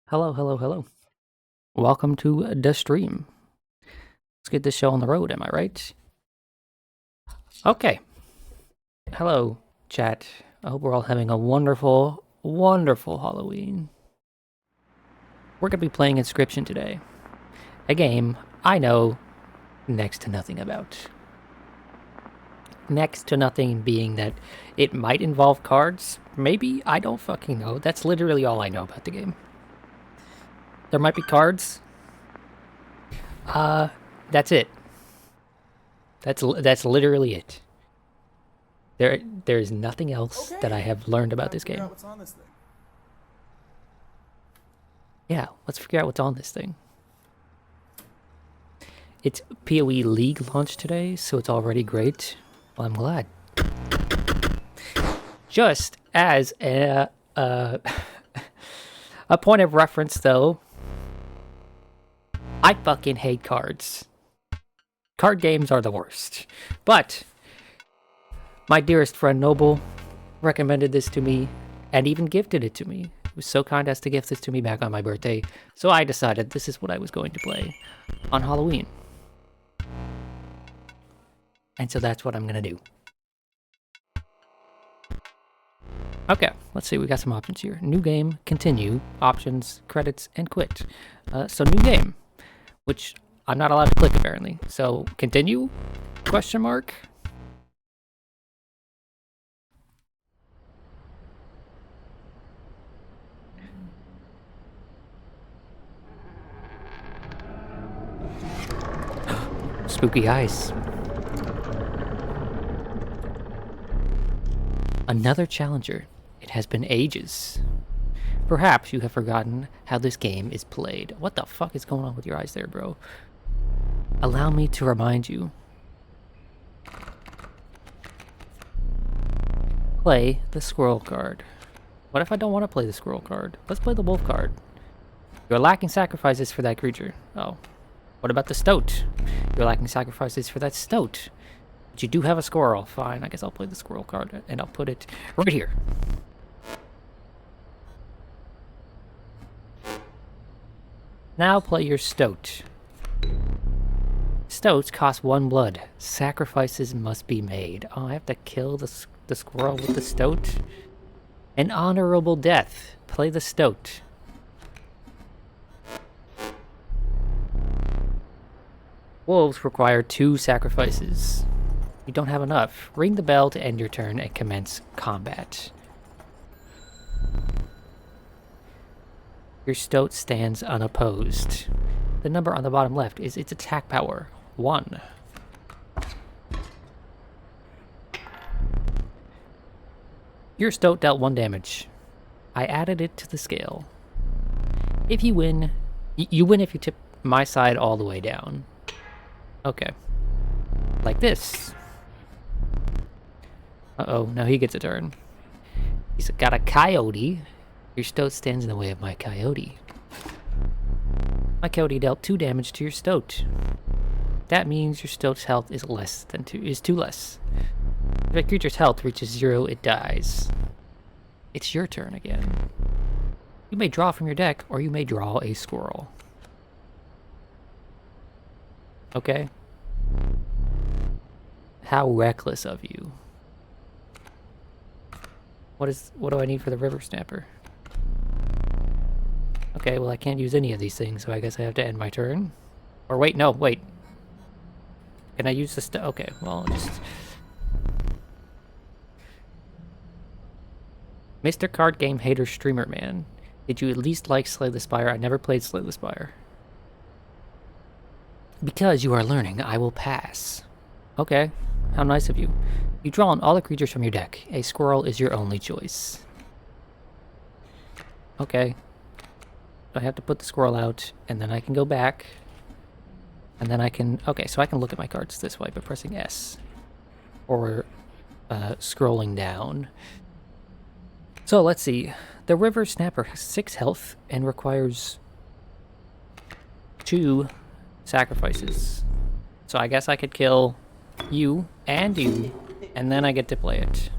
Hello, hello, hello. Welcome to the stream. Let's get this show on the road, am I right? Okay. Hello, chat. I hope we're all having a wonderful, wonderful Halloween. We're going to be playing Inscryption today. A game I know next to nothing about. Next to nothing being that it might involve cards. Maybe, I don't fucking know. That's literally all I know about the game. There might be cards. That's it. That's literally it. There's nothing else that I have learned about this game. What's on this thing? Yeah, let's figure out what's on this thing. It's PoE League launch today, so it's already great. Well, I'm glad. Just as a point of reference, though, I fucking hate cards. Card games are the worst. But my dearest friend Noble recommended this to me and even gifted it to me. He was so kind as to gift this to me back on my birthday. So I decided this is what I was going to play on Halloween. And so that's what I'm going to do. Okay, let's see. We got some options here. New game, continue, options, credits, and quit. So new game, which I'm not allowed to click apparently. So continue? Question mark? Spooky eyes. Another challenger. It has been ages. Perhaps you have forgotten how this game is played. What the fuck is going on with your eyes there, bro? Allow me to remind you. Play the squirrel card. What if I don't want to play the squirrel card? Let's play the wolf card. You're lacking sacrifices for that creature. Oh. What about the stoat? You're lacking sacrifices for that stoat. But you do have a squirrel. Fine, I guess I'll play the squirrel card and I'll put it right here. Now play your stoat. Stoats cost 1 blood. Sacrifices must be made. Oh, I have to kill the squirrel with the stoat? An honorable death. Play the stoat. Wolves require 2 sacrifices. You don't have enough. Ring the bell to end your turn and commence combat. Your stoat stands unopposed. The number on the bottom left is its attack power. 1. Your stoat dealt 1 damage. I added it to the scale. If you win, you win if you tip my side all the way down. Okay. Like this. Uh-oh, now he gets a turn. He's got a coyote. Your stoat stands in the way of my coyote. My coyote dealt 2 damage to your stoat. That means your stoat's health is is 2 less. If a creature's health reaches 0, it dies. It's your turn again. You may draw from your deck, or you may draw a squirrel. Okay. How reckless of you. What do I need for the river snapper? Okay, well I can't use any of these things, so I guess I have to end my turn. Or wait, no, wait. Can I use this? Okay, well, just... Mr. Card Game Hater Streamer Man. Did you at least like Slay the Spire? I never played Slay the Spire. Because you are learning, I will pass. Okay, how nice of you. You draw on all the creatures from your deck. A squirrel is your only choice. Okay. I have to put the squirrel out, and then I can go back. And then I can... Okay, so I can look at my cards this way by pressing S. Or scrolling down. So, let's see. The River Snapper has 6 health and requires 2 sacrifices. So I guess I could kill you and you, and then I get to play it.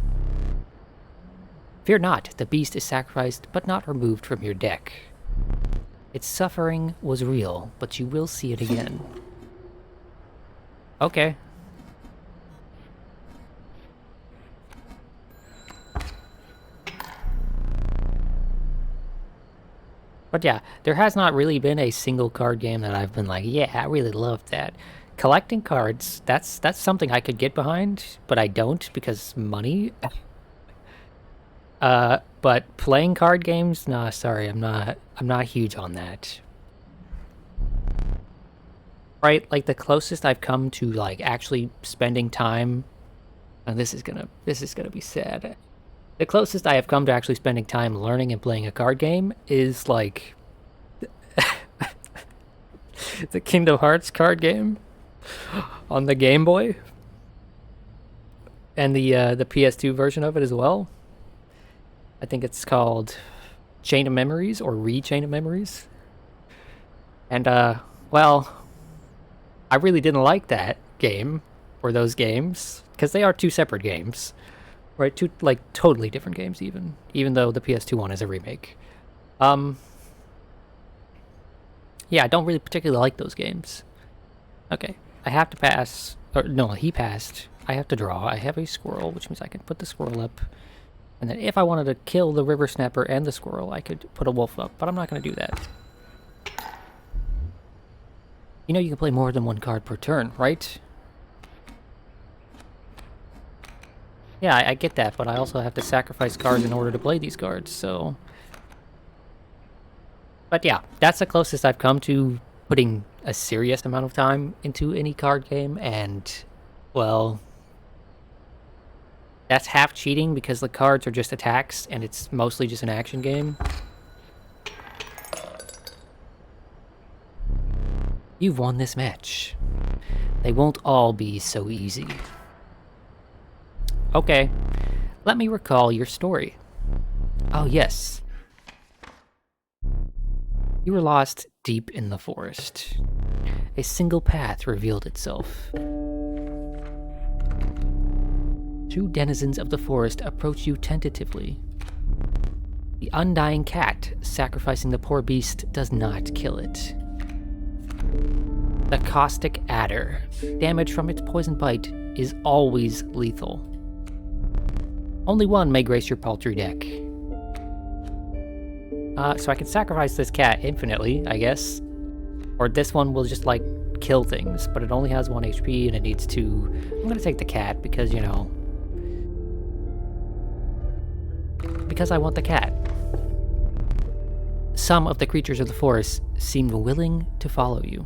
Fear not, the beast is sacrificed but not removed from your deck. Its suffering was real, but you will see it again. Okay. But yeah, there has not really been a single card game that I've been like, yeah, I really loved that. Collecting cards, that's something I could get behind, but I don't because money. But playing card games, nah, sorry, I'm not huge on that. Right, like the closest I've come to like actually spending time, and this is gonna be sad. The closest I have come to actually spending time learning and playing a card game is like the Kingdom Hearts card game on the Game Boy, and the PS2 version of it as well. I think it's called Chain of Memories or Chain of Memories. And well, I really didn't like that game or those games because they are two separate games, right? Two like totally different games, even though the PS2 one is a remake. Yeah, I don't really particularly like those games. Okay, I have to pass. Or no, he passed. I have to draw. I have a squirrel, which means I can put the squirrel up. And then if I wanted to kill the river snapper and the squirrel, I could put a wolf up, but I'm not going to do that. You know you can play more than one card per turn, right? Yeah, I get that, but I also have to sacrifice cards in order to play these cards, so... But yeah, that's the closest I've come to putting a serious amount of time into any card game, and, well... That's half cheating because the cards are just attacks, and it's mostly just an action game. You've won this match. They won't all be so easy. Okay, let me recall your story. Oh yes. You were lost deep in the forest. A single path revealed itself. Two denizens of the forest approach you tentatively. The undying cat sacrificing the poor beast does not kill it. The caustic adder. Damage from its poison bite is always lethal. Only one may grace your paltry deck. So I can sacrifice this cat infinitely, I guess. Or this one will just, like, kill things, but it only has 1 HP and it needs 2... I'm gonna take the cat because, you know... Because I want the cat. Some of the creatures of the forest seemed willing to follow you.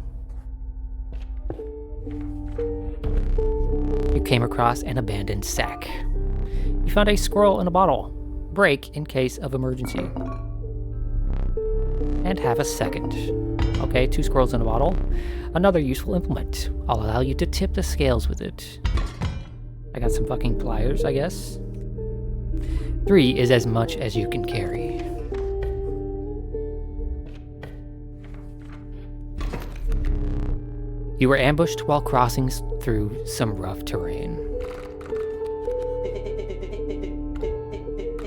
You came across an abandoned sack. You found a squirrel in a bottle. Break in case of emergency. And have a second. Okay, 2 squirrels in a bottle. Another useful implement. I'll allow you to tip the scales with it. I got some fucking pliers, I guess. 3 is as much as you can carry. You were ambushed while crossing through some rough terrain.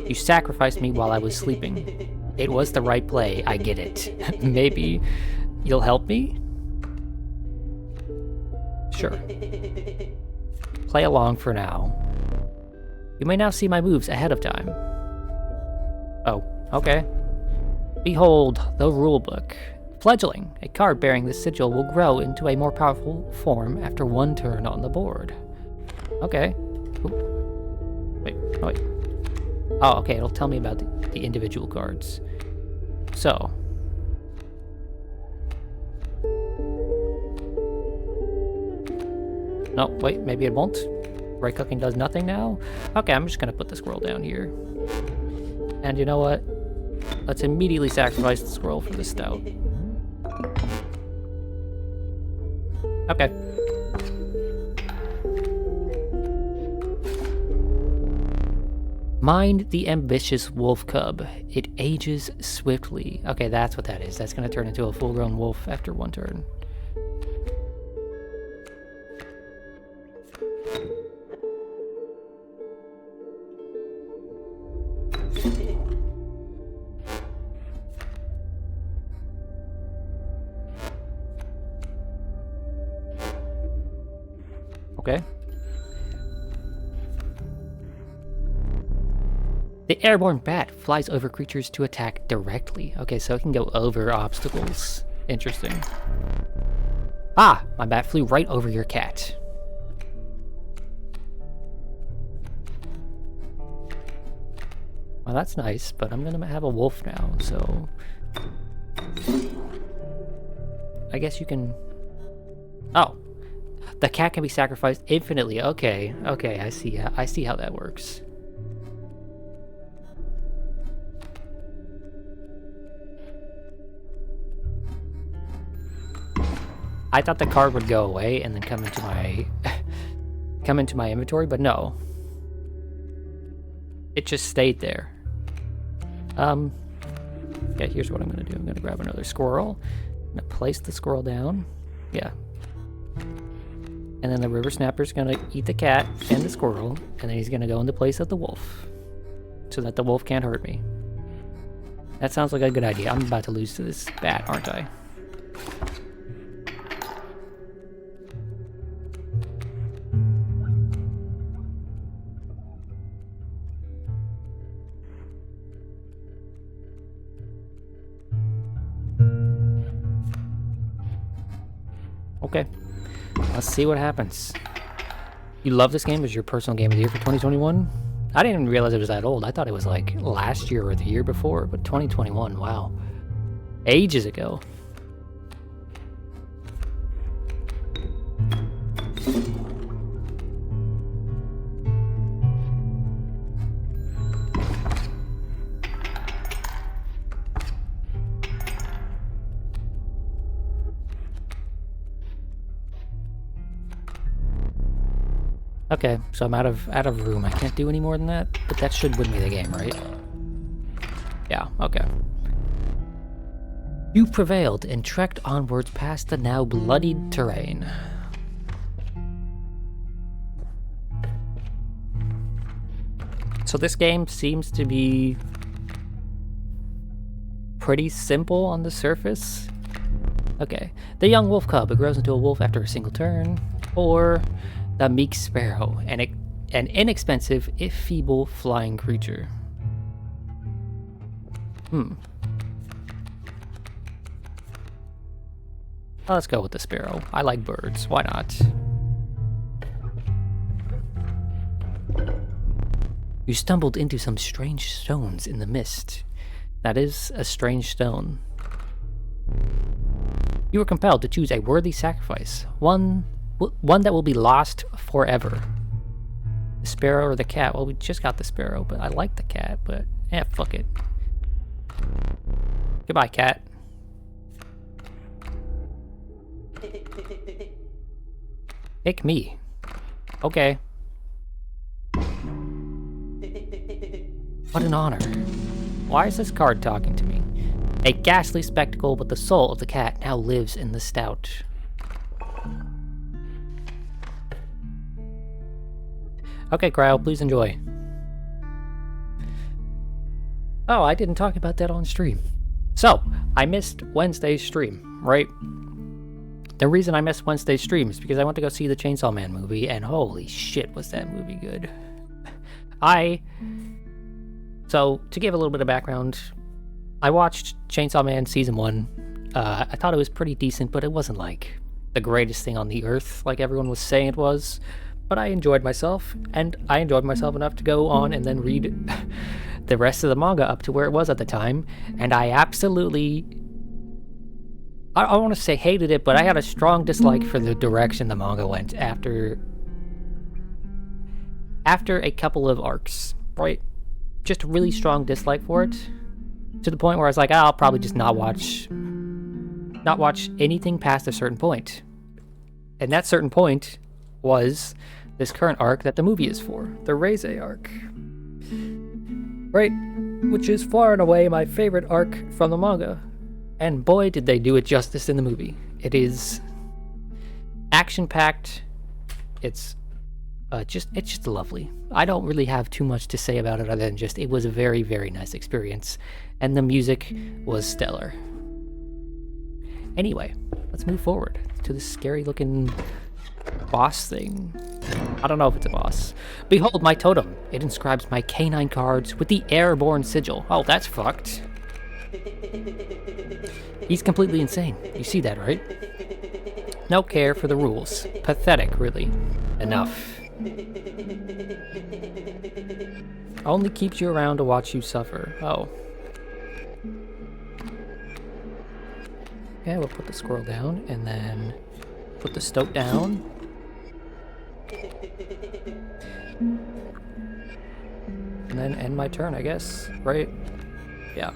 You sacrificed me while I was sleeping. It was the right play, I get it. Maybe you'll help me? Sure. Play along for now. You may now see my moves ahead of time. Oh, okay. Behold the rulebook. Fledgling. A card bearing this sigil will grow into a more powerful form after 1 turn on the board. Okay. Ooh. Wait, oh wait. Oh, okay, it'll tell me about the individual cards. So. No, wait, maybe it won't. Right cooking does nothing now? Okay, I'm just gonna put the squirrel down here. And you know what? Let's immediately sacrifice the squirrel for the stout. Okay. Mind the ambitious wolf cub. It ages swiftly. Okay, that's what that is. That's gonna turn into a full-grown wolf after 1 turn. The airborne bat flies over creatures to attack directly. Okay, so it can go over obstacles. Interesting. Ah, my bat flew right over your cat. Well, that's nice, but I'm gonna have a wolf now, so... I guess you can... Oh! The cat can be sacrificed infinitely. Okay, okay, I see how that works. I thought the card would go away and then come into my... come into my inventory, but no. It just stayed there. Yeah, here's what I'm gonna do. I'm gonna grab another squirrel. I'm gonna place the squirrel down. Yeah. And then the river snapper's gonna eat the cat and the squirrel, and then he's gonna go in the place of the wolf. So that the wolf can't hurt me. That sounds like a good idea. I'm about to lose to this bat, aren't I? Okay, let's see what happens. You love this game as your personal game of the year for 2021? I didn't even realize it was that old. I thought it was like last year or the year before, but 2021, wow. Ages ago. Okay, so I'm out of room. I can't do any more than that, but that should win me the game, right? Yeah, okay. You prevailed and trekked onwards past the now bloodied terrain. So this game seems to be pretty simple on the surface. Okay, the young wolf cub who grows into a wolf after a single turn, or the meek sparrow, an inexpensive, if feeble, flying creature. Well, let's go with the sparrow. I like birds. Why not? You stumbled into some strange stones in the mist. That is a strange stone. You were compelled to choose a worthy sacrifice, one that will be lost forever. The sparrow or the cat? Well, we just got the sparrow, but I like the cat, but fuck it. Goodbye, cat. Pick me. Okay. What an honor. Why is this card talking to me? A ghastly spectacle, but the soul of the cat now lives in the stout. Okay, Cryo, please enjoy. Oh, I didn't talk about that on stream. So, I missed Wednesday's stream, right? The reason I missed Wednesday's stream is because I went to go see the Chainsaw Man movie, and holy shit, was that movie good. So, to give a little bit of background, I watched Chainsaw Man Season 1. I thought it was pretty decent, but it wasn't like the greatest thing on the earth, like everyone was saying it was. But I enjoyed myself, and I enjoyed myself enough to go on and then read the rest of the manga up to where it was at the time, and I absolutely... I want to say hated it, but I had a strong dislike for the direction the manga went after a couple of arcs, right? Just a really strong dislike for it, to the point where I was like, I'll probably just not watch anything past a certain point. And that certain point was this current arc that the movie is for, the Reize arc. Right, which is far and away my favorite arc from the manga. And boy, did they do it justice in the movie. It is action-packed. It's just lovely. I don't really have too much to say about it other than just it was a very, very nice experience. And the music was stellar. Anyway, let's move forward to this scary-looking boss thing. I don't know if it's a boss. Behold my totem. It inscribes my canine cards with the airborne sigil. Oh, that's fucked. He's completely insane. You see that, right? No care for the rules. Pathetic, really. Enough. Only keeps you around to watch you suffer. Oh. Okay, we'll put the squirrel down, and then put the stoat down. And then end my turn, I guess. Right? Yeah.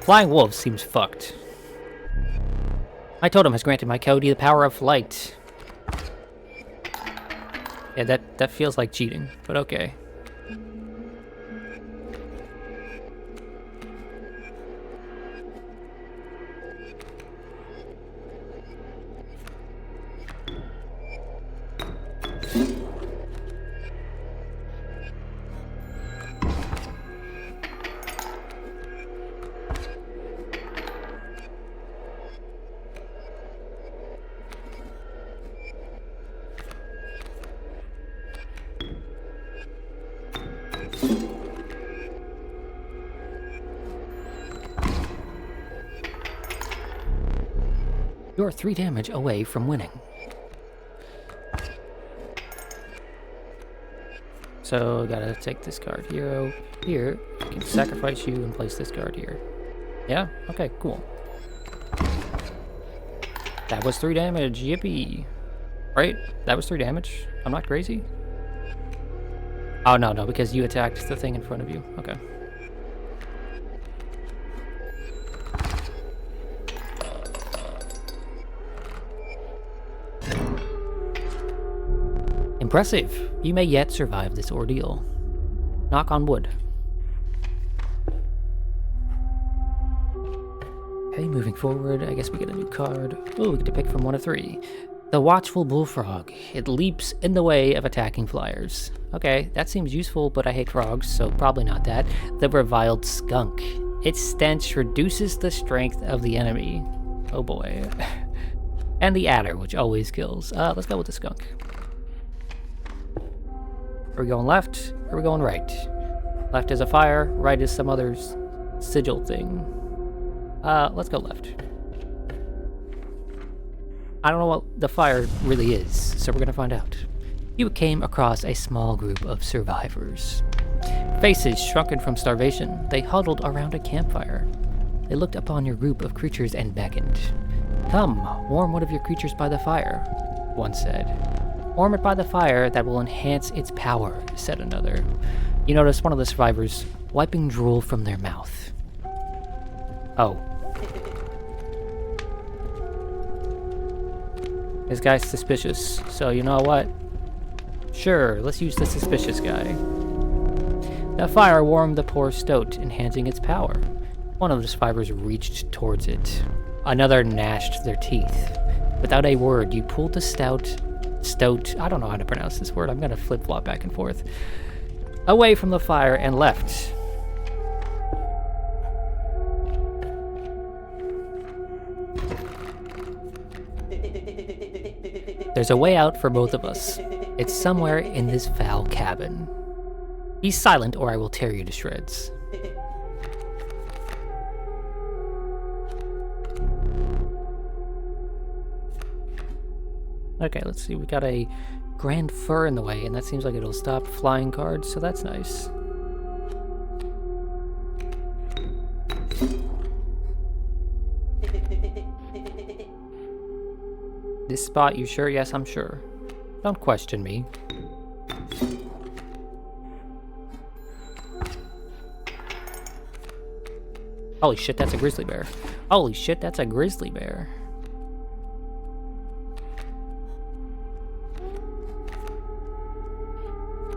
Flying wolf seems fucked. My totem has granted my coyote the power of flight. Yeah, that feels like cheating, but okay. You're 3 damage away from winning. So, gotta take this card here. Here, I can sacrifice you and place this card here. Yeah? Okay, cool. That was 3 damage, yippee. Right? That was 3 damage? I'm not crazy? Oh, no, because you attacked the thing in front of you. Okay. Impressive. You may yet survive this ordeal. Knock on wood. Okay, moving forward, I guess we get a new card. Oh, we get to pick from 1 of 3. The Watchful Bullfrog. It leaps in the way of attacking flyers. Okay, that seems useful, but I hate frogs, so probably not that. The Reviled Skunk. Its stench reduces the strength of the enemy. Oh boy. And the Adder, which always kills. Let's go with the Skunk. Are we going left, or are we going right? Left is a fire, right is some other sigil thing. Let's go left. I don't know what the fire really is, so we're gonna find out. You came across a small group of survivors. Faces shrunken from starvation, they huddled around a campfire. They looked upon your group of creatures and beckoned. Come, warm one of your creatures by the fire, one said. Warm it by the fire that will enhance its power, said another. You notice one of the survivors wiping drool from their mouth. Oh. This guy's suspicious, so you know what? Sure, let's use the suspicious guy. The fire warmed the poor stoat, enhancing its power. One of the survivors reached towards it. Another gnashed their teeth. Without a word, you pulled the stoat, I don't know how to pronounce this word, I'm gonna flip-flop back and forth, away from the fire and left. There's a way out for both of us. It's somewhere in this foul cabin. Be silent or I will tear you to shreds. Okay, let's see, we got a grand fur in the way, and that seems like it'll stop flying cards, so that's nice. This spot, you sure? Yes, I'm sure. Don't question me. Holy shit, that's a grizzly bear. Holy shit, that's a grizzly bear.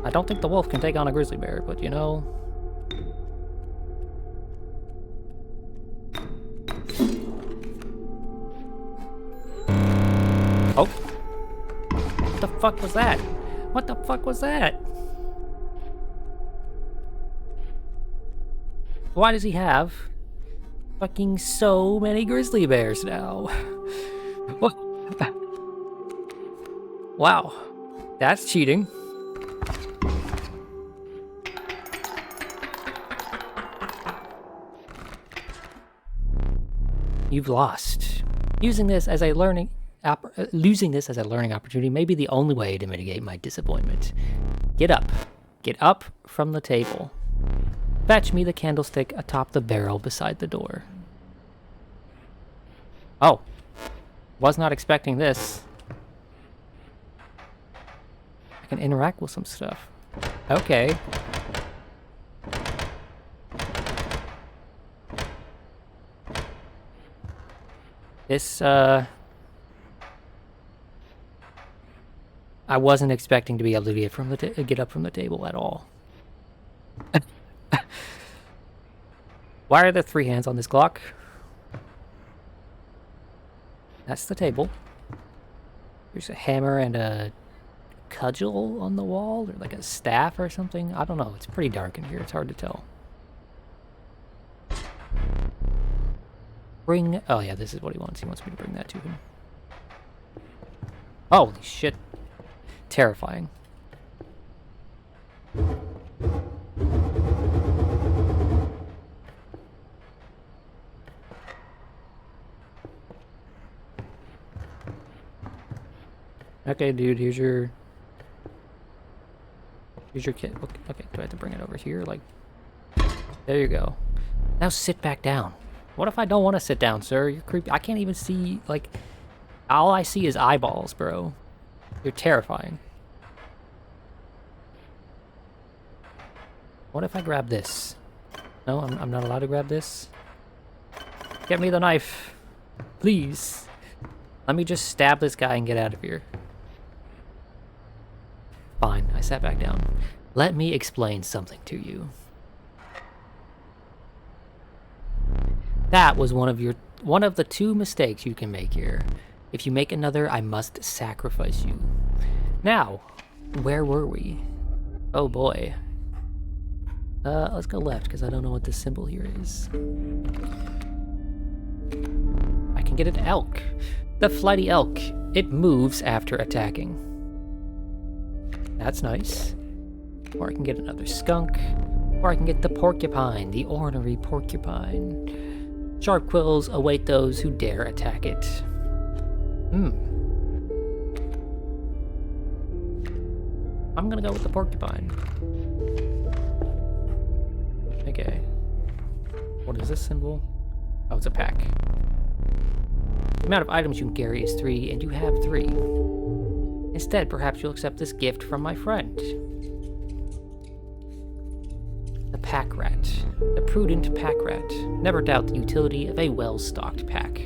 I don't think the wolf can take on a grizzly bear, but you know... Oh. What the fuck was that? What the fuck was that? Why does he have fucking so many grizzly bears now? What? Wow. That's cheating. You've lost. Losing this as a learning opportunity may be the only way to mitigate my disappointment. Get up. Get up from the table. Fetch me the candlestick atop the barrel beside the door. Oh. Was not expecting this. I can interact with some stuff. Okay. This, I wasn't expecting to be able to get up from the table at all. Why are there 3 hands on this clock? That's the table. There's a hammer and a cudgel on the wall, or like a staff or something. I don't know. It's pretty dark in here. It's hard to tell. Bring... Oh, yeah, this is what he wants. He wants me to bring that to him. Holy shit. Terrifying. Okay, dude, here's your kit. Okay, do I have to bring it over here? Like, there you go. Now sit back down. What if I don't want to sit down, sir? You're creepy. I can't even see, like, all I see is eyeballs, bro. You're terrifying. What if I grab this? No, I'm not allowed to grab this. Get me the knife. Please. Let me just stab this guy and get out of here. Fine, I sat back down. Let me explain something to you. That was one of the 2 mistakes you can make here. If you make another, I must sacrifice you. Now, where were we? Oh boy. Let's go left, because I don't know what this symbol here is. I can get an elk. The flighty elk. It moves after attacking. That's nice. Or I can get another skunk. Or I can get the porcupine, the ornery porcupine. Sharp quills await those who dare attack it. I'm gonna go with the porcupine. Okay. What is this symbol? Oh, it's a pack. The amount of items you can carry is 3, and you have 3. Instead, perhaps you'll accept this gift from my friend. The pack rat. The prudent pack rat. Never doubt the utility of a well-stocked pack.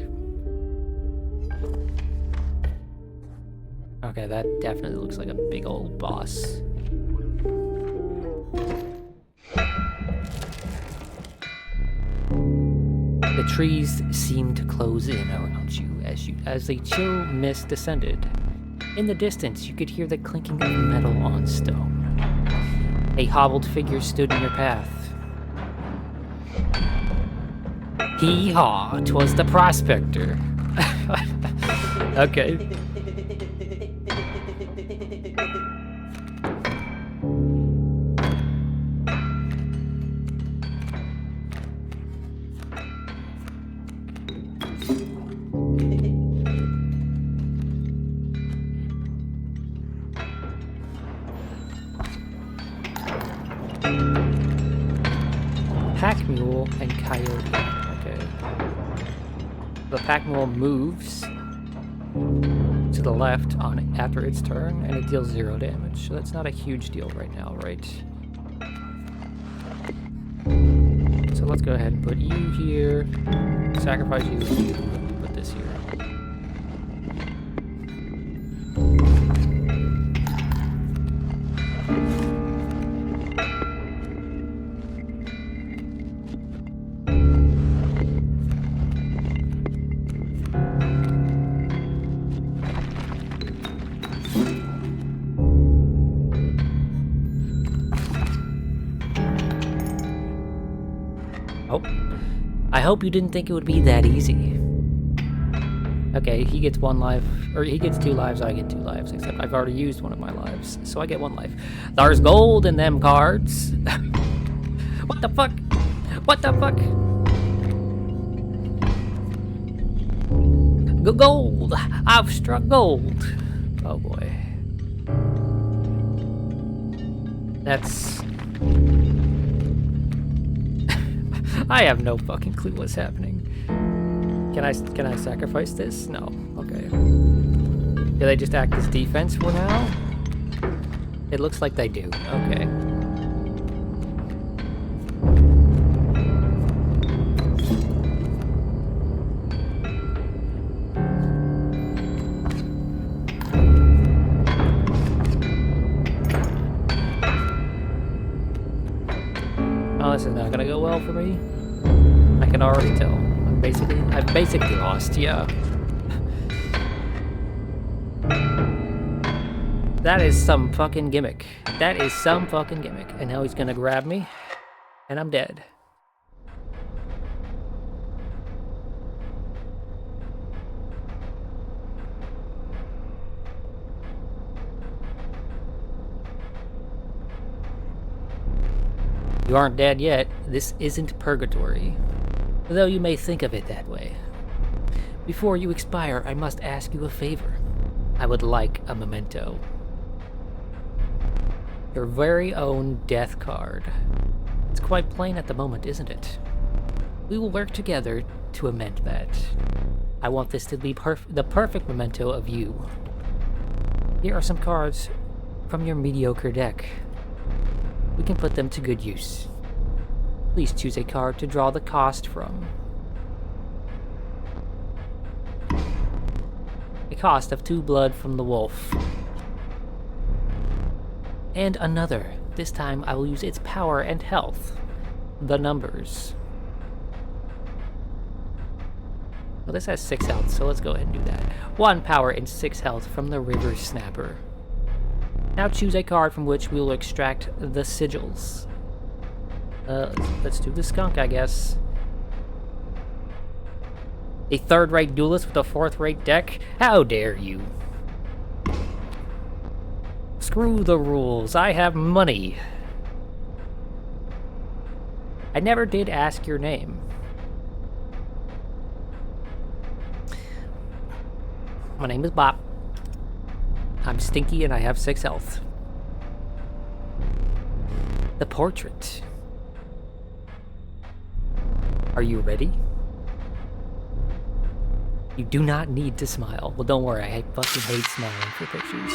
Okay, that definitely looks like a big old boss. The trees seemed to close in around you as the chill mist descended. In the distance, you could hear the clinking of metal on stone. A hobbled figure stood in your path. Hee-haw, 'twas the prospector. Okay. Pack mule and coyote. Okay. The pack mule moves to the left after its turn, and it deals 0 damage. So that's not a huge deal right now, right? So let's go ahead and put you here. Sacrifice you and you. Put this here. Oh, I hope you didn't think it would be that easy. Okay, he gets 1 life, or he gets 2 lives, I get 2 lives, except I've already used one of my lives, so I get 1 life. There's gold in them cards. What the fuck? What the fuck? Gold! I've struck gold! Oh boy. That's... I have no fucking clue what's happening. Can I sacrifice this? No. Okay. Do they just act as defense for now? It looks like they do. Okay. Oh, this is not gonna go well for me. I can already tell. I've basically lost, yeah. That is some fucking gimmick. That is some fucking gimmick. And now he's gonna grab me, and I'm dead. You aren't dead yet. This isn't purgatory, though you may think of it that way. Before you expire, I must ask you a favor. I would like a memento. Your very own death card. It's quite plain at the moment, isn't it? We will work together to amend that. I want this to be the perfect memento of you. Here are some cards from your mediocre deck. We can put them to good use. Please choose a card to draw the cost from. A cost of 2 blood from the wolf. And another. This time I will use its power and health. The numbers. Well, this has 6 health, so let's go ahead and do that. 1 power and 6 health from the River Snapper. Now choose a card from which we will extract the sigils. Let's do the skunk, I guess. A 3rd-rate duelist with a 4th-rate deck? How dare you? Screw the rules, I have money. I never did ask your name. My name is Bob. I'm stinky and I have 6 health. The portrait. Are you ready? You do not need to smile. Well, don't worry, I fucking hate smiling for pictures.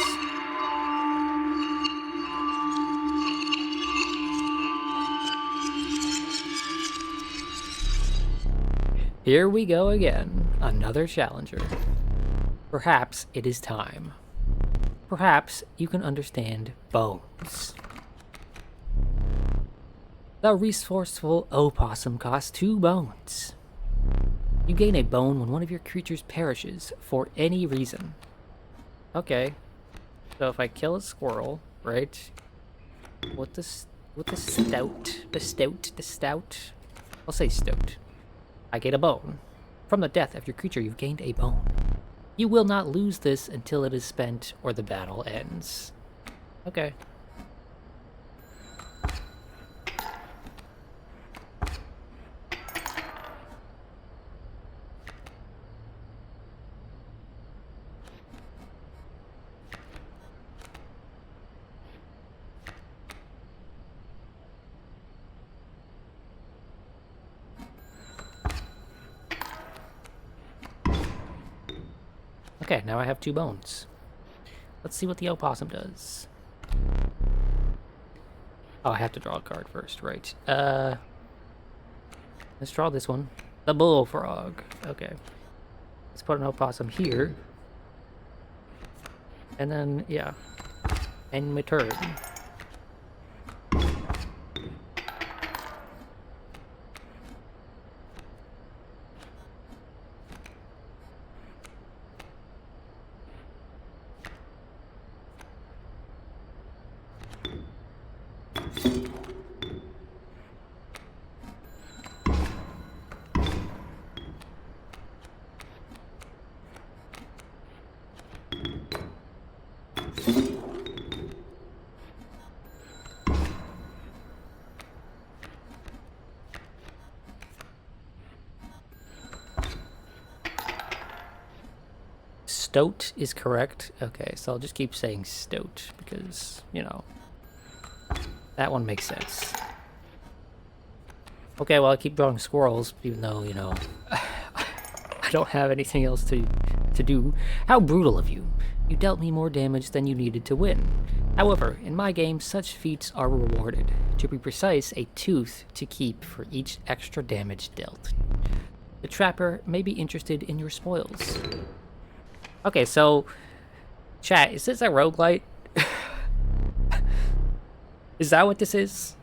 Here we go again. Another challenger. Perhaps it is time. Perhaps you can understand bones. The resourceful opossum costs 2 bones. You gain a bone when one of your creatures perishes for any reason. Okay. So if I kill a squirrel, right? With the stout. I'll say stout. I get a bone. From the death of your creature, you've gained a bone. You will not lose this until it is spent or the battle ends. Okay. Okay, now I have 2 bones. Let's see what the opossum does. Oh, I have to draw a card first, right. Let's draw this one. The bullfrog. Okay. Let's put an opossum here. And then, yeah. End my turn. stoat is correct. Okay, so I'll just keep saying stoat because, you know, that one makes sense. Okay, well, I keep drawing squirrels, even though, you know, I don't have anything else to do. How brutal of you. You dealt me more damage than you needed to win. However, in my game, such feats are rewarded. To be precise, a tooth to keep for each extra damage dealt. The trapper may be interested in your spoils. Okay, so, chat, is this a roguelite? Is that what this is?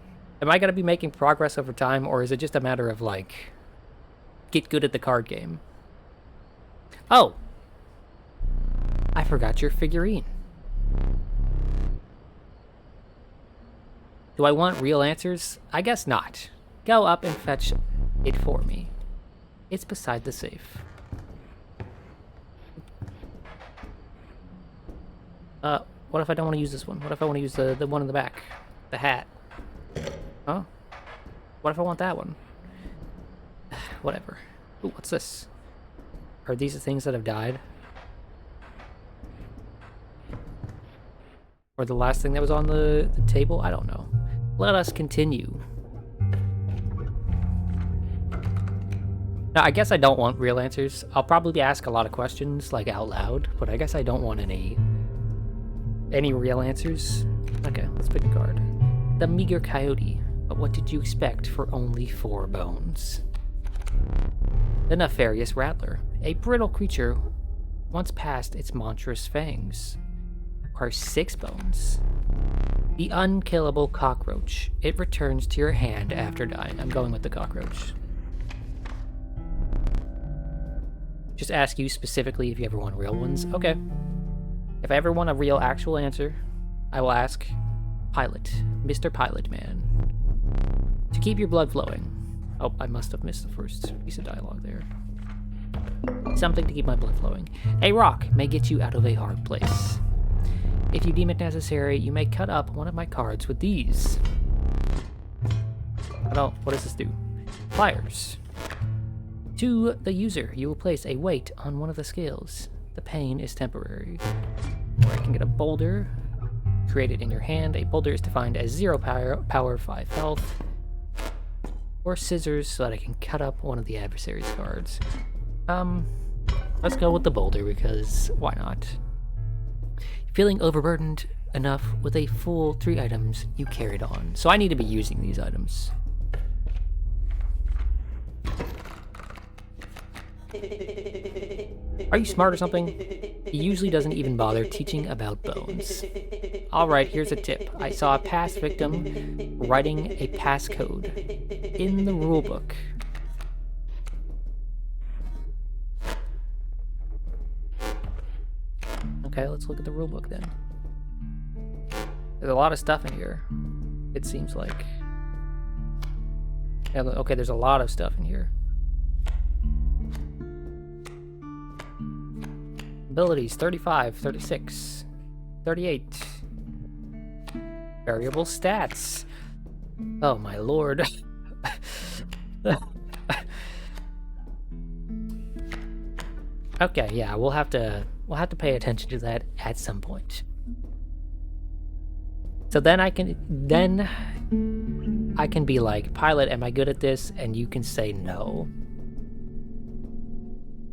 Am I going to be making progress over time, or is it just a matter of, like, get good at the card game? Oh! I forgot your figurine. Do I want real answers? I guess not. Go up and fetch it for me. It's beside the safe. What if I don't want to use this one? What if I want to use the one in the back? The hat. Huh? What if I want that one? Whatever. Ooh, what's this? Are these the things that have died? Or the last thing that was on the table? I don't know. Let us continue. Now, I guess I don't want real answers. I'll probably ask a lot of questions, like, out loud, but I guess I don't want any real answers. Okay, let's pick a card. The meager coyote. But what did you expect for only 4 bones? The nefarious rattler. A brittle creature once past its monstrous fangs. Are 6 bones. The unkillable cockroach. It returns to your hand after dying. I'm going with the cockroach. Just ask you specifically if you ever want real ones. Okay. If I ever want a real actual answer, I will ask Pilot, Mr. Pilot Man. To keep your blood flowing. Oh, I must have missed the first piece of dialogue there. Something to keep my blood flowing. A rock may get you out of a hard place. If you deem it necessary, you may cut up one of my cards with these. What does this do? Pliers. To the user, you will place a weight on one of the scales. The pain is temporary. Or I can get a boulder. Create it in your hand. A boulder is defined as 0 power, 5 health. Or scissors so that I can cut up one of the adversary's cards. Let's go with the boulder because why not? Feeling overburdened enough with a full 3 items you carried on. So I need to be using these items. Are you smart or something? He usually doesn't even bother teaching about bones. Alright, here's a tip. I saw a past victim writing a passcode in the rulebook. Okay, let's look at the rulebook then. There's a lot of stuff in here, it seems like. Yeah, okay, there's a lot of stuff in here. Abilities, 35, 36, 38. Variable stats. Oh my lord. Okay, yeah, we'll have to pay attention to that at some point. So then I can be like, Pilot, am I good at this? And you can say no.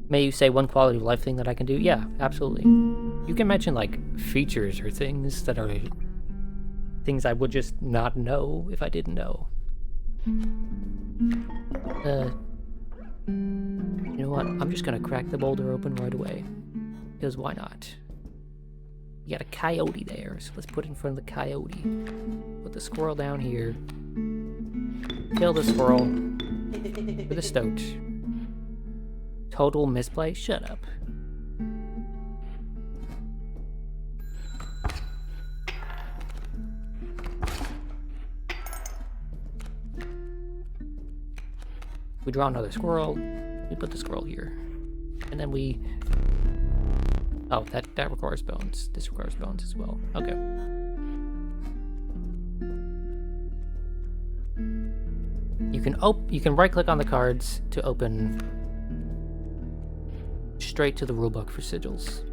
May you say one quality of life thing that I can do? Yeah, absolutely. You can mention like features or things that are things I would just not know if I didn't know. You know what? I'm just gonna crack the boulder open right away. Because why not? You got a coyote there, so let's put it in front of the coyote. Put the squirrel down here. Kill the squirrel with a stoat. Total misplay? Shut up. We draw another squirrel. We put the squirrel here. And then we... Oh, that requires bones. This requires bones as well. Okay. You can right-click on the cards to open straight to the rulebook for sigils.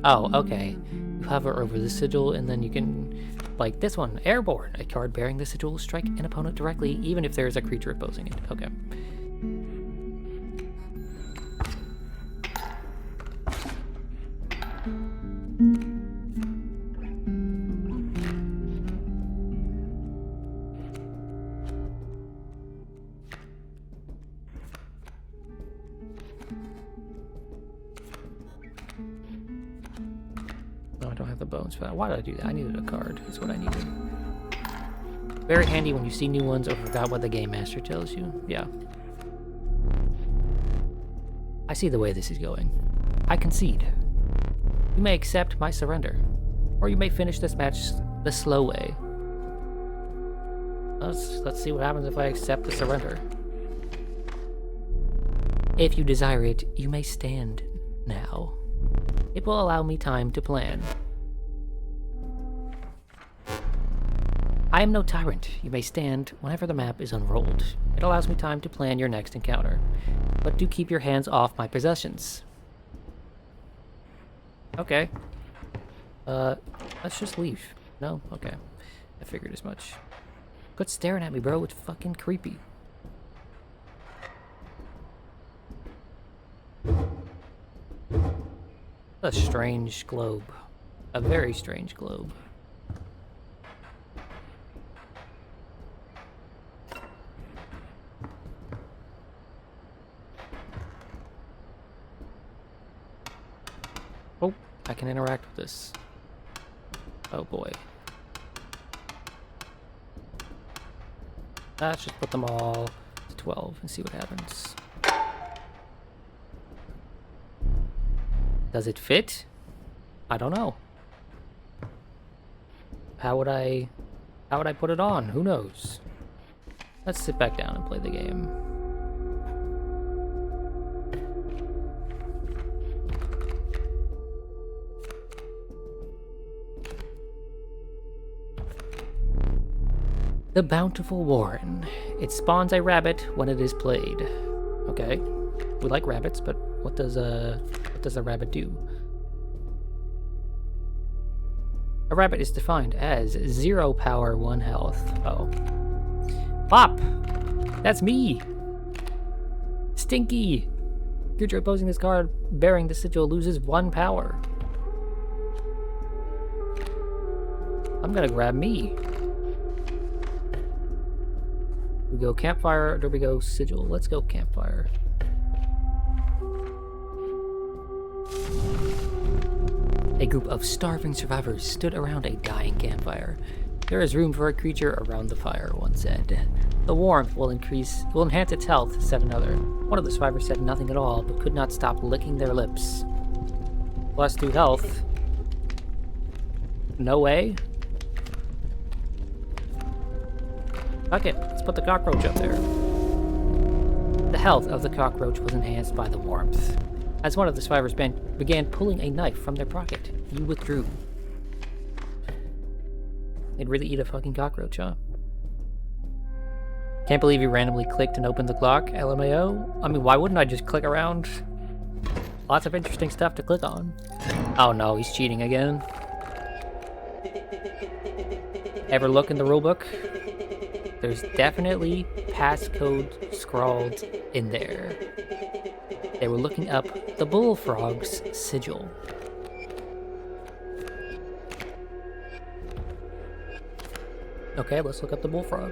Oh, okay. You hover over the sigil, and then you can, like this one, Airborne. A card bearing the sigil will strike an opponent directly, even if there is a creature opposing it. Okay. No, I don't have the bones for that. Why did I do that? I needed a card, is what I needed. Very handy when you see new ones or forgot what the Game Master tells you. Yeah. I see the way this is going. I concede. You may accept my surrender, or you may finish this match the slow way. Let's see what happens if I accept the surrender. If you desire it, you may stand now. It will allow me time to plan. I am no tyrant. You may stand whenever the map is unrolled. It allows me time to plan your next encounter. But do keep your hands off my possessions. Okay. Let's just leave. No? Okay. I figured as much. Quit staring at me, bro. It's fucking creepy. A strange globe. A very strange globe. Oh, I can interact with this. Oh boy. Let's just put them all to 12 and see what happens. Does it fit? I don't know. How would I put it on? Who knows? Let's sit back down and play the game. The Bountiful Warren. It spawns a rabbit when it is played. Okay. We like rabbits, but what does a rabbit do? A rabbit is defined as 0 power, 1 health. Oh. Pop! That's me! Stinky! Creature opposing this card bearing the sigil loses 1 power. I'm gonna grab me. We go campfire, or do we go sigil? Let's go campfire. A group of starving survivors stood around a dying campfire. There is room for a creature around the fire, one said. The warmth will enhance its health, said another. One of the survivors said nothing at all, but could not stop licking their lips. Plus 2 health. No way. Okay, let's put the cockroach up there. The health of the cockroach was enhanced by the warmth. As one of the survivors began pulling a knife from their pocket, you withdrew. They'd really eat a fucking cockroach, huh? Can't believe you randomly clicked and opened the clock, LMAO. I mean, why wouldn't I just click around? Lots of interesting stuff to click on. Oh no, he's cheating again. Ever look in the rulebook? There's definitely passcode scrawled in there. They were looking up the bullfrog's sigil. Okay, let's look up the bullfrog.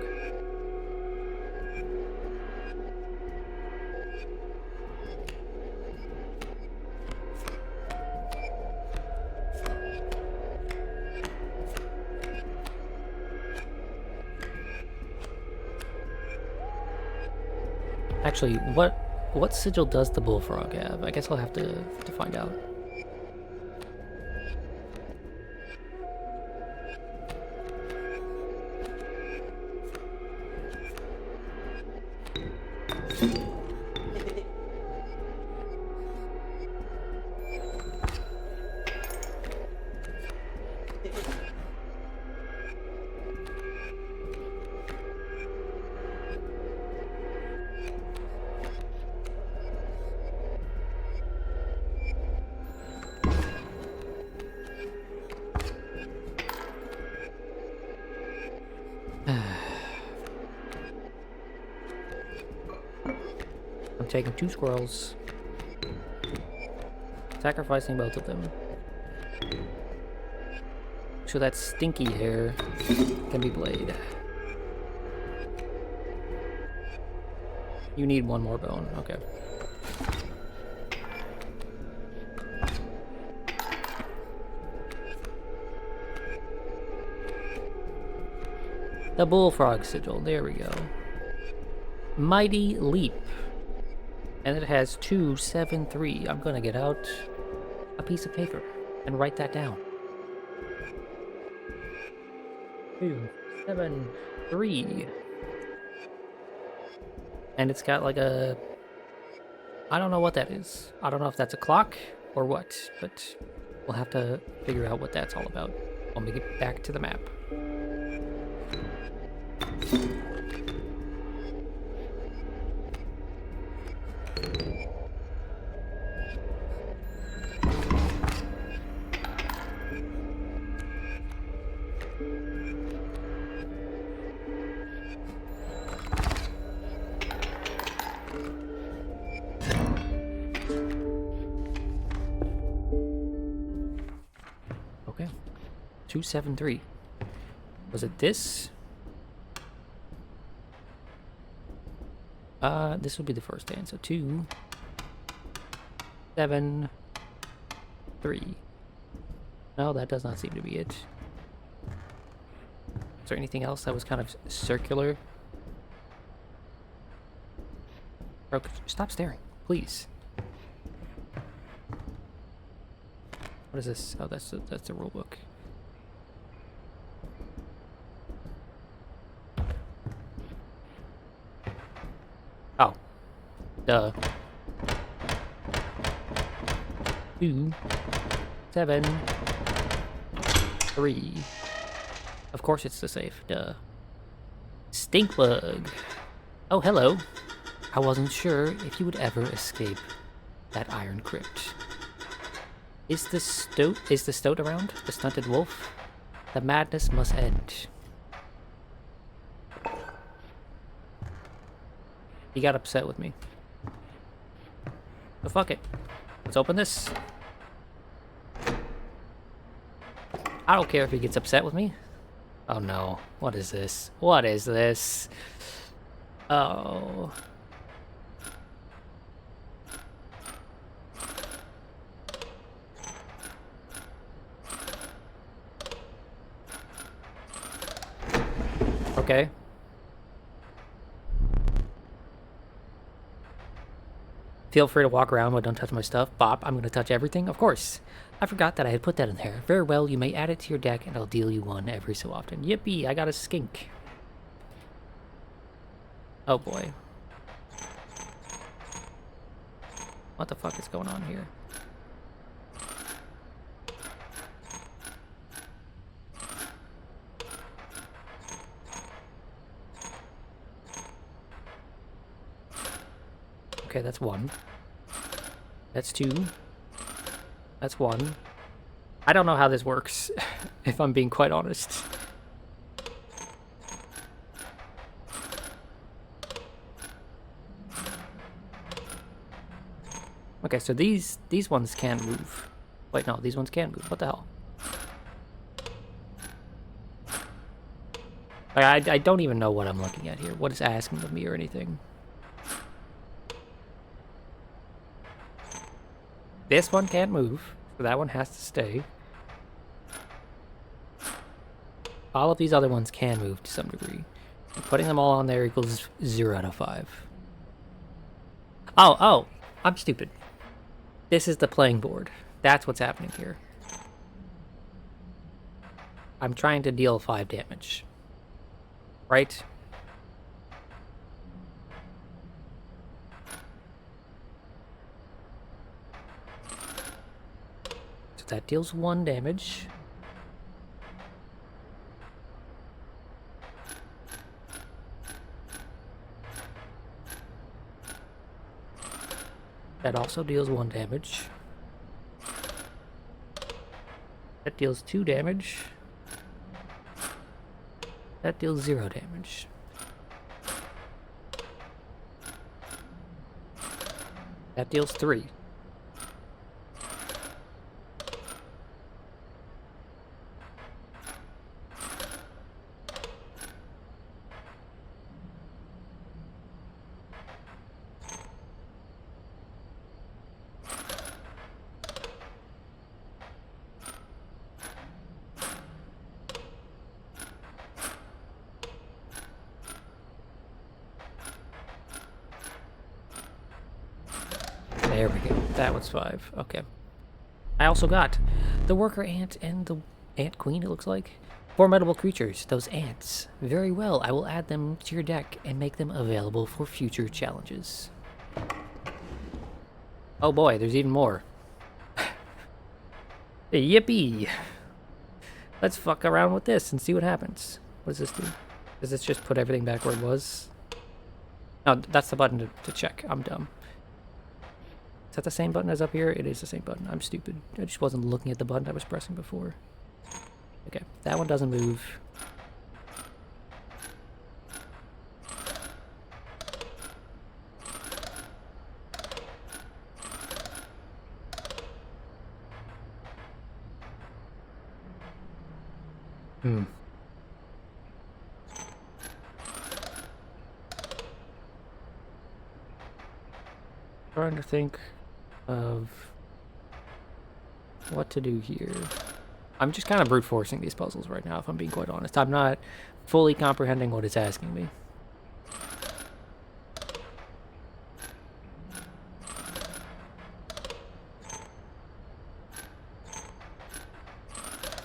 Actually, what sigil does the bullfrog have? I guess I'll have to find out. I'm taking 2 squirrels. Sacrificing both of them. So that stinky hair can be played. You need 1 more bone. Okay. The bullfrog sigil. There we go. Mighty leap. And it has 273. I'm gonna get out a piece of paper and write that down. 273. And it's got like a... I don't know what that is. I don't know if that's a clock or what, but we'll have to figure out what that's all about when we get back to the map. Okay. 273. Was it this? This would be the first hand. So 2, 7, 3. No, that does not seem to be it. Is there anything else that was kind of circular? Bro, stop staring, please. What is this? Oh, that's the rule book. Oh. Duh. 2, 7, 3. Of course it's the safe. Duh. Stink bug. Oh, hello. I wasn't sure if you would ever escape that iron crypt. Is the stoat around? The stunted wolf? The madness must end. He got upset with me. So fuck it. Let's open this. I don't care if he gets upset with me. Oh no. What is this? What is this? Oh. Okay. Feel free to walk around, but don't touch my stuff. Bop, I'm gonna touch everything. Of course. I forgot that I had put that in there. Very well, you may add it to your deck and I'll deal you 1 every so often. Yippee, I got a skink. Oh boy. What the fuck is going on here? Okay, that's 1. That's 2. That's 1. I don't know how this works, if I'm being quite honest. Okay, so these ones can move. Wait, no, these ones can move. What the hell? Like, I don't even know what I'm looking at here. What it's asking of me or anything. This one can't move, so that one has to stay. All of these other ones can move to some degree. And putting them all on there equals 0 out of 5. Oh, I'm stupid. This is the playing board. That's what's happening here. I'm trying to deal 5 damage. Right? So that deals 1 damage. That also deals 1 damage. That deals 2 damage. That deals 0 damage. That deals 3. There we go. That was 5. Okay. I also got the worker ant and the ant queen, it looks like. Formidable creatures, those ants. Very well, I will add them to your deck and make them available for future challenges. Oh boy, there's even more. Yippee! Let's fuck around with this and see what happens. What does this do? Does this just put everything back where it was? No, that's the button to check. I'm dumb. Is that the same button as up here? It is the same button. I'm stupid. I just wasn't looking at the button I was pressing before. Okay, that one doesn't move. Trying to think of what to do here. I'm just kind of brute forcing these puzzles right now, if I'm being quite honest. I'm not fully comprehending what it's asking me.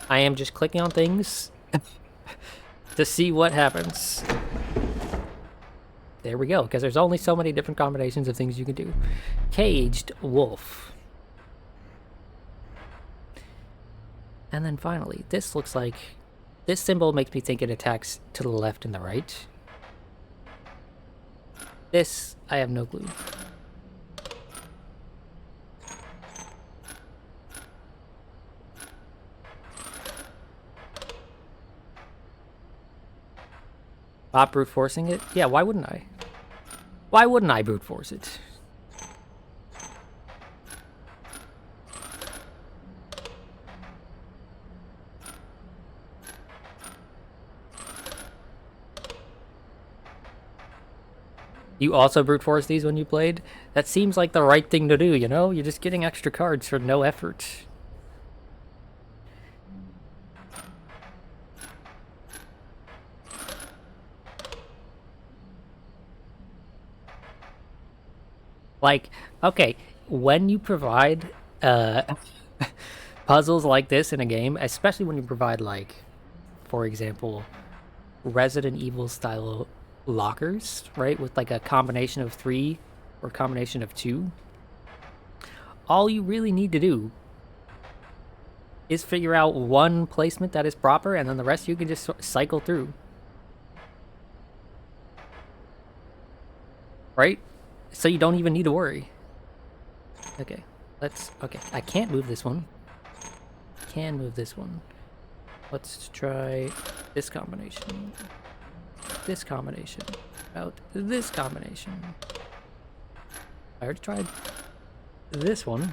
I am just clicking on things to see what happens. There we go, because there's only so many different combinations of things you can do. Caged wolf. And then finally, this looks like... This symbol makes me think it attacks to the left and the right. This, I have no clue. Stop brute forcing it? Yeah, why wouldn't I? Why wouldn't I brute force it? You also brute force these when you played? That seems like the right thing to do, you know? You're just getting extra cards for no effort. Like, okay, when you provide puzzles like this in a game, especially when you provide, like, for example, Resident Evil style lockers, right? With like a combination of 3 or combination of 2. All you really need to do is figure out one placement that is proper, and then the rest you can just cycle through. Right? So you don't even need to worry. Okay, okay, I can't move this one. Can move this one. Let's try this combination. This combination. About this combination. I already tried this one.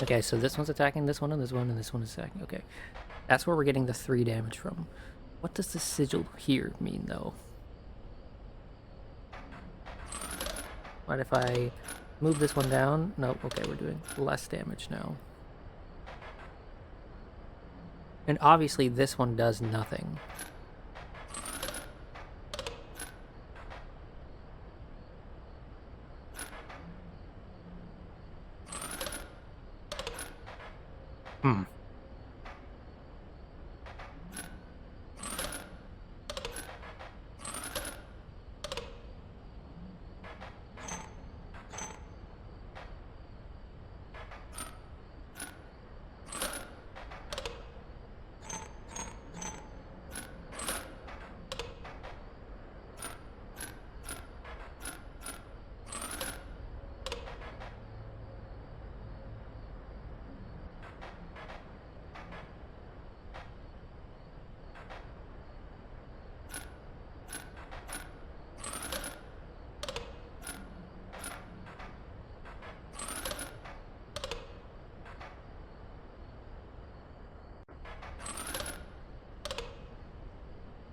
Okay, so this one's attacking this one, and this one, and this one is attacking. Okay, that's where we're getting the 3 damage from. What does the sigil here mean, though? What if I move this one down? No, okay, we're doing less damage now. And obviously this one does nothing.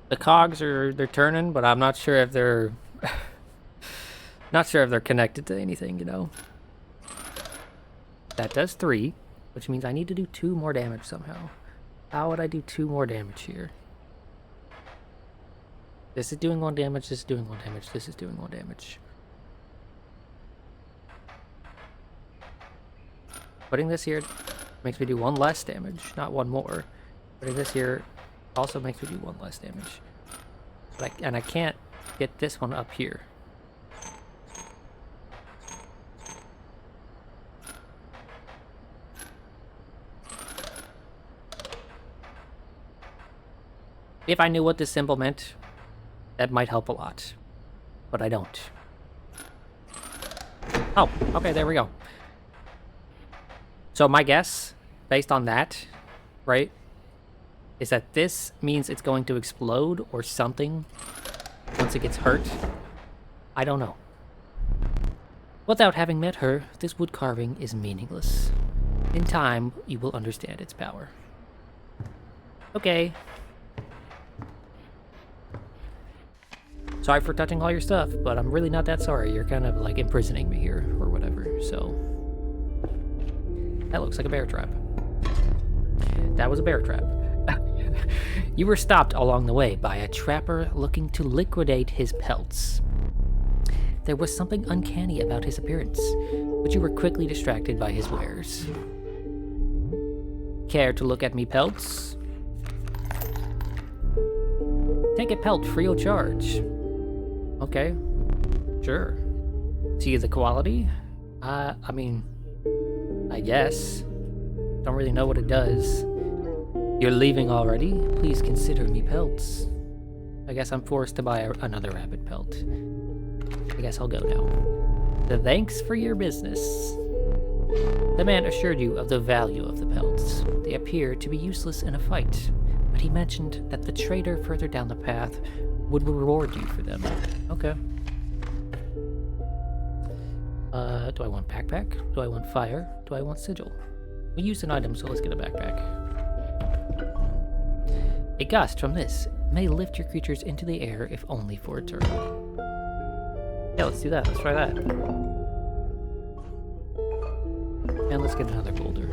The cogs they're turning, but I'm not sure if they're not sure if they're connected to anything, you know. That does 3, which means I need to do 2 more damage somehow. How would I do 2 more damage here? This is doing 1 damage, this is doing 1 damage, this is doing 1 damage. Putting this here makes me do 1 less damage, not 1 more. Putting this here also makes me do 1 less damage. And I can't get this one up here. If I knew what this symbol meant, that might help a lot. But I don't. Oh, okay, there we go. So my guess, based on that, right, is that this means it's going to explode or something once it gets hurt. I don't know. Without having met her, this wood carving is meaningless. In time, you will understand its power. Okay. Sorry for touching all your stuff, but I'm really not that sorry. You're kind of like imprisoning me here or whatever, so. That looks like a bear trap. That was a bear trap. You were stopped along the way by a trapper looking to liquidate his pelts. There was something uncanny about his appearance, but you were quickly distracted by his wares. Care to look at me pelts? Take a pelt free of charge. Okay, sure. See the quality? I mean, I guess. Don't really know what it does. You're leaving already? Please consider me pelts. I guess I'm forced to buy another rabbit pelt. I guess I'll go now. Thanks for your business. The man assured you of the value of the pelts. They appear to be useless in a fight, but he mentioned that the trader further down the path would reward you for them. Okay. Do I want backpack? Do I want fire? Do I want sigil? We used an item, so let's get a backpack. A gust from this may lift your creatures into the air if only for a turn. Yeah, let's do that. Let's try that. And let's get another boulder.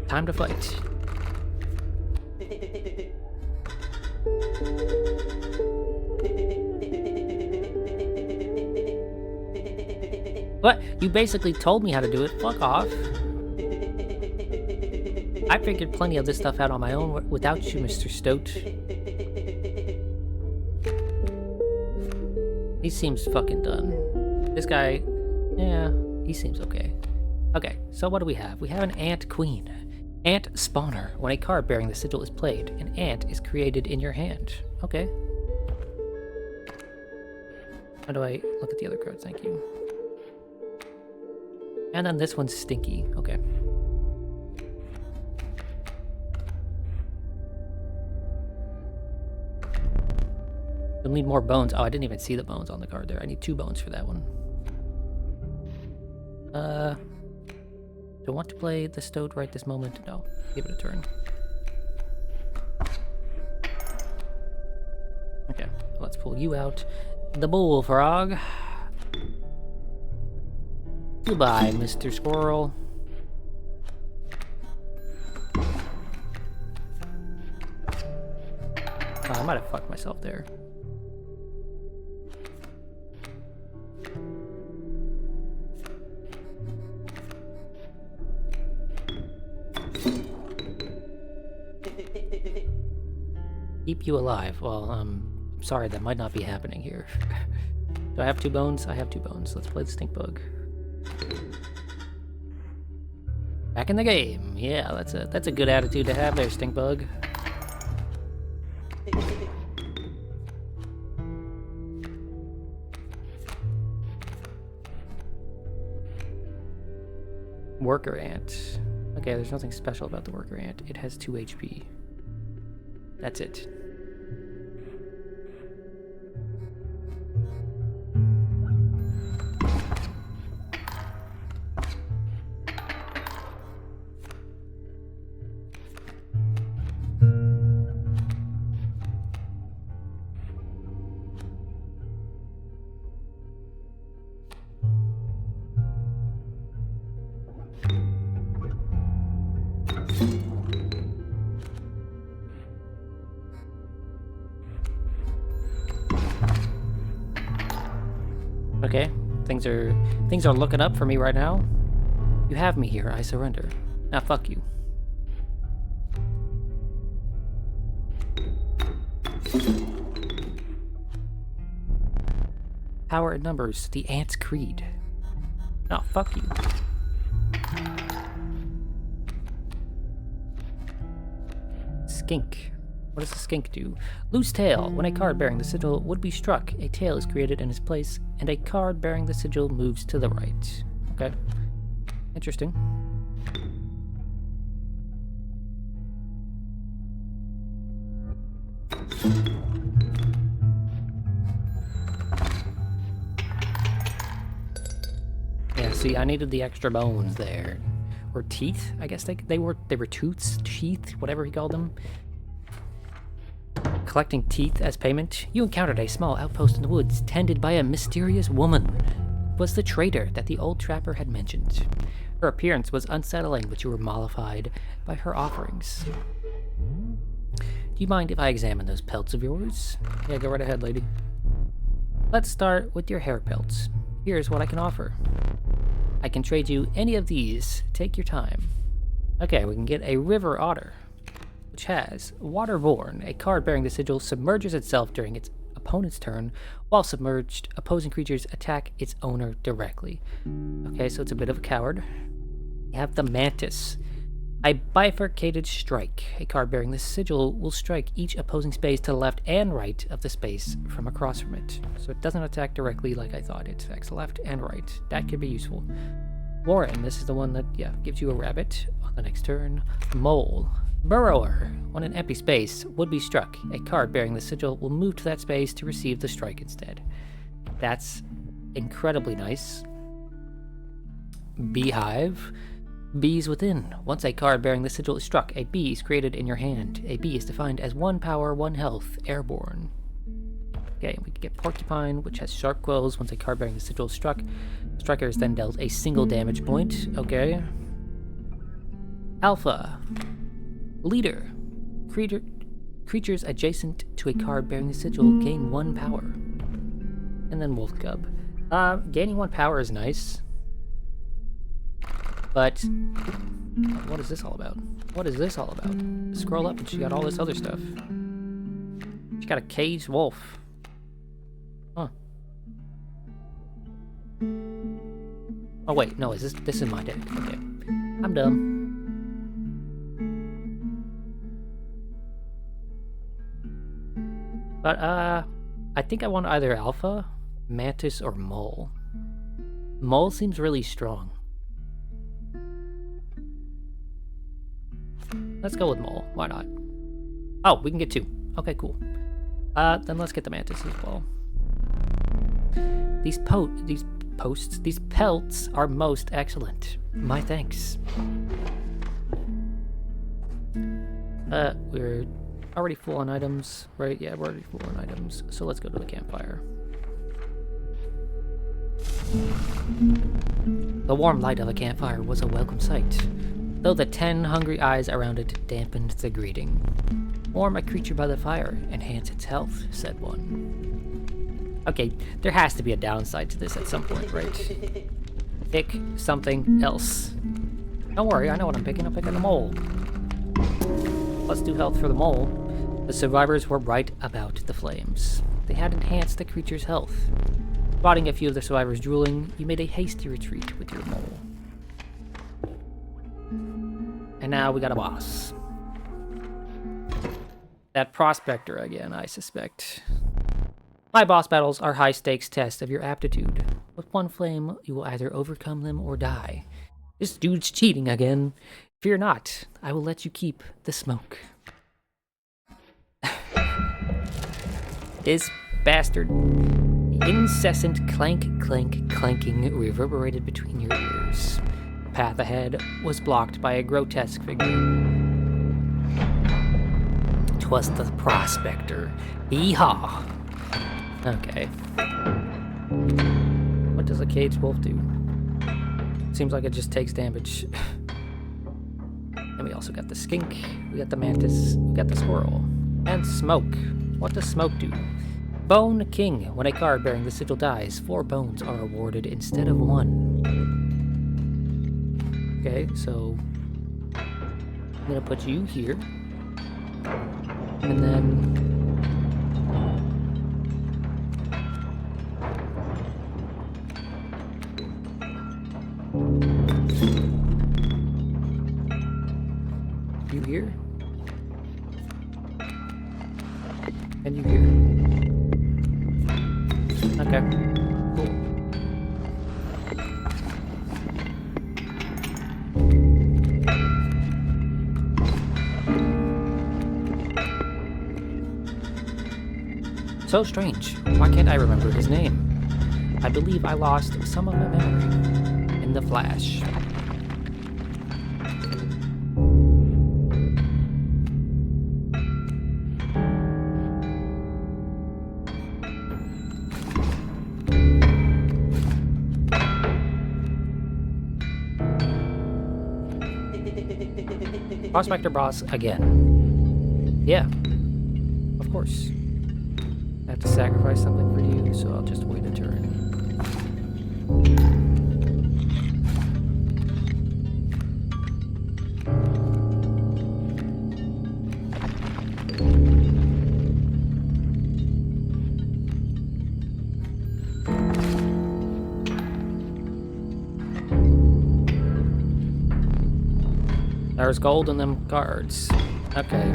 Time to fight. What? You basically told me how to do it. Fuck off. I figured plenty of this stuff out on my own without you, Mr. Stoat. He seems fucking done. This guy, yeah, he seems okay. Okay, so what do we have? We have an ant queen. Ant spawner. When a card bearing the sigil is played, an ant is created in your hand. Okay. How do I look at the other cards? Thank you. And then this one's stinky. Okay. You'll need more bones. Oh, I didn't even see the bones on the card there. I need 2 bones for that one. Do I want to play the Stoat right this moment? No. Give it a turn. Okay. Let's pull you out. The bullfrog. Goodbye, Mr. Squirrel. Oh, I might have fucked myself there. Keep you alive. Well, I'm sorry, that might not be happening here. Do I have 2 bones? I have 2 bones. Let's play the stink bug. Back in the game. Yeah, that's a good attitude to have there, stink bug. Worker ant. Okay, there's nothing special about the worker ant. It has 2 HP. That's it. Okay, things are looking up for me right now. You have me here, I surrender. Now fuck you. Power in numbers, the Ant's Creed. No, fuck you. Skink. What does a skink do? Loose tail. When a card bearing the sigil would be struck, a tail is created in its place, and a card bearing the sigil moves to the right. Okay. Interesting. Yeah, see, I needed the extra bones there. Or teeth, I guess they were tooths, teeth, whatever he called them. Collecting teeth as payment, you encountered a small outpost in the woods tended by a mysterious woman. It was the trader that the old trapper had mentioned. Her appearance was unsettling, but you were mollified by her offerings. Do you mind if I examine those pelts of yours? Yeah, go right ahead, lady. Let's start with your hair pelts. Here's what I can offer. I can trade you any of these. Take your time. Okay, we can get a river otter, which has Waterborne. A card bearing the sigil submerges itself during its opponent's turn. While submerged, opposing creatures attack its owner directly. Okay, so it's a bit of a coward. We have the Mantis. A bifurcated strike. A card bearing the sigil will strike each opposing space to the left and right of the space from across from it. So it doesn't attack directly like I thought. It attacks left and right. That could be useful. Warren, this is the one that, gives you a rabbit on the next turn. Mole. Burrower. When an empty space would be struck, a card bearing the sigil will move to that space to receive the strike instead. That's incredibly nice. Beehive. Bees within. Once a card bearing the sigil is struck, a bee is created in your hand. A bee is defined as 1 power, 1 health, airborne. Okay, we can get Porcupine, which has sharp quills. Once a card bearing the sigil is struck, striker is then dealt a single damage point. Okay. Alpha. Leader. Creatures adjacent to a card bearing the sigil gain 1 power. And then Wolf Cub. Gaining 1 power is nice. But what is this all about? What is this all about? Scroll up and she got all this other stuff. She got a caged wolf. Huh. Oh wait, no, this is my deck. Okay. I'm dumb. But I think I want either Alpha, Mantis, or Mole. Mole seems really strong. Let's go with Mole. Why not? Oh, we can get 2. Okay, cool. Then let's get the Mantis as well. These pelts are most excellent. My thanks. We're already full on items, right? Yeah, we're already full on items. So let's go to the campfire. The warm light of a campfire was a welcome sight, though the 10 hungry eyes around it dampened the greeting. Warm a creature by the fire, enhance its health, said one. Okay, there has to be a downside to this at some point, right? Pick something else. Don't worry, I know what I'm picking. I'm picking the mole. Let's do health for the mole. The survivors were right about the flames. They had enhanced the creature's health. Spotting a few of the survivors drooling, you made a hasty retreat with your mole. And now we got a boss. That prospector again, I suspect. My boss battles are high-stakes tests of your aptitude. With 1 flame, you will either overcome them or die. This dude's cheating again. Fear not, I will let you keep the smoke. This bastard. The incessant clanking reverberated between your ears. The path ahead was blocked by a grotesque figure. 'Twas the prospector. Hee-haw. Okay. What does a caged wolf do? Seems like it just takes damage. And we also got the skink, we got the mantis, we got the squirrel. And smoke. What does smoke do? Bone King. When a card bearing this sigil dies, 4 bones are awarded instead of 1. Okay, so I'm gonna put you here. And then you here. And you here. Okay, cool. So strange. Why can't I remember his name? I believe I lost some of my memory in the flash. Prospector boss again. Yeah, of course. I have to sacrifice something for you, so I'll just wait a turn. There's gold in them cards. Okay.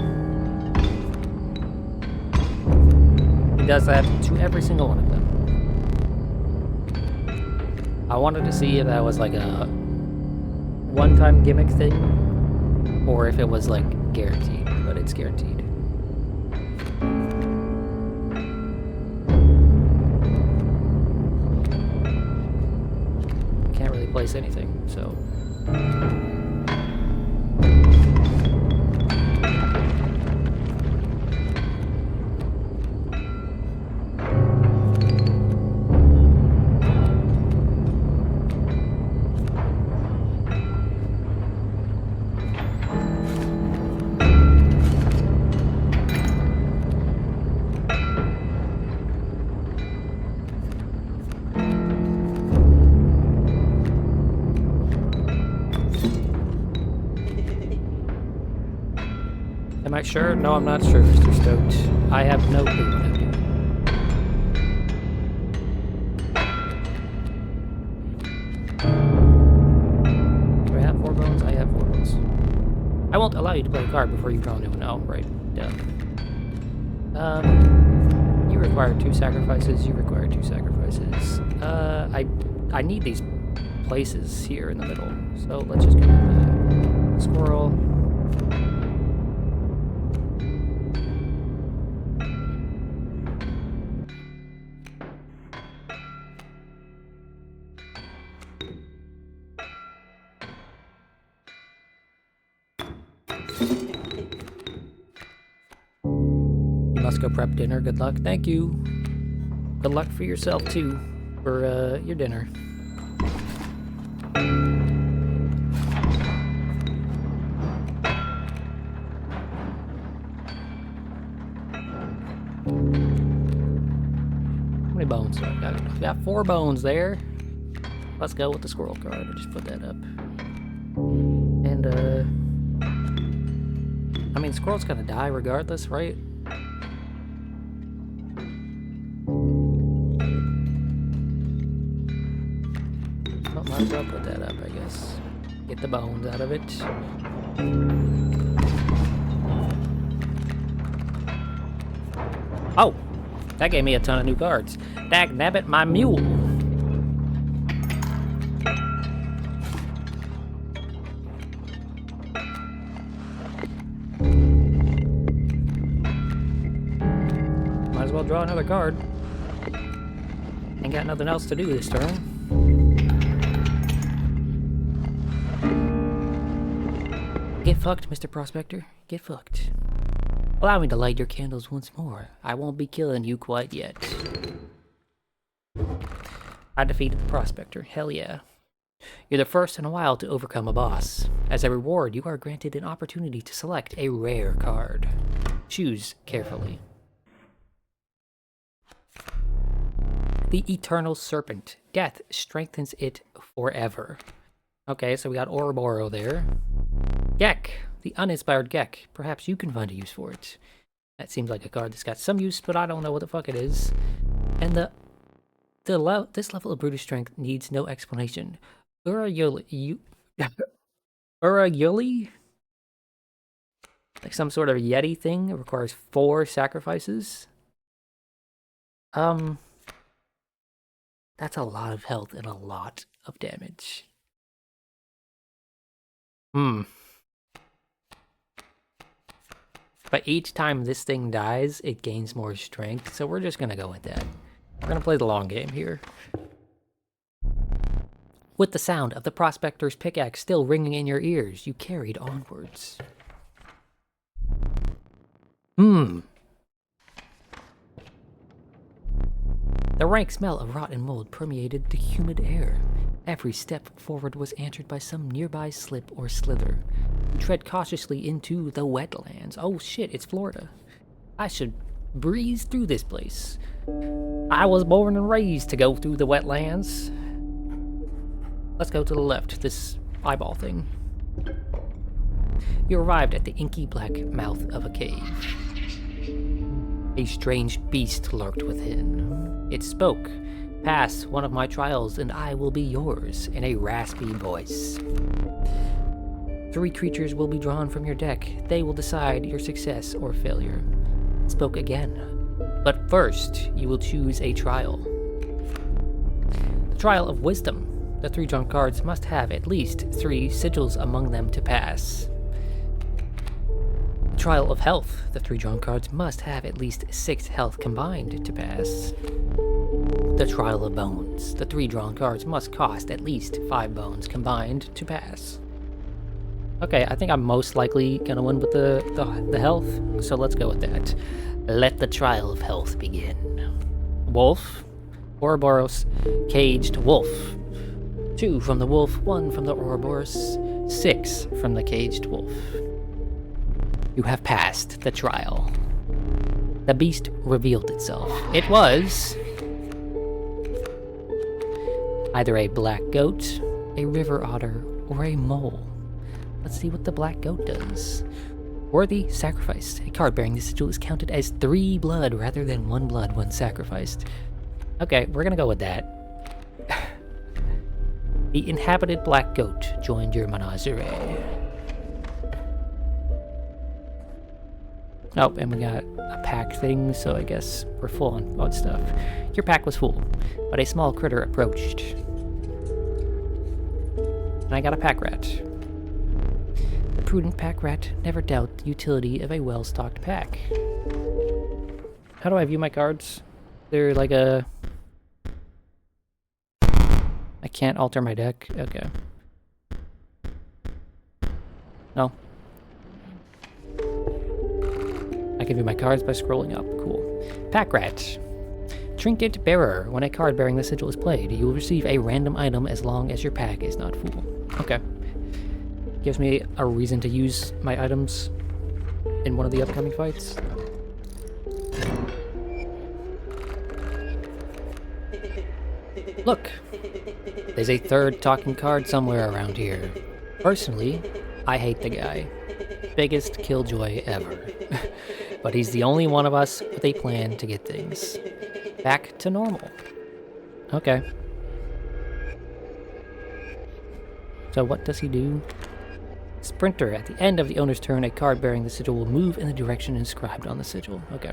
He does that to every single one of them. I wanted to see if that was like a one-time gimmick thing, or if it was like guaranteed, but it's guaranteed. Can't really place anything, so... Am I sure? No, I'm not sure, Mr. Stoked. I have no clue what I'm doing. Do I have 4 bones? I have 4 bones. I won't allow you to play a card before you draw a new one. Oh, right. Duh. You require 2 sacrifices. You require 2 sacrifices. I need these places here in the middle. So let's just go with the squirrel. Must go prep dinner. Good luck. Thank you. Good luck for yourself too, for your dinner. How many bones do I got? I've got 4 bones there. Let's go with the squirrel card. I just put that up. And I mean, squirrel's gonna die regardless, right? Might as well put that up, I guess. Get the bones out of it. Oh! That gave me a ton of new cards. Dagnabbit, my mule! Might as well draw another card. Ain't got nothing else to do this turn. Get fucked, Mr. Prospector. Get fucked. Allow me to light your candles once more. I won't be killing you quite yet. I defeated the Prospector. Hell yeah. You're the first in a while to overcome a boss. As a reward, you are granted an opportunity to select a rare card. Choose carefully. The Eternal Serpent. Death strengthens it forever. Okay, so we got Ouroboros there. Gek. The Uninspired Gek. Perhaps you can find a use for it. That seems like a card that's got some use, but I don't know what the fuck it is. And this level of brutish strength needs no explanation. Urayuli? Like some sort of Yeti thing. It requires 4 sacrifices. That's a lot of health and a lot of damage. But each time this thing dies, it gains more strength, so we're just gonna go with that. We're gonna play the long game here. With the sound of the prospector's pickaxe still ringing in your ears, you carried onwards. The rank smell of rot and mold permeated the humid air. Every step forward was answered by some nearby slip or slither. You tread cautiously into the wetlands. Oh shit, it's Florida. I should breeze through this place. I was born and raised to go through the wetlands. Let's go to the left, this eyeball thing. You arrived at the inky black mouth of a cave. A strange beast lurked within. It spoke. Pass one of my trials and I will be yours, in a raspy voice. 3 creatures will be drawn from your deck. They will decide your success or failure. It spoke again. But first, you will choose a trial. The Trial of Wisdom. The 3 drawn cards must have at least 3 sigils among them to pass. The Trial of Health. The 3 drawn cards must have at least 6 health combined to pass. The Trial of Bones. The 3 drawn cards must cost at least 5 bones combined to pass. Okay, I think I'm most likely gonna win with the health, so let's go with that. Let the Trial of Health begin. Wolf. Ouroboros. Caged Wolf. 2 from the wolf, 1 from the Ouroboros, 6 from the caged wolf. You have passed the trial. The beast revealed itself. It was either a black goat, a river otter, or a mole. Let's see what the black goat does. Worthy sacrifice. A card bearing this sigil is counted as 3 blood rather than 1 blood when sacrificed. Okay, we're gonna go with that. The inhabited black goat joined your menagerie. Oh, and we got a pack thing, so I guess we're full on odd stuff. Your pack was full, but a small critter approached. And I got a pack rat. The prudent pack rat never doubt the utility of a well-stocked pack. How do I view my cards? They're like a... I can't alter my deck? Okay. No. I can view my cards by scrolling up. Cool. Pack Rat. Trinket Bearer. When a card bearing the sigil is played, you will receive a random item as long as your pack is not full. Okay. Gives me a reason to use my items in one of the upcoming fights. Look! There's a 3rd talking card somewhere around here. Personally, I hate the guy. Biggest killjoy ever. But he's the only one of us with a plan to get things back to normal. Okay. So what does he do? Sprinter. At the end of the owner's turn, a card bearing the sigil will move in the direction inscribed on the sigil. Okay.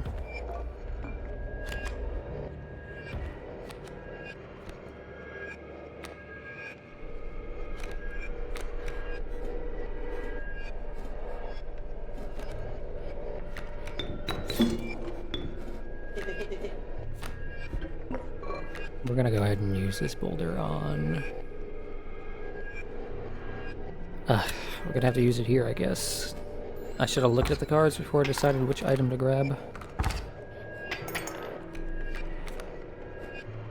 We're gonna go ahead and use this boulder on... we're gonna have to use it here, I guess. I should have looked at the cards before I decided which item to grab.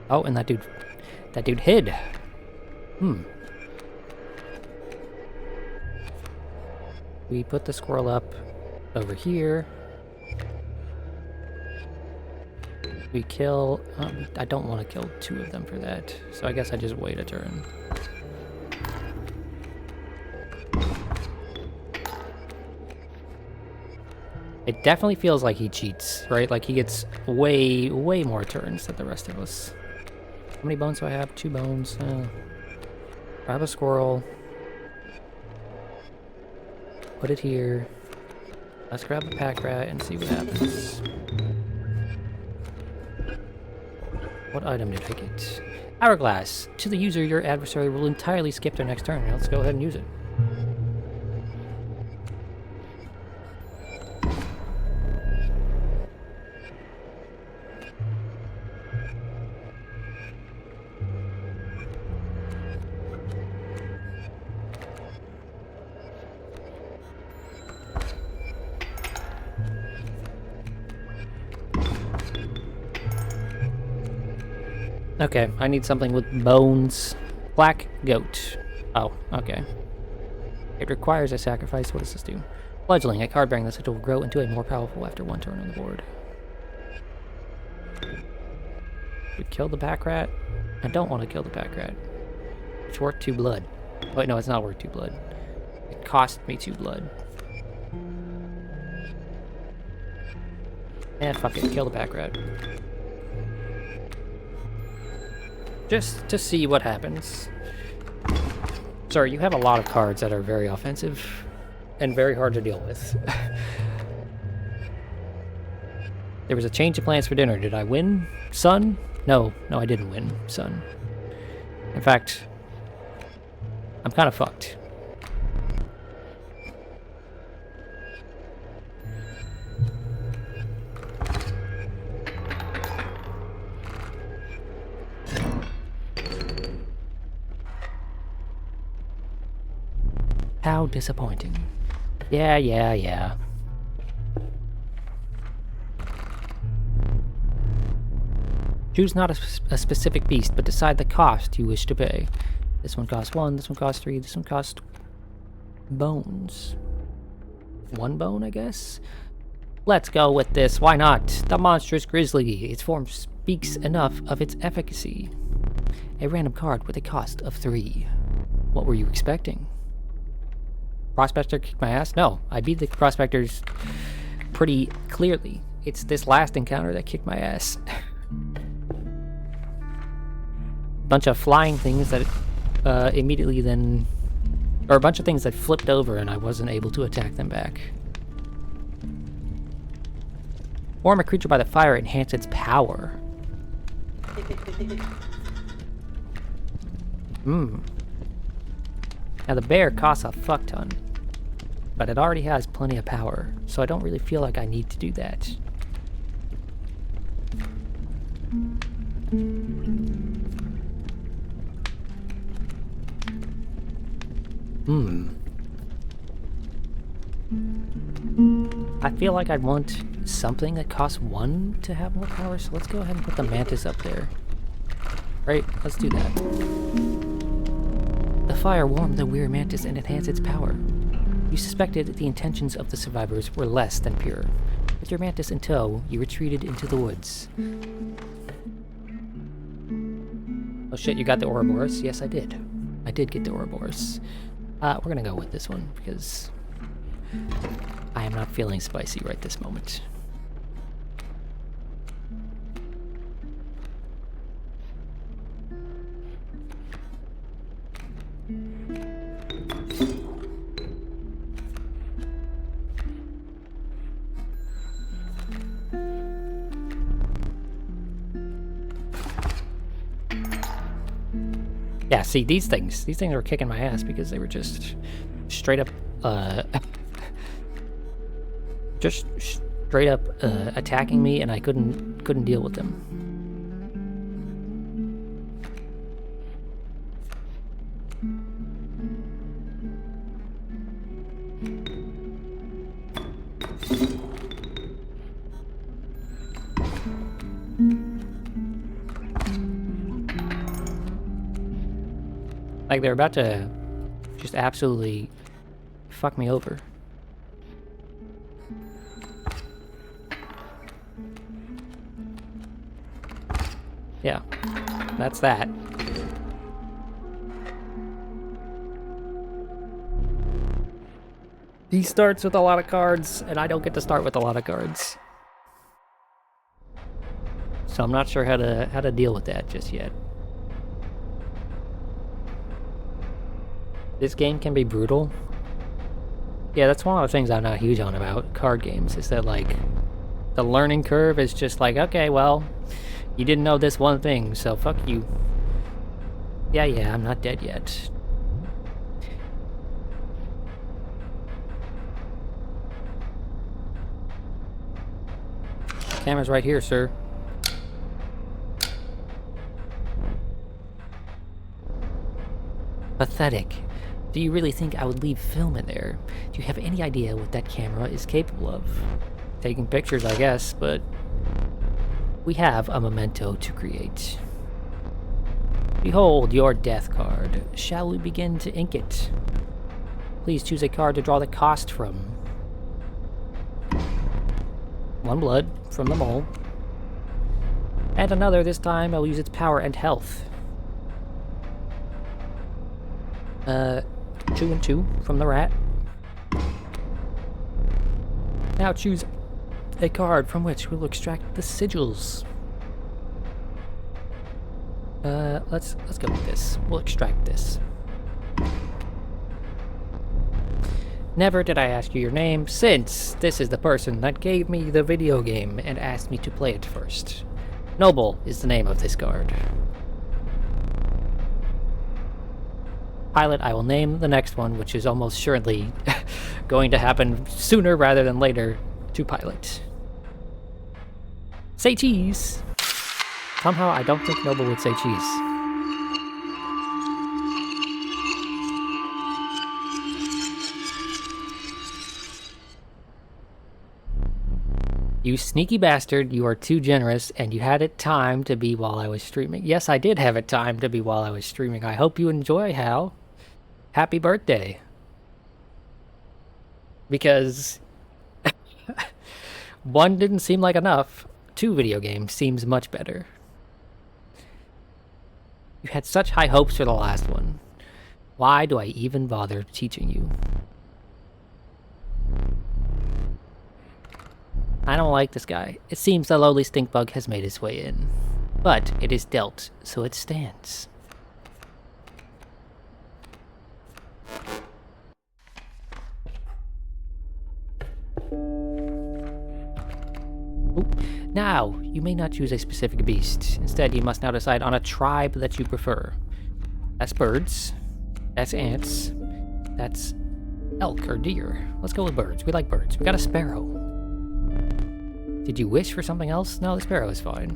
Oh, and that dude hid. We put the squirrel up over here. We kill... I don't want to kill 2 of them for that, so I guess I just wait a turn. It definitely feels like he cheats, right? Like he gets way more turns than the rest of us. How many bones do I have? 2 bones. Grab a squirrel. Put it here. Let's grab a pack rat and see what happens. What item did I get? Hourglass. To the user, your adversary will entirely skip their next turn. Now let's go ahead and use it. Okay, I need something with bones. Black goat. Oh, okay. It requires a sacrifice. What does this do? Fledgling. A card bearing this will grow into a more powerful after 1 turn on the board. We kill the pack rat. I don't want to kill the pack rat. It's worth 2 blood. Wait, no, it's not worth 2 blood. It cost me 2 blood. Fuck it. Kill the pack rat. Just to see what happens. Sorry, you have a lot of cards that are very offensive and very hard to deal with. There was a change of plans for dinner. Did I win, son? No, I didn't win, son. In fact, I'm kind of fucked. How disappointing. Yeah. Choose not a specific beast, but decide the cost you wish to pay. This one costs 1, this one costs 3, this one costs bones. 1 bone, I guess? Let's go with this, why not? The monstrous grizzly. Its form speaks enough of its efficacy. A random card with a cost of 3. What were you expecting? Prospector kicked my ass? No, I beat the prospectors pretty clearly. It's this last encounter that kicked my ass. Bunch of flying things that immediately then... Or a bunch of things that flipped over and I wasn't able to attack them back. Form a creature by the fire, enhance its power. Now the bear costs a fuck ton. But it already has plenty of power, so I don't really feel like I need to do that. I feel like I'd want something that costs 1 to have more power, so let's go ahead and put the mantis up there. Right, let's do that. The fire warmed the weary mantis and enhanced its power. You suspected that the intentions of the survivors were less than pure. With your mantis in tow, you retreated into the woods. Oh shit, you got the Ouroboros? Yes, I did. I did get the Ouroboros. We're gonna go with this one, because I am not feeling spicy right this moment. Yeah, see, these things were kicking my ass because they were just straight up, attacking me, and I couldn't deal with them. Like, they're about to just absolutely fuck me over. Yeah, that's that. He starts with a lot of cards, and I don't get to start with a lot of cards. So I'm not sure how to deal with that just yet. This game can be brutal. Yeah, that's one of the things I'm not huge on about card games, is that, like, the learning curve is just like, okay, well, you didn't know this one thing, so fuck you. Yeah, I'm not dead yet. Camera's right here, sir. Pathetic. Do you really think I would leave film in there? Do you have any idea what that camera is capable of? Taking pictures, I guess, but we have a memento to create. Behold your death card. Shall we begin to ink it? Please choose a card to draw the cost from. 1 blood from the mole. And another, this time I'll use its power and health. 2 and 2 from the rat. Now choose a card from which we'll extract the sigils. Let's go with this. We'll extract this. Never did I ask you your name, since this is the person that gave me the video game and asked me to play it first. Noble is the name of this card. Pilot, I will name the next one, which is almost surely going to happen sooner rather than later, to Pilot. Say cheese! Somehow I don't think Noble would say cheese. You sneaky bastard, you are too generous, and you had it timed to be while I was streaming. Yes, I did have it timed to be while I was streaming. I hope you enjoy, Hal. Happy birthday. Because 1 didn't seem like enough. 2 video games seems much better. You had such high hopes for the last one. Why do I even bother teaching you? I don't like this guy. It seems the lowly stink bug has made its way in. But it is dealt, so it stands. Oop. Now, you may not choose a specific beast. Instead, you must now decide on a tribe that you prefer. That's birds. That's ants. That's elk or deer. Let's go with birds. We like birds. We got a sparrow. Did you wish for something else? No, the sparrow is fine.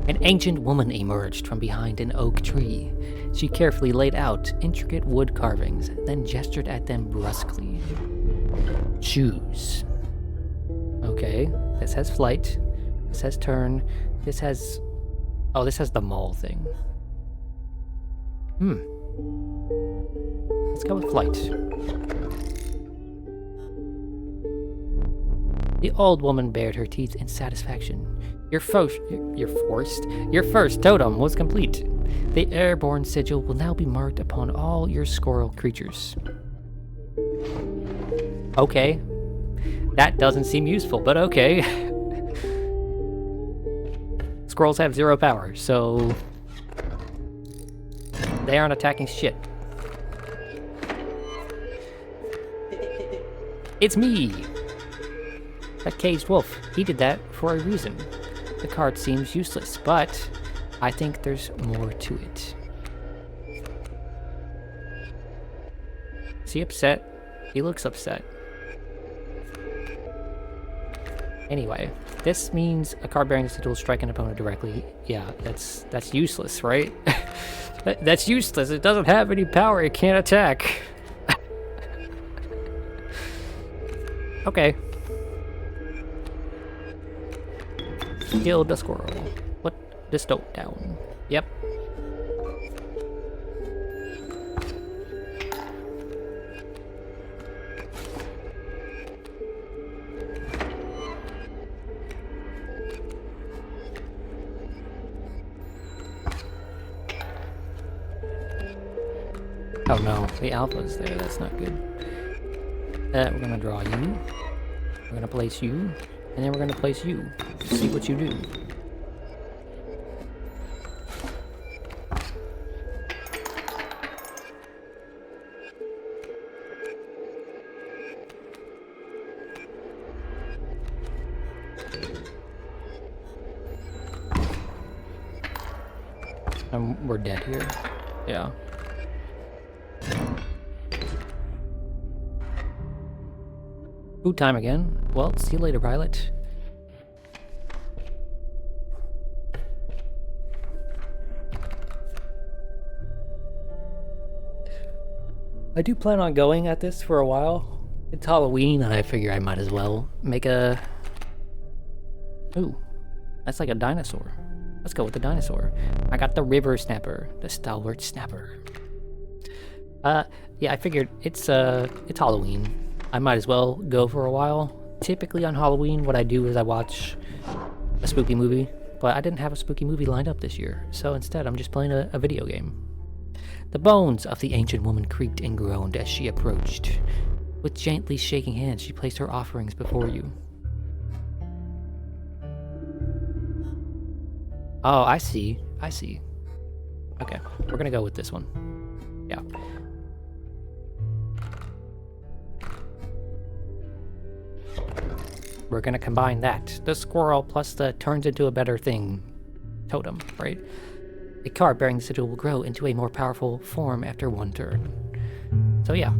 An ancient woman emerged from behind an oak tree. She carefully laid out intricate wood carvings, then gestured at them brusquely. Choose. Okay, this has flight. This has turn. This has... Oh, this has the mole thing. Let's go with flight. The old woman bared her teeth in satisfaction. Your first totem was complete. The airborne sigil will now be marked upon all your squirrel creatures. Okay. That doesn't seem useful, but okay. Squirrels have 0 power, so they aren't attacking shit. It's me! That caged wolf. He did that for a reason. The card seems useless, but I think there's more to it. Is he upset? He looks upset. Anyway, this means a card bearing sigil will strike an opponent directly. Yeah, that's useless, right? That's useless. It doesn't have any power. It can't attack. Okay. Kill the squirrel. Put the stoat down. Yep. Oh no, the alpha's there. That's not good. We're gonna draw you. We're gonna place you, and then we're gonna place you. See what you do. We're dead here. Yeah. Food time again. Well, see you later, pilot. I do plan on going at this for a while. It's Halloween, and I figure I might as well make a... Ooh, that's like a dinosaur. Let's go with the dinosaur. I got the river snapper, the stalwart snapper. Yeah, I figured it's Halloween. I might as well go for a while. Typically on Halloween, what I do is I watch a spooky movie, but I didn't have a spooky movie lined up this year, so instead I'm just playing a video game. The bones of the ancient woman creaked and groaned as she approached. With gently shaking hands, she placed her offerings before you. Oh, I see. I see. Okay, we're gonna go with this one. Yeah. We're gonna combine that. The squirrel plus the turns into a better thing totem, right? A card bearing the sigil will grow into a more powerful form after one turn. So yeah.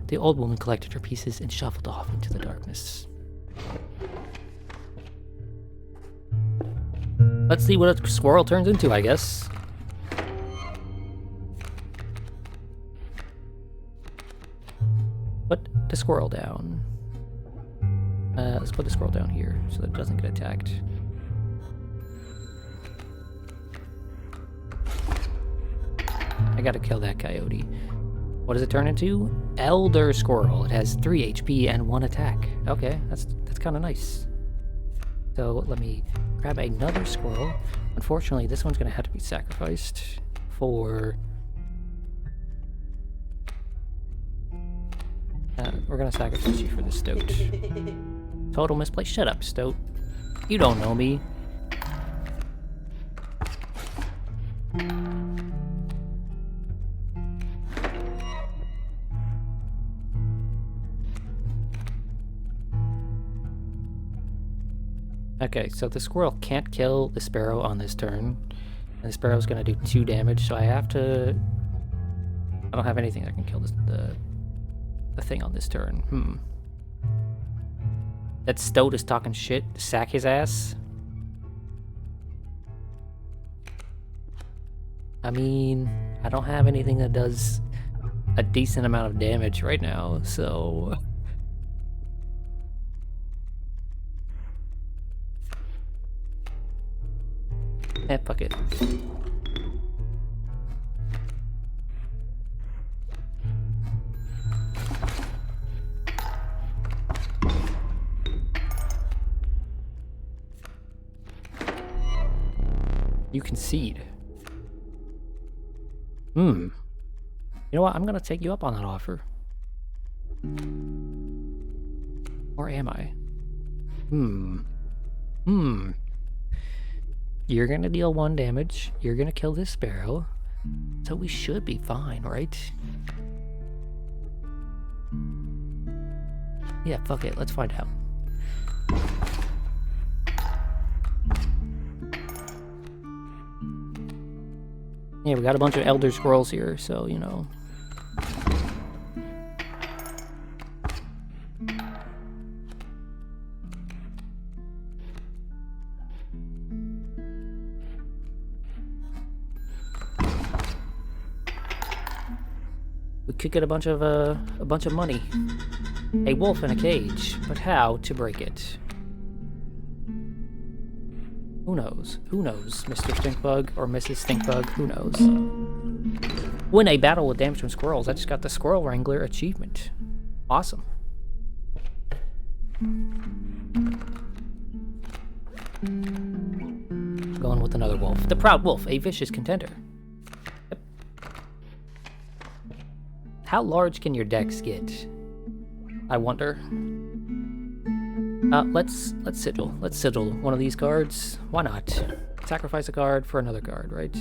The old woman collected her pieces and shuffled off into the darkness. Let's see what a squirrel turns into, I guess. Put the squirrel down. Let's put the squirrel down here so that it doesn't get attacked. I gotta kill that coyote. What does it turn into? Elder Squirrel. It has 3 HP and 1 attack. Okay, that's kind of nice. So let me grab another squirrel. Unfortunately, this one's gonna have to be sacrificed for... we're gonna sacrifice you for the stoat. Total misplay. Shut up, stoat. You don't know me. Okay, so the squirrel can't kill the sparrow on this turn. And the sparrow's gonna do 2 damage, so I have to... I don't have anything that can kill this, the thing on this turn. That stoat is talking shit. Sack his ass. I mean, I don't have anything that does a decent amount of damage right now, so... fuck it. You concede. You know what? I'm gonna take you up on that offer. Or am I? You're gonna deal 1 damage. You're gonna kill this sparrow. So we should be fine, right? Yeah, fuck it. Let's find out. Yeah, we got a bunch of elder squirrels here, so, you know. We could get a bunch of money. A wolf in a cage, but how to break it? Who knows? Who knows, Mr. Stinkbug or Mrs. Stinkbug? Who knows? Win a battle with damage from squirrels. I just got the Squirrel Wrangler achievement. Awesome. Going with another wolf. The Proud Wolf, a vicious contender. Yep. How large can your decks get? I wonder. Let's sigil. Let's sigil one of these cards. Why not? Sacrifice a card for another card, right?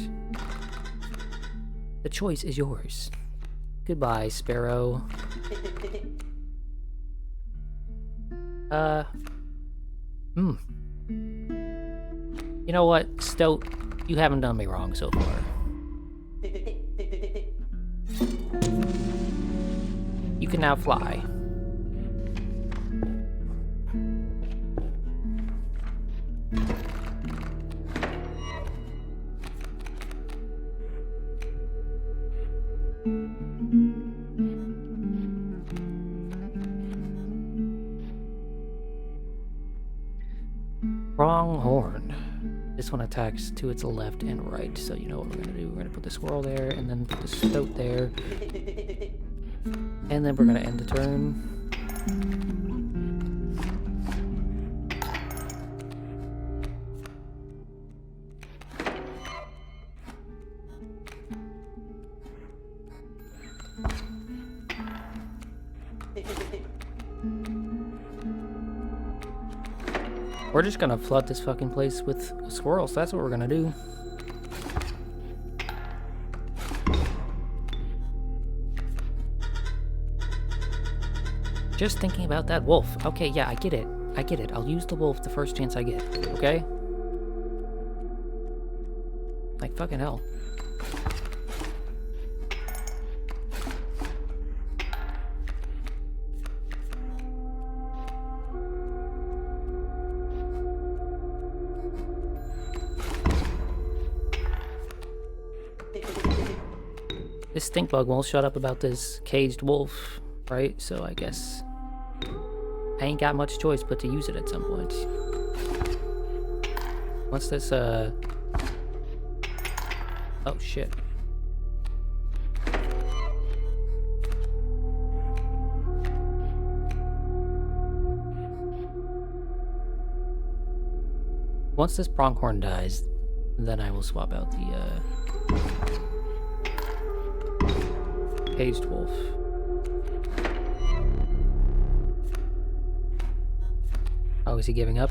The choice is yours. Goodbye, Sparrow. You know what, Stoat? You haven't done me wrong so far. You can now fly. Pronghorn. This one attacks to its left and right, so you know what we're gonna do. We're gonna put the squirrel there, and then put the stoat there. And then we're gonna end the turn. We're just gonna flood this fucking place with squirrels. That's what we're gonna do. Just thinking about that wolf. Okay, yeah, I get it. I get it. I'll use the wolf the first chance I get, okay? Like, fucking hell. This stink bug won't shut up about this caged wolf, right? So I guess I ain't got much choice but to use it at some point. Once this, oh shit. Once this pronghorn dies, then I will swap out the, caged wolf. Oh, is he giving up?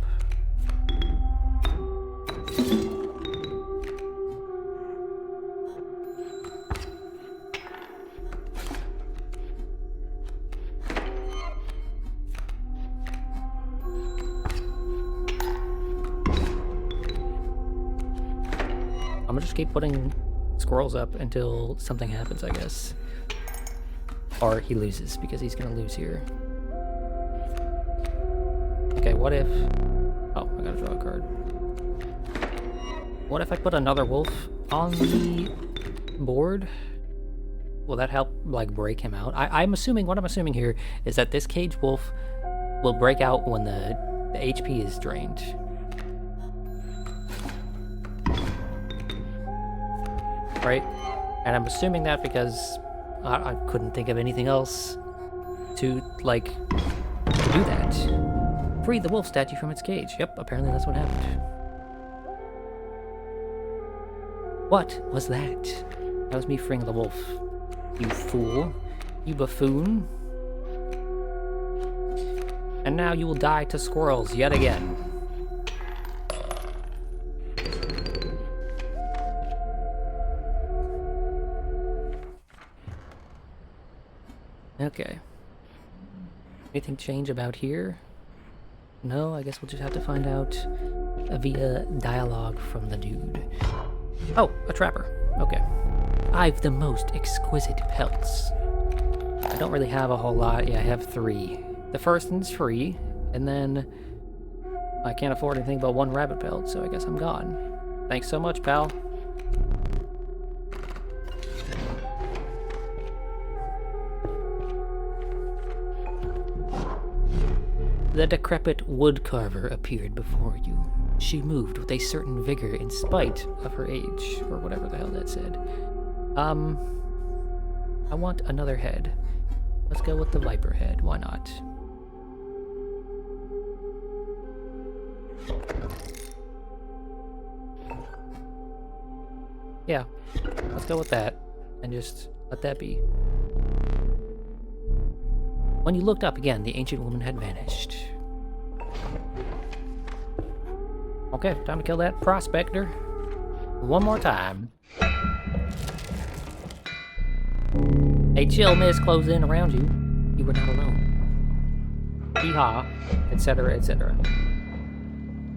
I'm gonna just keep putting squirrels up until something happens, I guess. Or he loses, because he's gonna lose here. Okay, what if... Oh, I gotta draw a card. What if I put another wolf on the board? Will that help, like, break him out? I'm assuming, what I'm assuming here is that this cage wolf will break out when the HP is drained. Right? And I'm assuming that because I couldn't think of anything else to, like, do that. Free the wolf statue from its cage. Yep, apparently that's what happened. What was that? That was me freeing the wolf. You fool. You buffoon. And now you will die to squirrels yet again. Okay. Anything change about here? No, I guess we'll just have to find out via dialogue from the dude. Oh, a trapper. Okay. I've the most exquisite pelts. I don't really have a whole lot. Yeah, I have 3. The first one's free, and then I can't afford anything but 1 rabbit pelt, so I guess I'm gone. Thanks so much, pal. The decrepit woodcarver appeared before you. She moved with a certain vigor in spite of her age, or whatever the hell that said. I want another head. Let's go with the viper head, why not? Yeah, let's go with that, and just let that be. When you looked up again, the ancient woman had vanished. Okay, time to kill that prospector. One more time. A chill mist closed in around you. You were not alone. Hee-haw, etc., etc.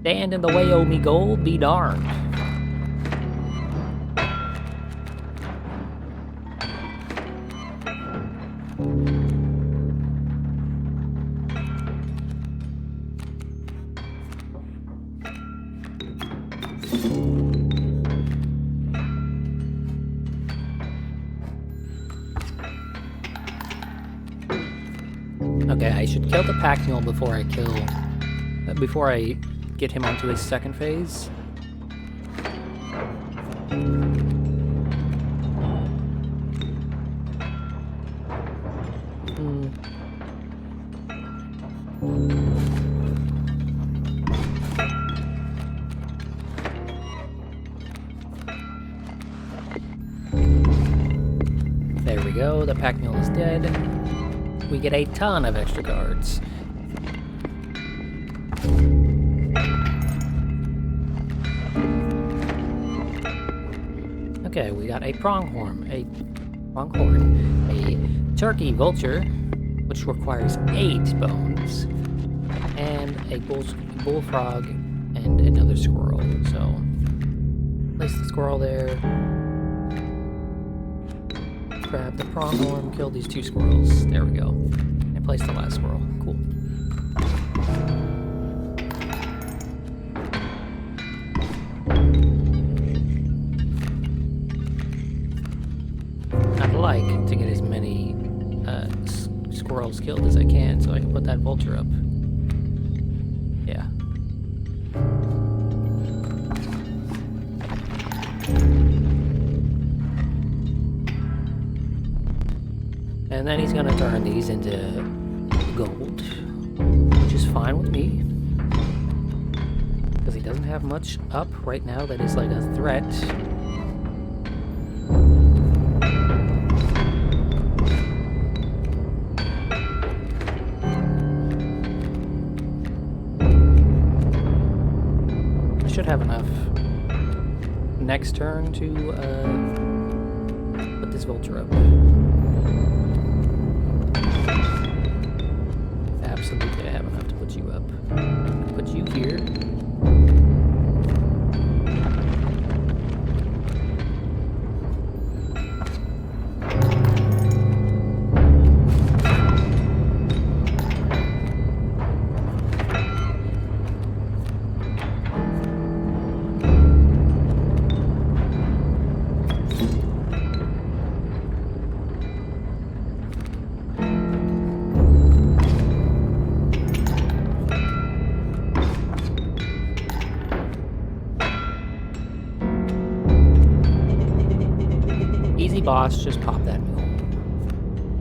Stand in the way, oh me gold, be darned. Okay, I should kill the pack mule before I get him onto his second phase. There we go, the pack mule is dead. We get a ton of extra cards. Okay, we got a pronghorn, a turkey vulture, which requires 8 bones, and a bullfrog and another squirrel. So, place the squirrel there. Grab the pronghorn, kill these 2 squirrels. There we go. And place the last squirrel. Cool. I'd like to get as many squirrels killed as I can so I can put that vulture up. Yeah. And then he's gonna turn these into gold, which is fine with me, because he doesn't have much up right now that is like a threat. I should have enough next turn to put this vulture up. Absolutely, I have enough to put you up. Put you here. Boss, just pop that mule.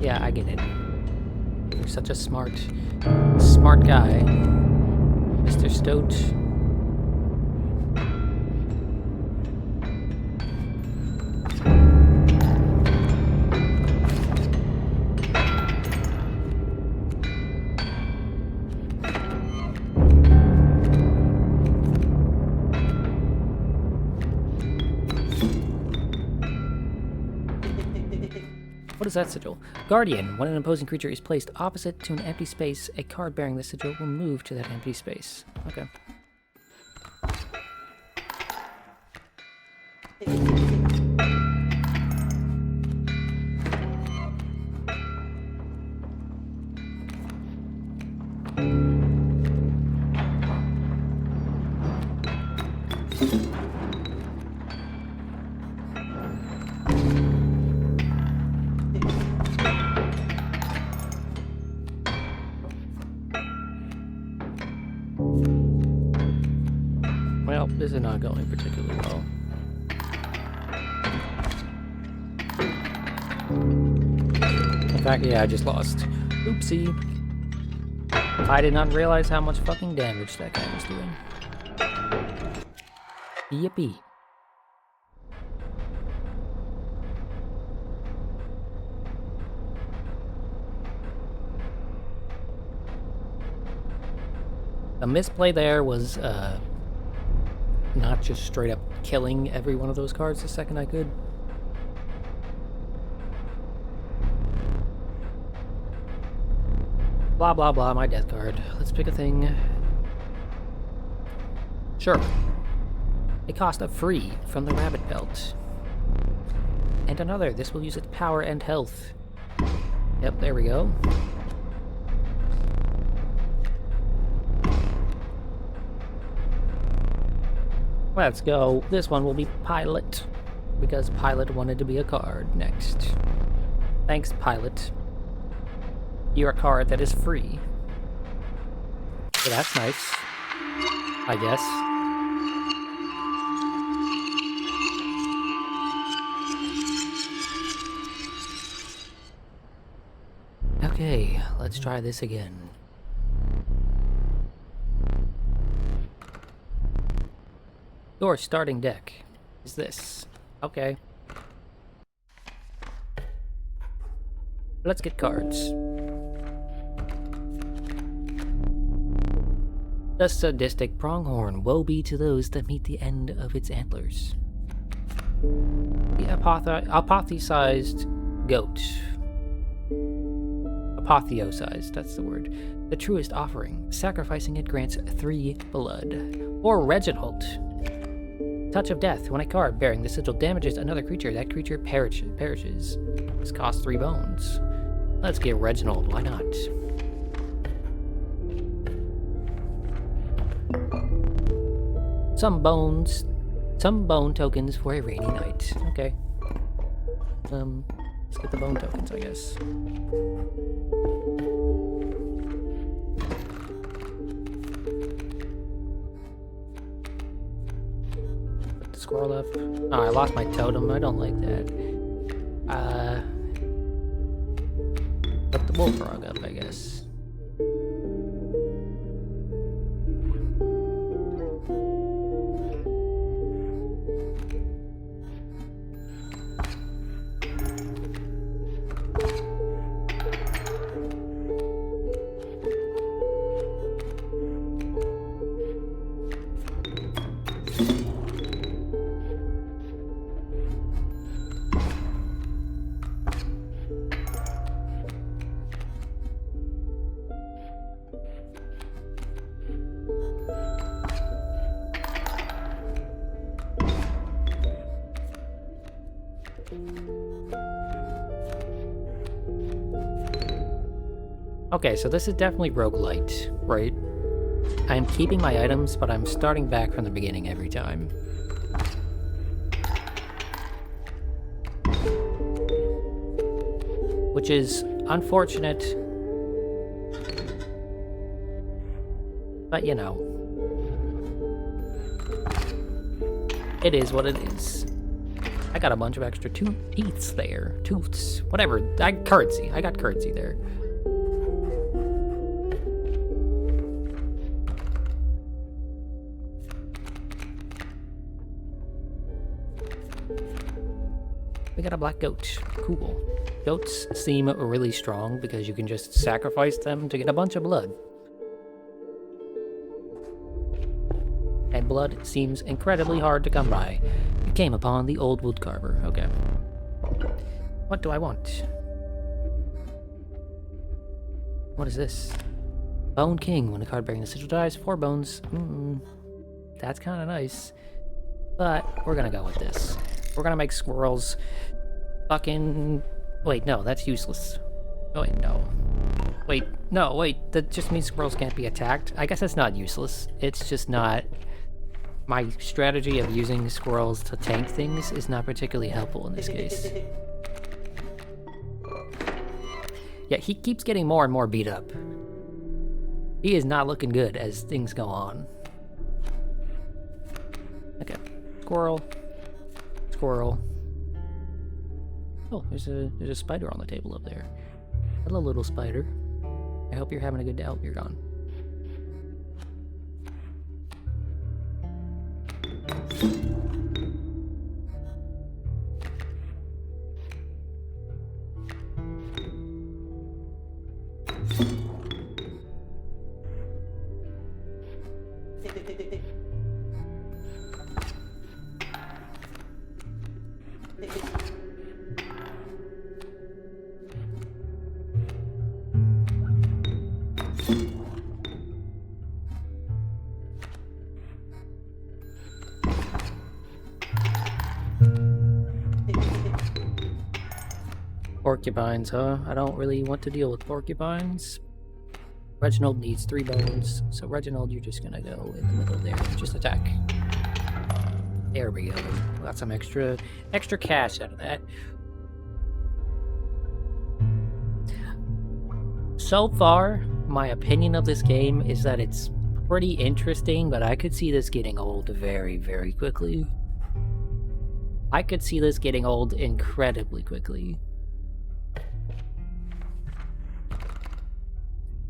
Yeah, I get it. You're such a smart guy, Mr. Stoat. What is that sigil? Guardian. When an opposing creature is placed opposite to an empty space, a card bearing this sigil will move to that empty space. Okay. Well, this is not going particularly well. In fact, yeah, I just lost. Oopsie. I did not realize how much fucking damage that guy was doing. Yippee. The misplay there was not just straight up killing every one of those cards the second I could. Blah blah blah, my death card. Let's pick a thing. Sure. A cost of free from the rabbit belt. And another. This will use its power and health. Yep, there we go. Let's go. This one will be Pilot, because Pilot wanted to be a card next. Thanks, Pilot. You're a card that is free. So that's nice, I guess. Okay, let's try this again. Your starting deck is this. Okay. Let's get cards. The sadistic pronghorn. Woe be to those that meet the end of its antlers. The apotheosized goat. Apotheosized, that's the word. The truest offering. Sacrificing it grants 3 blood. Or Reginald. Touch of Death. When a card bearing the sigil damages another creature, that creature perishes. This costs 3 bones. Let's get Reginald, why not? Some bone tokens for a rainy night. Okay. Let's get the bone tokens, I guess. Squirrel up. Oh, I lost my totem. I don't like that. Put the bullfrog up, I guess. Okay, so this is definitely roguelite, right? I'm keeping my items, but I'm starting back from the beginning every time. Which is unfortunate. But, you know. It is what it is. I got a bunch of extra teeths there. Tooths. Whatever. Currency. I got currency there. We got a black goat. Cool. Goats seem really strong because you can just sacrifice them to get a bunch of blood. And blood seems incredibly hard to come by. You came upon the old woodcarver. Okay. What do I want? What is this? Bone King. When a card bearing the sigil dies, 4 bones. That's kind of nice. But we're gonna go with this. We're gonna make squirrels fucking... Wait, no, that's useless. Oh, wait, no. Wait, no, wait, that just means squirrels can't be attacked? I guess that's not useless. It's just not... My strategy of using squirrels to tank things is not particularly helpful in this case. Yeah, he keeps getting more and more beat up. He is not looking good as things go on. Okay, squirrel. Squirrel. Oh, there's a spider on the table up there. Hello, little spider. I hope you're having a good day. Oh, you're gone. Porcupines, huh? I don't really want to deal with porcupines. Reginald needs 3 bones, so Reginald, you're just gonna go in the middle there. Just attack. There we go. Got some extra cash out of that. So far, my opinion of this game is that it's pretty interesting, but I could see this getting old very, very quickly. I could see this getting old incredibly quickly.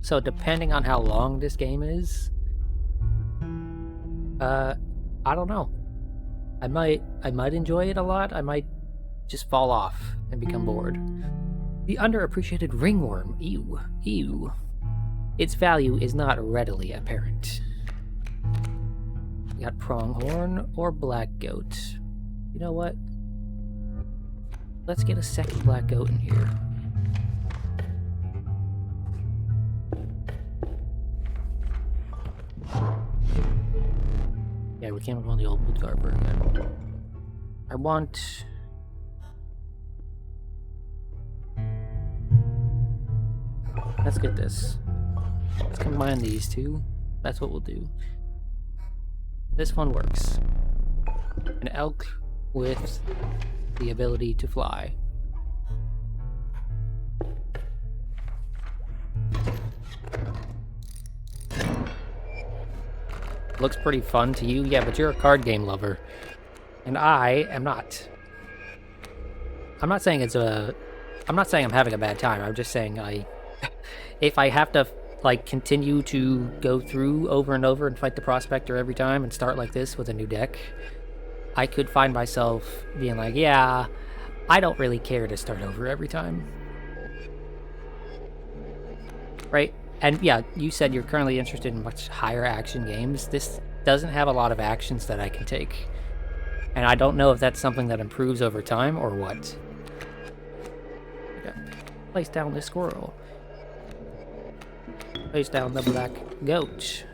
So depending on how long this game is, I don't know. I might enjoy it a lot. I might just fall off and become bored. The underappreciated ringworm. Ew. Ew. Its value is not readily apparent. We got pronghorn or black goat. You know what? Let's get a second black goat in here. Yeah, we came up on the old wood carver again. I want... Let's get this. Let's combine these two. That's what we'll do. This one works. An elk with the ability to fly. Looks pretty fun to you? Yeah, but you're a card game lover. And I am not. I'm not saying it's a... I'm not saying I'm having a bad time. I'm just saying if I have to, like, continue to go through over and over and fight the Prospector every time and start like this with a new deck, I could find myself being like, yeah, I don't really care to start over every time. Right? And yeah, you said you're currently interested in much higher action games. This doesn't have a lot of actions that I can take. And I don't know if that's something that improves over time or what. Okay. Place down this squirrel. Place down the black goat.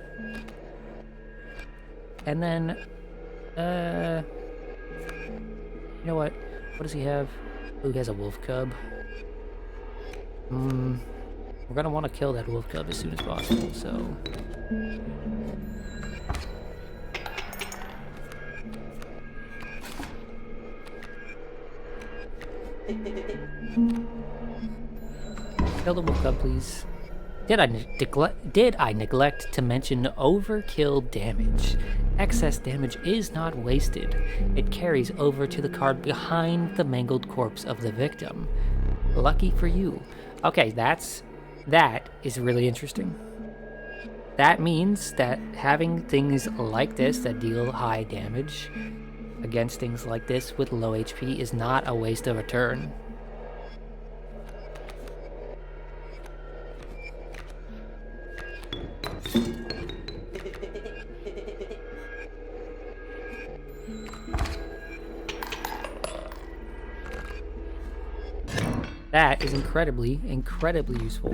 And then, you know what? What does he have? Ooh, he has a wolf cub. We're gonna want to kill that wolf cub as soon as possible, so... Kill the wolf cub, please. Did I neglect to mention overkill damage? Excess damage is not wasted. It carries over to the card behind the mangled corpse of the victim. Lucky for you. Okay, that is really interesting. That means that having things like this that deal high damage against things like this with low HP is not a waste of a turn. That is incredibly, incredibly useful.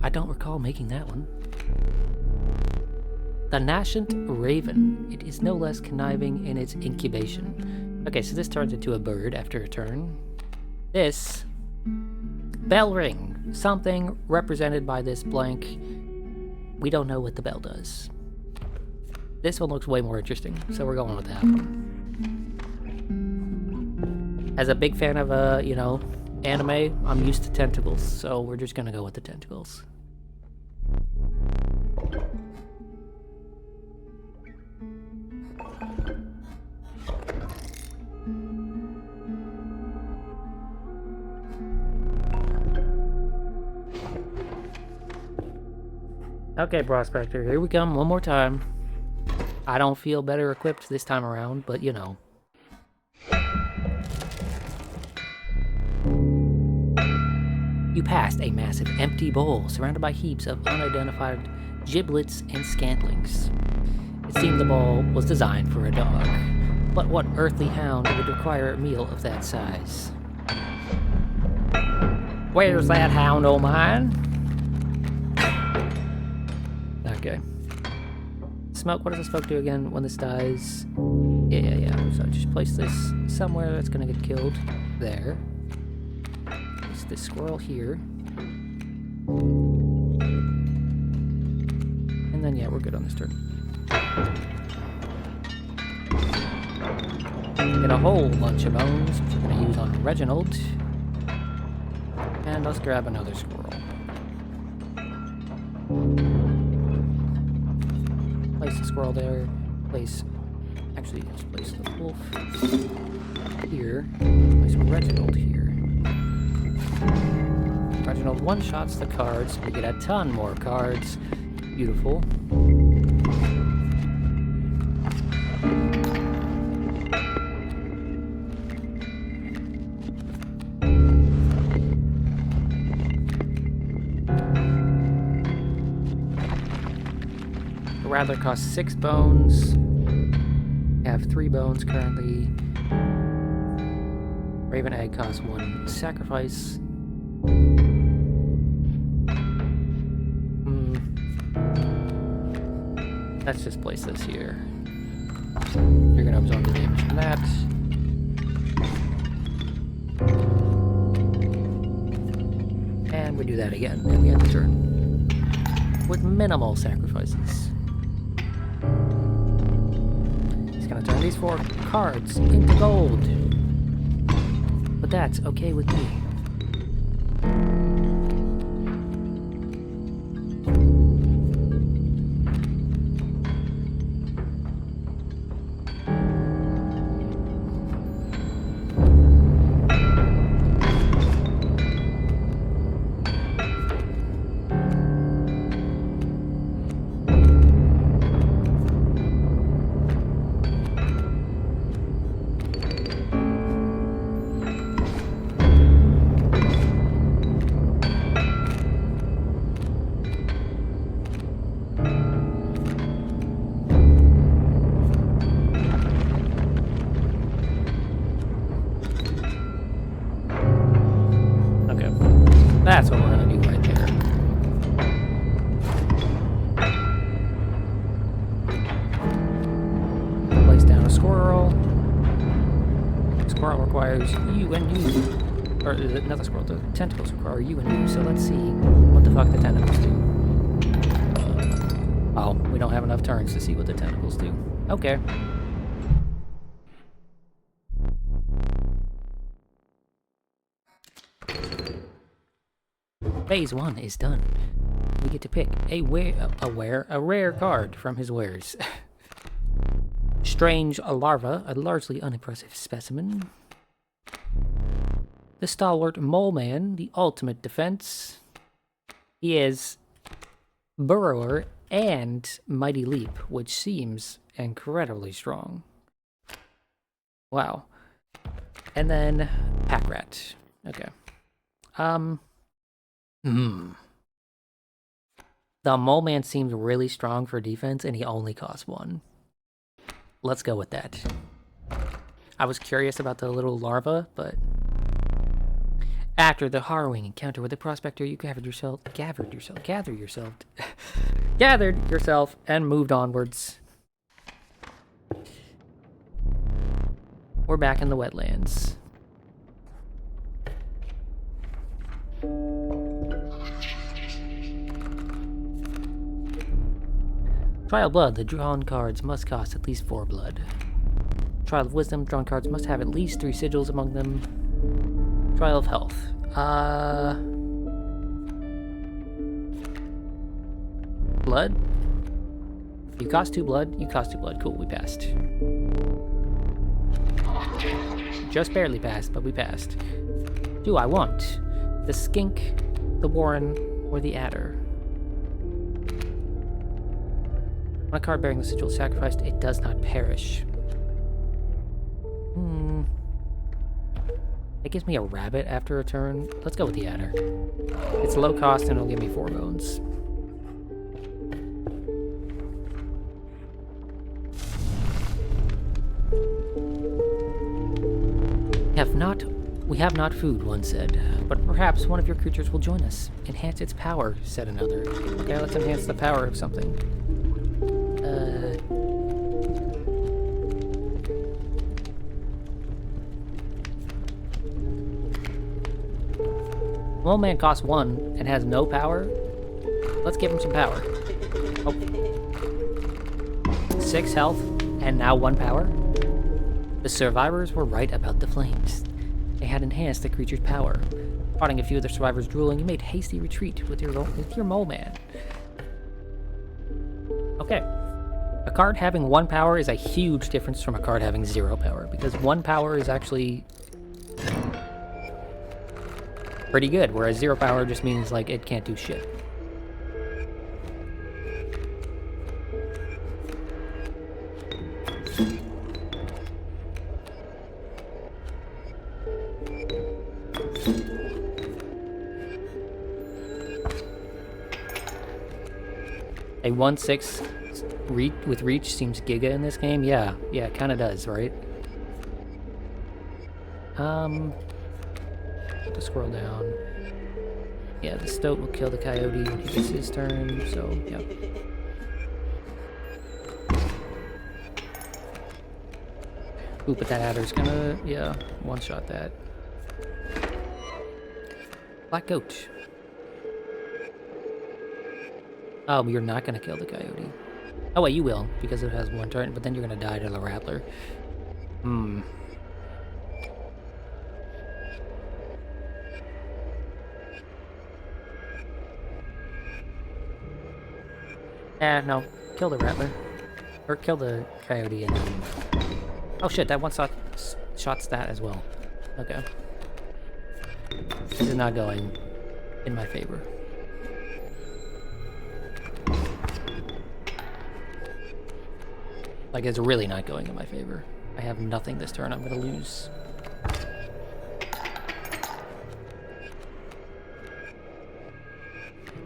I don't recall making that one. The Nascent Raven. It is no less conniving in its incubation. Okay, so this turns into a bird after a turn. This... Bell ring. Something represented by this blank. We don't know what the bell does. This one looks way more interesting, so we're going with that one. As a big fan of, anime, I'm used to tentacles, so we're just gonna go with the tentacles. Okay, Prospector, here we come one more time. I don't feel better equipped this time around, but you know. You passed a massive empty bowl surrounded by heaps of unidentified giblets and scantlings. It seemed the bowl was designed for a dog, but what earthly hound would require a meal of that size? Where's that hound o' mine? Okay. Smoke, what does the smoke do again when this dies? Yeah. So just place this somewhere that's gonna get killed. There. Place this squirrel here. And then, yeah, we're good on this turn. Get a whole bunch of bones, which we're gonna use on Reginald. And let's grab another squirrel. Place the squirrel there. Actually, let's place the wolf here. Place Reginald here. Reginald one-shots the cards. We get a ton more cards. Beautiful. The Rattler costs 6 bones. We have 3 bones currently. Raven Egg costs 1 sacrifice. Let's just place this here. You're gonna absorb the damage from that. And we do that again, and we end the turn. With minimal sacrifices. He's gonna turn these 4 cards into gold. But that's okay with me. That's what we're gonna do right there. Place down a squirrel. Squirrel requires you and you. Or is it another squirrel? The tentacles require you and you, so let's see what the fuck the tentacles do. Oh, we don't have enough turns to see what the tentacles do. Okay. Phase 1 is done. We get to pick a rare card from his wares. Strange larva, a largely unimpressive specimen. The stalwart mole man, the ultimate defense. He is burrower and mighty leap, which seems incredibly strong. Wow. And then pack rat. Okay. The mole man seems really strong for defense, and he only costs 1. Let's go with that. I was curious about the little larva, but after the harrowing encounter with the prospector, you gathered yourself, and moved onwards. We're back in the wetlands. Trial Blood, the drawn cards must cost at least 4 blood. Trial of Wisdom, drawn cards must have at least 3 sigils among them. Trial of Health. Blood? You cost 2 blood, you cost 2 blood. Cool, we passed. Just barely passed, but we passed. Do I want the Skink, the Warren, or the Adder? When a card bearing the sigil is sacrificed, it does not perish. It gives me a rabbit after a turn. Let's go with the Adder. It's low cost and it'll give me 4 bones. We have not food, one said, but perhaps one of your creatures will join us. Enhance its power, said another. Okay, let's enhance the power of something. Mole Man costs 1 and has no power. Let's give him some power. Oh. 6 health and now 1 power. The survivors were right about the flames. They had enhanced the creature's power. Spotting a few of the survivors drooling, you made hasty retreat with your Mole Man. Okay. A card having 1 power is a huge difference from a card having 0 power, because 1 power is actually pretty good, whereas 0 power just means, like, it can't do shit. A 1/6 with reach seems giga in this game. Yeah, it kind of does, right? Put the squirrel down. Yeah, the stoat will kill the coyote when he gets his turn, so yeah. Ooh, but that adder's gonna, yeah, one-shot that. Black goat. Oh, you're not gonna kill the coyote. Oh wait, you will, because it has 1 turn, but then you're gonna die to the rattler. No. Kill the rattler. Or kill the coyote and then... Oh shit, that shots that as well. Okay. This is not going in my favor. Like, it's really not going in my favor. I have nothing this turn, I'm gonna lose.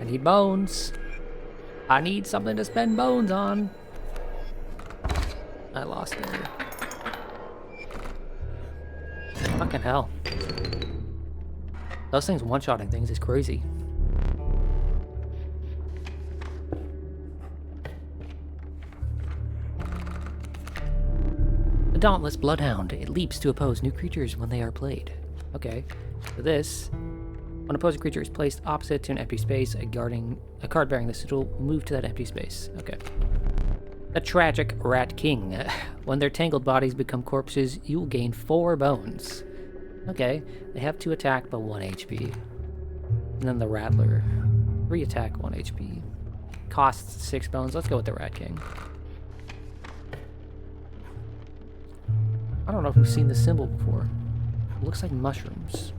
I need bones. I need something to spend bones on. I lost there. Fucking hell. Those things one-shotting things is crazy. The Dauntless Bloodhound. It leaps to oppose new creatures when they are played. Okay, so this... When an opposing creature is placed opposite to an empty space, a card bearing this sigil will move to that empty space. Okay. The Tragic Rat King. When their tangled bodies become corpses, you will gain 4 bones. Okay, they have 2 attack but 1 HP. And then the Rattler. 3 attack, 1 HP. Costs 6 bones. Let's go with the Rat King. I don't know if we've seen this symbol before. It looks like mushrooms.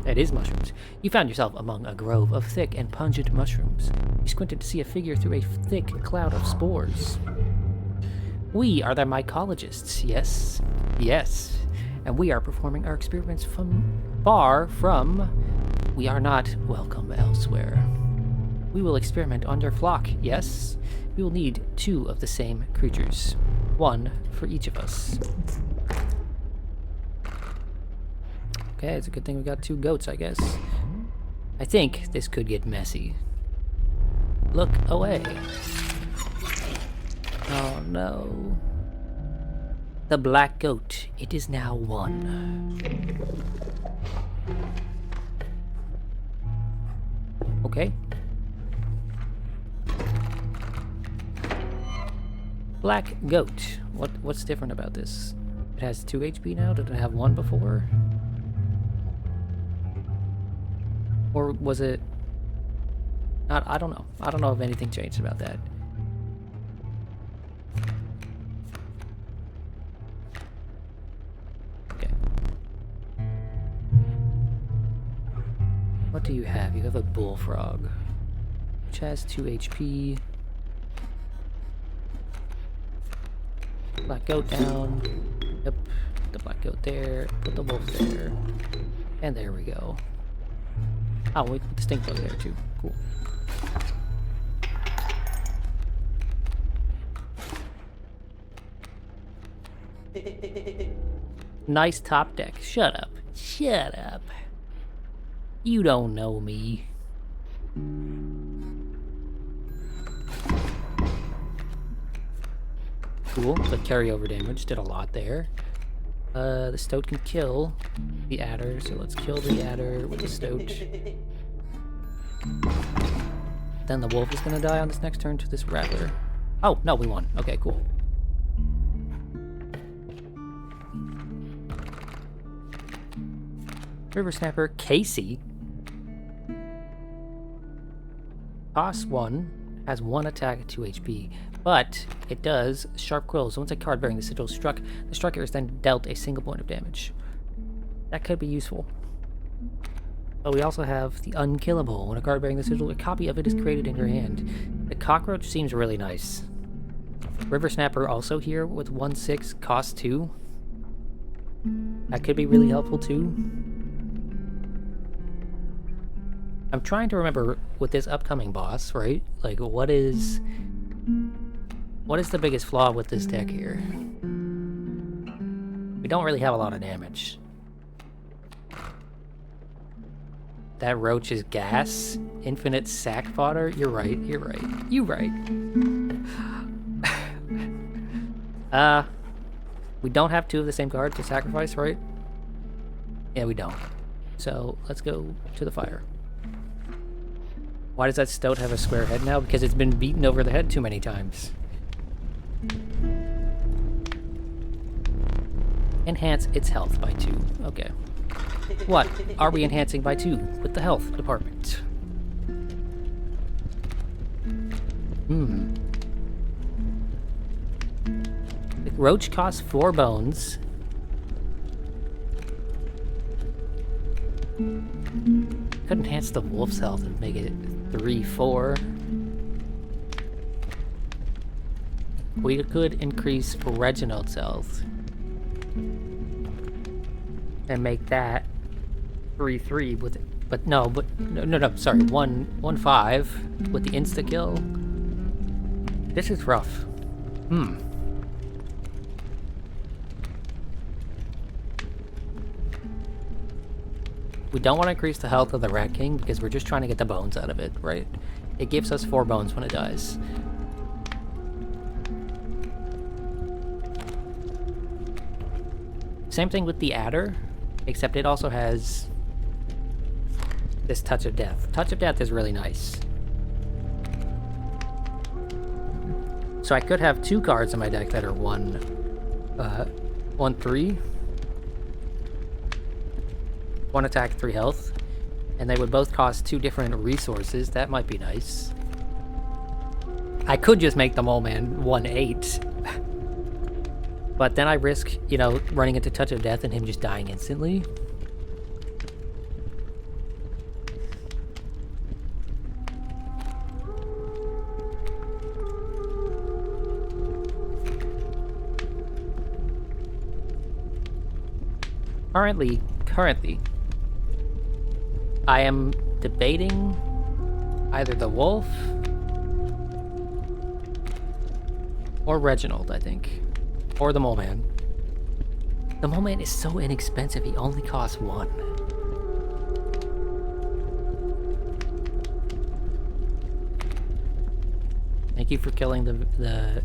It is mushrooms. You found yourself among a grove of thick and pungent mushrooms. You squinted to see a figure through a thick cloud of spores. We are the mycologists, yes. Yes. And we are performing our experiments far from... We are not welcome elsewhere. We will experiment on your flock, yes. We will need 2 of the same creatures. 1 for each of us. Okay, it's a good thing we got 2 goats, I guess. I think this could get messy. Look away. Oh no. The black goat. It is now 1. Okay. Black goat. What's different about this? It has 2 HP now? Did it have 1 before? Or was it... I don't know. I don't know if anything changed about that. Okay. What do you have? You have a bullfrog, which has 2 HP. Black goat down. Yep. Put the black goat there. Put the wolf there. And there we go. Oh, we put the stink bug there too. Cool. Nice top deck. Shut up. Shut up. You don't know me. Cool. The carryover damage did a lot there. The Stoat can kill the Adder, so let's kill the Adder with the Stoat. Then the Wolf is gonna die on this next turn to this Rattler. Oh, no, we won. Okay, cool. River Snapper, Casey. Cost 1, has 1 attack at 2 HP, but it does Sharp Quill. So once a card bearing the sigil struck, the striker is then dealt a single point of damage. That could be useful. But we also have the Unkillable. When a card bearing the sigil, a copy of it is created in your hand. The Cockroach seems really nice. River Snapper also here with 1/6, cost 2. That could be really helpful too. I'm trying to remember with this upcoming boss, right? Like, what is the biggest flaw with this deck here? We don't really have a lot of damage. That Roach is gas. Infinite sack fodder. You're right. You're right. You're right. We don't have 2 of the same cards to sacrifice, right? Yeah, we don't. So let's go to the fire. Why does that Stoat have a square head now? Because it's been beaten over the head too many times. Enhance its health by 2. Okay. What are we enhancing by 2 with the health department? The Roach costs 4 bones. Could enhance the Wolf's health and make it 3/4. We could increase Reginald's health and make that 3/3 with it. But no, sorry, 1/5 with the insta kill. This is rough. We don't want to increase the health of the Rat King because we're just trying to get the bones out of it, right? It gives us 4 bones when it dies. Same thing with the Adder, except it also has this Touch of Death. Touch of Death is really nice. So I could have 2 cards in my deck that are 1/3. 1 attack, 3 health, and they would both cost 2 different resources. That might be nice. I could just make the Mole Man 1/8, but then I risk, you know, running into Touch of Death and him just dying instantly. Currently, I am debating either the Wolf or Reginald, I think. Or the Mole Man. The Mole Man is so inexpensive, he only costs 1. Thank you for killing the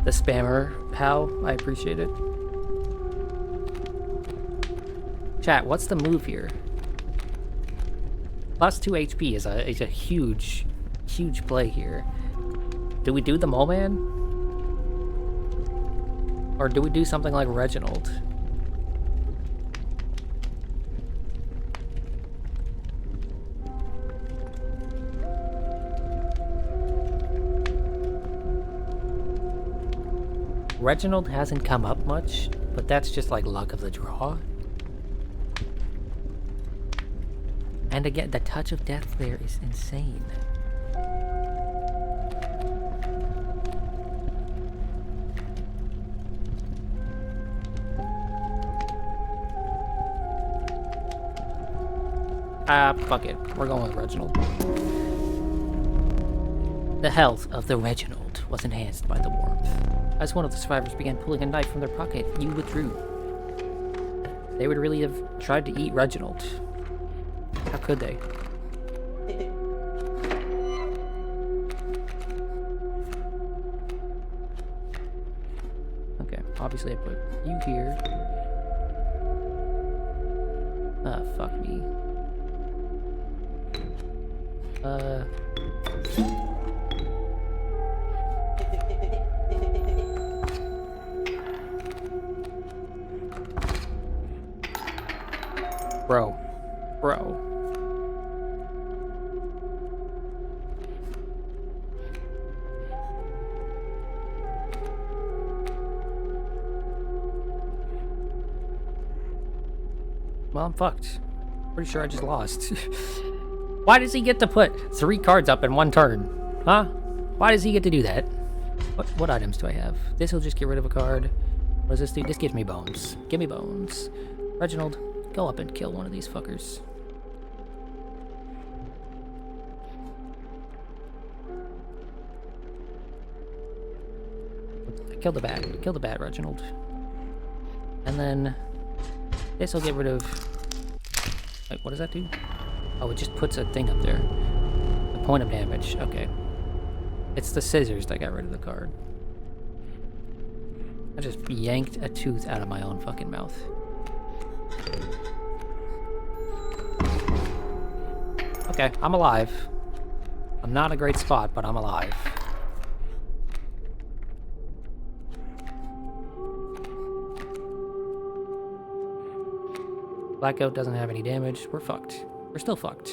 spammer, pal. I appreciate it. Chat, what's the move here? Plus 2 HP is a huge play here. Do we do the Mole Man? Or do we do something like Reginald? Reginald hasn't come up much, but that's just like luck of the draw. And again, the Touch of Death there is insane. Fuck it. We're going with Reginald. The health of the Reginald was enhanced by the warmth. As one of the survivors began pulling a knife from their pocket, you withdrew. They would really have tried to eat Reginald. How could they? Okay, obviously I put you here. Ah, fuck me. Bro. Well, I'm fucked. Pretty sure I just lost. Why does he get to put 3 cards up in 1 turn? Huh? Why does he get to do that? What items do I have? This will just get rid of a card. What does this do? This gives me bones. Give me bones. Reginald, go up and kill one of these fuckers. Kill the bat. Kill the bat, Reginald. And then this will get rid of... Wait, what does that do? Oh, it just puts a thing up there. The point of damage. Okay. It's the scissors that got rid of the card. I just yanked a tooth out of my own fucking mouth. Okay, I'm alive. I'm not a great spot, but I'm alive. Blackout doesn't have any damage. We're fucked. We're still fucked.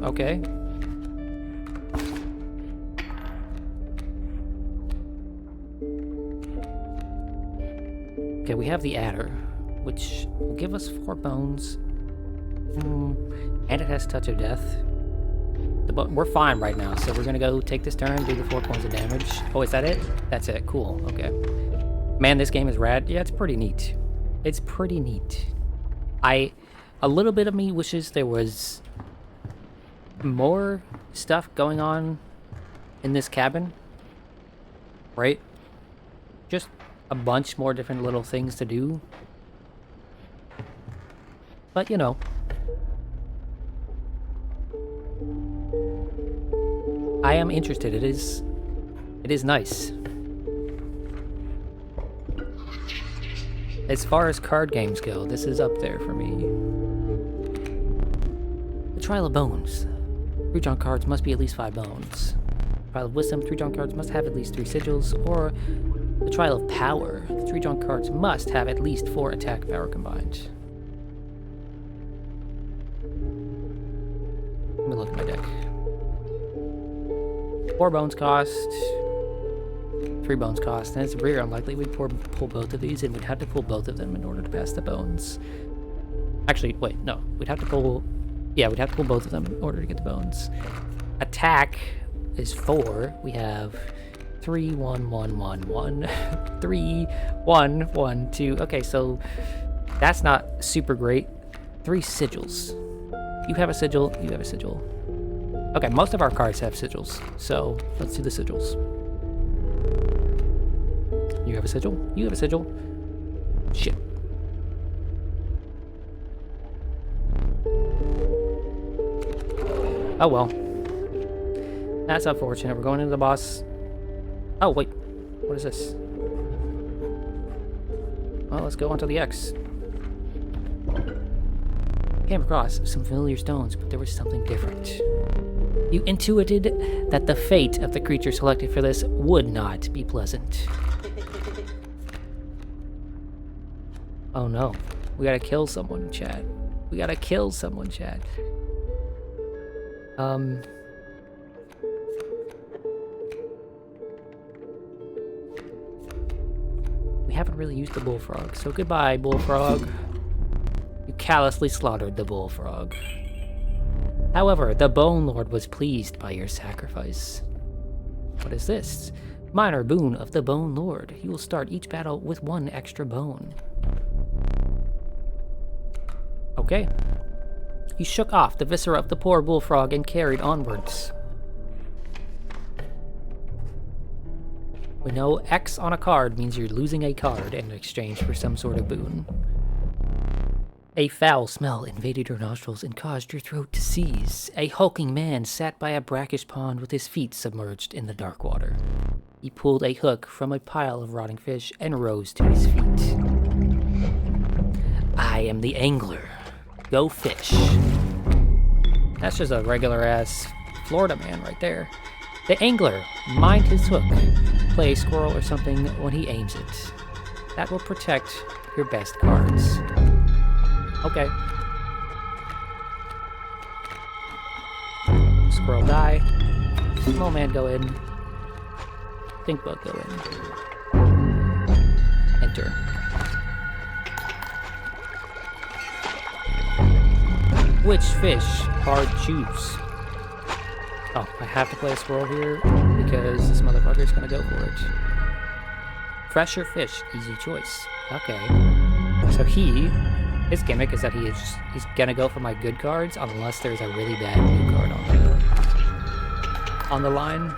Okay. Okay, we have the adder, which will give us 4 bones. And it has touch of death. We're fine right now, so we're gonna go take this turn, do the 4 points of damage. Oh, is that it? That's it. Cool. Okay. Man, this game is rad. Yeah, it's pretty neat. It's pretty neat. A little bit of me wishes there was more stuff going on in this cabin, right? Just a bunch more different little things to do. But, you know. I am interested. It is nice. As far as card games go, this is up there for me. The Trial of Bones. 3 drawn cards must be at least 5 bones. Trial of Wisdom, 3 drawn cards must have at least 3 sigils. Or the Trial of Power, 3 drawn cards must have at least 4 attack power combined. Let me look at my deck. 4 bones cost, 3 bones cost, and it's very unlikely we'd pull both of these, and we'd have to pull both of them in order to pass the bones. Actually, wait, no. We'd have to pull both of them in order to get the bones. Attack is 4. We have 3, 1, 1, 1, 1, 3, 1, 1, 2. Okay, so that's not super great. 3 sigils. You have a sigil, you have a sigil. Okay, most of our cards have sigils, so let's do the sigils. You have a sigil, you have a sigil. Shit. Oh well. That's unfortunate. We're going into the boss. Oh, wait. What is this? Well, let's go onto the X. Came across some familiar stones, but there was something different. You intuited that the fate of the creature selected for this would not be pleasant. Oh no. We gotta kill someone, chat. We gotta kill someone, chat. We haven't really used the bullfrog, so goodbye, bullfrog. You callously slaughtered the bullfrog. However, the Bone Lord was pleased by your sacrifice. What is this? Minor boon of the Bone Lord. You will start each battle with 1 extra bone. Okay. He shook off the viscera of the poor bullfrog and carried onwards. We know X on a card means you're losing a card in exchange for some sort of boon. A foul smell invaded your nostrils and caused your throat to seize. A hulking man sat by a brackish pond with his feet submerged in the dark water. He pulled a hook from a pile of rotting fish and rose to his feet. I am the angler. Go fish. That's just a regular-ass Florida man right there. The angler, mind his hook. Play a squirrel or something when he aims it. That will protect your best cards. Okay. Squirrel die. Small man go in. Think bug go in. Enter. Which fish card choose? Oh, I have to play a squirrel here because this motherfucker's gonna go for it. Fresher fish, easy choice. Okay. So his gimmick is that he's gonna go for my good cards unless there's a really bad new card on the line.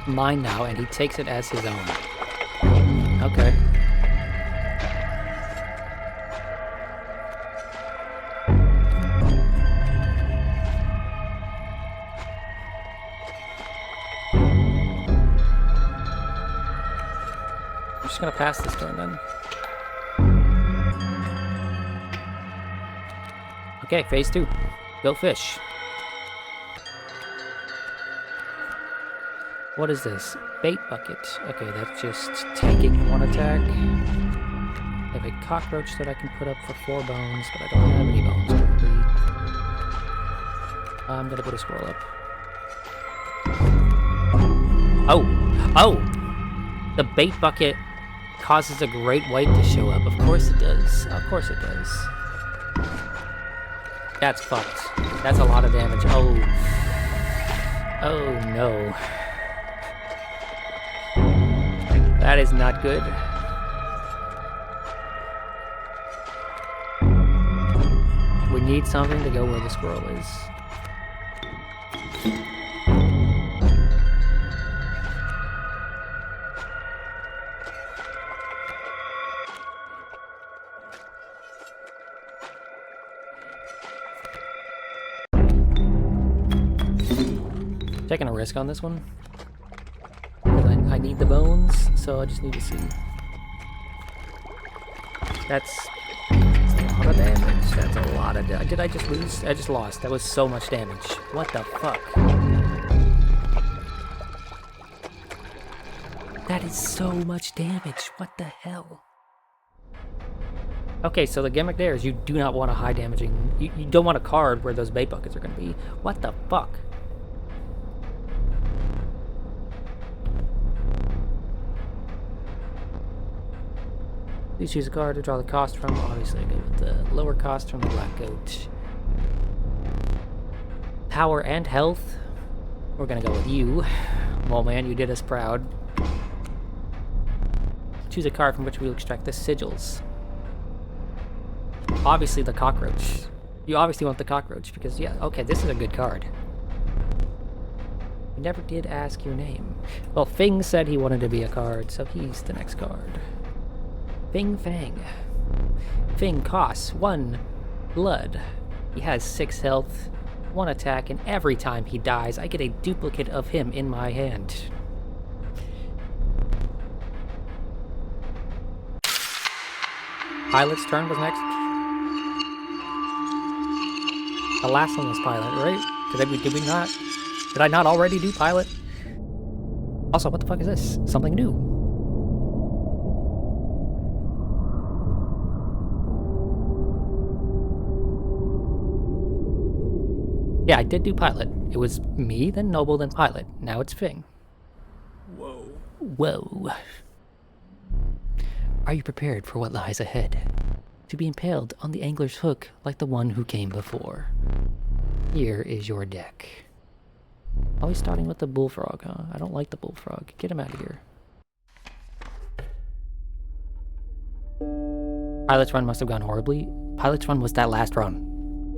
Mine now, and he takes it as his own. Okay. I'm just gonna pass this turn then. Okay, phase 2. Go fish. What is this? Bait bucket. Okay, that's just taking 1 attack. I have a cockroach that I can put up for 4 bones, but I don't have any bones currently. I'm gonna put a squirrel up. Oh! The bait bucket causes a great white to show up. Of course it does. Of course it does. That's fucked. That's a lot of damage. Oh. Oh no. That is not good. We need something to go where the squirrel is. Taking a risk on this one. I need the bones, so I just need to see. That's a lot of damage. That's a lot of damage. Did I just lose? I just lost. That was so much damage. What the fuck? That is so much damage. What the hell? Okay, so the gimmick there is you do not want a high damaging... You don't want a card where those bait buckets are going to be. What the fuck? Please choose a card to draw the cost from. Obviously, I go with the lower cost from the Black Goat. Power and health. We're gonna go with you. Well, man, you did us proud. Choose a card from which we will extract the sigils. Obviously, the cockroach. You obviously want the cockroach because, yeah, okay, this is a good card. You never did ask your name. Well, Fing said he wanted to be a card, so he's the next card. Fing Fang. Fing costs 1 blood. He has 6 health, 1 attack, and every time he dies, I get a duplicate of him in my hand. Pilot's turn was next. The last one was Pilot, right? Did we not? Did I not already do Pilot? Also, what the fuck is this? Something new. Yeah, I did do Pilot. It was me, then Noble, then Pilot. Now it's Fing. Whoa. Whoa. Are you prepared for what lies ahead? To be impaled on the angler's hook like the one who came before. Here is your deck. Always starting with the bullfrog, huh? I don't like the bullfrog. Get him out of here. Pilot's run must have gone horribly. Pilot's run was that last run.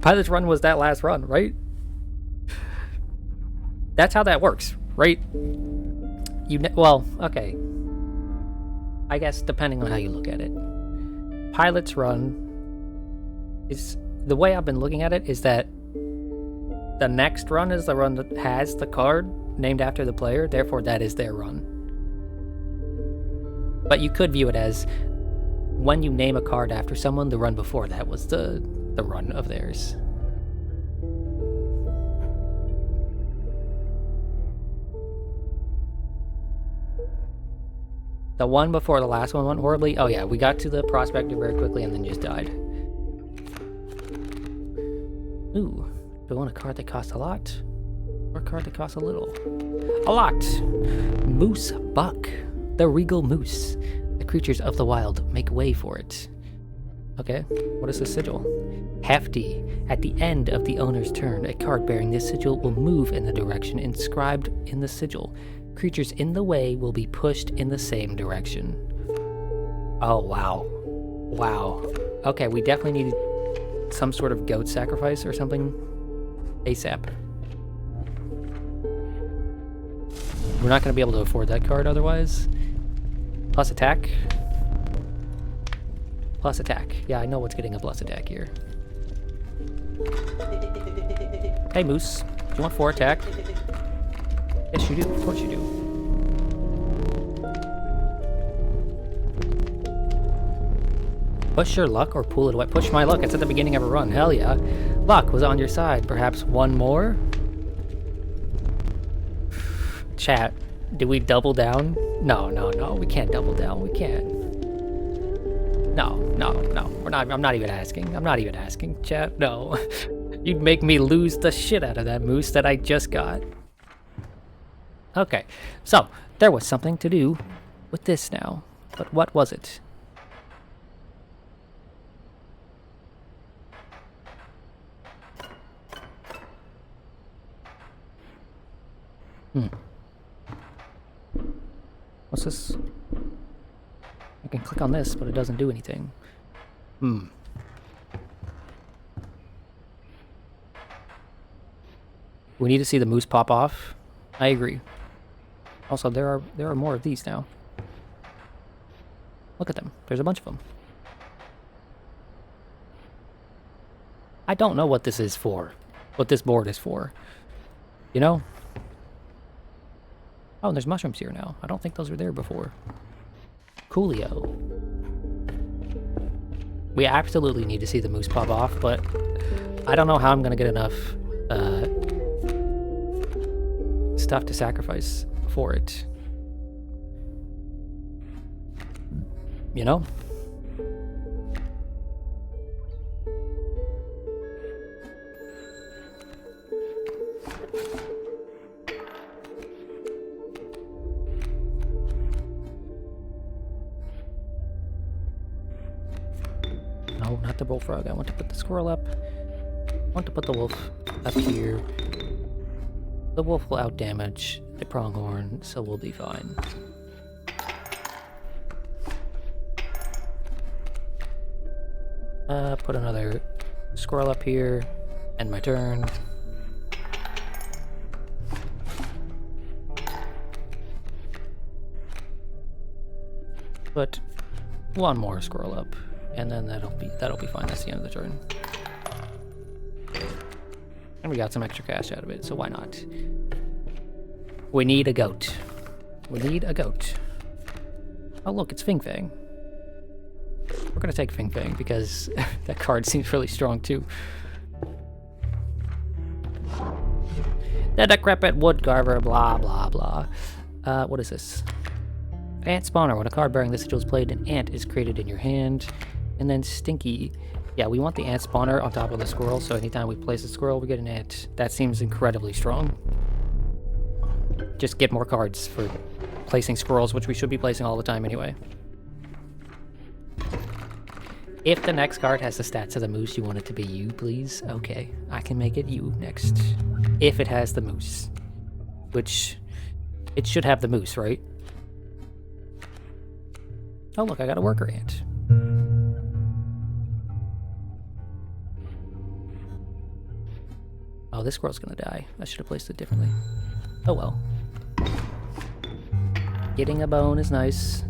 Pilot's run was that last run, right? That's how that works, right? Well, okay. I guess depending on how you look at it. Pilot's run is... The way I've been looking at it is that the next run is the run that has the card named after the player, therefore that is their run. But you could view it as when you name a card after someone, the run before that was the run of theirs. The one before the last one went horribly. Oh yeah, we got to the prospector very quickly and then just died. Ooh, do I want a card that costs a lot? Or a card that costs a little? A lot! Moose Buck. The Regal Moose. The creatures of the wild make way for it. Okay, what is this sigil? Hefty. At the end of the owner's turn, a card bearing this sigil will move in the direction inscribed in the sigil. Creatures in the way will be pushed in the same direction. Oh, wow. Wow. Okay, we definitely need some sort of goat sacrifice or something ASAP. We're not going to be able to afford that card otherwise. Plus attack. Plus attack. Yeah, I know what's getting a plus attack here. Hey, Moose. Do you want 4 attack? Yes, you do. Of course you do. Push your luck or pull it away. Push my luck. It's at the beginning of a run. Hell yeah. Luck was on your side. Perhaps one more? Chat, do we double down? No, no, no. We can't double down. We can't. No, no, no. We're not. I'm not even asking. I'm not even asking. Chat, no. You'd make me lose the shit out of that moose that I just got. Okay, so there was something to do with this now, but what was it? What's this? I can click on this, but it doesn't do anything. We need to see the moose pop off. I agree. Also, there are more of these now. Look at them. There's a bunch of them. I don't know what this is for. What this board is for. You know? Oh, and there's mushrooms here now. I don't think those were there before. Coolio. We absolutely need to see the moose pop off, but I don't know how I'm gonna get enough stuff to sacrifice for it. You know? No, not the bullfrog. I want to put the squirrel up. I want to put the wolf up here. The wolf will outdamage the pronghorn, so we'll be fine. Put another squirrel up here. End my turn. Put one more squirrel up, and then that'll be fine. That's the end of the turn. And we got some extra cash out of it, so why not? We need a goat. We need a goat. Oh look, it's Fing Fang. We're gonna take Fing Fang because that card seems really strong too. The decrepit wood carver, blah blah blah. What is this? Ant spawner. When a card bearing this sigil is played, an ant is created in your hand. And then Stinky. Yeah, we want the ant spawner on top of the squirrel, so anytime we place a squirrel, we get an ant. That seems incredibly strong. Just get more cards for placing squirrels, which we should be placing all the time anyway. If the next card has the stats of the moose, you want it to be you, please? Okay, I can make it you next. If it has the moose. Which, it should have the moose, right? Oh look, I got a worker ant. Oh, this squirrel's gonna die. I should have placed it differently. Oh well. Getting a bone is nice.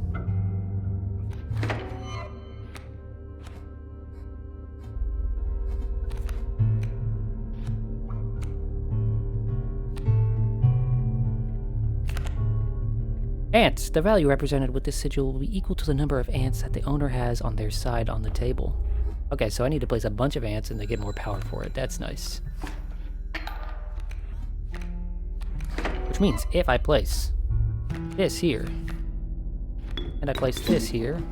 Ants. The value represented with this sigil will be equal to the number of ants that the owner has on their side on the table. Okay, so I need to place a bunch of ants and they get more power for it. That's nice. Which means if I place this here, and I place this here,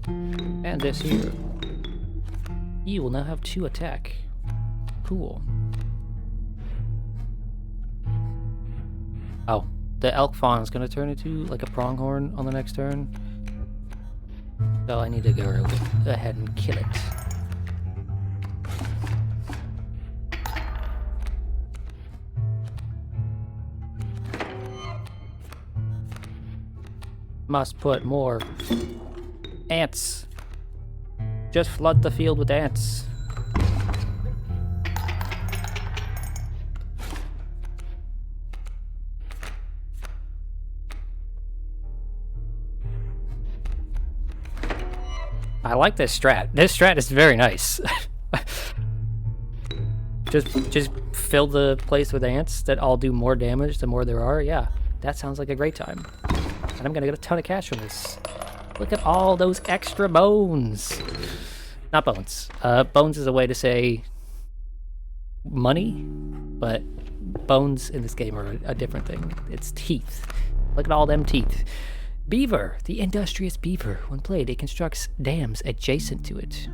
and this here, you will now have 2 attack. Cool. Oh, the elk fawn is going to turn into like a pronghorn on the next turn. So I need to go ahead and kill it. Must put more ants. Just flood the field with ants. I like this strat. This strat is very nice. just fill the place with ants that all do more damage the more there are. Yeah, that sounds like a great time. And I'm gonna get a ton of cash from this. Look at all those extra bones. Not bones. Bones is a way to say money, but bones in this game are a different thing. It's teeth. Look at all them teeth. Beaver, the industrious beaver. When played, it constructs dams adjacent to it.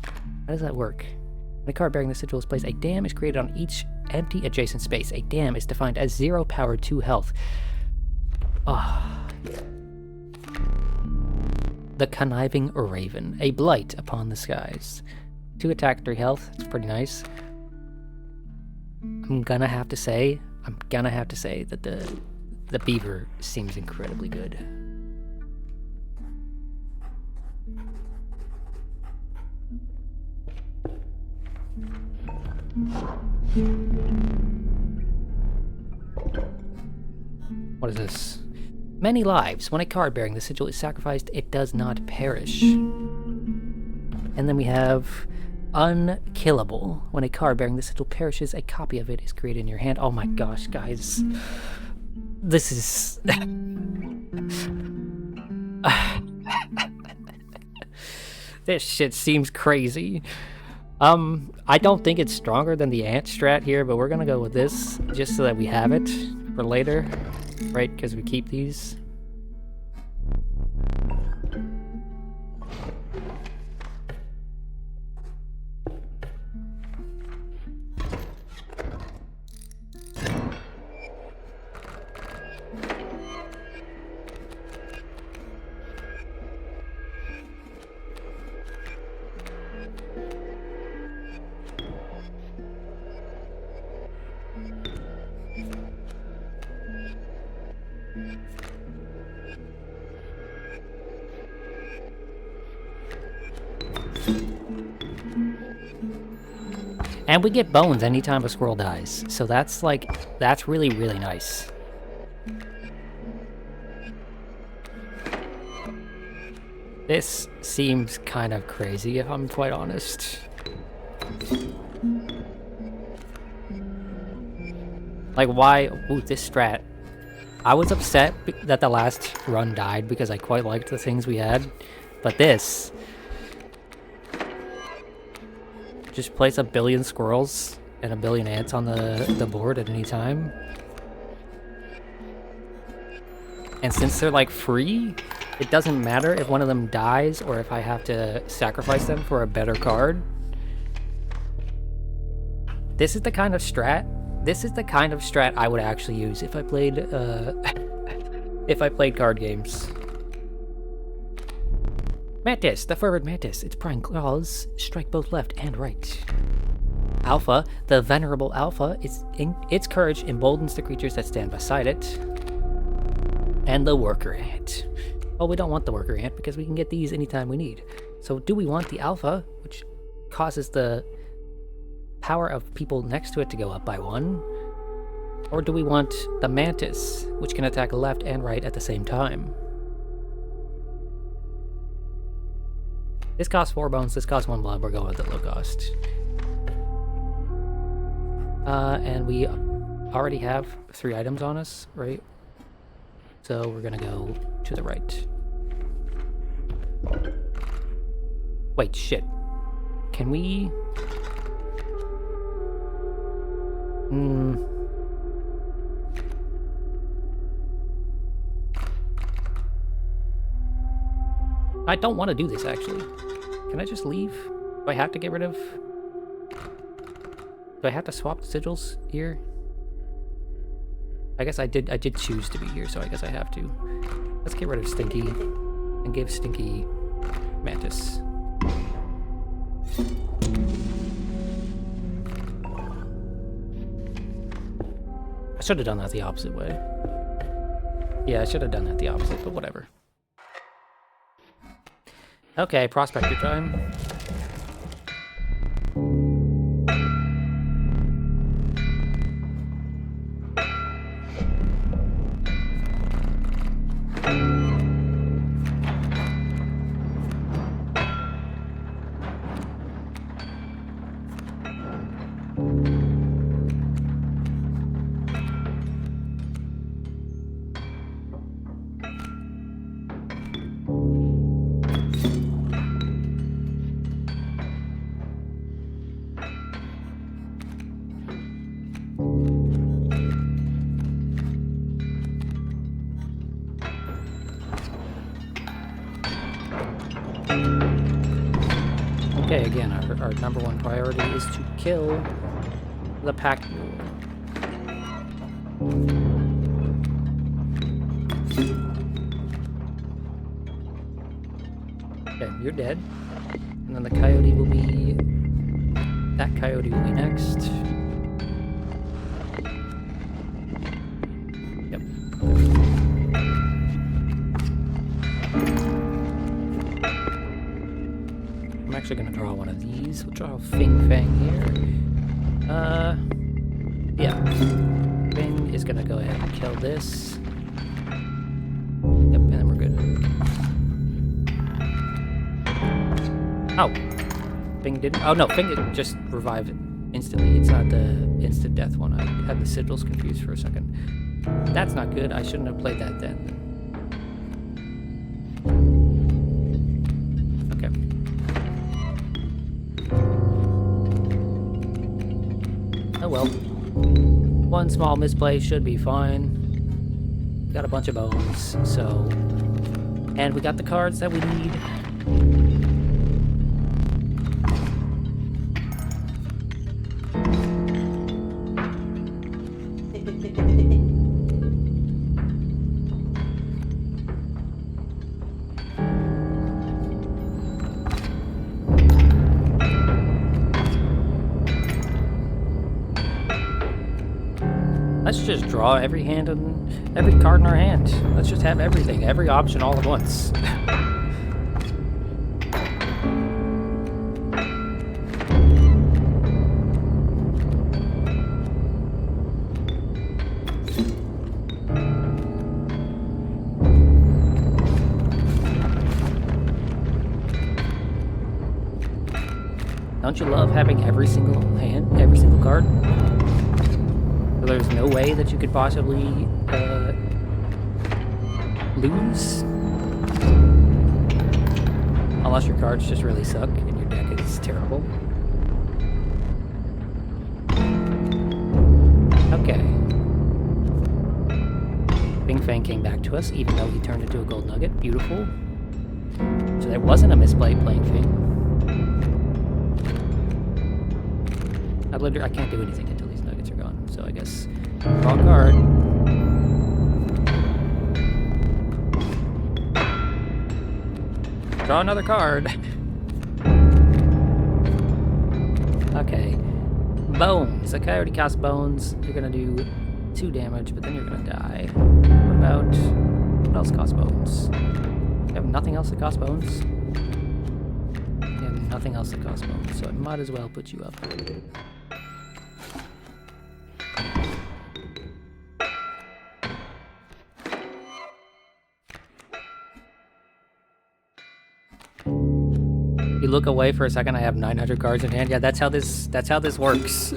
How does that work? When a card bearing the sigil is placed, a dam is created on each empty adjacent space. A dam is defined as 0 power 2 health. Ah. The Conniving Raven, a blight upon the skies. 2 attack, 3 health. It's pretty nice. I'm gonna have to say that the beaver seems incredibly good. What is this? Many lives. When a card bearing the sigil is sacrificed, it does not perish. And then we have Unkillable. When a card bearing the sigil perishes, a copy of it is created in your hand. Oh my gosh, guys. This is... This shit seems crazy. I don't think it's stronger than the ant strat here, but we're gonna go with this just so that we have it for later, right? Because we keep these. And we get bones anytime a squirrel dies. So that's really, really nice. This seems kind of crazy, if I'm quite honest. Like, why? Ooh, this strat. I was upset that the last run died because I quite liked the things we had. But this... Just place a billion squirrels and a billion ants on the board at any time. And since they're like free, it doesn't matter if one of them dies or if I have to sacrifice them for a better card. This is the kind of strat I would actually use if I played card games. Mantis, the forward mantis. Its prime claws strike both left and right. Alpha, the venerable alpha. Its courage emboldens the creatures that stand beside it. And the worker ant. Well, we don't want the worker ant because we can get these anytime we need. So do we want the alpha, which causes the power of people next to it to go up by 1? Or do we want the mantis, which can attack left and right at the same time? This costs 4 bones, this costs 1 blood, we're going with the low cost. And we already have 3 items on us, right? So we're gonna go to the right. Wait, shit. Can we... I don't want to do this, actually. Can I just leave? Do I have to get rid of... Do I have to swap the sigils here? I guess I did choose to be here, so I guess I have to. Let's get rid of Stinky and give Stinky Mantis. I should have done that the opposite way. Yeah, I should have done that the opposite, but whatever. Okay, prospector time. Okay, again, our number 1 priority is to kill the pack mule. Okay, you're dead. And then the coyote will be... That coyote will be next. Yep. I'm actually going to draw one of these. We'll draw a Fing Fang here. Yeah. Fing is going to go ahead and kill this. Yep, and then we're good. Oh. Fing didn't... Oh, no, Fing just revived instantly. It's not the instant death one. I had the sigils confused for a second. That's not good. I shouldn't have played that then. Oh well. One small misplay should be fine. Got a bunch of bones, so... And we got the cards that we need. Let's just draw every hand and every card in our hand. Let's just have everything, every option all at once. Don't you love having every single hand, every single card? There's no way that you could possibly lose. Unless your cards just really suck and your deck is terrible. Okay. Fing Fang came back to us, even though he turned into a gold nugget. Beautiful. So there wasn't a misplay playing Fing. I can't do anything until these nuggets are gone, so I guess draw a card. Draw another card. Okay. Bones. A coyote costs bones. You're gonna do 2 damage, but then you're gonna die. What about... what else costs bones? You have nothing else that costs bones? You have nothing else that costs bones, so I might as well put you up. You look away for a second, I have 900 cards in hand. Yeah, that's how this works.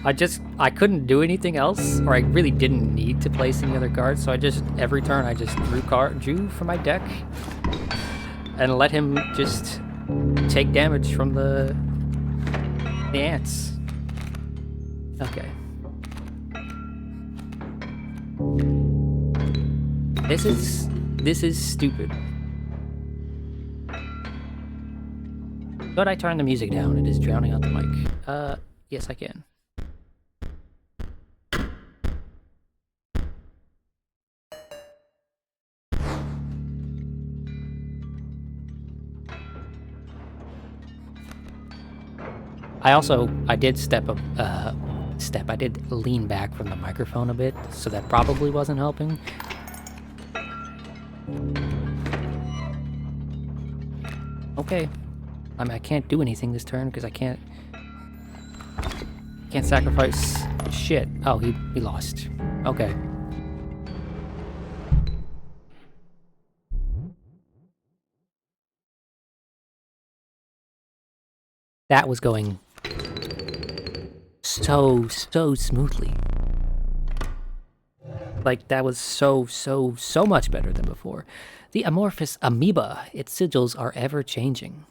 I couldn't do anything else, or I really didn't need to place any other cards, so every turn I just drew from my deck and let him just take damage from the ants. Okay. This is stupid. Could I turn the music down? It is drowning out the mic. Yes I can. I did lean back from the microphone a bit, so that probably wasn't helping. Okay. I mean, I can't do anything this turn because I can't sacrifice shit. Oh, he lost. Okay. That was going so smoothly. Like, that was so much better than before. The amorphous amoeba, its sigils are ever changing.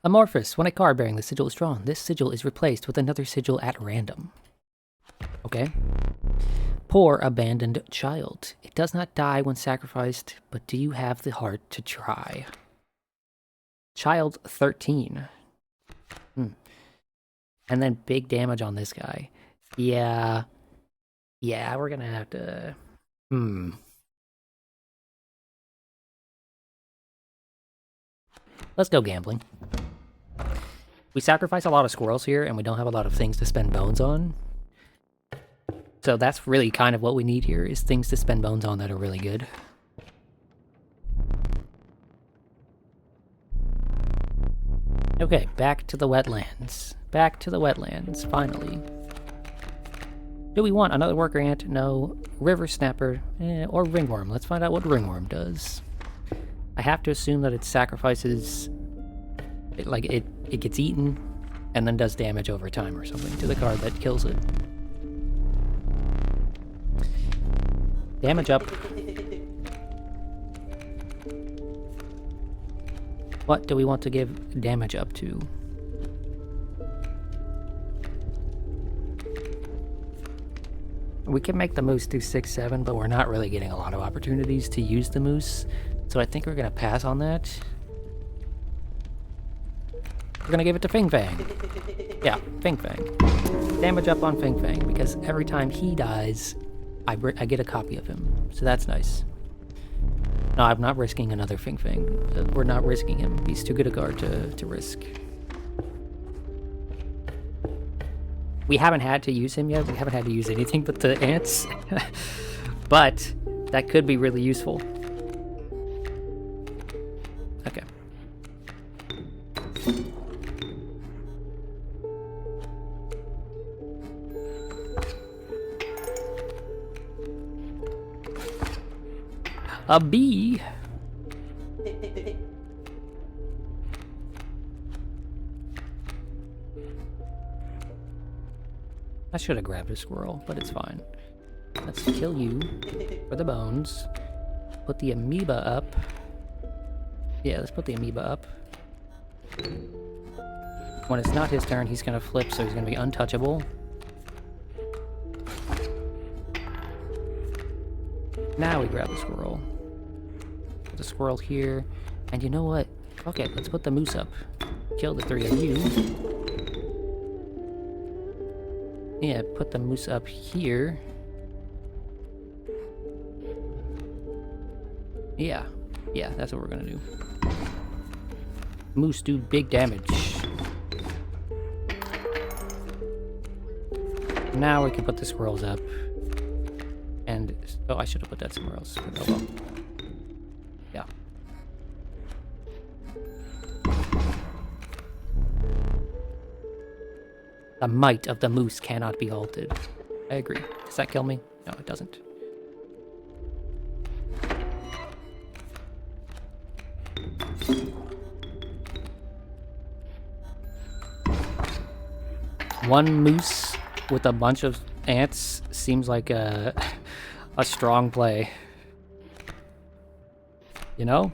Amorphous, when a card bearing the sigil is drawn, this sigil is replaced with another sigil at random. Okay. Poor abandoned child. It does not die when sacrificed, but do you have the heart to try? Child 13. And then big damage on this guy. Yeah, we're gonna have to... Let's go gambling. We sacrifice a lot of squirrels here, and we don't have a lot of things to spend bones on. So that's really kind of what we need here, is things to spend bones on that are really good. Okay, back to the wetlands. Back to the wetlands, finally. Do we want another worker ant? No. River snapper, or ringworm. Let's find out what ringworm does. I have to assume that it sacrifices... It gets eaten, and then does damage over time or something to the card that kills it. Damage up. What do we want to give damage up to? We can make the moose do 6-7, but we're not really getting a lot of opportunities to use the moose. So I think we're gonna pass on that. We're gonna give it to Fing Fang. Yeah, Fing Fang. Damage up on Fing Fang, because every time he dies, I get a copy of him. So that's nice. No, I'm not risking another Fing Fang. We're not risking him. He's too good a guard to risk. We haven't had to use him yet. We haven't had to use anything but the ants. But that could be really useful. Okay. A bee. I should have grabbed a squirrel, but it's fine. Let's kill you for the bones. Put the amoeba up. Yeah, let's put the amoeba up. When it's not his turn, he's gonna flip, so he's gonna be untouchable. Now we grab the squirrel. Put the squirrel here. And you know what? Okay, let's put the moose up. Kill the 3 of you. Yeah, put the moose up here. Yeah, Yeah, that's what we're gonna do. Moose do big damage. Now we can put the squirrels up. And, oh, I should have put that somewhere else. But oh well. Yeah. The might of the moose cannot be halted. I agree. Does that kill me? No, it doesn't. One moose with a bunch of ants seems like a strong play. You know?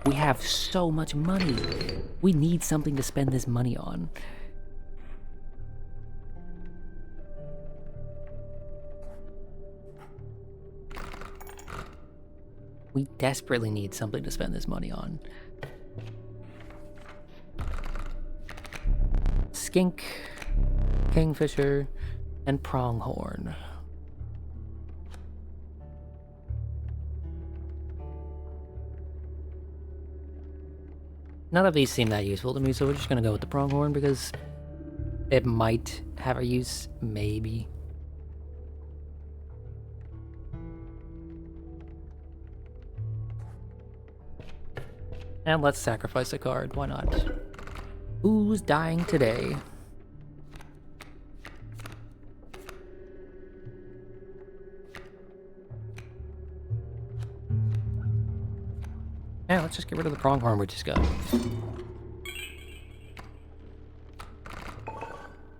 We have so much money. We need something to spend this money on. We desperately need something to spend this money on. Skink, kingfisher, and pronghorn. None of these seem that useful to me, so we're just gonna go with the pronghorn because it might have a use, maybe. And let's sacrifice a card, why not? Who's dying today? Yeah, let's just get rid of the pronghorn we just got.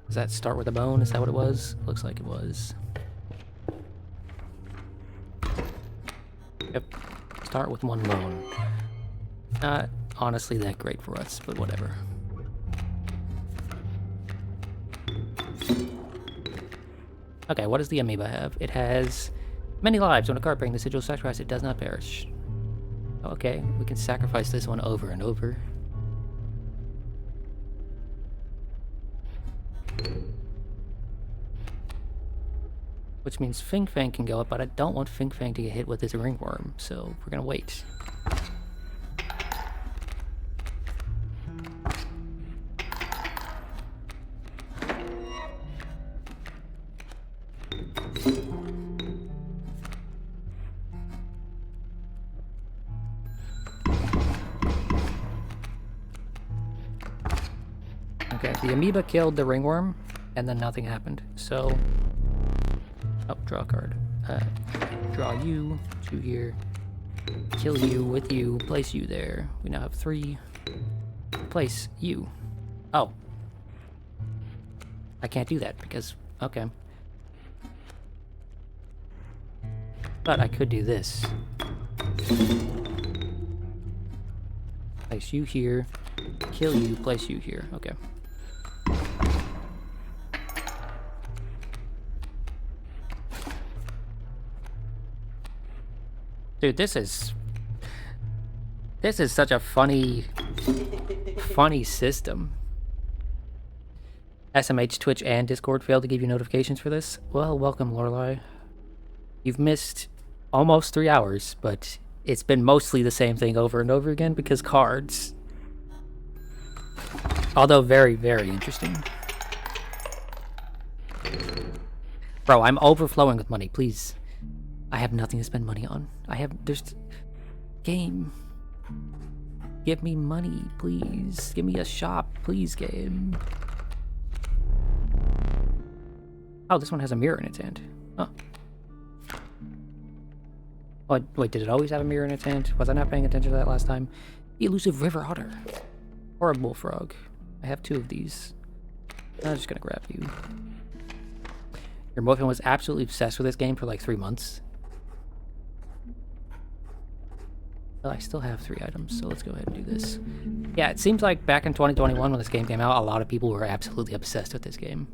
Does that start with a bone? Is that what it was? Looks like it was. Yep. Start with one bone. Not honestly that great for us, but whatever. Okay, what does the amoeba have? It has many lives. When a card brings the sigil sacrifice, it does not perish. Okay, we can sacrifice this one over and over. Which means Fing Fang can go up, but I don't want Fing Fang to get hit with his ringworm, so we're gonna wait. Okay, the amoeba killed the ringworm, and then nothing happened, so... Oh, draw a card. Draw you, two here, kill you with you, place you there. We now have 3. Place you. Oh. I can't do that because... Okay. But I could do this. Place you here, kill you, place you here. Okay. Dude, this is such a funny system. SMH, Twitch, and Discord failed to give you notifications for this. Well, welcome, Lorelei. You've missed almost 3 hours, but it's been mostly the same thing over and over again because cards. Although very, very interesting. Bro, I'm overflowing with money, please. I have nothing to spend money on. There's... Game. Give me money, please. Give me a shop, please, game. Oh, this one has a mirror in its hand. Oh. Oh, wait, did it always have a mirror in its hand? Was I not paying attention to that last time? The elusive river otter. Or a bullfrog. I have 2 of these. I'm just gonna grab you. Your boyfriend was absolutely obsessed with this game for like 3 months. Well, I still have 3 items, so let's go ahead and do this. Yeah, it seems like back in 2021 when this game came out, a lot of people were absolutely obsessed with this game.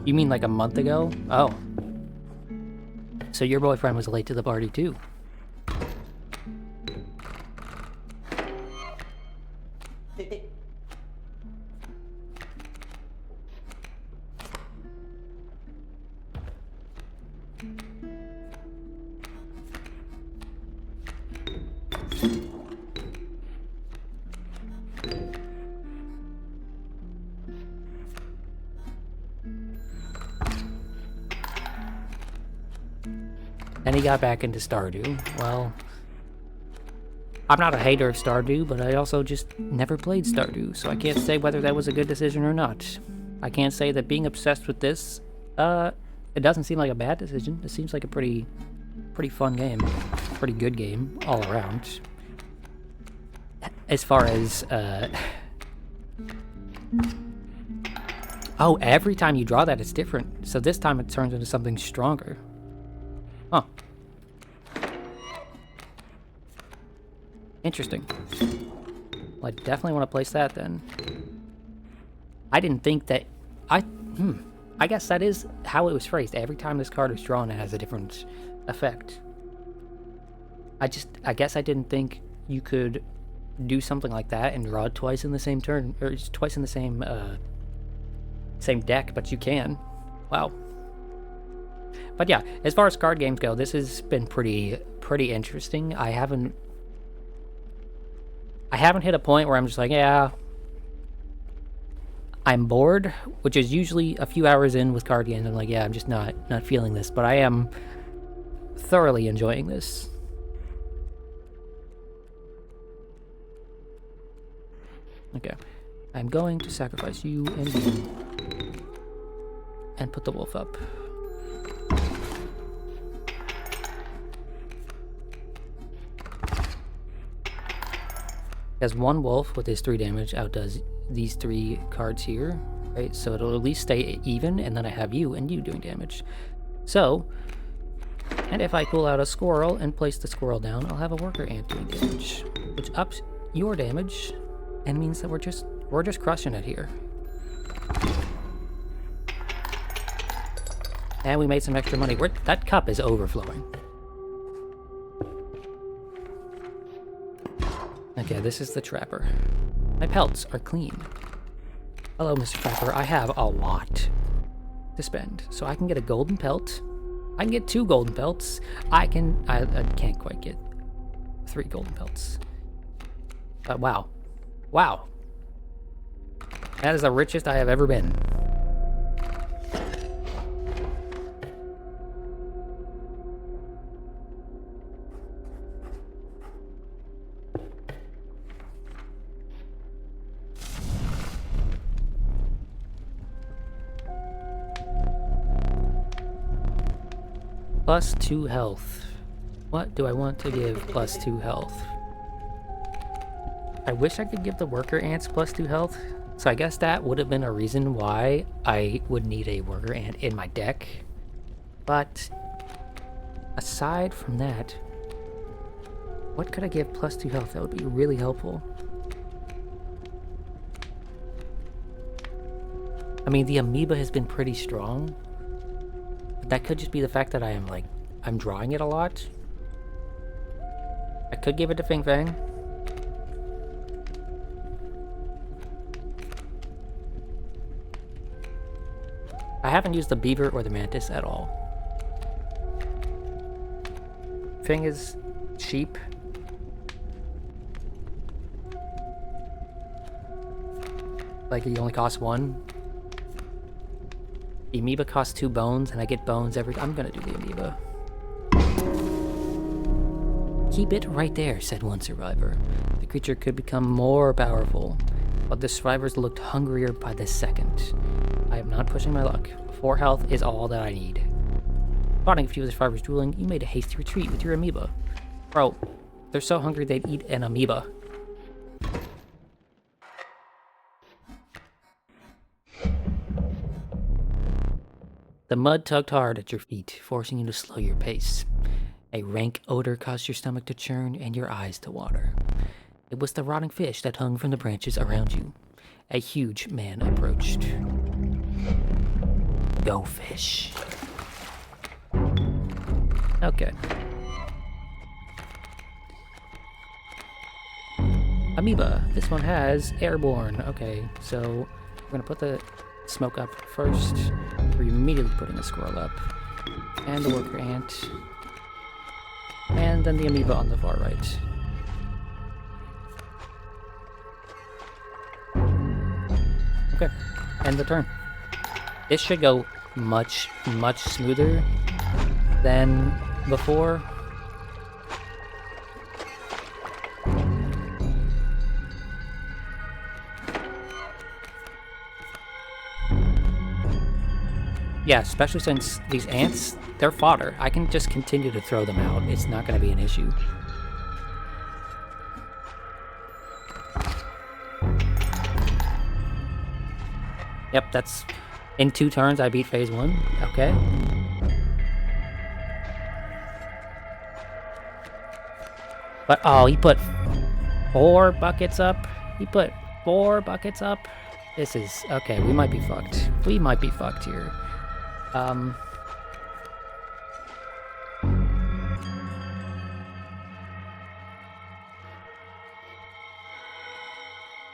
You mean like a month ago? Oh. So your boyfriend was late to the party too. And he got back into Stardew. Well, I'm not a hater of Stardew, but I also just never played Stardew, so I can't say whether that was a good decision or not. I can't say that being obsessed with this, it doesn't seem like a bad decision. It seems like a pretty fun game. Pretty good game, all around. As far as, oh, every time you draw that, it's different. So this time it turns into something stronger. Huh. Interesting. Well, I definitely want to place that then. I didn't think that... I guess that is how it was phrased. Every time this card is drawn, it has a different effect. I guess I didn't think you could do something like that and draw it twice in the same turn, or just twice in the same deck, but you can. Wow. But yeah, as far as card games go, this has been pretty interesting. I haven't hit a point where I'm just like, yeah, I'm bored, which is usually a few hours in with card games. I'm like, yeah, I'm just not feeling this, but I am thoroughly enjoying this. Okay, I'm going to sacrifice you and you, and put the wolf up. Has one wolf with his 3 damage outdoes these 3 cards here, right? So it'll at least stay even, and then I have you and you doing damage. So, and if I pull out a squirrel and place the squirrel down, I'll have a worker ant doing damage, which ups your damage and means that we're just crushing it here. And we made some extra money. That cup is overflowing. Okay, this is the trapper. My pelts are clean. Hello, Mr. Trapper. I have a lot to spend. So I can get a golden pelt. I can get 2 golden pelts. I can't quite get 3 golden pelts. But wow. Wow. That is the richest I have ever been. Plus 2 health. What do I want to give plus 2 health? I wish I could give the worker ants plus 2 health. So I guess that would have been a reason why I would need a worker ant in my deck. But aside from that, what could I give plus 2 health? That would be really helpful. I mean, the amoeba has been pretty strong. But that could just be the fact that I'm drawing it a lot. I could give it to Fing Fang. I haven't used the beaver or the mantis at all. Fing is sheep. Like, he only costs 1. The amoeba costs 2 bones, and I get bones every... I'm gonna do the amoeba. Keep it right there, said one survivor. The creature could become more powerful, but the survivors looked hungrier by the second. I am not pushing my luck. 4 health is all that I need. Spotting a few of the survivors drooling, you made a hasty retreat with your amoeba. Bro, they're so hungry they'd eat an amoeba. The mud tugged hard at your feet, forcing you to slow your pace. A rank odor caused your stomach to churn and your eyes to water. It was the rotting fish that hung from the branches around you. a huge man approached. Go fish. Okay. Amoeba. This one has airborne. Okay, so we're gonna put the smoke up first. We're immediately putting the squirrel up. And the worker ant. And then the amoeba on the far right. Okay, end the turn. This should go much, much smoother than before. Yeah, especially since these ants, they're fodder. I can just continue to throw them out. It's not going to be an issue. Yep, that's... In 2 turns, I beat phase 1. Okay. But, oh, he put 4 buckets up. He put 4 buckets up. This is... Okay, we might be fucked. We might be fucked here.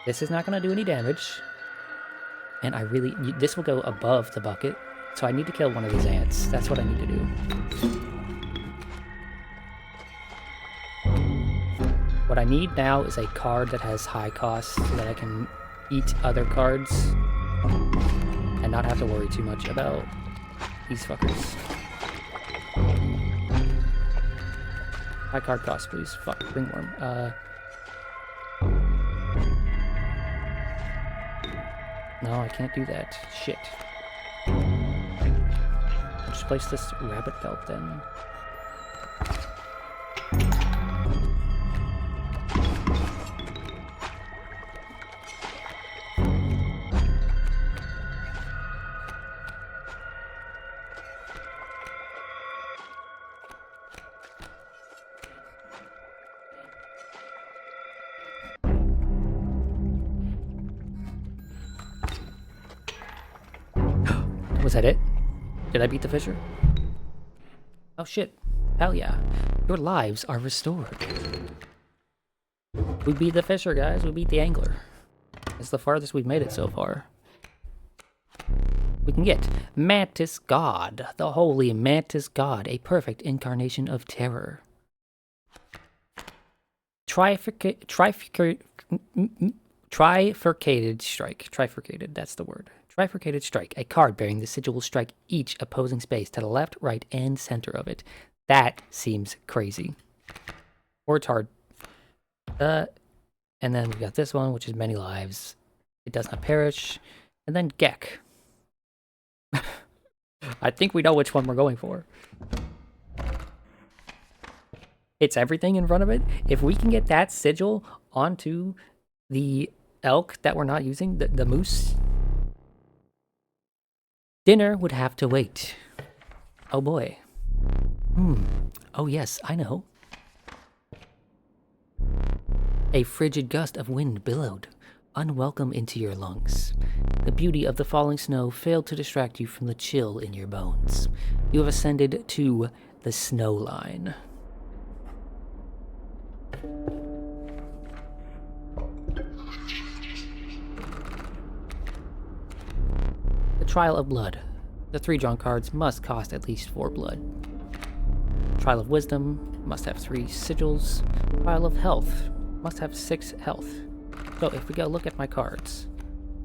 This is not going to do any damage. And I really... This will go above the bucket. So I need to kill one of these ants. That's what I need to do. What I need now is a card that has high cost so that I can eat other cards and not have to worry too much about these fuckers. High card cost, please. Fuck, ringworm. No, I can't do that. Shit. I'll just place this rabbit belt then. Was that it? Did I beat the fisher? Oh shit. Hell yeah. Your lives are restored. We beat the fisher, guys. We beat the angler. It's the farthest we've made it so far. We can get Mantis God, the holy Mantis God, a perfect incarnation of terror. Trifurcated strike. Trifurcated, that's the word. Trifurcated strike, a card bearing the sigil will strike each opposing space to the left, right, and center of it. That seems crazy. Or it's hard. And then we got this one, which is many lives. It does not perish. And then Gek. I think we know which one we're going for. It's everything in front of it. If we can get that sigil onto the elk that we're not using, the moose, dinner would have to wait. Oh boy. Oh yes, I know. A frigid gust of wind billowed, unwelcome into your lungs. The beauty of the falling snow failed to distract you from the chill in your bones. You have ascended to the snow line. The Trial of Blood. The 3 drawn cards must cost at least 4 blood. Trial of Wisdom must have 3 sigils. Trial of Health must have 6 health. So if we go look at my cards,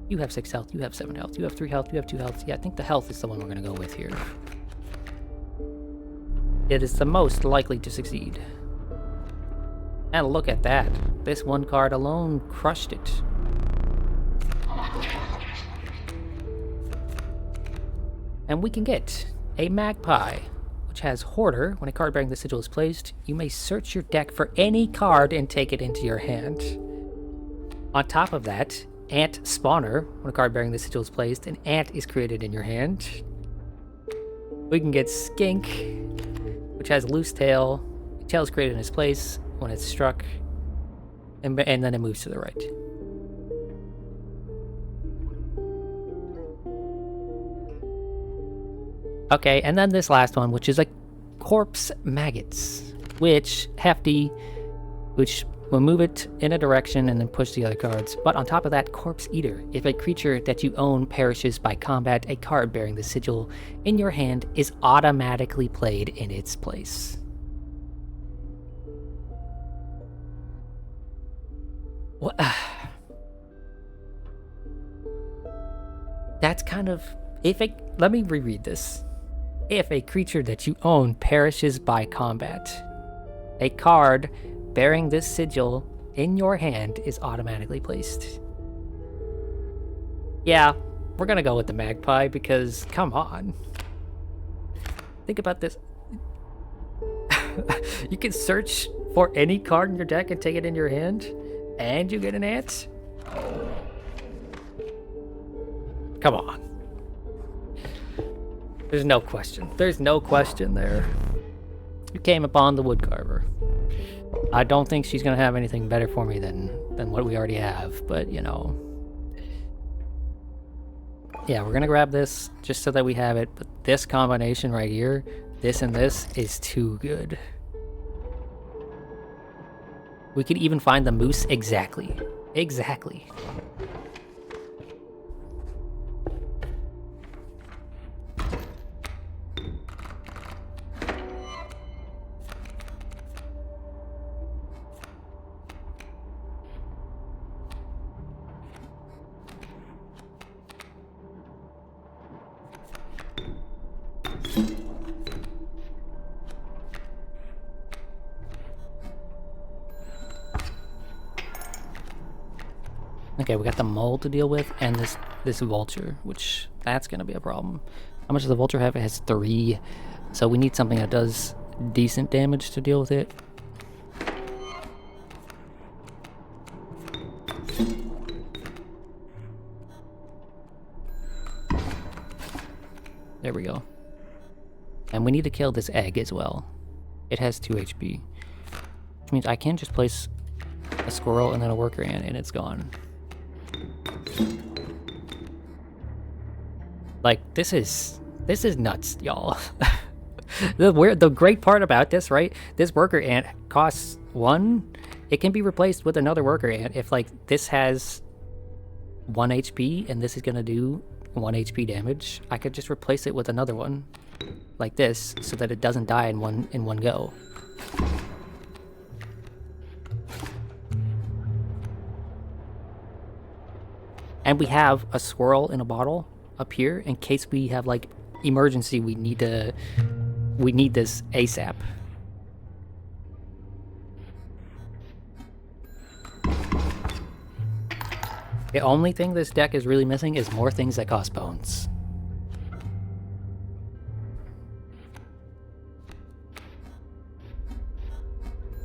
you have 6 health, you have 7 health, you have 3 health, you have 2 health. Yeah, I think the health is the one we're going to go with here. It is the most likely to succeed. And look at that. This one card alone crushed it. And we can get a Magpie, which has Hoarder. When a card bearing the sigil is placed, you may search your deck for any card and take it into your hand. On top of that, Ant Spawner. When a card bearing the sigil is placed, an ant is created in your hand. We can get Skink, which has Loose Tail. The tail is created in its place when it's struck, and then it moves to the right. Okay, and then this last one, which is a corpse maggots, which hefty, which will move it in a direction and then push the other cards. But on top of that, corpse eater. If a creature that you own perishes by combat, a card bearing the sigil in your hand is automatically played in its place. What? That's kind of... Let me reread this. If a creature that you own perishes by combat, a card bearing this sigil in your hand is automatically placed. Yeah, we're gonna go with the magpie because, come on. Think about this. You can search for any card in your deck and take it in your hand, and you get an ant? Come on. There's no question. There's no question there. You came upon the woodcarver. I don't think she's gonna have anything better for me than what we already have, but you know. Yeah, we're gonna grab this just so that we have it, but this combination right here, this and this, is too good. We could even find the moose exactly. Exactly. Okay, we got the mole to deal with, and this vulture, which that's gonna be a problem. How much does the vulture have? It has 3, so we need something that does decent damage to deal with it. There we go. And we need to kill this egg as well. It has 2 HP, which means I can just place a squirrel and then a worker ant, and it's gone. Like, this is nuts, y'all. The great part about this, right? This worker ant costs 1. It can be replaced with another worker ant if, like, this has 1 HP and this is gonna do 1 HP damage. I could just replace it with another one, like this, so that it doesn't die in one go. And we have a squirrel in a bottle up here in case we have, like, emergency. We need this ASAP. The only thing this deck is really missing is more things that cost bones.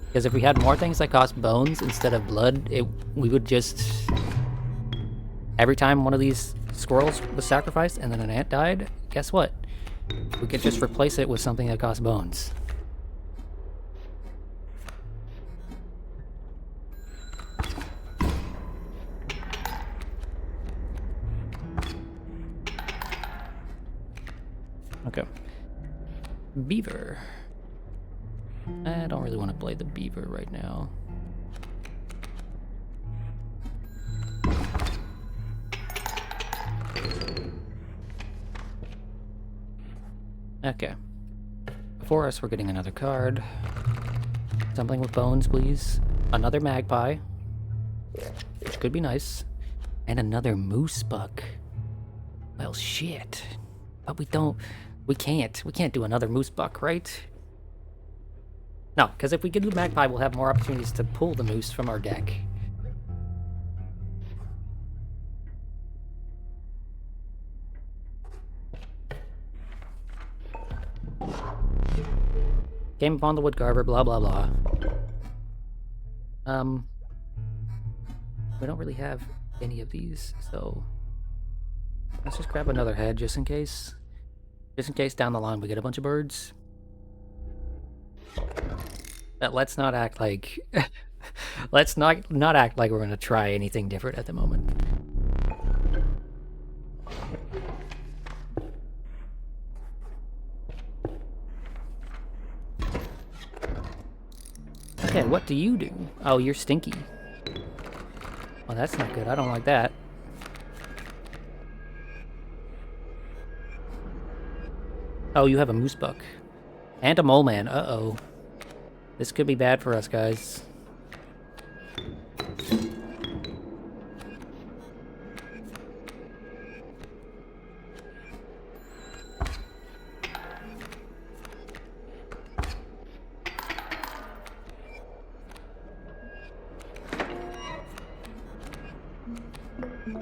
Because if we had more things that cost bones instead of blood, we would just... Every time one of these squirrels was sacrificed and then an ant died, guess what? We could just replace it with something that costs bones. Okay. Beaver. I don't really want to play the beaver right now. Okay. Before us, we're getting another card. Something with bones, please. Another magpie, which could be nice. And another moose buck. Well, shit. But we can't do another moose buck, right? No, because if we can do magpie, we'll have more opportunities to pull the moose from our deck. Came upon the woodcarver, blah blah blah. We don't really have any of these, so let's just grab another head just in case. Just in case down the line we get a bunch of birds. But let's not act like let's not act like we're gonna try anything different at the moment. Shithead, what do you do? Oh, you're stinky. Well, that's not good. I don't like that. Oh, you have a moose buck. And a mole man. Uh-oh. This could be bad for us, guys.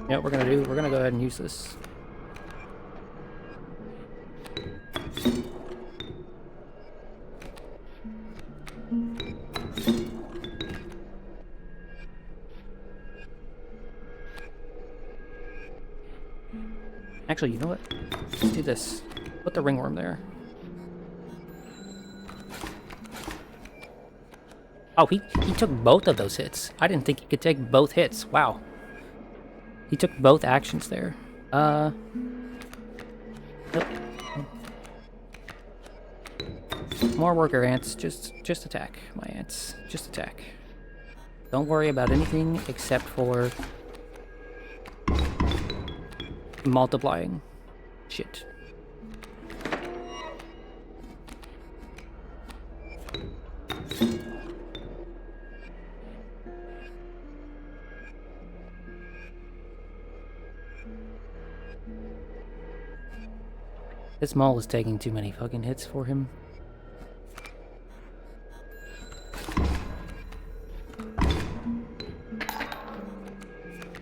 Yeah, what we're gonna do, we're gonna go ahead and use this. Actually, you know what? Let's do this. Put the ringworm there. Oh, he took both of those hits. I didn't think he could take both hits. Wow. He took both actions there. Nope. More worker ants. Just attack, my ants. Just attack. Don't worry about anything except for multiplying. Shit. This mole is taking too many fucking hits for him.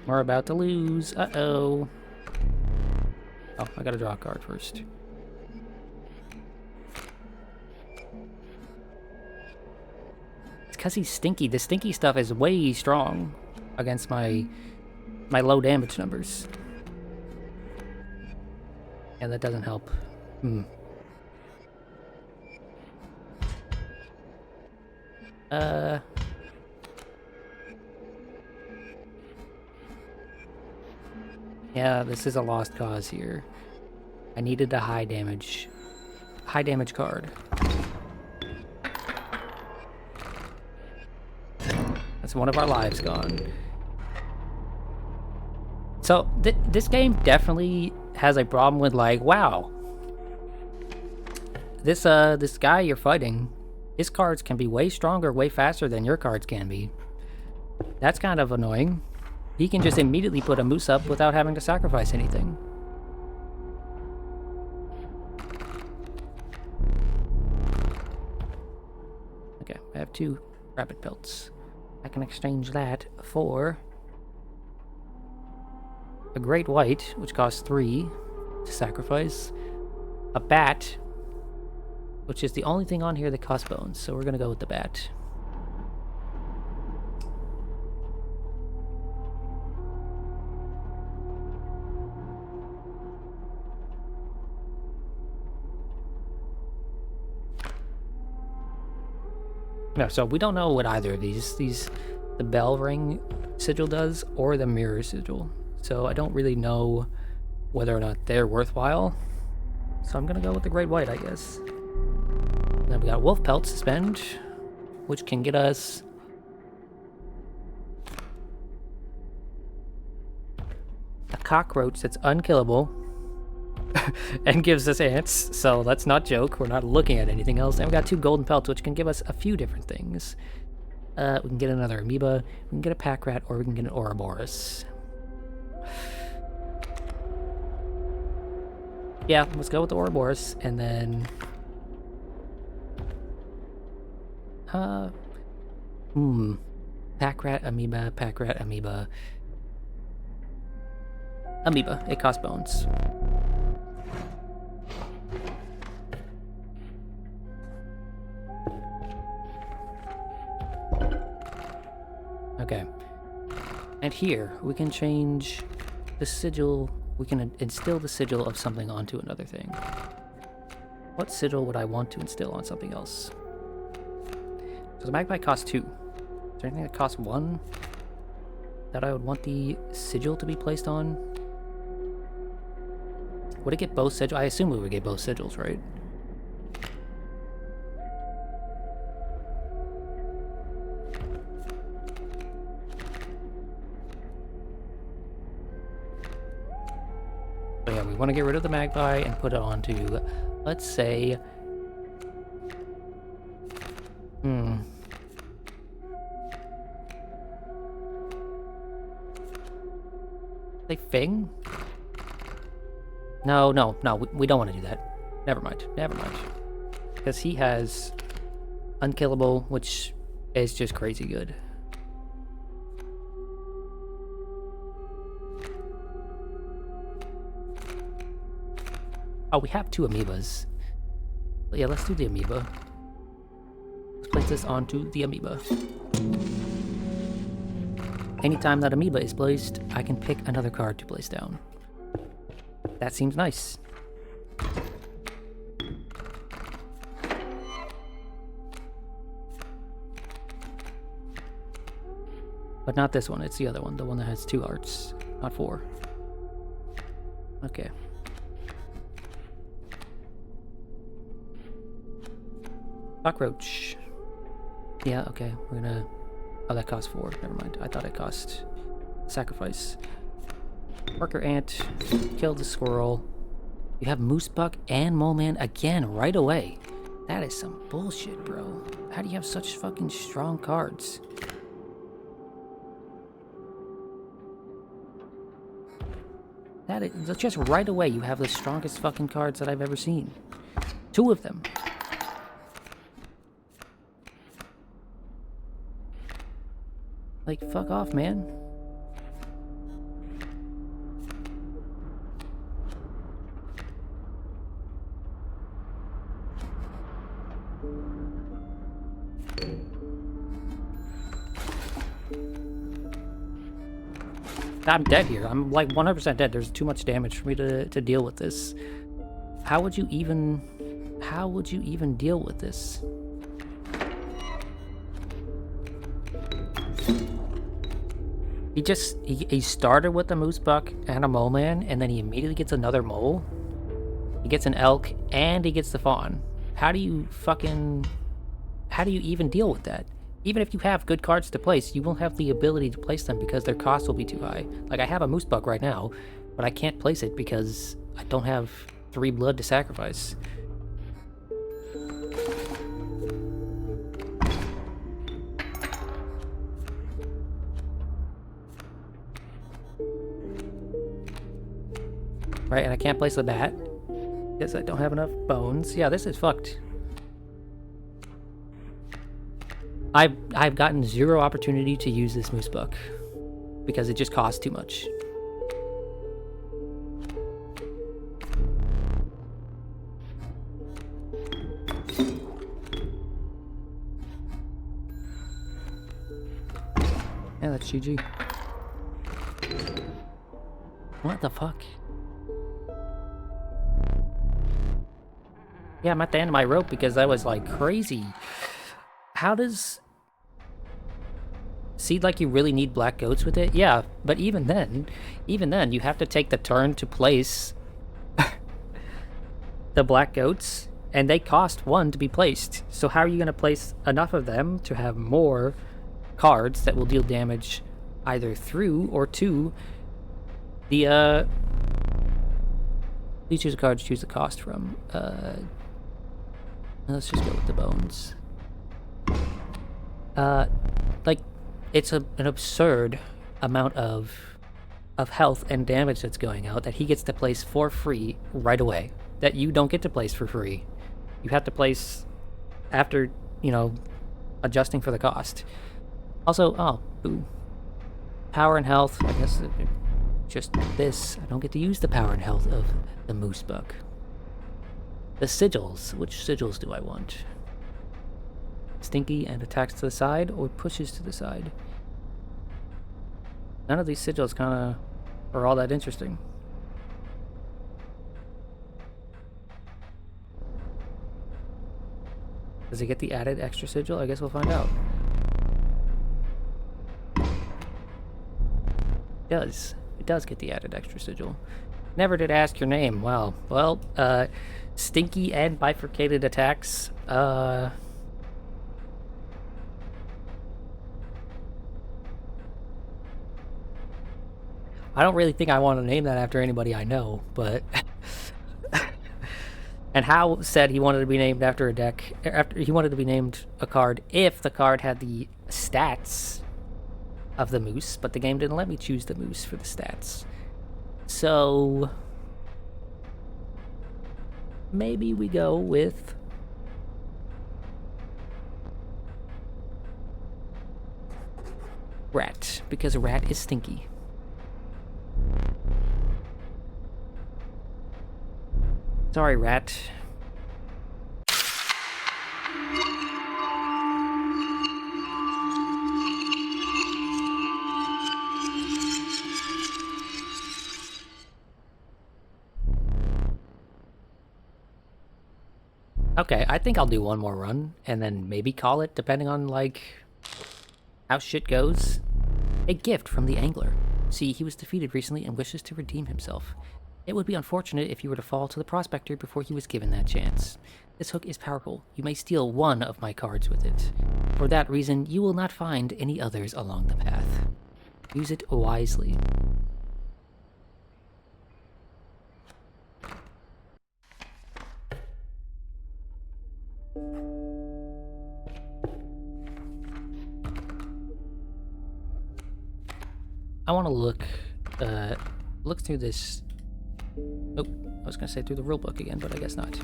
We're about to lose. Uh-oh. Oh, I gotta draw a card first. It's because he's stinky. The stinky stuff is way strong against my low damage numbers. And that doesn't help. Yeah, this is a lost cause here. I needed a high damage card. That's one of our lives gone. So, this game definitely has a problem with, like, wow. This guy you're fighting, his cards can be way stronger, way faster than your cards can be. That's kind of annoying. He can just immediately put a moose up without having to sacrifice anything. Okay, I have 2 rabbit pelts. I can exchange that for a great white, which costs 3 to sacrifice. A bat, which is the only thing on here that costs bones, so we're gonna go with the bat. No, so we don't know what either of the bell ring sigil does or the mirror sigil. So I don't really know whether or not they're worthwhile. So I'm gonna go with the great white, I guess. Then we got wolf pelt to spend, which can get us a cockroach that's unkillable and gives us ants. So let's not joke. We're not looking at anything else. And we got 2 golden pelts, which can give us a few different things. We can get another amoeba, we can get a pack rat, or we can get an Ouroboros. Yeah, let's go with the Ouroboros, and then pack rat, amoeba, pack rat, amoeba. Amoeba, it costs bones. Okay. And here, we can change the sigil. We can instill the sigil of something onto another thing. What sigil would I want to instill on something else? So the magpie costs 2. Is there anything that costs 1 that I would want the sigil to be placed on? Would it get both sigils? I assume we would get both sigils, right? So yeah, we want to get rid of the magpie and put it onto, let's say, say Fing? No, we don't want to do that. Never mind. Because he has unkillable, which is just crazy good. Oh, we have 2 amoebas. But yeah, let's do the amoeba. Let's place this onto the amoeba. Anytime that amoeba is placed, I can pick another card to place down. That seems nice. But not this one, it's the other one, the one that has 2 arts, not 4. Okay. Cockroach. Yeah, okay, we're gonna... Oh, that costs 4, never mind. I thought it cost sacrifice. Worker ant, kill the squirrel. You have moose buck and mole man again right away. That is some bullshit, bro. How do you have such fucking strong cards? That is just right away. You have the strongest fucking cards that I've ever seen. 2 of them. Like, fuck off, man. I'm dead here. I'm like 100% dead. There's too much damage for me to deal with this. How would you even deal with this? He started with a moose buck and a mole man, and then he immediately gets another mole. He gets an elk, and he gets the fawn. How do you even deal with that? Even if you have good cards to place, you won't have the ability to place them because their cost will be too high. Like, I have a moose buck right now, but I can't place it because I don't have 3 blood to sacrifice. Right, and I can't place the bat because I don't have enough bones. Yeah, this is fucked. I've gotten 0 opportunity to use this moose buck because it just costs too much. Yeah, that's GG. What the fuck? Yeah, I'm at the end of my rope because I was like crazy. How does... Seed like you really need black goats with it? Yeah, but even then, you have to take the turn to place the black goats, and they cost 1 to be placed. So how are you going to place enough of them to have more cards that will deal damage either through or to the, Please choose a card to choose the cost from. Let's just go with the bones. Like, it's an absurd amount of health and damage that's going out that he gets to place for free right away. That you don't get to place for free. You have to place after, you know, adjusting for the cost. Also, oh, boo. Power and health, I guess just this. I don't get to use the power and health of the moose buck. The sigils. Which sigils do I want? Stinky and attacks to the side or pushes to the side? None of these sigils kind of are all that interesting. Does it get the added extra sigil? I guess we'll find out. It does get the added extra sigil. Never did ask your name. Wow. Well, stinky and bifurcated attacks. I don't really think I want to name that after anybody I know, but... And Hal said he wanted to be named after a deck... He wanted to be named a card if the card had the stats of the moose, but the game didn't let me choose the moose for the stats. So... maybe we go with... rat, because rat is stinky. Sorry, rat. Okay, I think I'll do one more run, and then maybe call it, depending on, like, how shit goes. A gift from the angler. See, he was defeated recently and wishes to redeem himself. It would be unfortunate if you were to fall to the prospector before he was given that chance. This hook is powerful. You may steal one of my cards with it. For that reason, you will not find any others along the path. Use it wisely. I want to look through this. Oh, I was gonna say through the rule book again, but I guess not.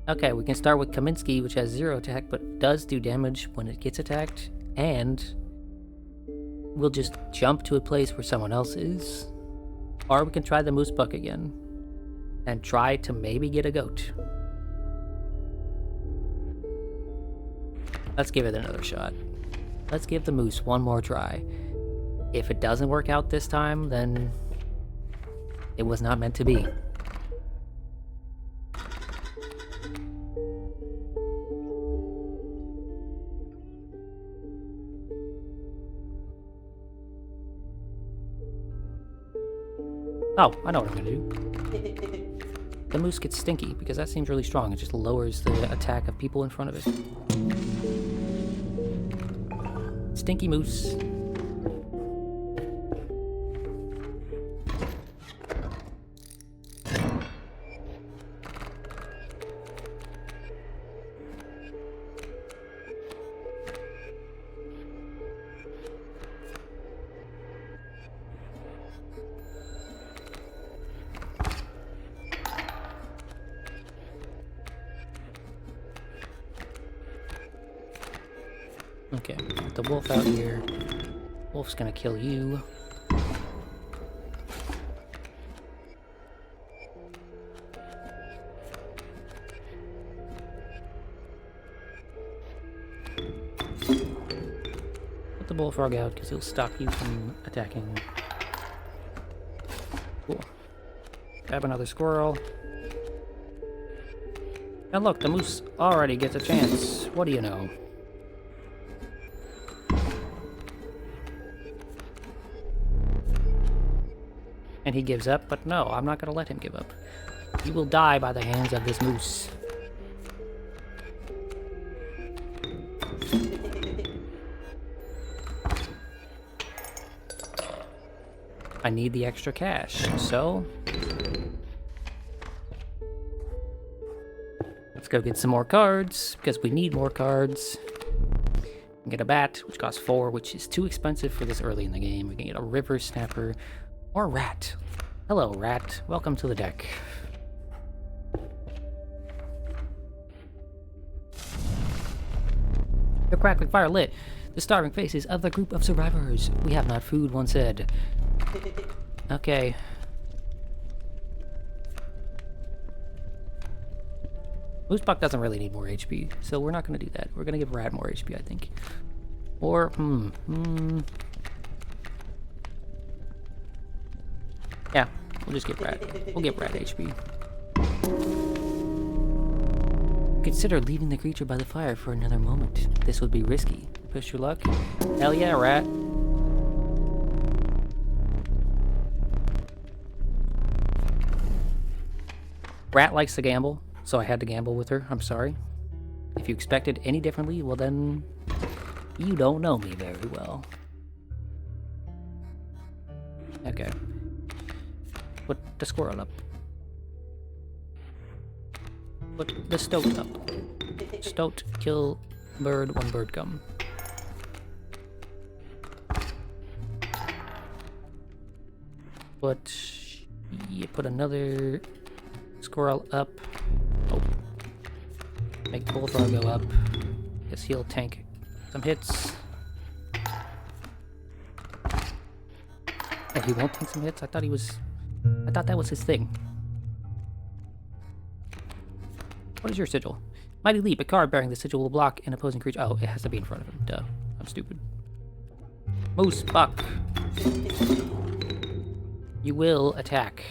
Okay, we can start with Kaminsky, which has 0 attack, but does do damage when it gets attacked, and we'll just jump to a place where someone else is. Or we can try the Moose Buck again, and try to maybe get a goat. Let's give it another shot. Let's give the moose one more try. If it doesn't work out this time, then it was not meant to be. Oh, I know what I'm gonna do. The moose gets stinky, because that seems really strong. It just lowers the attack of people in front of it. Stinky moose. Okay, put the wolf out here. Wolf's gonna kill you. Put the bullfrog out because he'll stop you from attacking. Cool. Grab another squirrel. And look, the moose already gets a chance. What do you know? And he gives up, but no, I'm not going to let him give up. He will die by the hands of this moose. I need the extra cash, so... let's go get some more cards, because we need more cards. We can get a bat, which costs 4, which is too expensive for this early in the game. We can get a river snapper. Or rat. Hello, rat. Welcome to the deck. The crackling fire lit. The starving faces of the group of survivors. We have not food, one said. Okay. Moose Buck doesn't really need more HP, so we're not going to do that. We're going to give Rat more HP, I think. Or, yeah, we'll just give Rat. We'll give Rat HP. Consider leaving the creature by the fire for another moment. This would be risky. Push your luck. Hell yeah, Rat. Rat likes to gamble, so I had to gamble with her. I'm sorry. If you expected any differently, well then, you don't know me very well. Okay. Put the squirrel up. Put the stoat up. Stoat, kill bird, one bird come. Put another squirrel up. Oh. Make bullfrog go up. Guess he'll tank some hits. Oh, he won't tank some hits? I thought that was his thing. What is your sigil? Mighty Leap. A card bearing the sigil will block an opposing creature. Oh, it has to be in front of him. Duh. I'm stupid. Moose, buck. You will attack.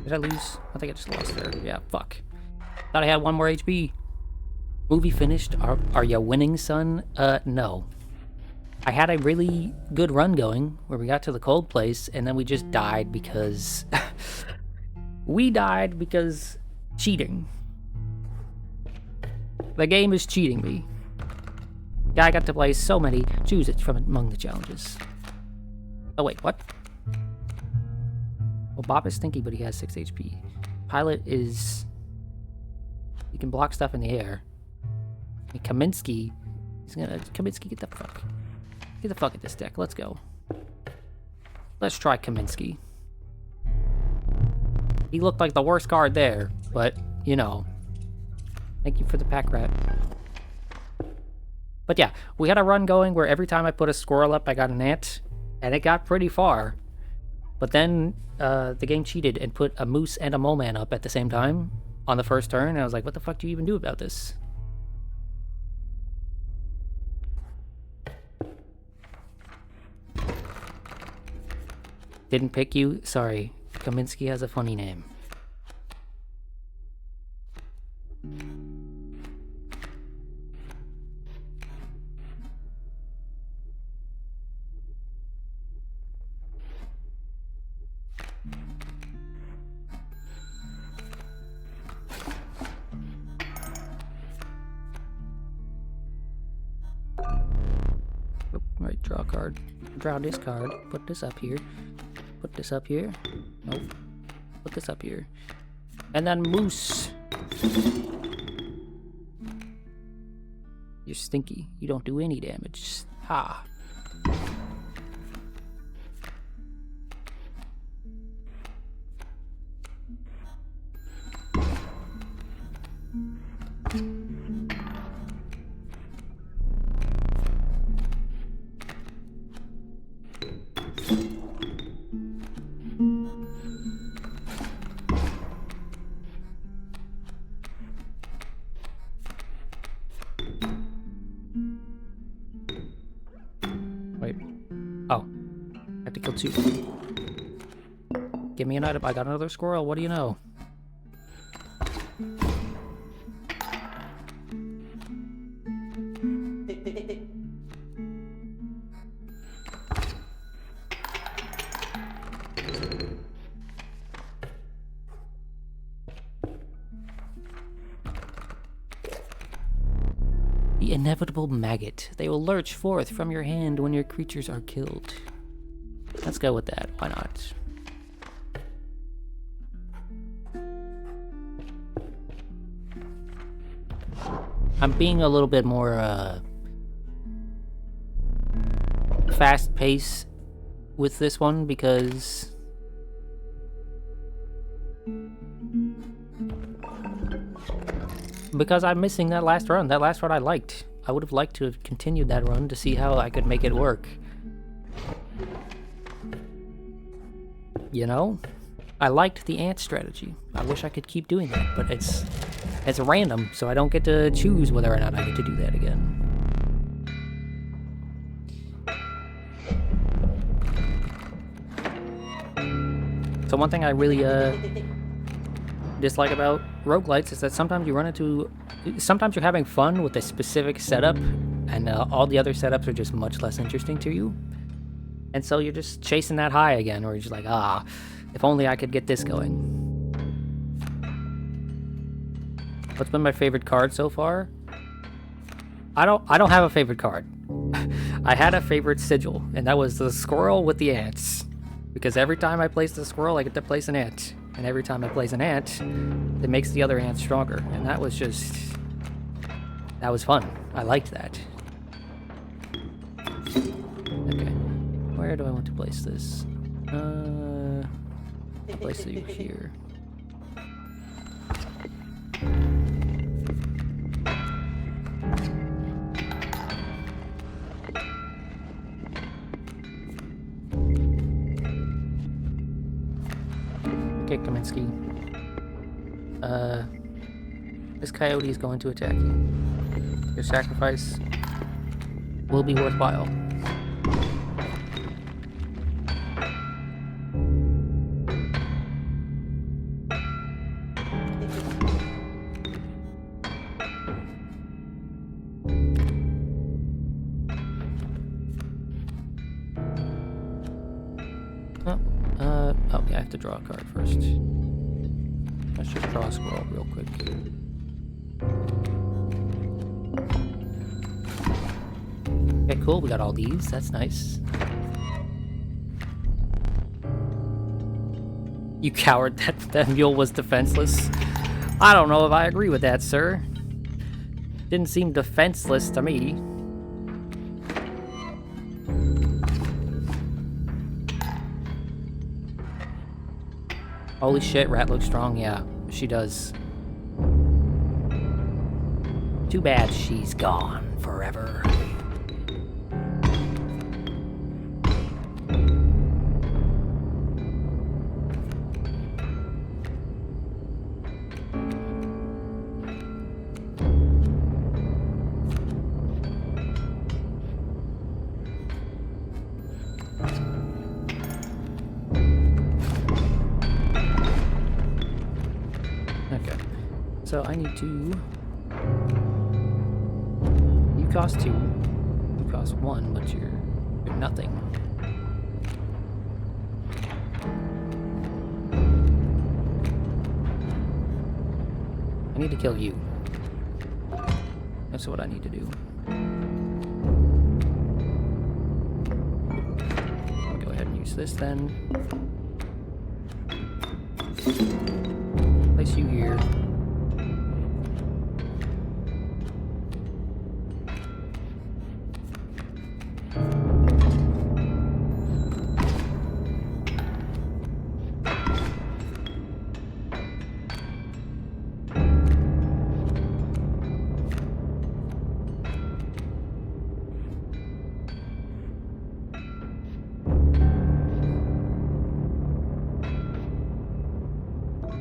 Did I lose? I think I just lost there. Yeah, fuck. Thought I had one more HP. Movie finished. Are you winning, son? No. I had a really good run going where we got to the cold place and then we just died because... we died because cheating. The game is cheating me. Guy got to play so many. Choose it from among the challenges. Oh wait, what? Well, Bob is stinky, but he has 6 HP. Pilot is... he can block stuff in the air. And Kaminsky... he's gonna... Kaminsky, get the fuck... get the fuck at this deck. Let's go. Let's try Kaminsky. He looked like the worst card there, but, you know. Thank you for the pack rat. But yeah, we had a run going where every time I put a squirrel up, I got an ant. And it got pretty far. But then the game cheated and put a moose and a mole man up at the same time on the first turn. And I was like, what the fuck do you even do about this? Didn't pick you? Sorry. Kaminsky has a funny name. Right, draw a card. Draw this card. Put this up here. Put this up here. Nope. Put this up here. And then moose. You're stinky. You don't do any damage. Ha. Wait. Oh. I have to kill 2. Give me an item. I got another squirrel. What do you know? The inevitable maggot. They will lurch forth from your hand when your creatures are killed. Let's go with that. Why not? I'm being a little bit more fast-paced with this one because I'm missing that last run. That last run I liked. I would have liked to have continued that run to see how I could make it work. You know? I liked the ant strategy. I wish I could keep doing that, but it's random, so I don't get to choose whether or not I get to do that again. So one thing I really dislike about roguelites is that sometimes you're having fun with a specific setup, and and all the other setups are just much less interesting to you. And so you're just chasing that high again, or you're just like, ah, if only I could get this going. What's been my favorite card so far? I don't have a favorite card. I had a favorite sigil, and that was the squirrel with the ants. Because every time I place the squirrel, I get to place an ant. And every time I place an ant, it makes the other ant stronger. And that was just... that was fun. I liked that. Okay. Where do I want to place this? I'll place it here. Okay, Kaminsky. This coyote is going to attack you. Your sacrifice will be worthwhile. Oh, yeah, I have to draw a card first. Let's just draw a squirrel real quick. Okay, cool, we got all these, that's nice. You coward, that mule was defenseless. I don't know if I agree with that, sir. Didn't seem defenseless to me. Holy shit, Rat looks strong. Yeah, she does. Too bad she's gone forever. So I need to... You cost 2. You cost 1, but you're nothing. I need to kill you. That's what I need to do. I'll go ahead and use this then. Place you here.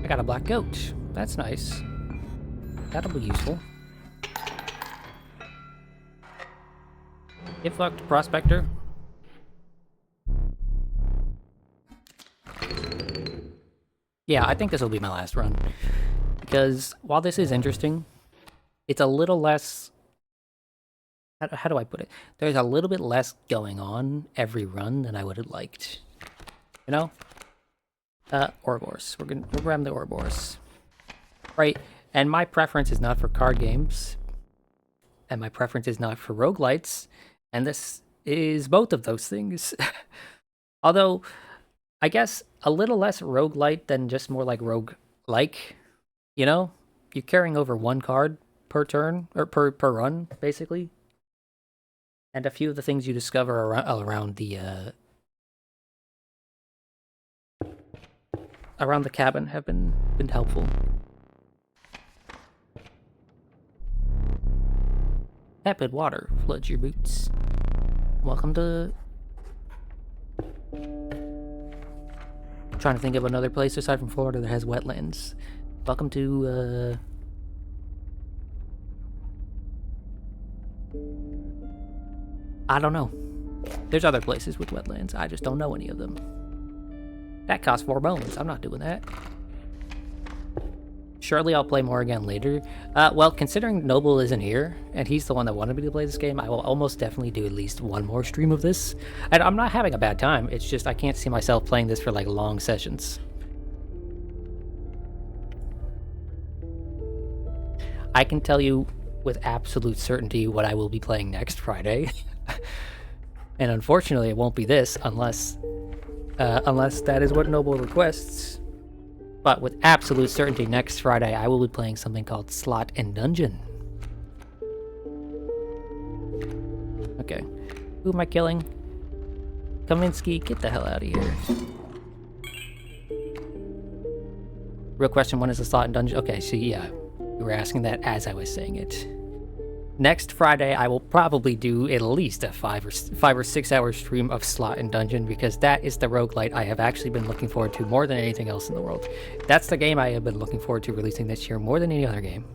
Got a black goat. That's nice. That'll be useful. Get fucked, Prospector. Yeah, I think this will be my last run. Because while this is interesting, it's a little less... How do I put it? There's a little bit less going on every run than I would have liked. You know? Ouroboros. We'll grab the Ouroboros. Right, and my preference is not for card games. And my preference is not for roguelites. And this is both of those things. Although, I guess a little less roguelite than just more like rogue-like. You know? You're carrying over 1 card per turn, or per run, basically. And a few of the things you discover around the cabin have been helpful. Tepid water floods your boots. Welcome to... I'm trying to think of another place aside from Florida that has wetlands. Welcome to, I don't know. There's other places with wetlands. I just don't know any of them. That costs 4 bones. I'm not doing that. Surely I'll play more again later. Well, considering Noble isn't here, and he's the one that wanted me to play this game, I will almost definitely do at least one more stream of this. And I'm not having a bad time, it's just I can't see myself playing this for like long sessions. I can tell you with absolute certainty what I will be playing next Friday. And unfortunately it won't be this unless that is what Noble requests. But with absolute certainty, next Friday I will be playing something called Slot and Dungeon. Okay. Who am I killing? Kaminsky, get the hell out of here. Real question, when is the Slot and Dungeon? Okay, so yeah, you were asking that as I was saying it. Next Friday, I will probably do at least a 5 or 6 hour stream of Slot and Dungeon, because that is the roguelite I have actually been looking forward to more than anything else in the world. That's the game I have been looking forward to releasing this year more than any other game.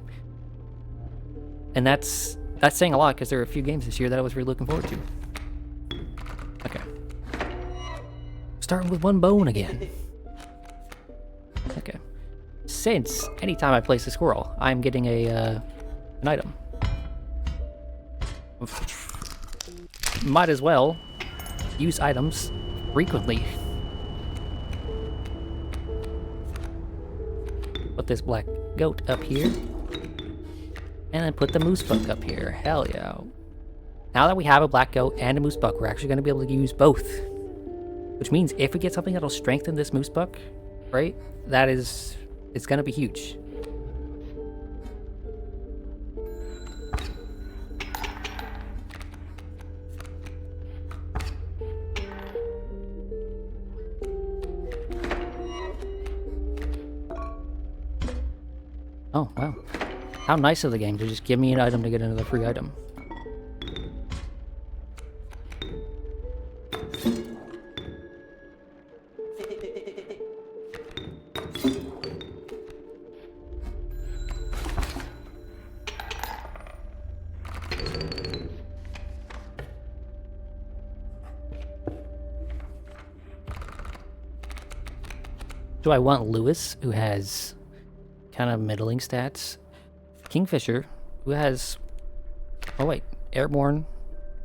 And that's saying a lot, because there are a few games this year that I was really looking forward to. Okay. Starting with one bone again. Okay. Since anytime I place a squirrel, I'm getting an item. Might as well use items frequently. Put this black goat up here. And then put the moose buck up here. Hell yeah. Now that we have a black goat and a moose buck, we're actually going to be able to use both. Which means if we get something that'll strengthen this moose buck, right? It's going to be huge. Oh, wow. How nice of the game to just give me an item to get another free item. Do I want Lewis, who has kind of middling stats? Kingfisher, who has... Oh wait, Airborne,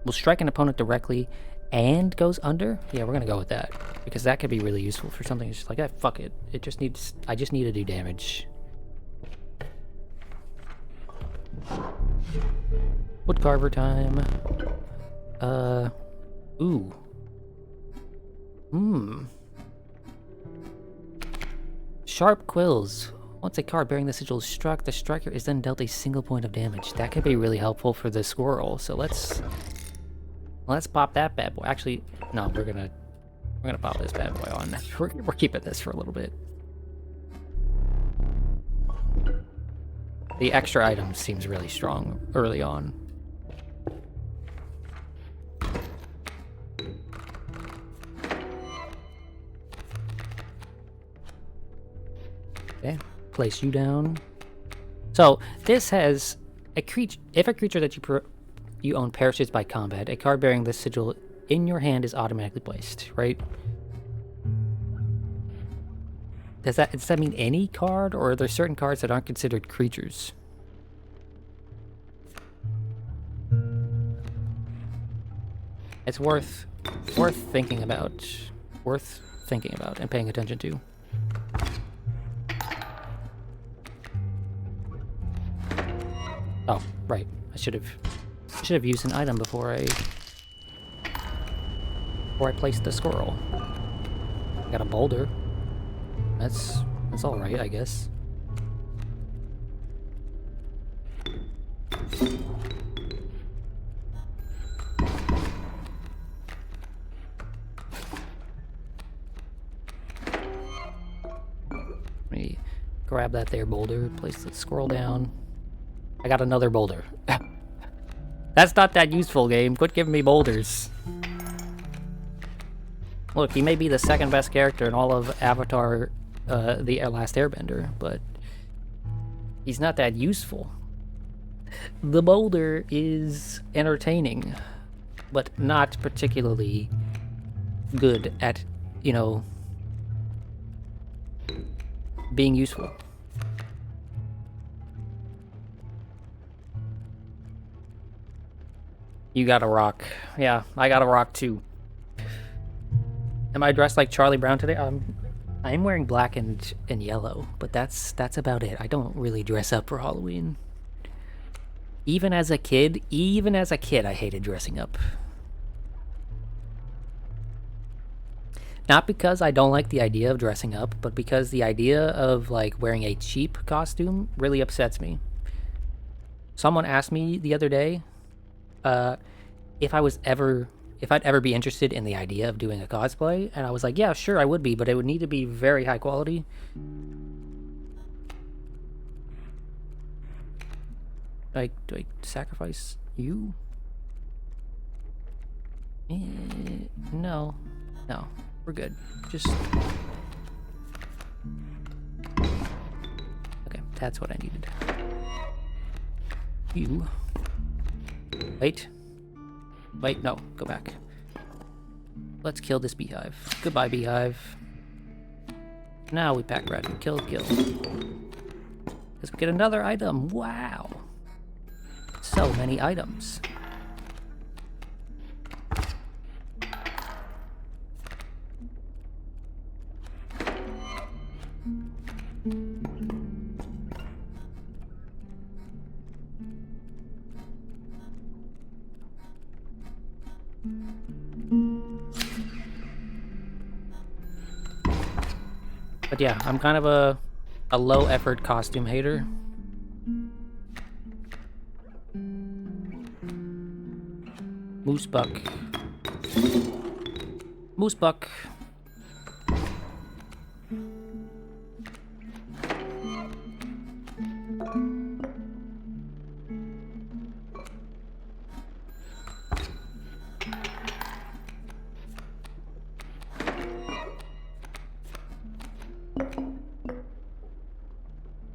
will strike an opponent directly and goes under? Yeah, we're gonna go with that, because that could be really useful for something. It's just like, ah, fuck it. It just needs... I just need to do damage. Woodcarver time. Ooh. Sharp Quills. Once a card bearing the sigil is struck, the striker is then dealt a single point of damage. That could be really helpful for the squirrel. So let's pop that bad boy. Actually, no, we're gonna pop this bad boy on. We're keeping this for a little bit. The extra item seems really strong early on. Okay, place you down. So this has a creature. If a creature that you own perishes by combat, a card bearing this sigil in your hand is automatically placed. Right? Does that mean any card, or are there certain cards that aren't considered creatures? It's worth thinking about. Worth thinking about and paying attention to. Oh, right. I should have used an item before I placed the squirrel. I got a boulder. That's all right, I guess. Let me grab that there boulder, place the squirrel down. I got another boulder. That's not that useful, game. Quit giving me boulders. Look, he may be the second best character in all of Avatar, The Last Airbender, but he's not that useful. The boulder is entertaining, but not particularly good at, you know, being useful. You gotta rock. Yeah, I gotta rock too. Am I dressed like Charlie Brown today? I'm wearing black and yellow, but that's about it. I don't really dress up for Halloween. Even as a kid, I hated dressing up. Not because I don't like the idea of dressing up, but because the idea of like wearing a cheap costume really upsets me. Someone asked me the other day if I'd ever be interested in the idea of doing a cosplay, and I was like, yeah, sure, I would be, but it would need to be very high quality. Like, do I sacrifice you? No. No. We're good. Just... Okay, that's what I needed. You... Wait. Wait, no. Go back. Let's kill this beehive. Goodbye, beehive. Now we pack rat. Kill. Let's get another item. Wow. So many items. But yeah, I'm kind of a low effort costume hater. Moose buck. Moose buck.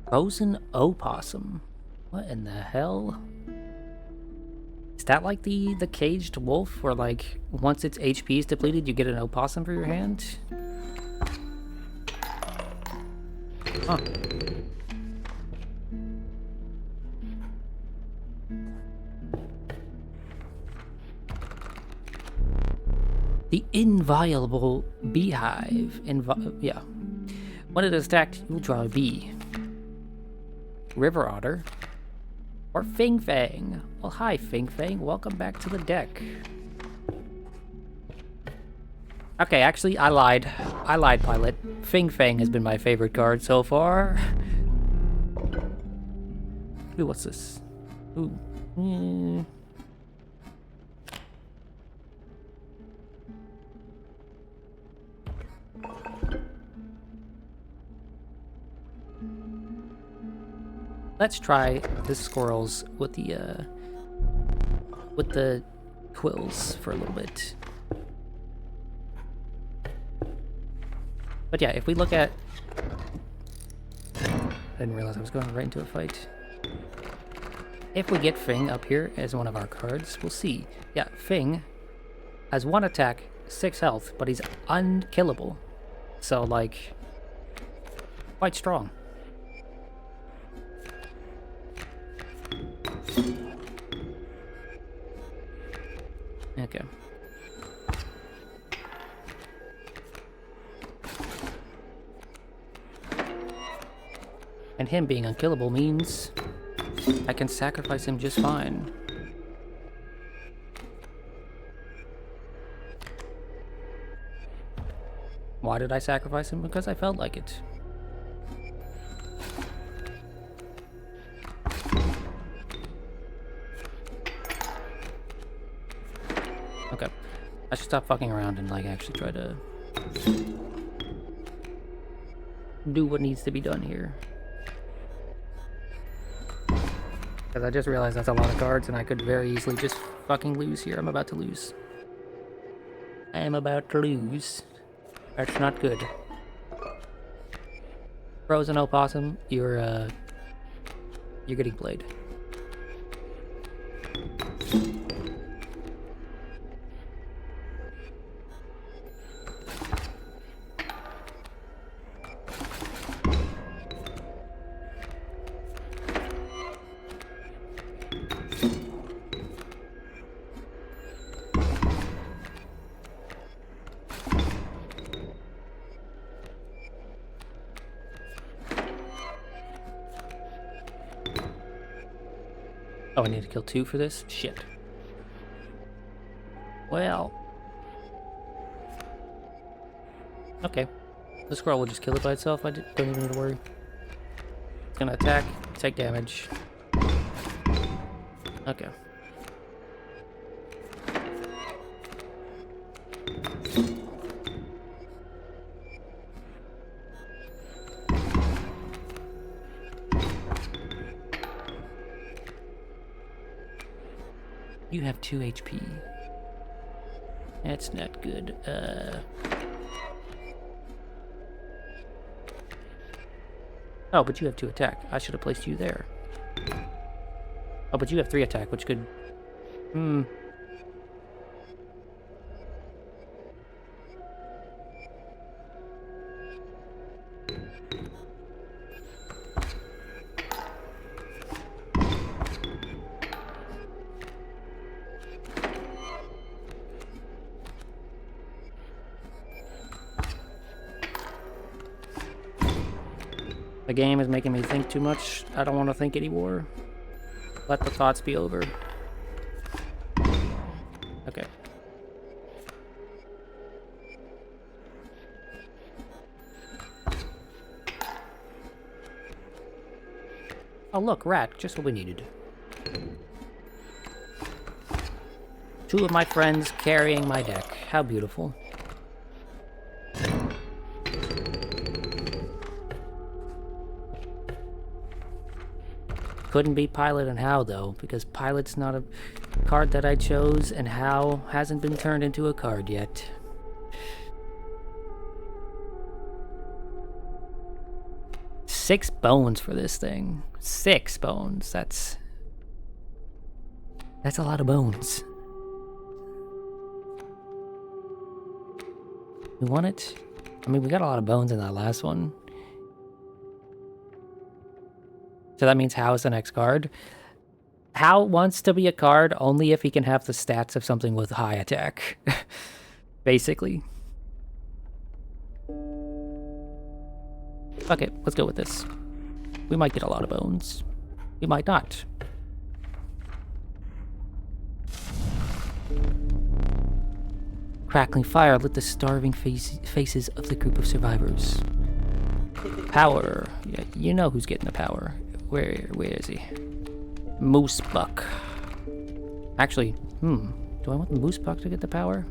Frozen opossum. What in the hell? Is that like the caged wolf where like once its HP is depleted you get an opossum for your hand? Huh. The inviolable beehive. Yeah. When it is attacked, you will draw a bee. River otter. Or Fing Fang. Well, hi, Fing Fang. Welcome back to the deck. Okay, actually, I lied. I lied, pilot. Fing Fang has been my favorite card so far. Ooh, what's this? Ooh. Let's try the squirrels with the quills for a little bit. But yeah, if we look at... I didn't realize I was going right into a fight. If we get Fing up here as one of our cards, we'll see. Yeah, Fing has 1 attack, 6 health, but he's unkillable. So, like, quite strong. Okay. And him being unkillable means I can sacrifice him just fine. Why did I sacrifice him? Because I felt like it. Okay. I should stop fucking around and like actually try to do what needs to be done here. Because I just realized that's a lot of cards and I could very easily just fucking lose here. I'm about to lose. I am about to lose. That's not good. Frozen opossum, you're getting played. I need to kill 2 for this? Shit. Well. Okay. The scroll will just kill it by itself. I don't even need to worry. It's gonna attack, take damage. Okay. You have 2 HP. That's not good. Oh, but you have 2 attack. I should have placed you there. Oh, but you have 3 attack, which could... The game is making me think too much. I don't want to think anymore. Let the thoughts be over. Okay. Oh look, rat, just what we needed. 2 of my friends carrying my deck. How beautiful. Couldn't be Pilot and How, though, because Pilot's not a card that I chose, and How hasn't been turned into a card yet. Six bones for this thing. 6 bones. That's a lot of bones. We want it? I mean, we got a lot of bones in that last one. So that means How is the next card. How wants to be a card only if he can have the stats of something with high attack. Basically. Fuck it, let's go with this. We might get a lot of bones. We might not. Crackling fire lit the starving faces of the group of survivors. Power. Yeah, you know who's getting the power. Where is he? Moose Buck. Actually, do I want the Moose Buck to get the power?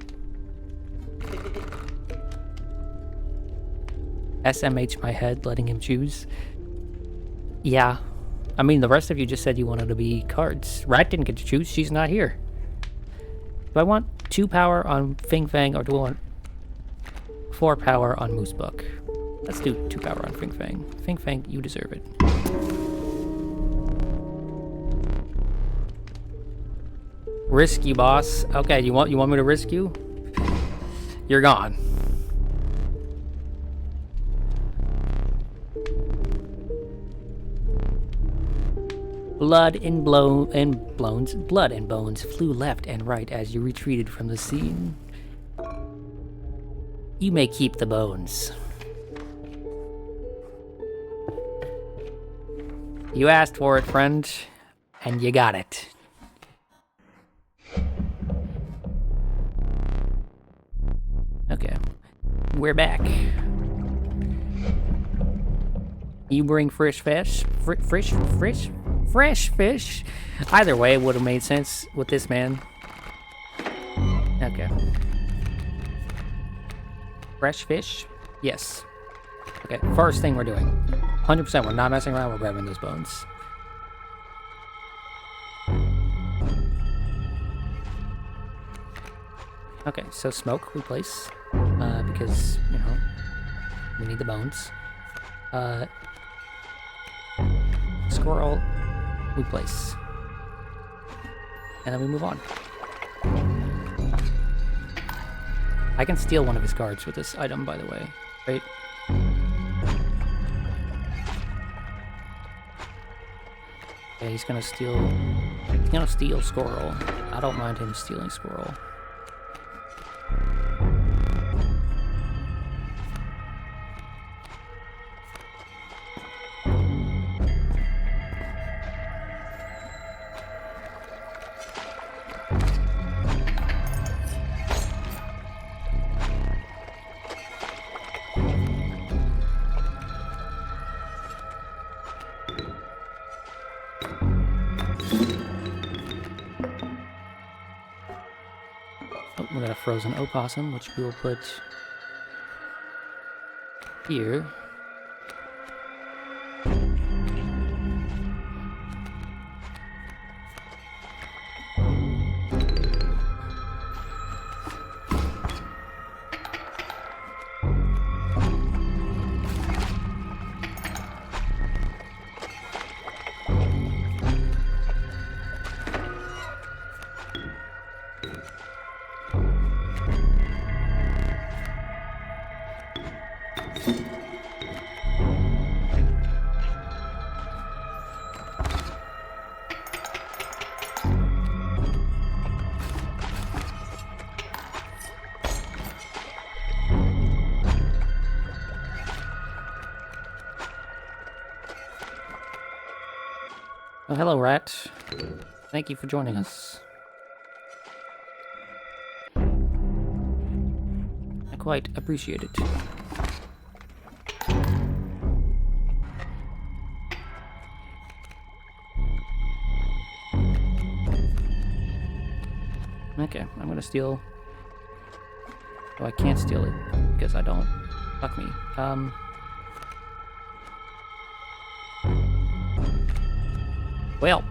SMH my head, letting him choose. Yeah. I mean, the rest of you just said you wanted to be cards. Rat didn't get to choose, she's not here. Do I want 2 power on Fing Fang, or do I want 4 power on Moose Buck? Let's do 2 power on Fing Fang. Fing Fang, you deserve it. Risk you, boss. Okay, you want me to risk you? You're gone. Blood and bones flew left and right as you retreated from the scene. You may keep the bones. You asked for it, friend, and you got it. Okay, we're back. You bring fresh fish? Fresh fish? Either way, it would have made sense with this man. Okay. Fresh fish? Yes. Okay, first thing we're doing. 100%, we're not messing around, we're grabbing those bones. Okay, so smoke we place, because, you know, we need the bones. Squirrel we place. And then we move on. I can steal one of his cards with this item, by the way, right? Yeah, he's gonna steal squirrel. I don't mind him stealing squirrel. Oh, we got a frozen opossum, which we will put here. Oh, hello, Rat. Thank you for joining us. I quite appreciate it. Okay, I'm gonna steal... Oh, I can't steal it, because I don't. Fuck me. Well.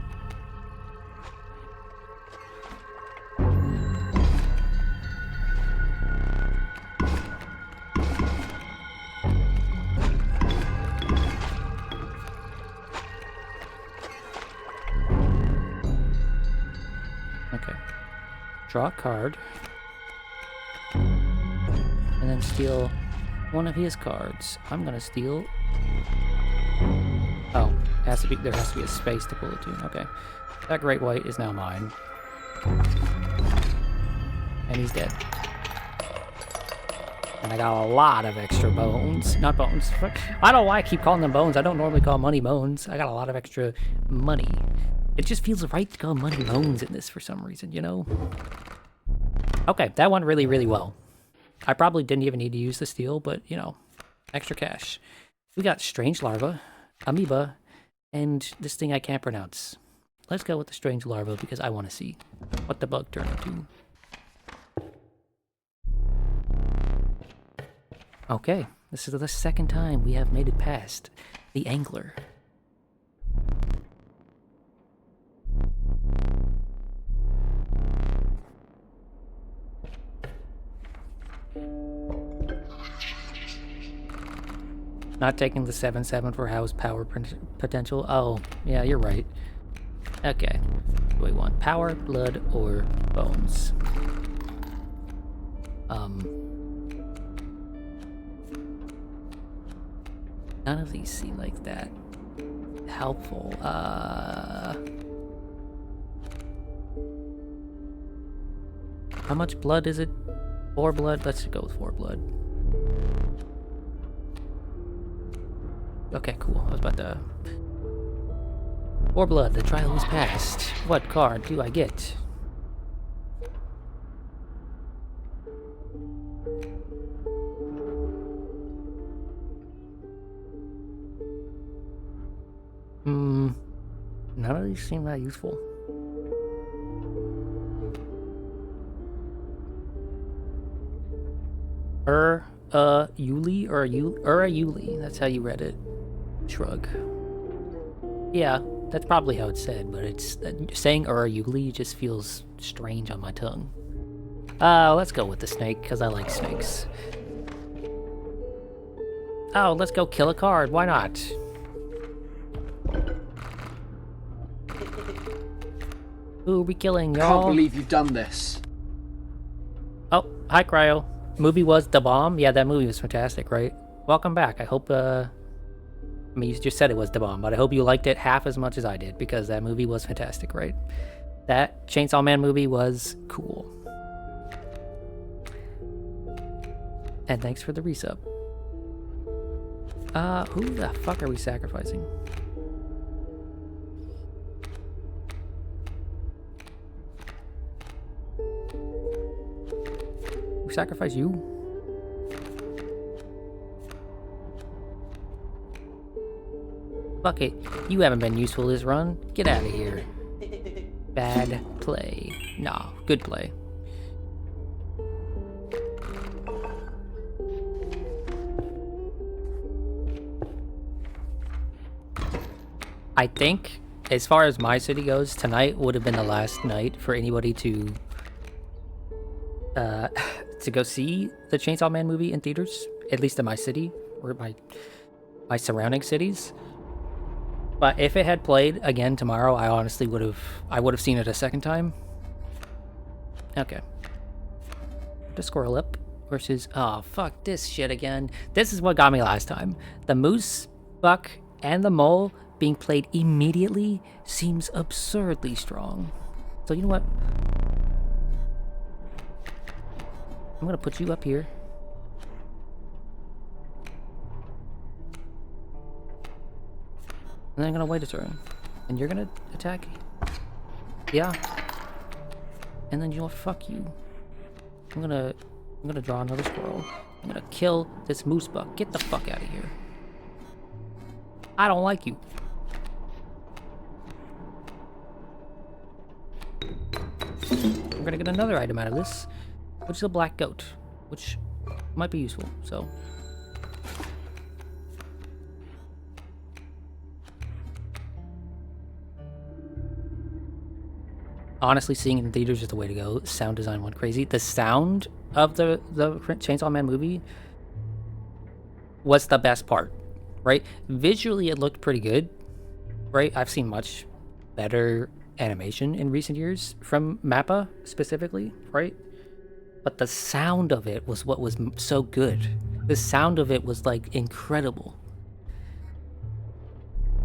Okay. Draw a card. And then steal one of his cards. I'm gonna steal... Oh, there has to be a space to pull it to. Okay. That great white is now mine. And he's dead. And I got a lot of extra bones. Not bones. I don't know why I keep calling them bones. I don't normally call money bones. I got a lot of extra money. It just feels right to call money bones in this for some reason, you know? Okay, that went really, really well. I probably didn't even need to use the steel, but, you know, extra cash. We got strange larva, amoeba, and this thing I can't pronounce. Let's go with the strange larva because I want to see what the bug turned into. Okay, this is the second time we have made it past the angler. Not taking the 7/7 for house power potential. Oh, yeah, you're right. Okay. Do we want power, blood, or bones? None of these seem like that helpful. How much blood is it? 4 blood? Let's go with 4 blood. Okay, cool. I was about to... 4 blood. The trial is passed. What card do I get? None of these seem that useful. Yuli or Yuli. That's how you read it. Shrug. Yeah, that's probably how it's said, but it's saying Yuli just feels strange on my tongue. Let's go with the snake because I like snakes. Oh, let's go kill a card. Why not? Who are we killing, y'all? Can't believe you've done this. Oh, hi, Cryo. Movie was the bomb? Yeah, that movie was fantastic, right? Welcome back. I hope, I mean, you just said it was the bomb, but I hope you liked it half as much as I did, because that movie was fantastic, right? That Chainsaw Man movie was cool. And thanks for the resub. Who the fuck are we sacrificing? We sacrifice you? Fuck it. You haven't been useful this run. Get out of here. Bad play. Nah, good play. I think, as far as my city goes, tonight would have been the last night for anybody to go see the Chainsaw Man movie in theaters, at least in my city or my surrounding cities. But if it had played again tomorrow, I honestly would have seen it a second time. Okay. The squirrel up versus, oh fuck this shit again. This is what got me last time. The moose, buck, and the mole being played immediately seems absurdly strong. So you know what? I'm gonna put you up here. And then I'm gonna wait a turn. And you're gonna attack? Yeah. And then you know what? Fuck you. I'm gonna draw another squirrel. I'm gonna kill this moose buck. Get the fuck out of here. I don't like you. I'm gonna get another item out of this, which is a black goat, which might be useful, so. Honestly, seeing it in theaters is the way to go. Sound design went crazy. The sound of the Chainsaw Man movie was the best part, right? Visually, it looked pretty good, right? I've seen much better animation in recent years from MAPPA specifically, right? But the sound of it was what was so good. The sound of it was like incredible.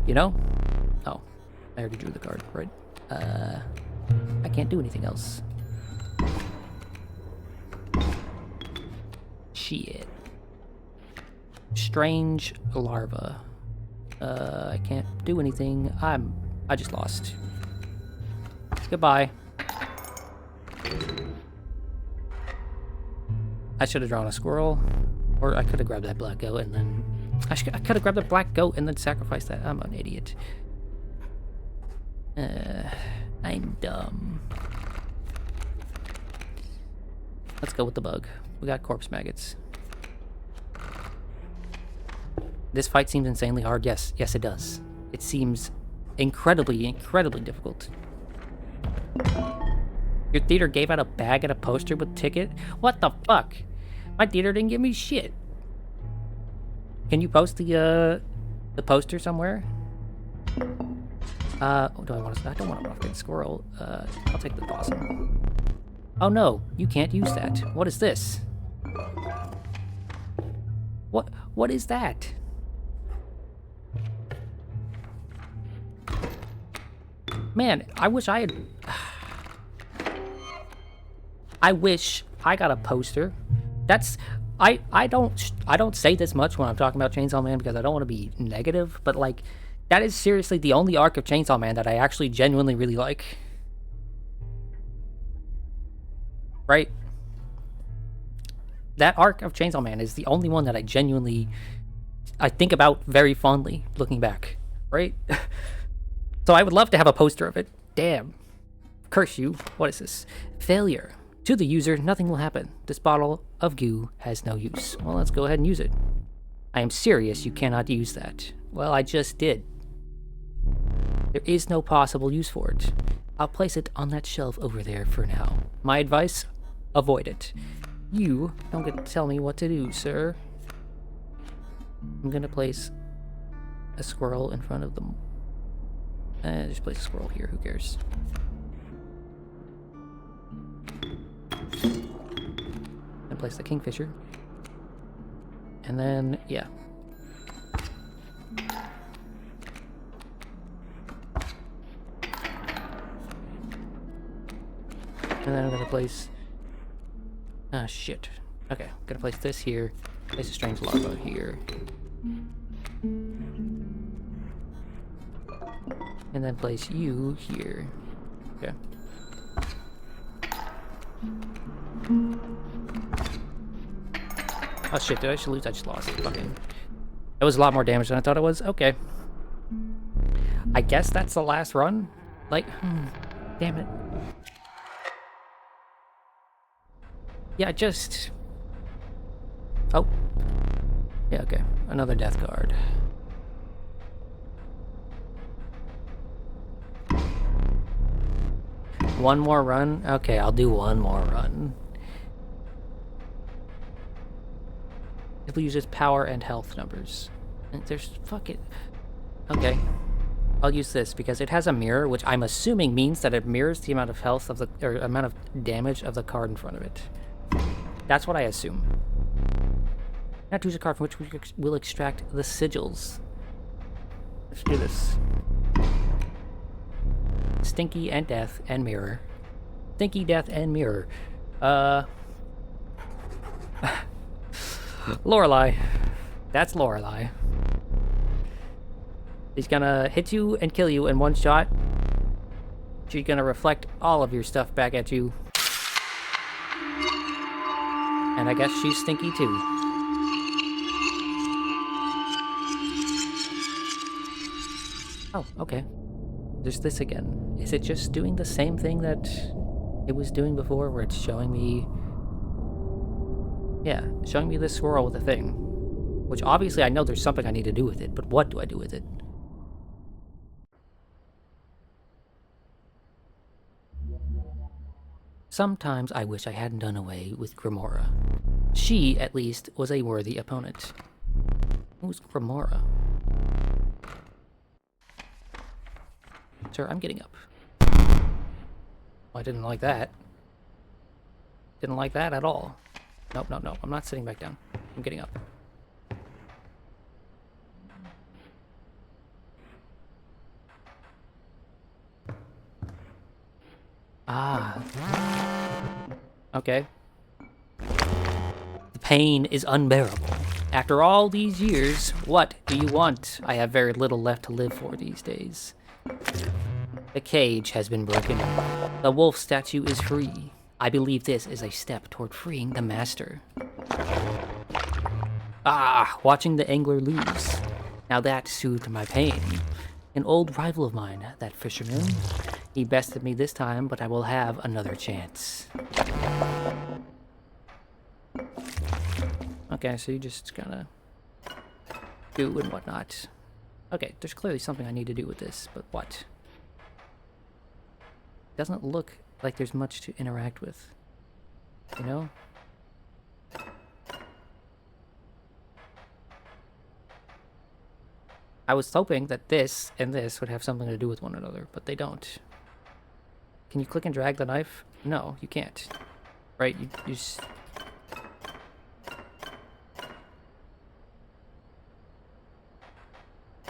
You know? Oh, I already drew the card, right? I can't do anything else. Shit. Strange larva. I can't do anything. I just lost. Goodbye. I should have drawn a squirrel. Or I could have grabbed that black goat and then... I could have grabbed the black goat and then sacrificed that. I'm an idiot. I'm dumb. Let's go with the bug. We got corpse maggots. This fight seems insanely hard. Yes, it does. It seems incredibly difficult. Your theater gave out a bag and a poster with ticket? What the fuck? My theater didn't give me shit. Can you post the poster somewhere? I don't want a rough squirrel. I'll take the possum. Oh no, you can't use that. What is this? What is that? Man, I wish I had... I wish I got a poster. That's... I don't say this much when I'm talking about Chainsaw Man because I don't want to be negative, but like... That is seriously the only arc of Chainsaw Man that I actually genuinely really like. Right? That arc of Chainsaw Man is the only one that I think about very fondly, looking back. Right? So I would love to have a poster of it. Damn. Curse you. What is this? Failure. To the user, nothing will happen. This bottle of goo has no use. Well, let's go ahead and use it. I am serious, you cannot use that. Well, I just did. There is no possible use for it. I'll place it on that shelf over there for now. My advice? Avoid it. You don't get to tell me what to do, sir. I'm gonna place a squirrel in front of them. Just place a squirrel here, who cares? And place the kingfisher. And then, yeah. And then I'm gonna place... Ah, shit. Okay, I'm gonna place this here. Place a strange larva here. And then place you here. Okay. Oh shit, did I just lose? I just lost. Fucking... That was a lot more damage than I thought it was. Okay. I guess that's the last run? Like, damn it. Yeah, just... Oh. Yeah, okay. Another death card. One more run? Okay, I'll do one more run. If we use its power and health numbers. There's fucking... Okay. I'll use this because it has a mirror, which I'm assuming means that it mirrors the amount of health of the... or amount of damage of the card in front of it. That's what I assume. Now choose a card from which we will extract the sigils. Let's do this. Stinky and Death and Mirror. Stinky, Death, and Mirror. Lorelei. That's Lorelei. He's gonna hit you and kill you in one shot. She's gonna reflect all of your stuff back at you. And I guess she's stinky too. Oh, okay. There's this again. Is it just doing the same thing that it was doing before, where it's showing me... Yeah, showing me this swirl with a thing. Which obviously I know there's something I need to do with it, but what do I do with it? Sometimes I wish I hadn't done away with Grimora. She, at least, was a worthy opponent. Who's Grimora? Sir, I'm getting up. Oh, I didn't like that. Didn't like that at all. Nope, nope, nope. I'm not sitting back down. I'm getting up. Ah. Okay. The pain is unbearable. After all these years, what do you want? I have very little left to live for these days. The cage has been broken. The wolf statue is free. I believe this is a step toward freeing the master. Ah, watching the angler lose. Now that soothed my pain. An old rival of mine, that fisherman. He bested me this time, but I will have another chance. Okay, so you just gotta do and whatnot. Okay, there's clearly something I need to do with this, but what? Doesn't look like there's much to interact with. You know? I was hoping that this and this would have something to do with one another, but they don't. Can you click and drag the knife? No, you can't. Right? You just...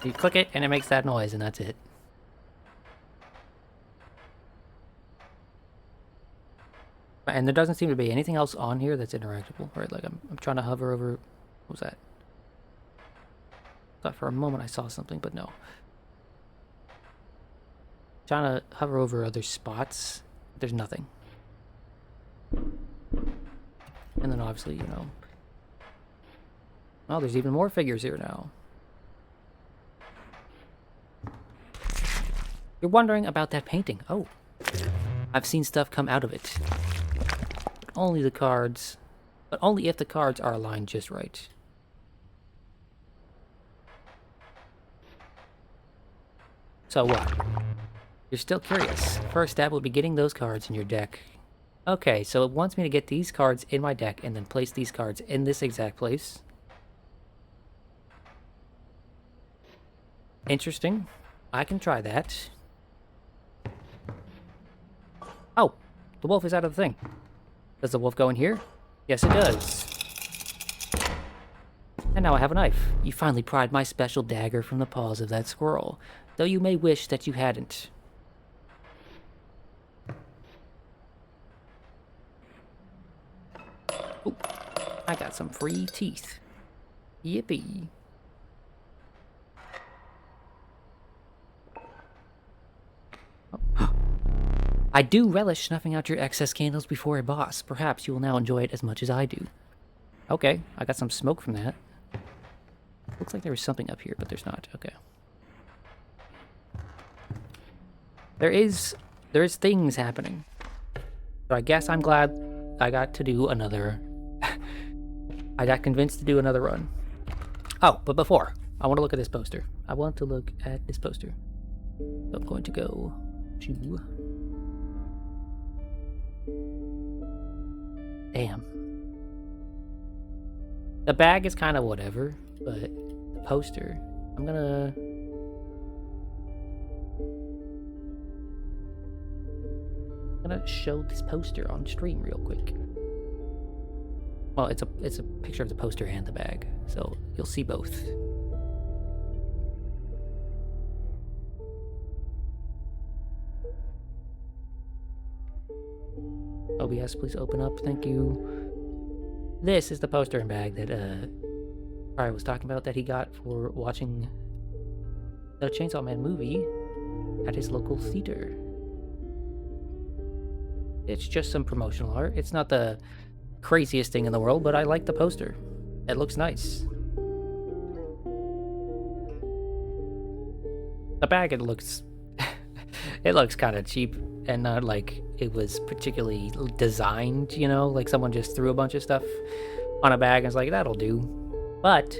You click it and it makes that noise and that's it. And there doesn't seem to be anything else on here that's interactable. Right, like I'm trying to hover over... What was that? Thought for a moment I saw something, but no. Trying to hover over other spots. There's nothing. And then obviously, you know... Oh, there's even more figures here now. You're wondering about that painting. Oh. I've seen stuff come out of it. But only the cards... But only if the cards are aligned just right. So what? You're still curious. First step will be getting those cards in your deck. Okay, so it wants me to get these cards in my deck and then place these cards in this exact place. Interesting. I can try that. Oh, the wolf is out of the thing. Does the wolf go in here? Yes, it does. And now I have a knife. You finally pried my special dagger from the paws of that squirrel, though you may wish that you hadn't. Ooh, I got some free teeth. Yippee. Oh. I do relish snuffing out your excess candles before a boss. Perhaps you will now enjoy it as much as I do. Okay, I got some smoke from that. Looks like there was something up here, but there's not. Okay. There is things happening. So I guess I'm glad I got to do another... I got convinced to do another run. Oh, but before, I want to look at this poster. I want to look at this poster. So I'm going to go to Damn. The bag is kind of whatever, but the poster, I'm gonna show this poster on stream real quick. Well, it's a picture of the poster and the bag, so you'll see both. OBS, please open up. Thank you. This is the poster and bag that I was talking about that he got for watching the Chainsaw Man movie at his local theater. It's just some promotional art. It's not the craziest thing in the world, but I like the poster. It looks nice. The bag, it looks it looks kind of cheap and not like it was particularly designed, you know, like someone just threw a bunch of stuff on a bag and was like, that'll do. But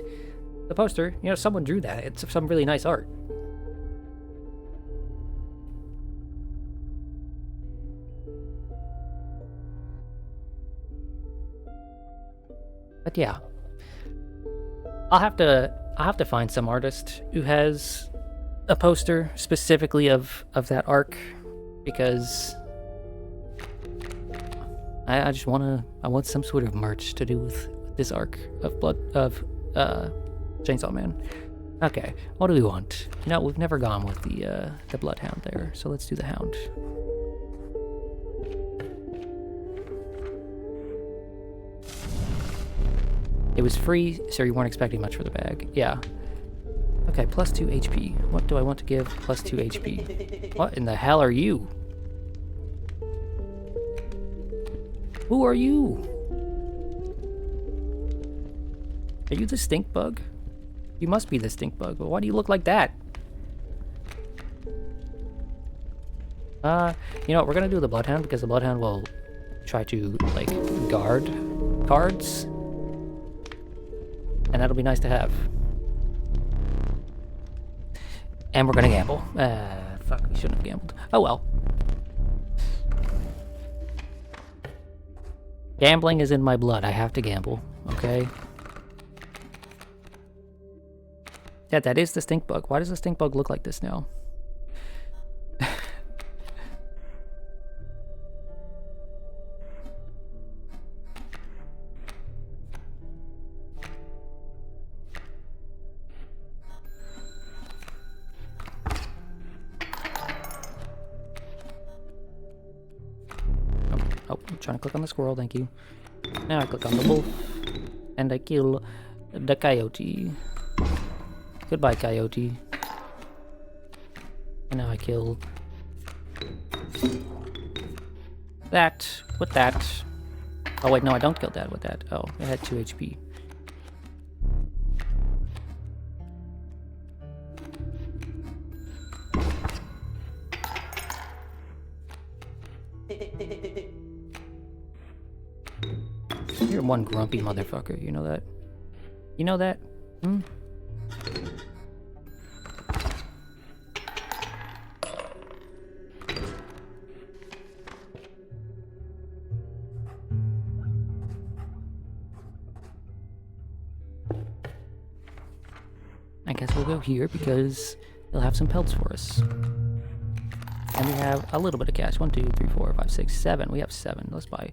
the poster, you know, someone drew that. It's some really nice art. But yeah, I'll have to find some artist who has a poster specifically of that arc, because I just want some sort of merch to do with this arc of Chainsaw Man. Okay, what do we want? No, we've never gone with the Bloodhound there, so let's do the Hound. It was free, so you weren't expecting much for the bag. Yeah. Okay, plus 2 HP. What do I want to give plus 2 HP? What in the hell are you? Who are you? Are you the stink bug? You must be the stink bug, but why do you look like that? You know what, we're gonna do the Bloodhound because the Bloodhound will try to, like, guard cards. And that'll be nice to have. And we're gonna gamble. Fuck, we shouldn't have gambled. Oh well. Gambling is in my blood. I have to gamble, okay? Yeah, that is the stink bug. Why does the stink bug look like this now? Oh, I'm trying to click on the squirrel, thank you. Now I click on the wolf, and I kill the coyote. Goodbye, coyote. And now I kill that with that. Oh wait, no, I don't kill that with that. Oh, it had 2 HP. You're one grumpy motherfucker, you know that? You know that? Hmm? I guess we'll go here because they'll have some pelts for us. And we have a little bit of cash. 1, 2, 3, 4, 5, 6, 7. We have 7. Let's buy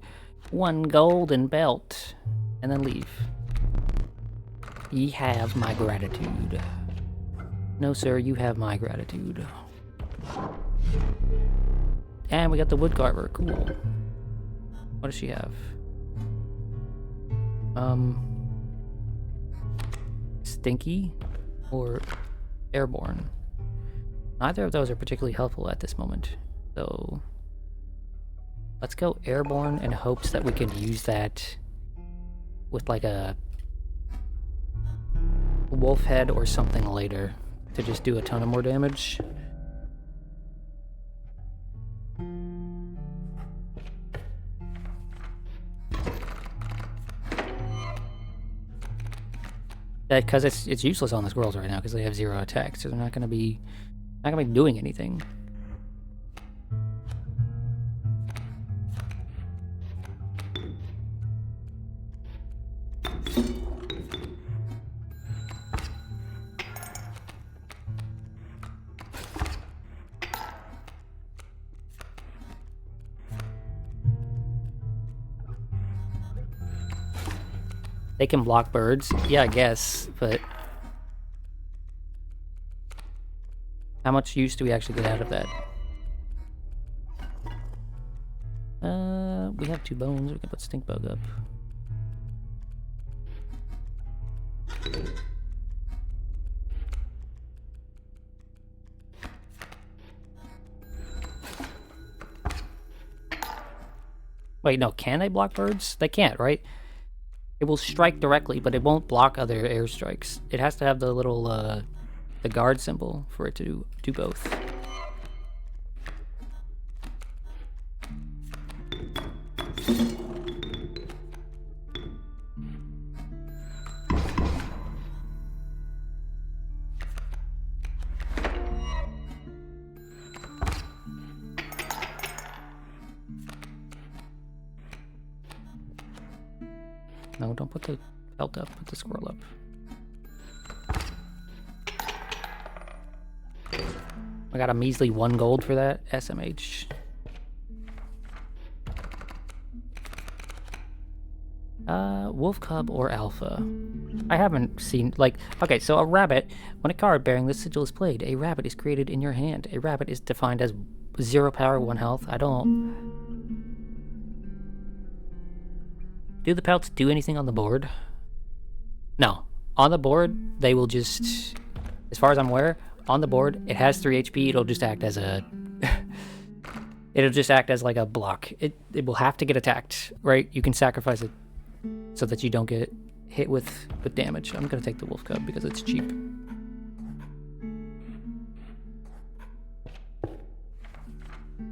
1 golden belt and then leave. Ye have my gratitude. No, sir, you have my gratitude. And we got the wood carver. Cool. What does she have? Stinky or airborne? Neither of those are particularly helpful at this moment, so let's go airborne in hopes that we can use that with like a wolf head or something later to just do a ton of more damage. Because it's useless on the squirrels right now because they have 0 attack, so they're not gonna be doing anything. They can block birds. Yeah, I guess, but how much use do we actually get out of that? We have 2 bones. We can put stink bug up. Wait, no, can they block birds? They can't, right? It will strike directly, but it won't block other airstrikes. It has to have the little, the guard symbol for it to do both. No, don't put the belt up, put the squirrel up. I got a measly 1 gold for that. SMH. Wolf cub or alpha? I haven't seen, like, okay, so a rabbit, when a card bearing this sigil is played, a rabbit is created in your hand. A rabbit is defined as 0 power, 1 health. I don't... Do the pelts do anything on the board? No. On the board, they will just, as far as I'm aware, on the board, it has 3 HP, it'll just act as a... it'll just act as like a block. It will have to get attacked, right? You can sacrifice it so that you don't get hit with damage. I'm gonna take the wolf cub because it's cheap.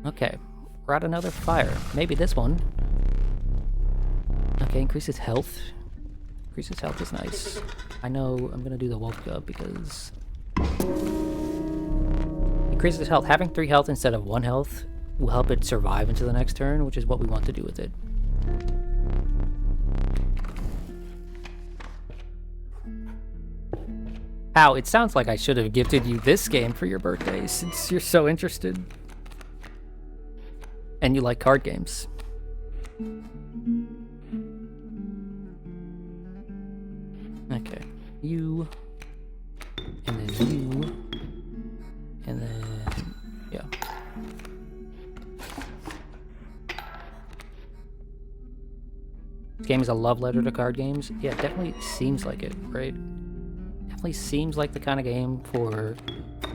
Okay, we're at another fire. Maybe this one. Okay, increases health. Increases health is nice. I know I'm gonna do the wolf cub because... Increases health. Having 3 health instead of 1 health will help it survive into the next turn, which is what we want to do with it. How? It sounds like I should have gifted you this game for your birthday since you're so interested. And you like card games. Okay. You. And then you. And then... yeah. This game is a love letter to card games. Yeah, it definitely seems like it, right? Definitely seems like the kind of game for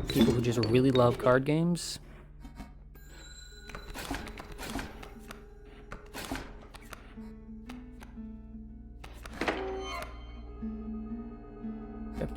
people who just really love card games. Yep.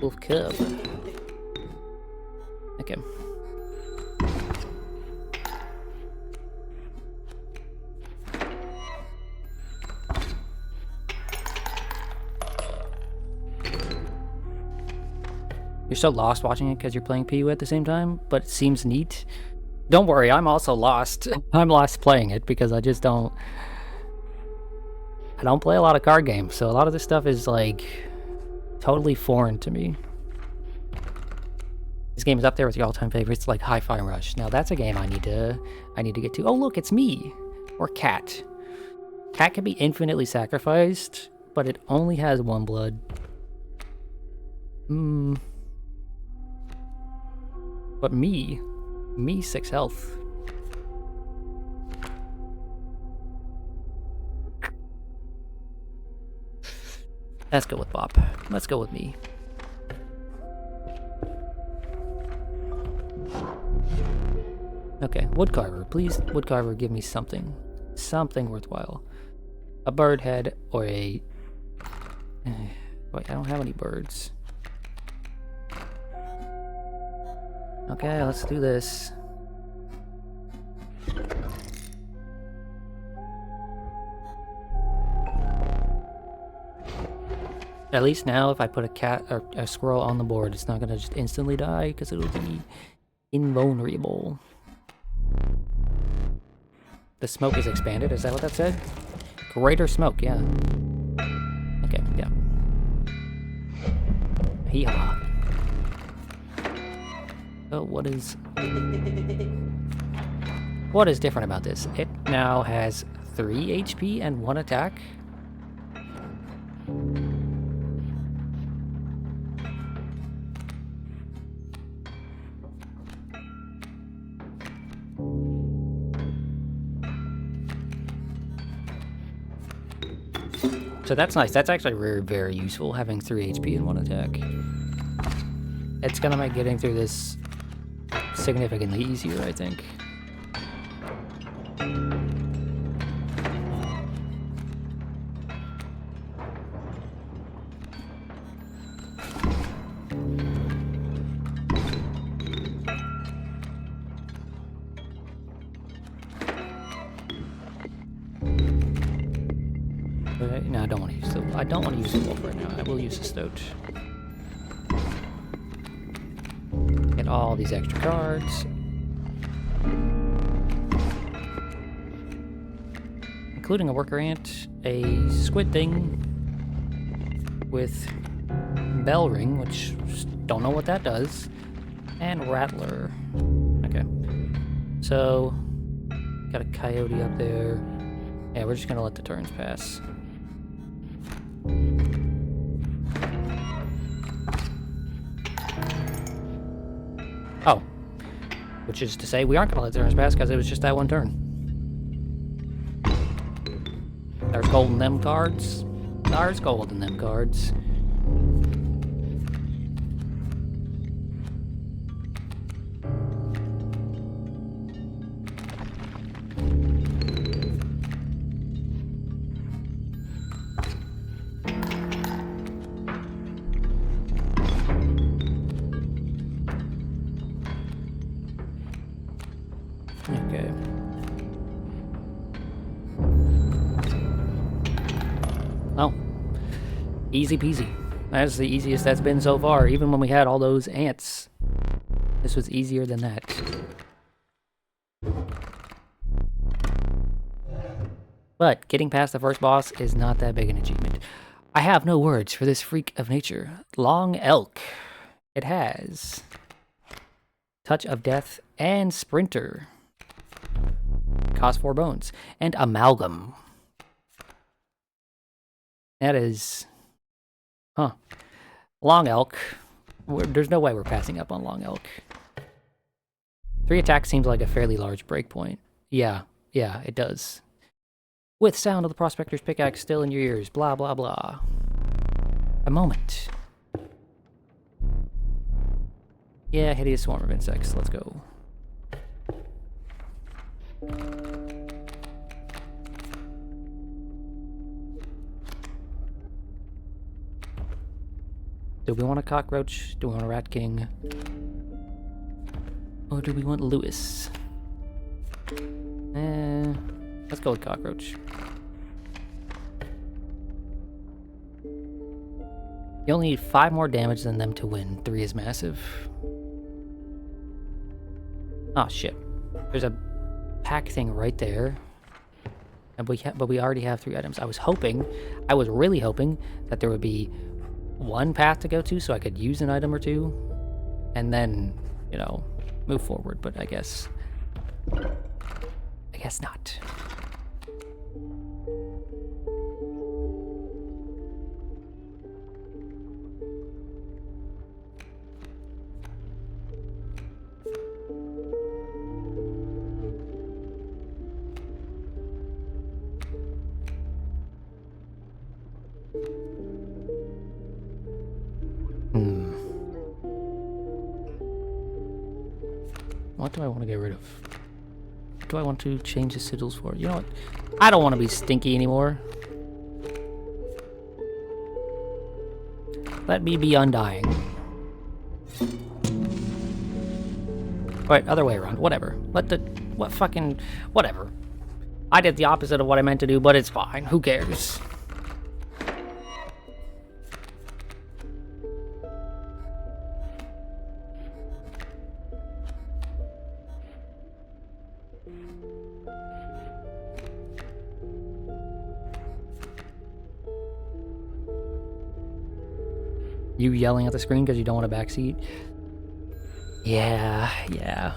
Wolf cub. Okay. You're so lost watching it because you're playing PU at the same time, but it seems neat. Don't worry, I'm also lost. I'm lost playing it because I just don't... I don't play a lot of card games, so a lot of this stuff is like... totally foreign to me. This game is up there with your all-time favorites like Hi-Fi Rush. Now that's a game I need to get to. Oh look, it's me! Or Cat. Cat can be infinitely sacrificed, but it only has 1 blood. But me 6 health. Let's go with Bop. Let's go with me. Okay, Woodcarver. Please, Woodcarver, give me something. Something worthwhile. A bird head or a... Wait, I don't have any birds. Okay, let's do this. At least now, if I put a cat or a squirrel on the board, it's not gonna just instantly die because it'll be invulnerable. The smoke is expanded. Is that what that said? Greater smoke, yeah. Okay, yeah. Hee-haw. So what is different about this? It now has 3 HP and 1 attack. So that's nice. That's actually very, very useful, having 3 HP and 1 attack. It's gonna make getting through this significantly easier, I think. No, I don't want to use the. I don't want to use the wolf right now. I will use the stoat. Get all these extra cards, including a worker ant, a squid thing with bell ring, which don't know what that does, and rattler. Okay, so got a coyote up there. Yeah, we're just gonna let the turns pass. Oh, which is to say we aren't gonna let the turns pass because it was just that one turn. There's gold in them cards. There's gold in them cards. Okay. Oh. Easy peasy. That's the easiest that's been so far, even when we had all those ants. This was easier than that. But getting past the first boss is not that big an achievement. I have no words for this freak of nature. Long elk. It has Touch of Death and Sprinter. Cost 4 bones. And Amalgam. That is... Huh. Long elk. There's no way we're passing up on long elk. 3 attacks seems like a fairly large breakpoint. Yeah, it does. With sound of the prospector's pickaxe still in your ears. Blah, blah, blah. A moment. Yeah, hideous swarm of insects. Let's go. Do we want a cockroach? Do we want a rat king? Or do we want Lewis? Let's go with cockroach. You only need 5 more damage than them to win. 3 is massive. Oh shit. There's a pack thing right there. And but we already have 3 items. I was really hoping that there would be one path to go to so I could use an item or 2 and then, you know, move forward, but I guess not. What do I want to get rid of? What do I want to change the sigils for? You know what? I don't want to be stinky anymore. Let me be undying. Wait, other way around. Whatever. What fucking... Whatever. I did the opposite of what I meant to do, but it's fine. Who cares? You yelling at the screen because you don't want a backseat? Yeah.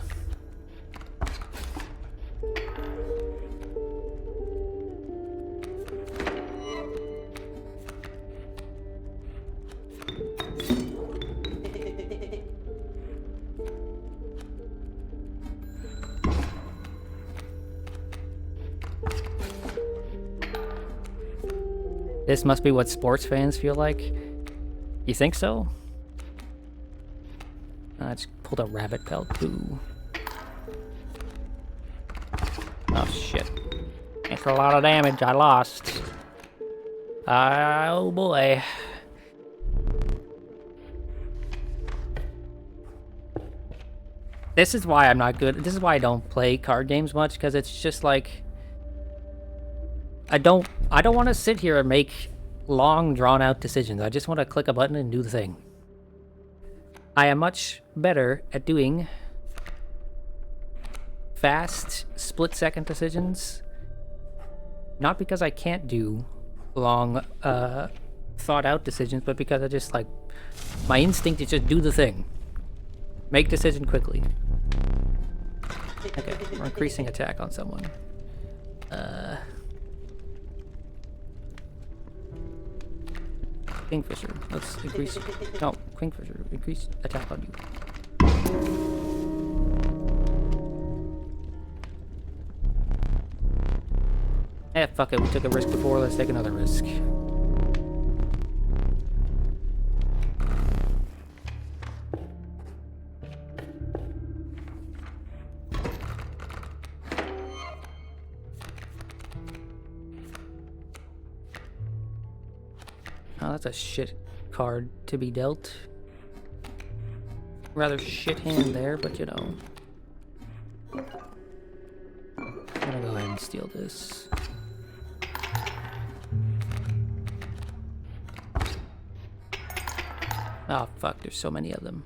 This must be what sports fans feel like. You think so? I just pulled a rabbit pelt too. Oh shit. That's a lot of damage. I lost. Oh boy. This is why I'm not good. This is why I don't play card games much, because it's just like I don't want to sit here and make long, drawn-out decisions. I just want to click a button and do the thing. I am much better at doing fast, split-second decisions. Not because I can't do long, thought-out decisions, but because I just, like, my instinct is just do the thing. Make decision quickly. Okay, we're increasing attack on someone. Kingfisher. Let's increase... No, Kingfisher. Increase attack on you. Eh, fuck it. We took a risk before. Let's take another risk. Oh, that's a shit card to be dealt. Rather shit hand there, but you know. I'm gonna go ahead and steal this. Oh fuck, there's so many of them.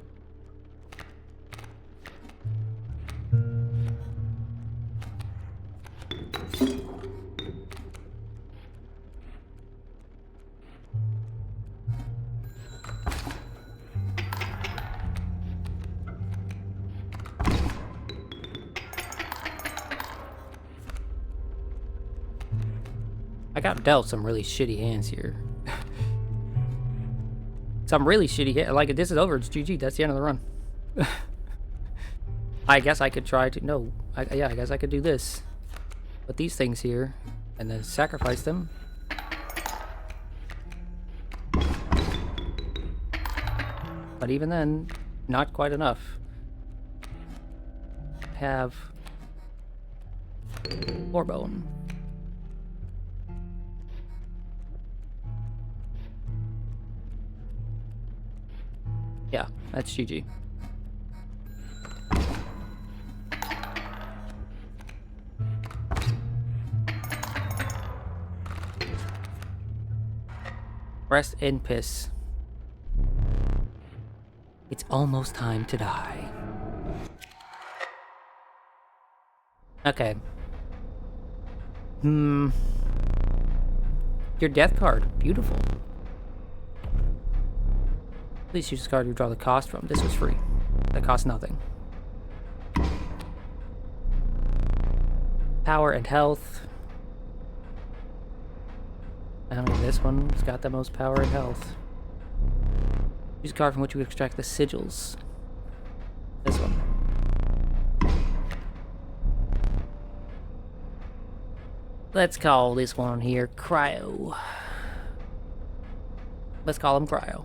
I got dealt some really shitty hands here. Some really shitty hit. Like, this is over. It's GG. That's the end of the run. I guess I could try to... No. Yeah, I guess I could do this. Put these things here. And then sacrifice them. But even then, not quite enough. Have... Warbone. Yeah, that's GG. Rest in piss. It's almost time to die. Okay. Your death card. Beautiful. Please use this card to draw the cost from. This was free. That costs nothing. Power and health. I mean, this one's got the most power and health. Use a card from which you extract the sigils. This one. Let's call this one here Cryo. Let's call him Cryo.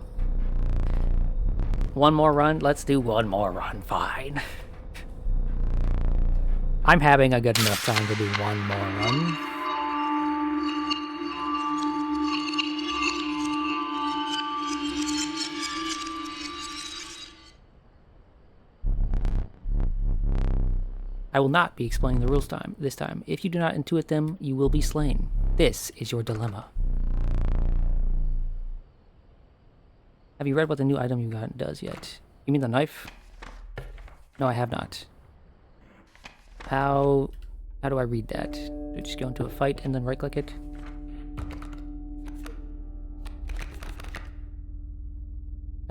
One more run? Let's do one more run, fine. I'm having a good enough time to do one more run. I will not be explaining the rules this time. If you do not intuit them, you will be slain. This is your dilemma. Have you read what the new item you got does yet? You mean the knife? No, I have not. How do I read that? Do I just go into a fight and then right-click it?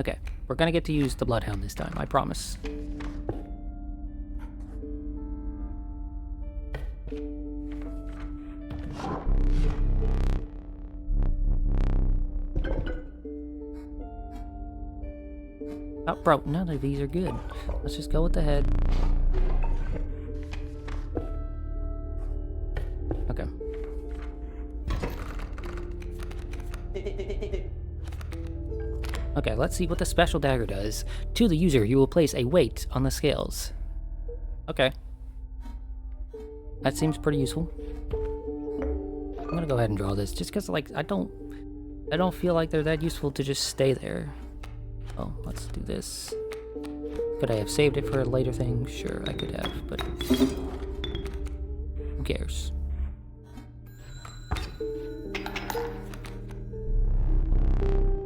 Okay, we're gonna get to use the Bloodhound this time, I promise. Oh, bro, none of these are good. Let's just go with the head. Okay. Okay, let's see what the special dagger does. To the user, you will place a weight on the scales. Okay. That seems pretty useful. I'm gonna go ahead and draw this, just because, like, I don't feel like they're that useful to just stay there. Oh, let's do this. Could I have saved it for a later thing? Sure, I could have, but who cares?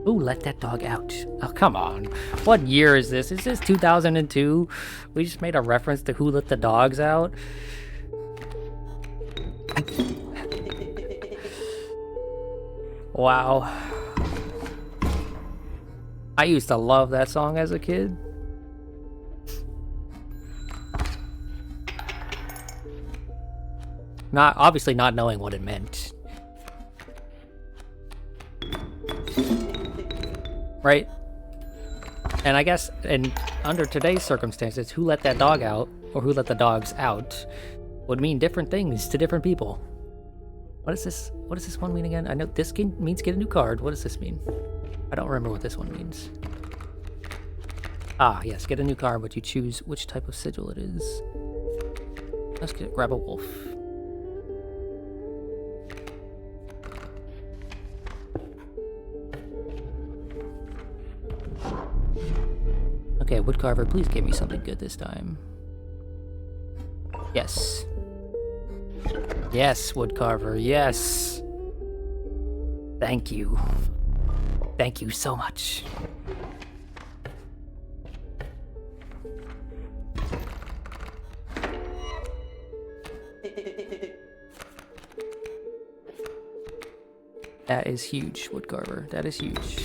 Ooh, let that dog out. Oh, come on. What year is this? Is this 2002? We just made a reference to Who Let the Dogs Out? Wow. I used to love that song as a kid. Obviously not knowing what it meant. Right? And I guess, under today's circumstances, Who Let That Dog Out, or Who Let the Dogs Out, would mean different things to different people. What is this? What does this one mean again? I know this means get a new card. What does this mean? I don't remember what this one means. Ah, yes, get a new card, but you choose which type of sigil it is. Let's grab a wolf. Okay, Woodcarver, please give me something good this time. Yes. Yes, Woodcarver, yes. Thank you. Thank you so much. That is huge, Woodcarver. That is huge.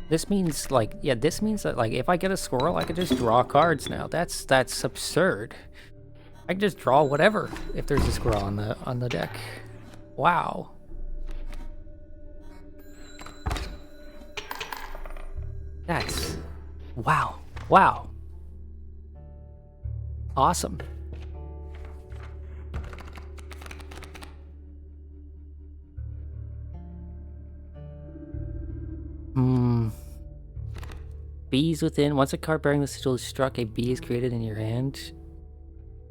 This means, like, yeah, this means that, like, if I get a squirrel, I could just draw cards now. That's absurd. I can just draw whatever if there's a squirrel on the deck. Wow. That's... wow. Wow. Awesome. Bees within. Once a card bearing the sigil is struck, a bee is created in your hand.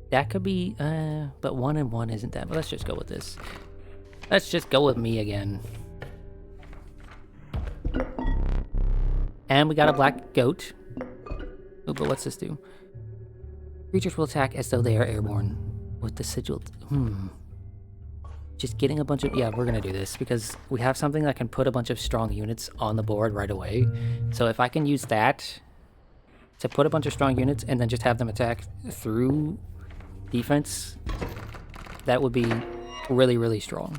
That could be, but 1 and 1 isn't that. But let's just go with this. Let's just go with me again. And we got a black goat. Oh, but what's this do? Creatures will attack as though they are airborne with the sigil. Just getting a bunch of... yeah, we're gonna do this because we have something that can put a bunch of strong units on the board right away. So if I can use that to put a bunch of strong units and then just have them attack through defense, that would be really, really strong.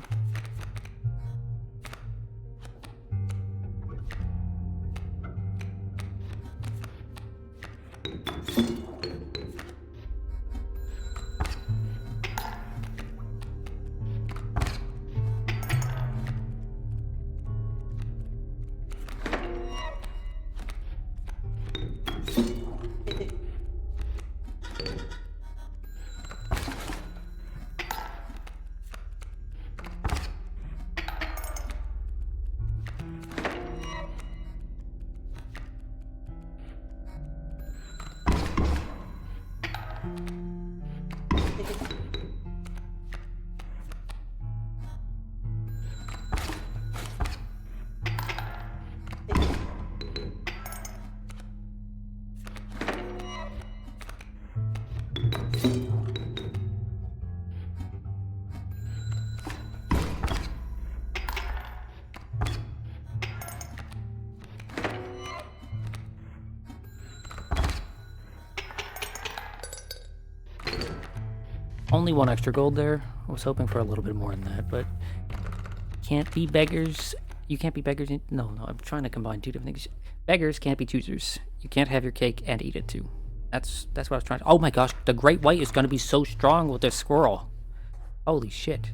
Only 1 extra gold there. I was hoping for a little bit more than that, but can't be beggars. You can't be beggars. No, I'm trying to combine 2 different things. Beggars can't be choosers. You can't have your cake and eat it too. That's what I was trying to... Oh my gosh, the great white is going to be so strong with this squirrel. Holy shit.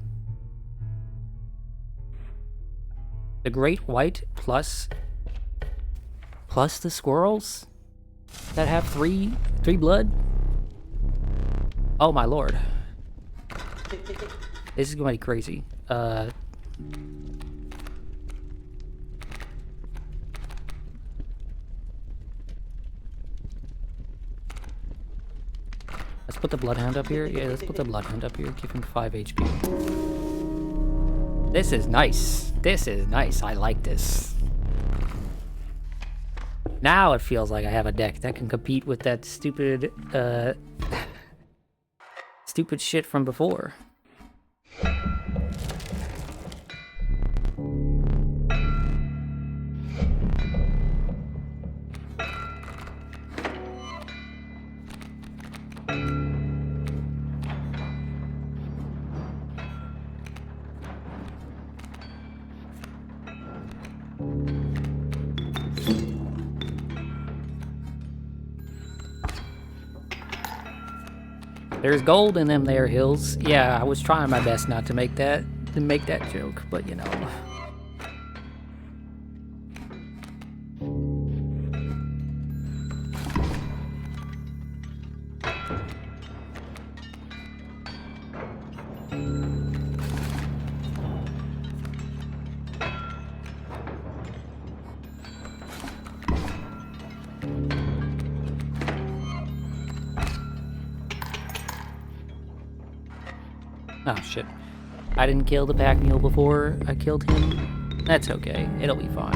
The great white plus the squirrels that have three blood. Oh my lord. This is going to be crazy. Let's put the Bloodhound up here. Yeah, let's put the Bloodhound up here. Give him 5 HP. This is nice. This is nice. I like this. Now it feels like I have a deck that can compete with that stupid, stupid shit from before. There's gold in them there hills. Yeah, I was trying my best not to make that joke, but you know. Oh shit. I didn't kill the pack mule before I killed him. That's okay. It'll be fine.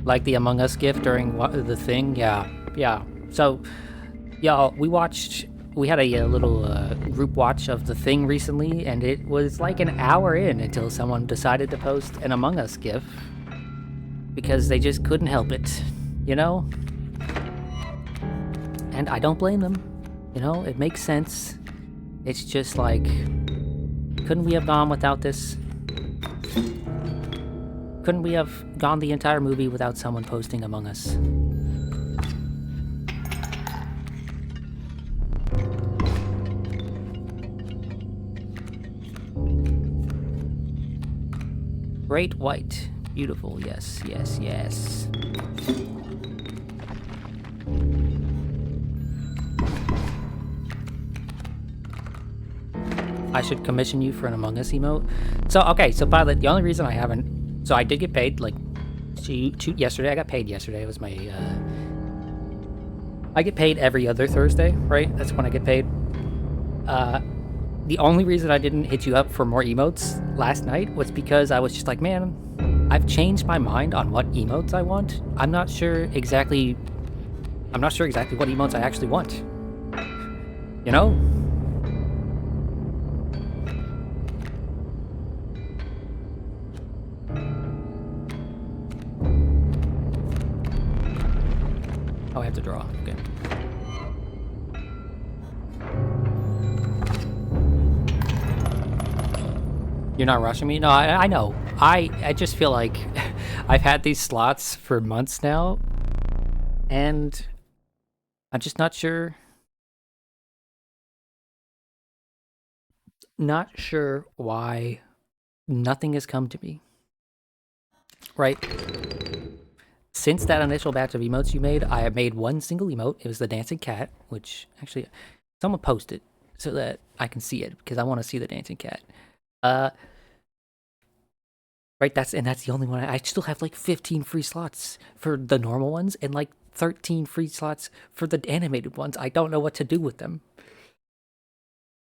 Like the Among Us gift during the thing? Yeah. So, y'all, we had a little group watch of the thing recently, and it was like an hour in until someone decided to post an Among Us gif. Because they just couldn't help it, you know? And I don't blame them. You know, it makes sense. It's just like, couldn't we have gone without this? Couldn't we have gone the entire movie without someone posting Among Us? Great white. Beautiful. Yes, yes, yes. I should commission you for an Among Us emote. So, okay, so Pilot, the only reason I haven't... So I did get paid, like, yesterday. I got paid yesterday. It was my, I get paid every other Thursday, right? That's when I get paid. The only reason I didn't hit you up for more emotes last night was because I was just like, man, I've changed my mind on what emotes I want. I'm not sure exactly what emotes I actually want. You know? Oh, I have to draw. Okay. You're not rushing me? No, I know. I just feel like I've had these slots for months now, and I'm just not sure. Not sure why nothing has come to me. Right? Since that initial batch of emotes you made, I have made one single emote. It was the dancing cat, which actually someone post it so that I can see it because I want to see the dancing cat. Right, that's the only one. I still have like 15 free slots for the normal ones and like 13 free slots for the animated ones. I don't know what to do with them.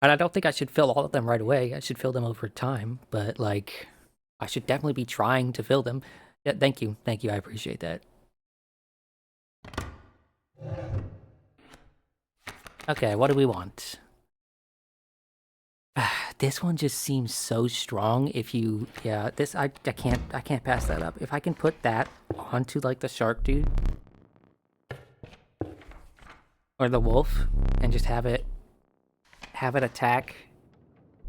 And I don't think I should fill all of them right away. I should fill them over time, but like I should definitely be trying to fill them. Yeah, thank you. I appreciate that. Okay, what do we want? This one just seems so strong. If you, yeah, this I can't pass that up. If I can put that onto like the shark dude or the wolf and just have it attack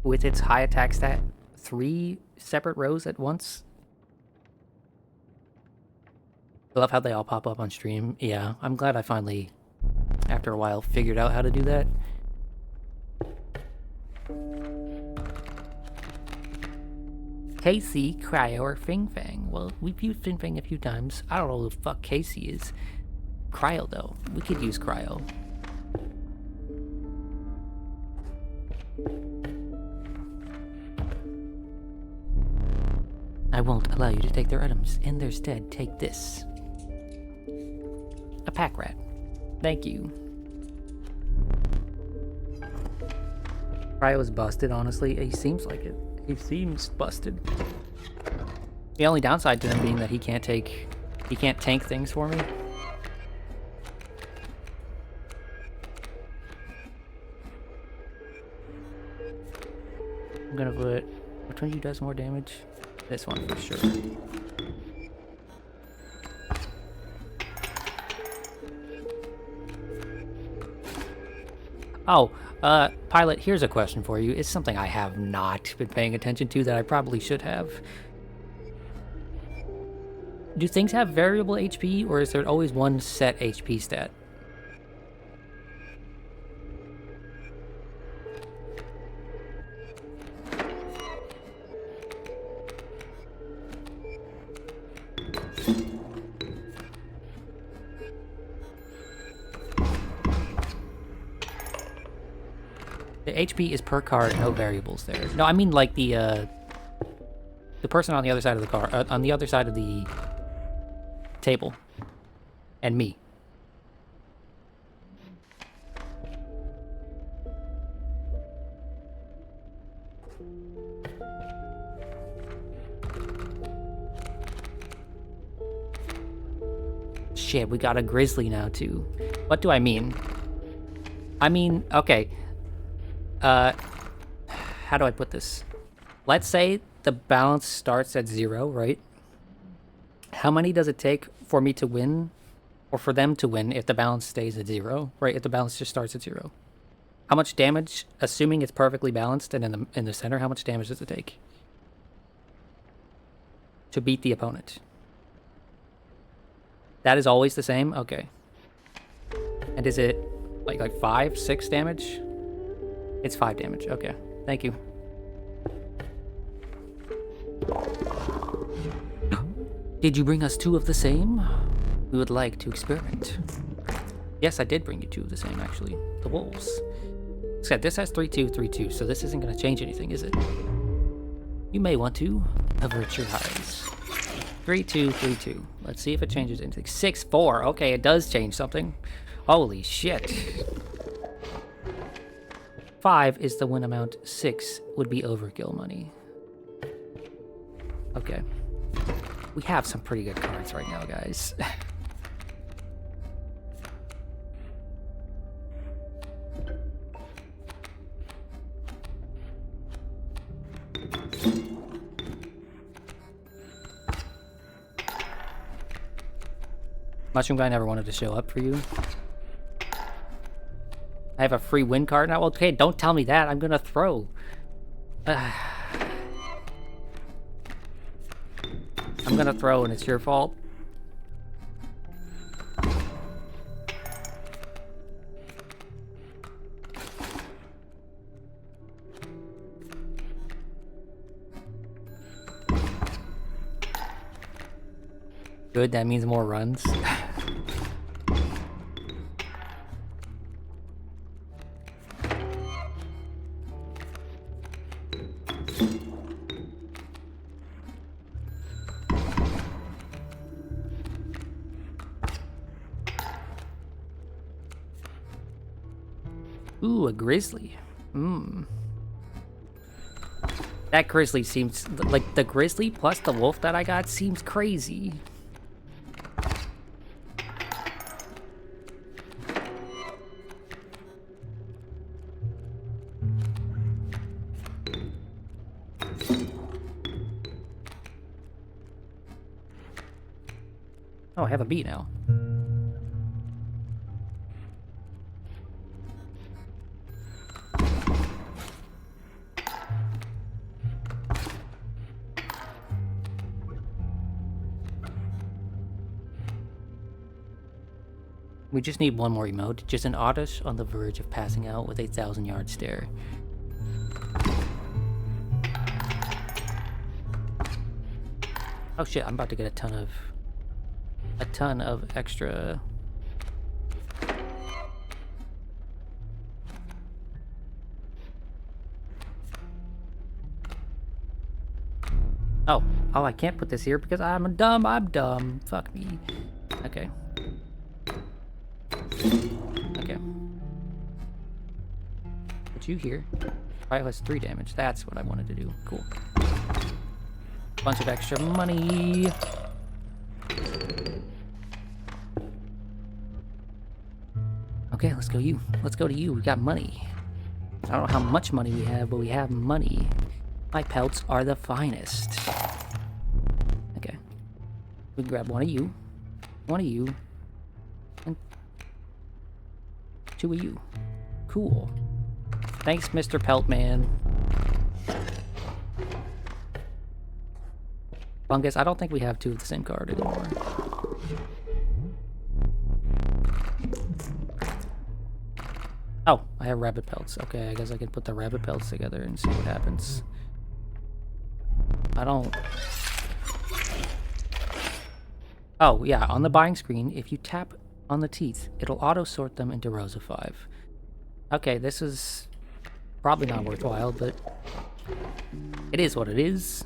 with its high attack stat 3 separate rows at once. I love how they all pop up on stream. Yeah, I'm glad I finally, after a while, figured out how to do that. Casey, Cryo, or Fing Fang? Well, we've used Fing Fang a few times. I don't know who the fuck Casey is. Cryo, though. We could use Cryo. I won't allow you to take their items. In their stead, take this. A pack rat. Thank you. Cryo's busted, honestly. He seems like it. He seems busted. The only downside to him being that he can't tank things for me. I'm gonna put, which one of you does more damage? This one for sure. Oh, Pilot, here's a question for you. It's something I have not been paying attention to that I probably should have. Do things have variable HP, or is there always one set HP stat? The HP is per card, no variables there. No, I mean like the person on the other side of the car, on the other side of the table, and me. Shit, we got a grizzly now too. What do I mean? I mean, okay. How do I put this? Let's say the balance starts at 0, right? How many does it take for me to win, or for them to win, if the balance stays at 0, right? If the balance just starts at 0. How much damage, assuming it's perfectly balanced and in the center, how much damage does it take to beat the opponent? That is always the same? Okay. And is it like 5, 6 damage? It's 5 damage. Okay. Thank you. Did you bring us 2 of the same? We would like to experiment. Yes, I did bring you 2 of the same, actually. The wolves. Except this has 3-2, 3-2, so this isn't going to change anything, is it? You may want to avert your eyes. 3-2, 3-2. Let's see if it changes anything. 6-4. Okay, it does change something. Holy shit. 5 is the win amount. 6 would be overkill money. Okay. We have some pretty good cards right now, guys. Mushroom Guy never wanted to show up for you. I have a free win card now? Okay, don't tell me that. I'm gonna throw. I'm gonna throw and it's your fault. Good, that means more runs. Ooh, a grizzly. That grizzly seems... like, the grizzly plus the wolf that I got seems crazy. Oh, I have a B now. We just need one more emote. Just an oddish on the verge of passing out with a 1,000-yard stare. Oh shit, I'm about to get a ton of extra. Oh, I can't put this here because I'm dumb. Fuck me. Okay. Okay. Put you here. Fire has 3 damage. That's what I wanted to do. Cool. Bunch of extra money. Okay, let's go you. Let's go to you. We got money. I don't know how much money we have, but we have money. My pelts are the finest. Okay. We can grab one of you. And 2 of you. Cool. Thanks, Mr. Pelt Man. Fungus, I don't think we have 2 of the same card anymore. Oh, I have rabbit pelts. Okay, I guess I can put the rabbit pelts together and see what happens. I don't... Oh, yeah, on the buying screen, if you tap on the teeth, it'll auto-sort them into rows of 5. Okay, this is probably not worthwhile, but it is what it is.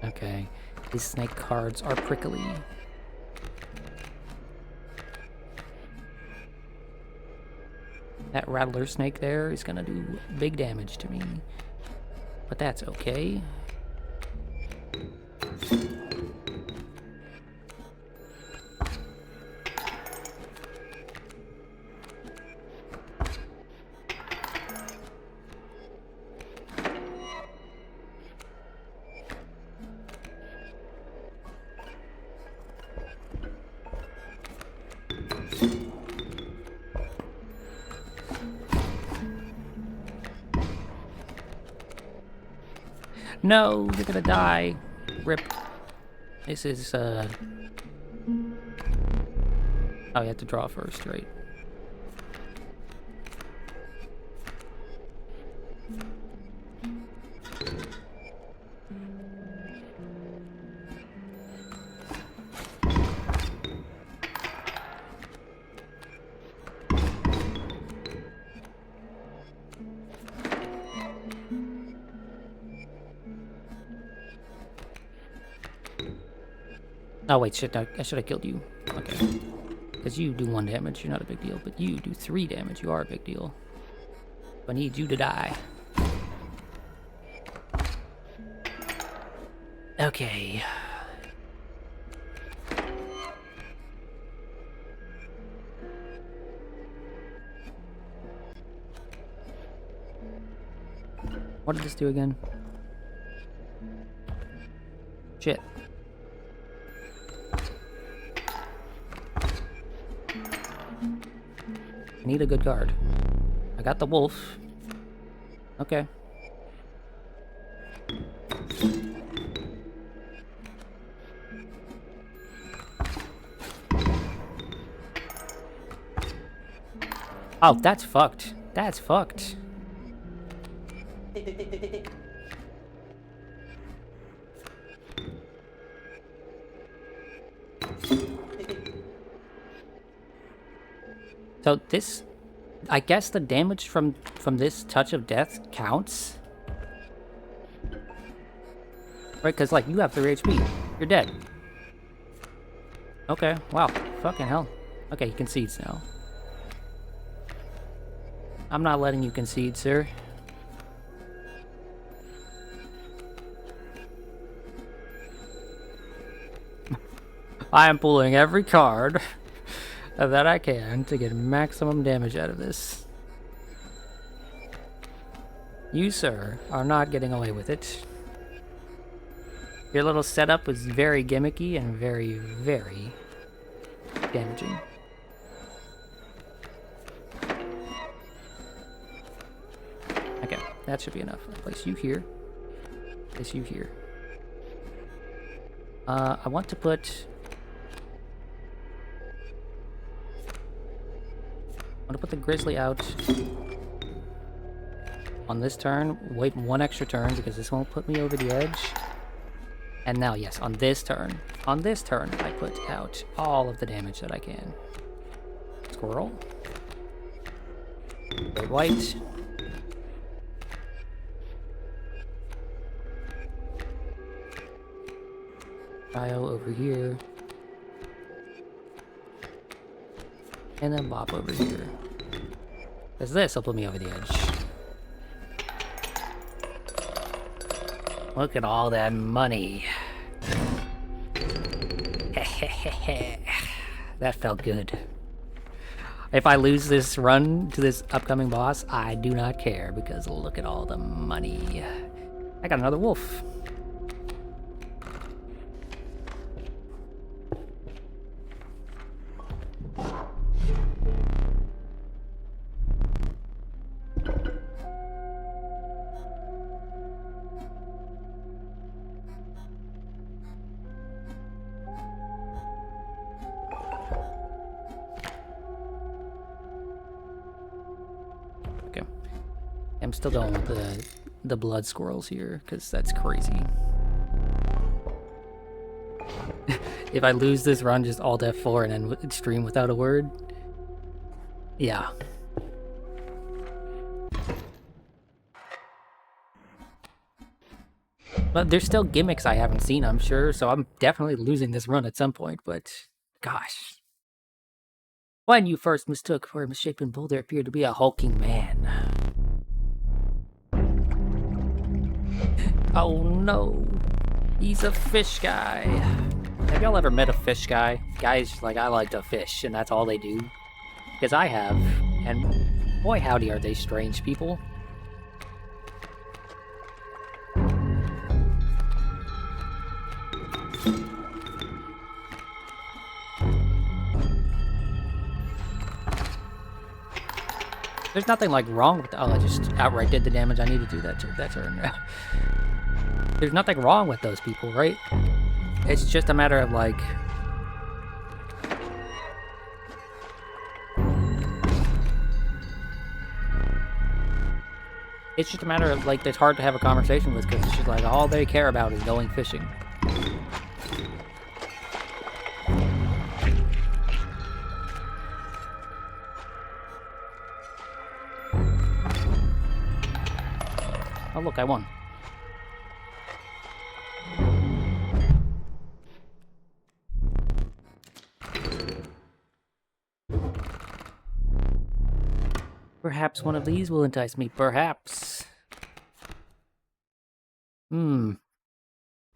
Okay, these snake cards are prickly. That rattler snake there is gonna do big damage to me, but that's okay. No, you're gonna die. Rip. This is, Oh, you have to draw first, right? Oh wait, shit, I should have killed you. Okay. Because you do 1 damage, you're not a big deal. But you do 3 damage, you are a big deal. I need you to die. Okay. What did this do again? Shit. I need a good guard. I got the wolf. Okay. Oh, that's fucked. That's fucked. So this, I guess the damage from this touch of death counts, right? Because like you have 3 HP, you're dead. Okay, wow, fucking hell. Okay, he concedes now. I'm not letting you concede, sir. I am pulling every card that I can to get maximum damage out of this. You, sir, are not getting away with it. Your little setup was very gimmicky and very, very damaging. Okay, that should be enough. I'll place you here. Place you here. I want to put... the grizzly out on this turn. Wait one extra turn because this won't put me over the edge. And now, yes, on this turn, I put out all of the damage that I can. Squirrel. Red white. Kyle over here. And then Bob over here. Because this will put me over the edge. Look at all that money. That felt good. If I lose this run to this upcoming boss, I do not care because look at all the money. I got another wolf. I'm still going with the blood squirrels here, because that's crazy. If I lose this run, just alt F4 and then stream without a word. Yeah. But there's still gimmicks I haven't seen, I'm sure, so I'm definitely losing this run at some point, but gosh. When you first mistook for a misshapen boulder appeared to be a hulking man. Oh no, he's a fish guy. Have y'all ever met a fish guy? Guys like, I like to fish, and that's all they do. Because I have, and boy howdy are they strange people. There's nothing like wrong with I just outright did the damage I needed to do that turn. There's nothing wrong with those people, right? It's just a matter of like... It's just a matter of like, it's hard to have a conversation with because it's just like all they care about is going fishing. Oh look, I won. Perhaps one of these will entice me, perhaps.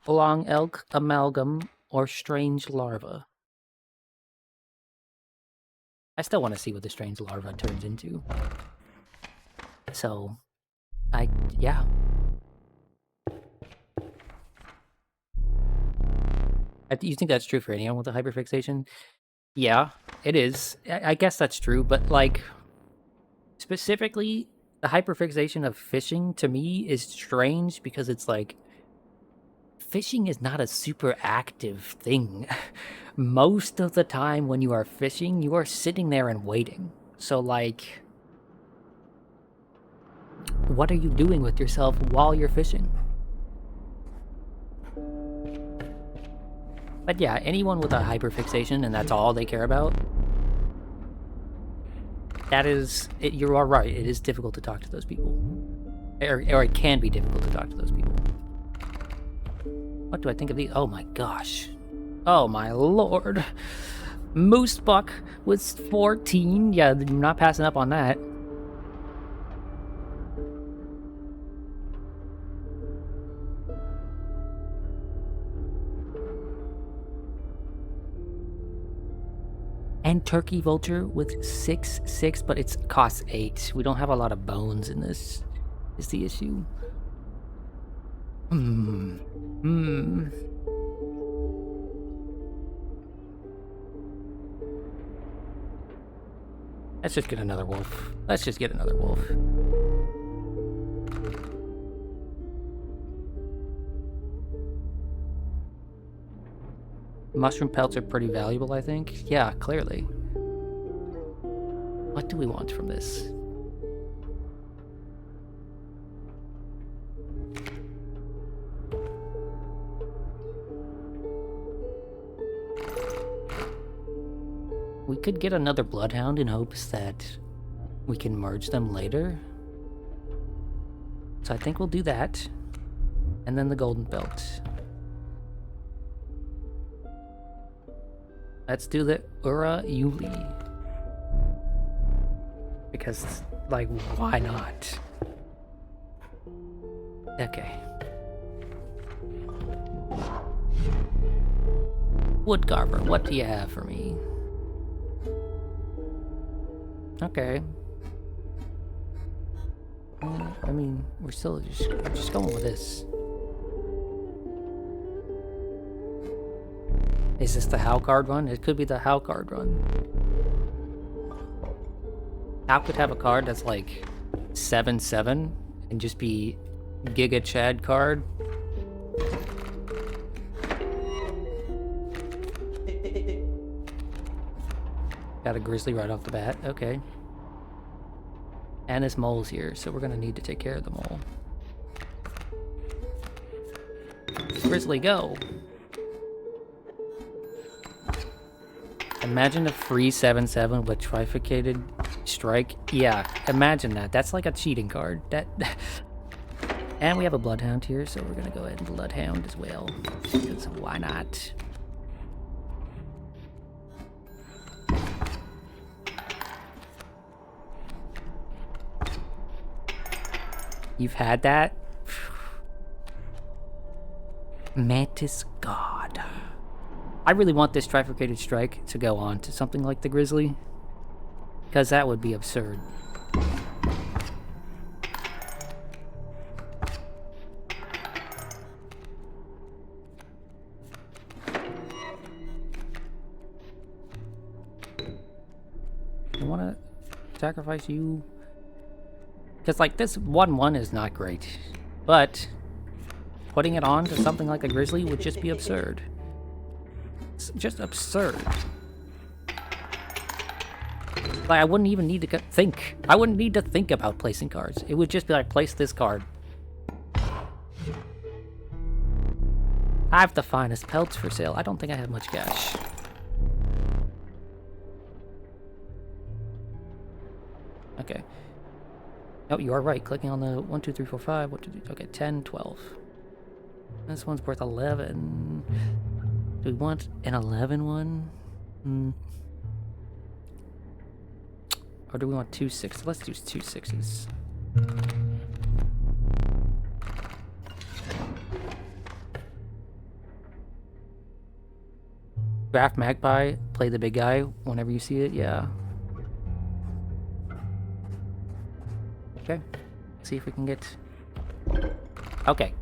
Long elk, amalgam, or strange larva. I still want to see what the strange larva turns into. So, yeah. You think that's true for anyone with a hyperfixation? Yeah, it is. I guess that's true, but like... Specifically, the hyperfixation of fishing, to me, is strange because it's like... Fishing is not a super active thing. Most of the time when you are fishing, you are sitting there and waiting. So, like... What are you doing with yourself while you're fishing? But yeah, anyone with a hyperfixation and that's all they care about... That is, you are right, it is difficult to talk to those people. Or it can be difficult to talk to those people. What do I think of these? Oh my gosh. Oh my lord. Moose Buck was 14. Yeah, I'm not passing up on that. And Turkey Vulture with 6/6, but it costs 8. We don't have a lot of bones in this. is the issue. Hmm. Hmm. Let's just get another wolf. Let's just get another wolf. Mushroom pelts are pretty valuable, I think. Yeah, clearly. What do we want from this? We could get another bloodhound in hopes that we can merge them later. So I think we'll do that. And then the golden belt. Let's do the Ura Yuli. Because, like, why not? Okay. Woodcarver, what do you have for me? Okay. I mean, we're just going with this. Is this the How card run? It could be the How card run. How could have a card that's like 7/7 and just be Giga Chad card? Got a grizzly right off the bat. Okay. And this mole's here, so we're gonna need to take care of the mole. Grizzly, go! Imagine a free 7/7 with trifurcated strike. Yeah, imagine that. That's like a cheating card. And we have a bloodhound here, so we're gonna go ahead and bloodhound as well. Because why not? You've had that? Mantis God. I really want this trifurcated strike to go on to something like the Grizzly. Because that would be absurd. I want to sacrifice you. Because, like, this 1/1 is not great. But putting it on to something like a Grizzly would just be absurd. It's just absurd. Like, I wouldn't even need to think. I wouldn't need to think about placing cards. It would just be like, place this card. I have the finest pelts for sale. I don't think I have much cash. Okay. Oh, you are right. Clicking on the 1, 2, 3, 4, 5. 1, 2, 3. Okay, 10, 12. This one's worth 11. Do we want an 11 one? Or do we want 2 6s? Let's do 2 6s. Draft Magpie, play the big guy whenever you see it, yeah. Okay, see if we can get... Okay.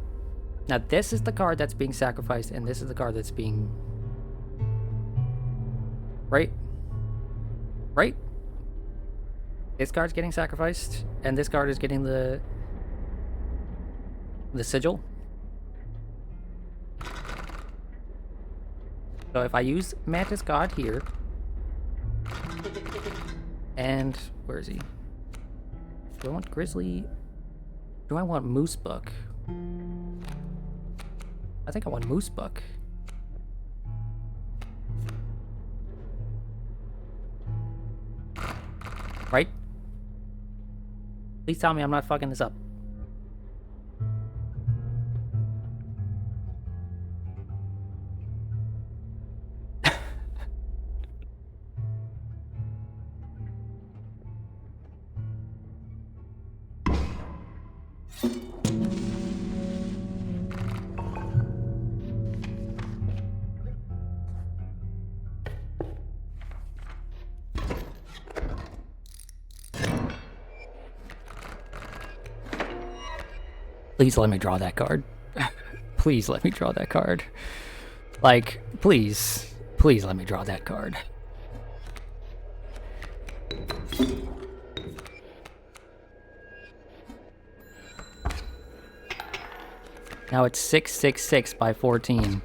Now this is the card that's being sacrificed, and this is the card that's being... Right? Right? This card's getting sacrificed, and this card is getting the sigil. So if I use Mantis God here, and where is he? Do I want Grizzly? Do I want Moose Buck? I think I want Moose Buck. Right? Please tell me I'm not fucking this up. Please let me draw that card. Please let me draw that card. Like, please. Please let me draw that card. Now it's 666 by 14.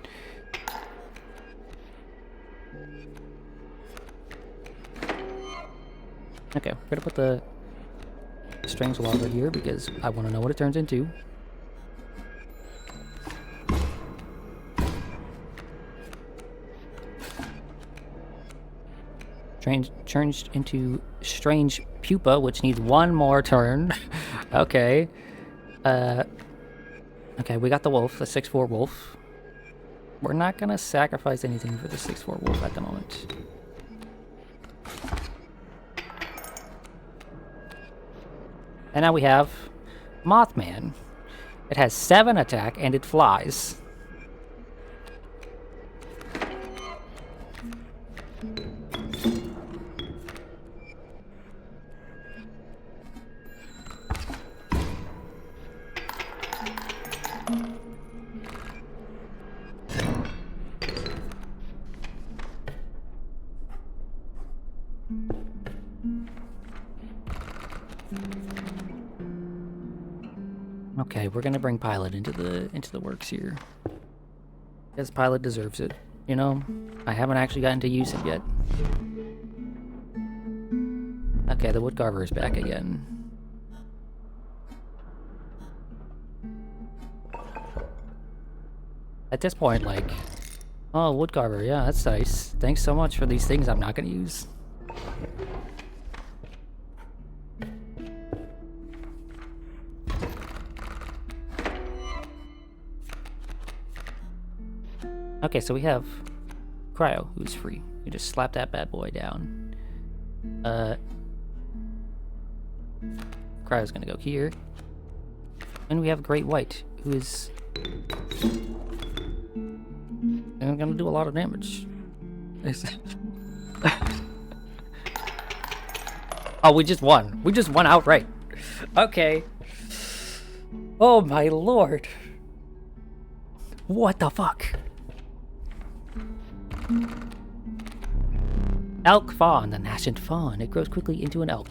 Okay, we're gonna put the strange lava here because I want to know what it turns into. Changed into strange pupa, which needs one more turn. Okay. Okay, we got the wolf, the 6/4 wolf. We're not gonna sacrifice anything for the 6/4 wolf at the moment. And now we have Mothman. It has 7 attack and it flies. Okay, we're gonna bring Pilot into the works here. Because Pilot deserves it. You know, I haven't actually gotten to use him yet. Okay, the Woodcarver is back again. At this point, like, oh, Woodcarver, yeah, that's nice. Thanks so much for these things I'm not gonna use. Okay, so we have Cryo, who's free. We just slap that bad boy down. Cryo's gonna go here. And we have Great White, who is gonna do a lot of damage. Oh, we just won. We just won outright. Okay. Oh my lord. What the fuck? Elk fawn, the nascent fawn. It grows quickly into an elk.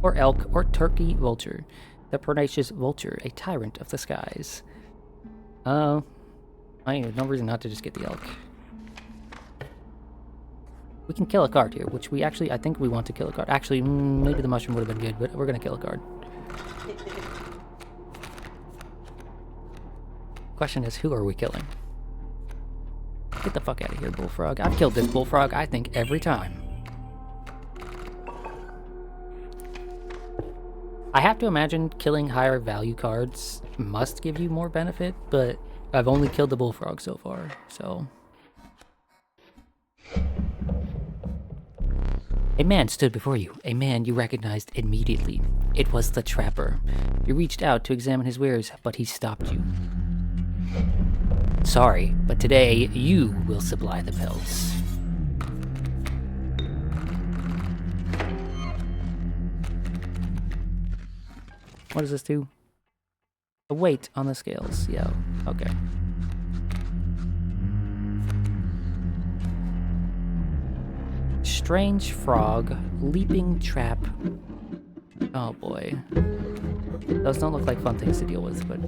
Or turkey vulture. The pernicious vulture, a tyrant of the skies. I have no reason not to just get the elk. We can kill a card here, which we actually, I think we want to kill a card. Actually, maybe the mushroom would have been good, but we're gonna kill a card. Question is, who are we killing? Get the fuck out of here, Bullfrog. I've killed this Bullfrog, I think, every time. I have to imagine killing higher value cards must give you more benefit, but I've only killed the Bullfrog so far, so... A man stood before you, a man you recognized immediately. It was the Trapper. You reached out to examine his wares, but he stopped you. Sorry, but today you will supply the pelts. What does this do? The weight on the scales. Yeah, okay. Strange frog, leaping trap. Oh boy. Those don't look like fun things to deal with, but...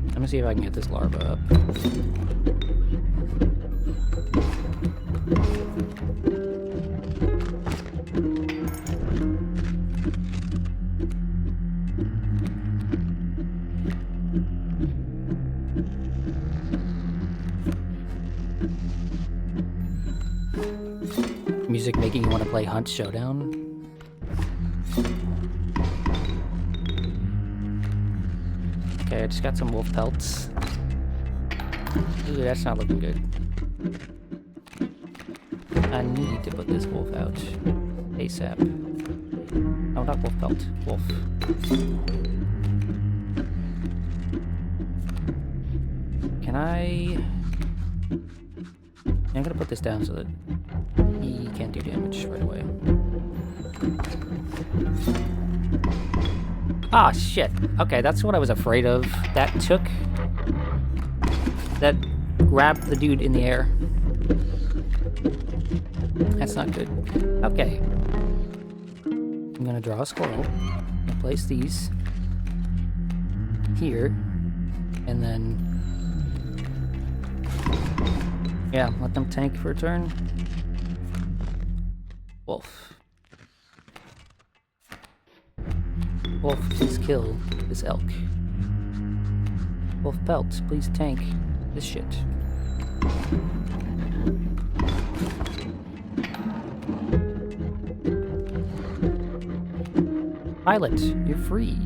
Let me see if I can get this larva up. Music making you want to play Hunt Showdown? Okay, I just got some wolf pelts. Ooh, that's not looking good. I need to put this wolf out. ASAP. No, not wolf pelt. Wolf. Can I... I'm gonna put this down so that he can't do damage right away. Ah, shit. Okay, that's what I was afraid of. That grabbed the dude in the air. That's not good. Okay. I'm gonna draw a squirrel and place these here, and then yeah, let them tank for a turn. Wolf. Wolf, please kill this elk. Wolf Pelt, please tank this shit. Pilot, you're free.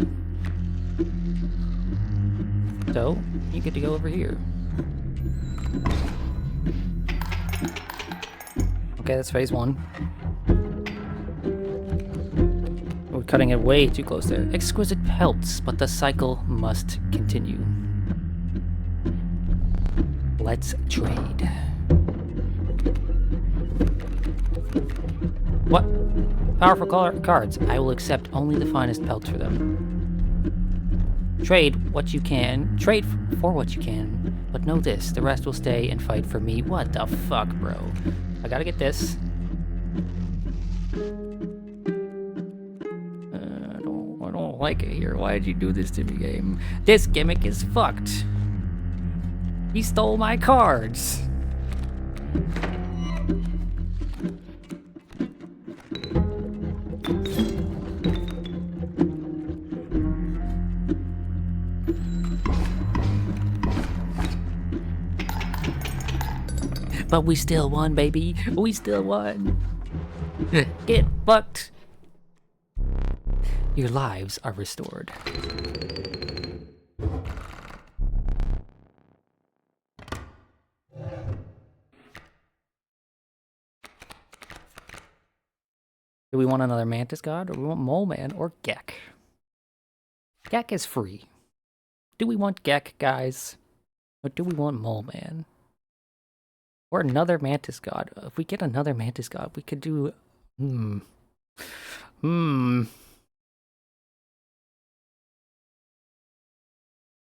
So, you get to go over here. Okay, that's phase 1. We're cutting it way too close there. Exquisite pelts, but the cycle must continue. Let's trade. What? Powerful cards. I will accept only the finest pelts for them. Trade what you can. Trade for what you can. But know this, the rest will stay and fight for me. What the fuck, bro? I gotta get this. I don't like it here. Why did you do this to me, game? This gimmick is fucked. He stole my cards. But we still won, baby. We still won. Get fucked. Your lives are restored. Do we want another Mantis God, or we want Mole Man, or Gek? Gek is free. Do we want Gek, guys? Or do we want Mole Man? Or another Mantis God. If we get another Mantis God, we could do...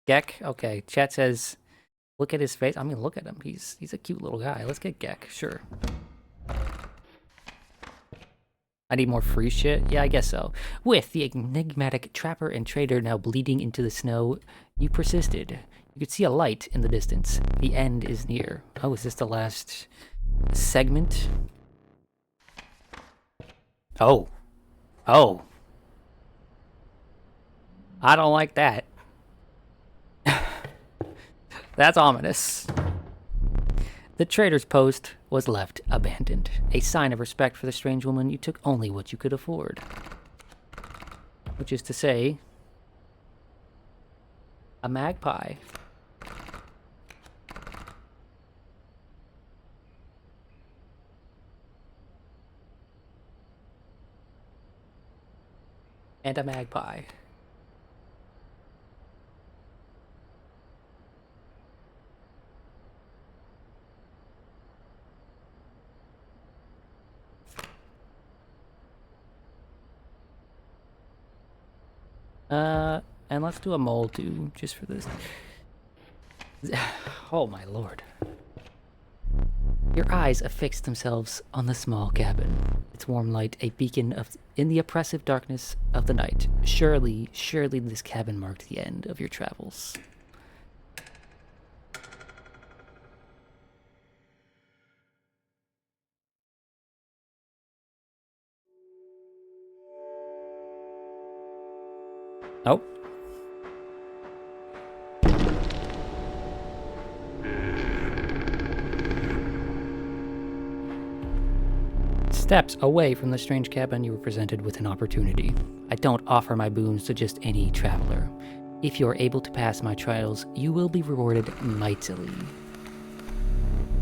Gek? Okay, chat says, look at his face. I mean, look at him. He's a cute little guy. Let's get Gek, sure. I need more free shit? Yeah, I guess so. With the enigmatic trapper and trader now bleeding into the snow, you persisted. You could see a light in the distance. The end is near. Oh, is this the last segment? Oh. Oh. I don't like that. That's ominous. The trader's post was left abandoned. A sign of respect for the strange woman, you took only what you could afford. Which is to say, a magpie. And a magpie. And let's do a mole too, just for this. Oh my lord. Your eyes affix themselves on the small cabin. Its warm light, a beacon in the oppressive darkness of the night. Surely this cabin marked the end of your travels. Oh. Steps away from the strange cabin, you were presented with an opportunity. I don't offer my boons to just any traveler. If you are able to pass my trials, you will be rewarded mightily.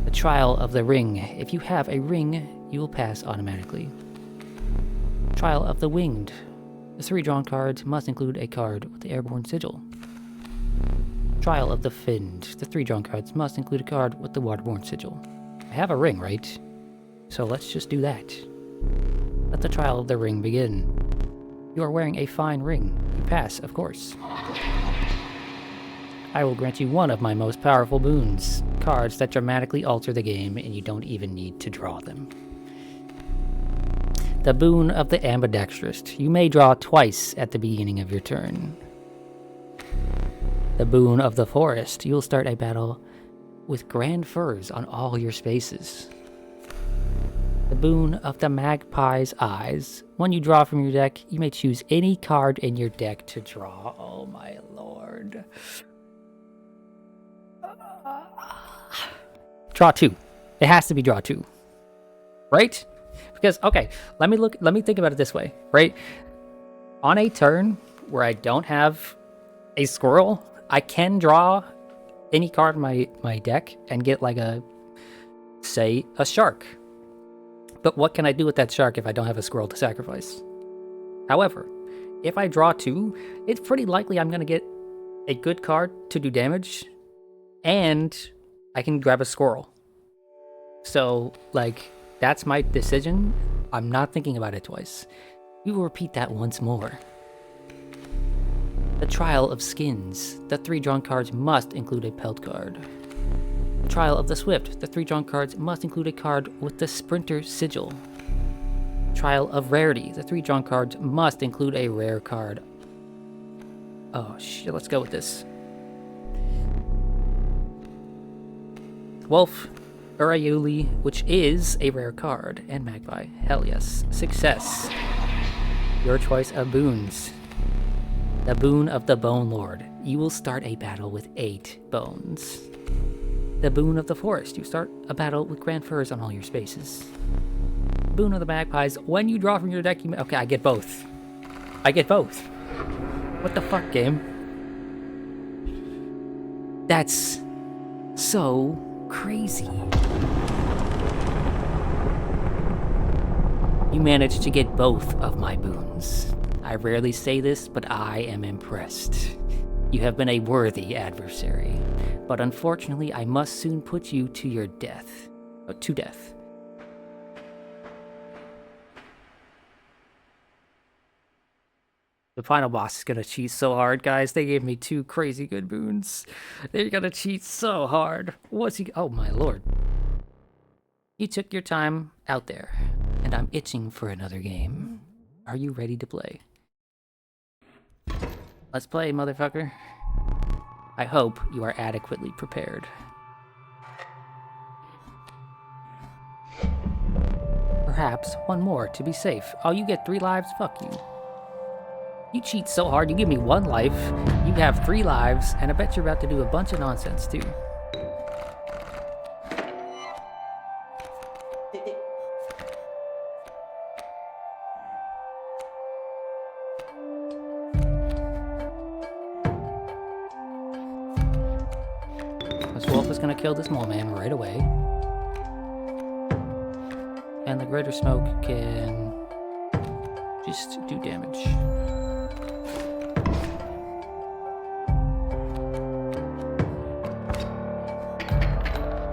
The trial of the ring. If you have a ring, you will pass automatically. Trial of the Winged. The 3 drawn cards must include a card with the Airborne Sigil. Trial of the Finned. The 3 drawn cards must include a card with the Waterborne Sigil. I have a ring, right? So let's just do that. Let the trial of the ring begin. You are wearing a fine ring. You pass, of course. I will grant you one of my most powerful boons. Cards that dramatically alter the game and you don't even need to draw them. The boon of the ambidextrous. You may draw twice at the beginning of your turn. The boon of the forest. You will start a battle with grand firs on all your spaces. The boon of the magpie's eyes. When you draw from your deck, you may choose any card in your deck to draw. Oh my lord. Draw 2. It has to be draw 2. Right? Because, okay, let me think about it this way, right? On a turn where I don't have a squirrel, I can draw any card in my deck and get like say, a shark. But what can I do with that shark if I don't have a squirrel to sacrifice? However, if I draw 2, it's pretty likely I'm going to get a good card to do damage, and I can grab a squirrel. So, like, that's my decision. I'm not thinking about it twice. We will repeat that once more. The Trial of Skins. The 3 drawn cards must include a pelt card. The Trial of the Swift. The 3 drawn cards must include a card with the Sprinter Sigil. Trial of Rarity. The 3 drawn cards must include a rare card. Oh shit, let's go with this. Wolf Urayuli, which is a rare card, and Magpie. Hell yes. Success. Your choice of boons. The boon of the Bone Lord. You will start a battle with 8 bones. The boon of the forest. You start a battle with grand firs on all your spaces. Boon of the magpies. When you draw from your deck, you may... Okay, I get both. I get both. What the fuck, game? That's so crazy. You managed to get both of my boons. I rarely say this, but I am impressed. You have been a worthy adversary, but unfortunately I must soon put you to your death. To death. The final boss is gonna cheat so hard, guys. They gave me 2 crazy good boons. They're gonna cheat so hard. What's he... Oh my lord. You took your time out there, and I'm itching for another game. Are you ready to play? Let's play, motherfucker. I hope you are adequately prepared. Perhaps one more to be safe. Oh, you get 3 lives? Fuck you. You cheat so hard, you give me 1 life, you have 3 lives, and I bet you're about to do a bunch of nonsense, too. This wolf is gonna kill this mole man right away. And the greater smoke can just do damage.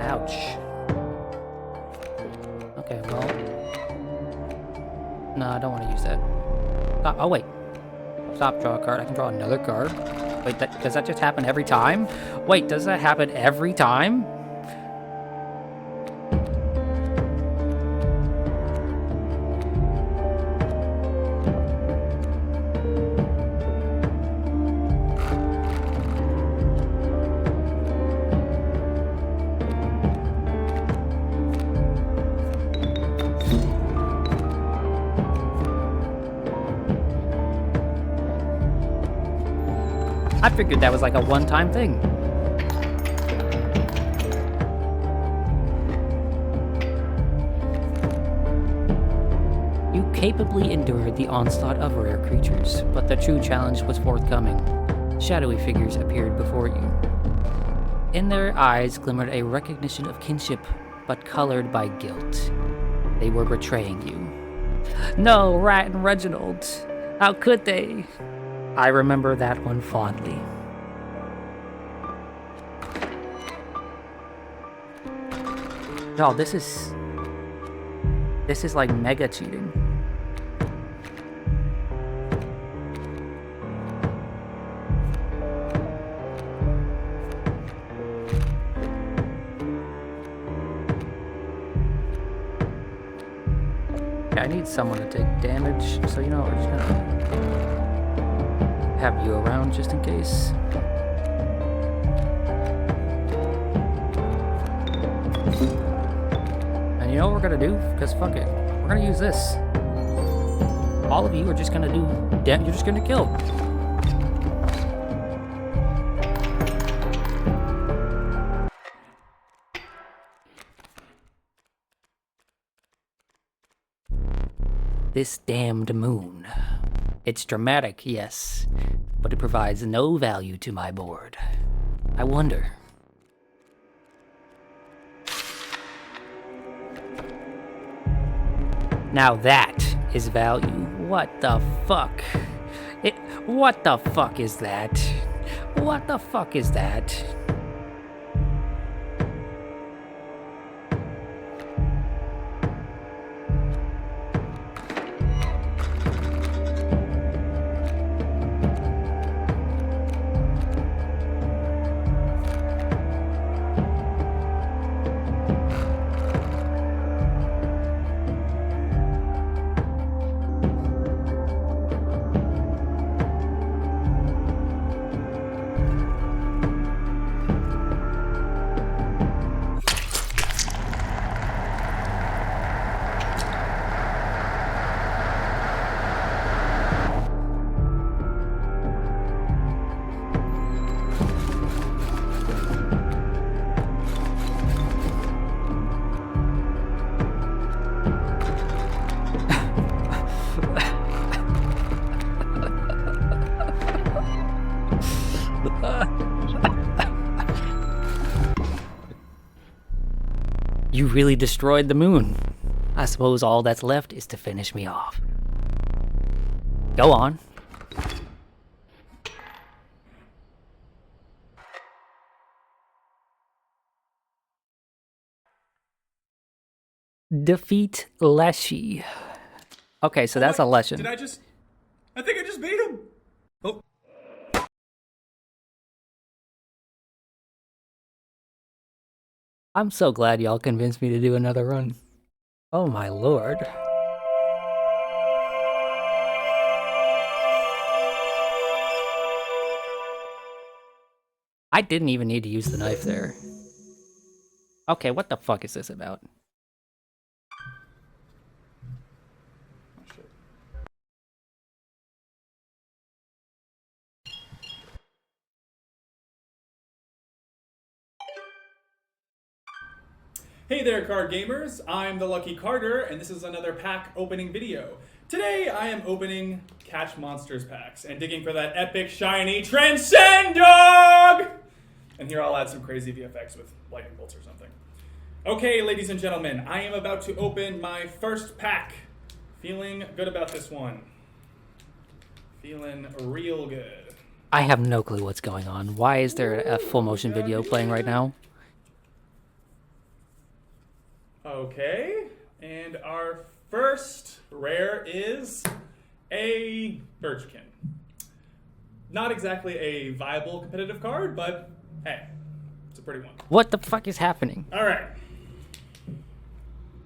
Ouch. Okay, well... No, I don't want to use that. Stop. Oh, wait. Stop, draw a card. I can draw another card. Wait, does that just happen every time? Wait, does that happen every time? I figured that was like a one-time thing. You capably endured the onslaught of rare creatures, but the true challenge was forthcoming. Shadowy figures appeared before you. In their eyes glimmered a recognition of kinship, but colored by guilt. They were betraying you. No, Rat and Reginald. How could they? I remember that one fondly. No, this is like mega cheating. Yeah, I need someone to take damage, so you know we're just gonna have you around just in case. And you know what we're gonna do? Because fuck it. We're gonna use this. All of you are just gonna do you're just gonna kill. This damned moon. It's dramatic, yes, but it provides no value to my board. I wonder. Now that is value. What the fuck? What the fuck is that? What the fuck is that? You really destroyed the moon. I suppose all that's left is to finish me off. Go on. Defeat Leshy. Okay, so that's a lesson. I think I just beat him. Oh. I'm so glad y'all convinced me to do another run. Oh my lord. I didn't even need to use the knife there. Okay, what the fuck is this about? Hey there, card gamers. I'm the Lucky Carter, and this is another pack opening video. Today, I am opening Catch Monsters packs and digging for that epic, shiny Transcend Dog! And here I'll add some crazy VFX with lightning bolts or something. Okay, ladies and gentlemen, I am about to open my first pack. Feeling good about this one. Feeling real good. I have no clue what's going on. Why is there a full motion video playing right now? Okay, and our first rare is a Birchkin. Not exactly a viable competitive card, but hey, it's a pretty one. What the fuck is happening? All right.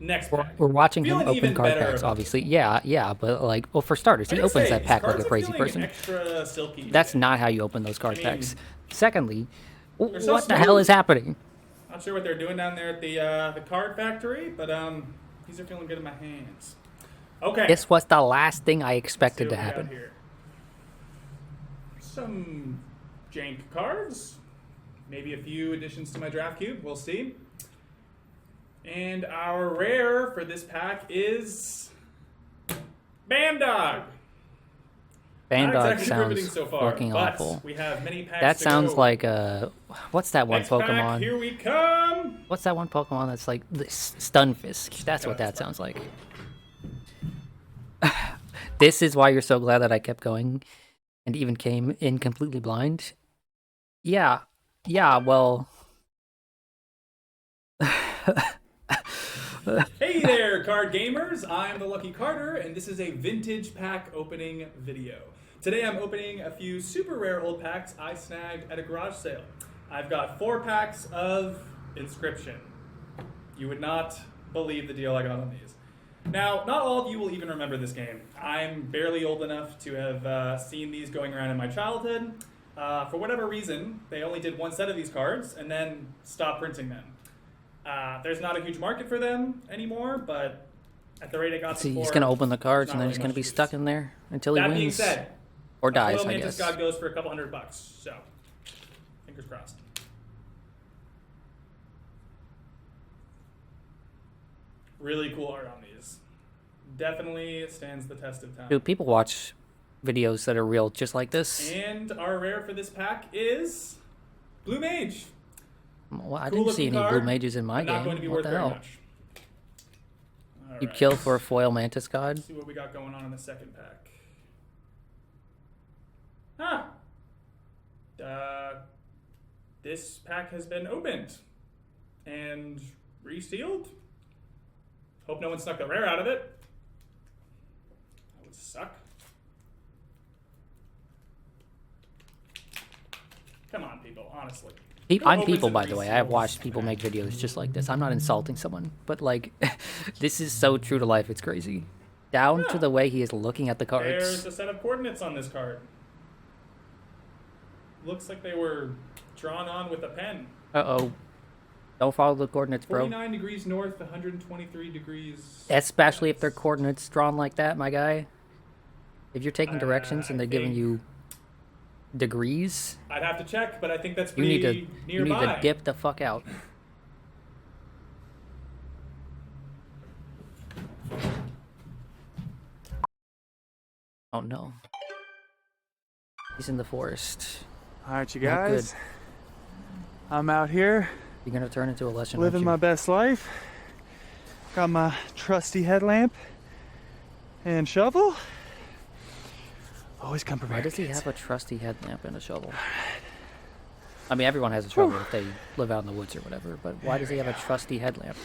Next pack. We're watching him Feeling open card better packs, about obviously. Yeah, but like, well, for starters, he opens that pack like a crazy person. Extra silky That's today. not how you open those card packs. Secondly, so what the hell is happening? Not sure what they're doing down there at the card factory, but these are feeling good in my hands. Okay. This was the last thing I expected to Let's see what we happen. got here. Some jank cards. Maybe a few additions to my draft cube. We'll see. And our rare for this pack is Bandog. Bandog Not exactly riveting sounds so far, fucking but awful. we have many packs That to sounds go. like what's that one Next pack, Pokemon? here we come. What's that one Pokemon that's like this Stunfisk? That's what that sounds like. This is why you're so glad that I kept going and even came in completely blind. Yeah, well. Hey there, card gamers! I'm the Lucky Carter, and this is a vintage pack opening video. Today I'm opening a few super rare old packs I snagged at a garage sale. I've got 4 packs of Inscryption. You would not believe the deal I got on these. Now, not all of you will even remember this game. I'm barely old enough to have seen these going around in my childhood. For whatever reason, they only did 1 set of these cards and then stopped printing them. There's not a huge market for them anymore, but at the rate I got See, them he's for, gonna open the cards not and then really he's gonna much be use. stuck in there until he That wins being said, or dies. Foil I Mantis guess. God goes for a couple $100, so fingers crossed. Really cool art on these. Definitely stands the test of time. Dude, people watch videos that are real just like this. And our rare for this pack is Blue Mage. Well, I Cool didn't see looking any card, blue mages in my but not game. going to be What worth the very hell? much. You'd Alright. kill for a foil mantis god? See what we got going on in the second pack. This pack has been opened and resealed. Hope no one snuck the rare out of it. That would suck. Come on, people, honestly. I'm opens people, and by the way. I have reseals. watched people make videos just like this. I'm not insulting someone, but like, this is so true to life. It's crazy. Down to the way he is looking at the There's cards. a set of coordinates on this card. Looks like they were drawn on with a pen. Uh-oh. Don't follow the coordinates, bro. 49 degrees north, 123 degrees. Especially if they're coordinates drawn like that, my guy. If you're taking directions and they're giving think- you degrees, I'd have to check, but I think that's you pretty need to you nearby. need to dip the fuck out. Oh no. He's in the forest. All right, you Not guys. I'm out here You're gonna turn into a lesson, living my aren't best life. Got my trusty headlamp and shovel. Always come you? Why prepared. does he kids. have a trusty headlamp and a shovel? I mean, everyone has a shovel if they live out in the woods or whatever, but why does he have a trusty headlamp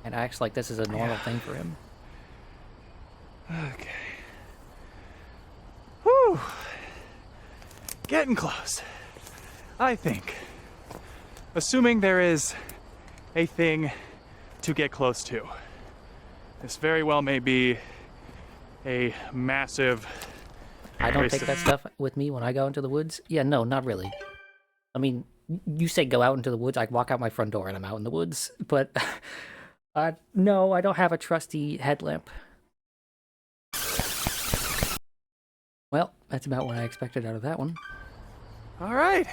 and acts like this is a normal thing for him? Okay. Whew. Getting close. I think. Assuming there is a thing to get close to. This very well may be a massive. I don't waste take of- that stuff with me when I go into the woods. Yeah, no, not really. I mean, you say go out into the woods, I walk out my front door and I'm out in the woods. But, no, I don't have a trusty headlamp. Well, that's about what I expected out of that one. All right.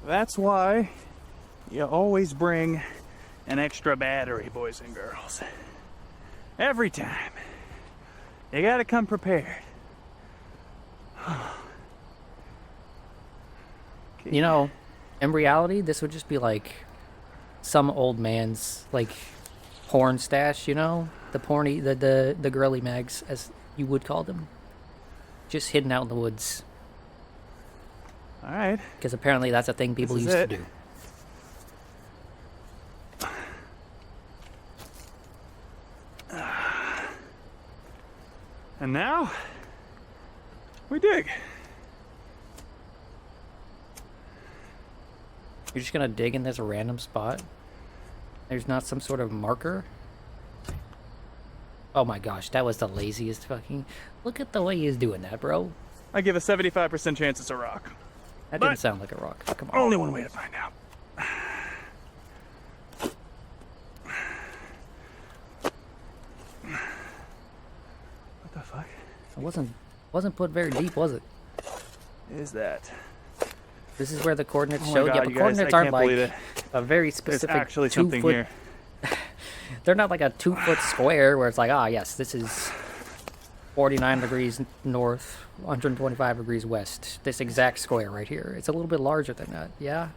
That's why you always bring an extra battery, boys and girls. Every time. You gotta come prepared. You know, in reality, this would just be like some old man's, like, porn stash, you know? The porny, the girly mags, as you would call them. Just hidden out in the woods. All right. Because apparently that's a thing people This used is to it. do. And now we dig. You're just gonna dig in this random spot? There's not some sort of marker? Oh my gosh, that was the laziest fucking... Look at the way he's doing that, bro. I give a 75% chance it's a rock. That But- didn't sound like a rock. Come on. Only one way to find out. What the fuck It wasn't put very deep, was it? is that? This is where the coordinates Oh my showed. God, Yeah, but you guys, coordinates I aren't can't believe like it. a very There's specific actually 2 something foot... here. They're not like a 2 foot square where it's like, ah, yes, this is... 49 degrees north, 125 degrees west. This exact square right here. It's a little bit larger than that, yeah?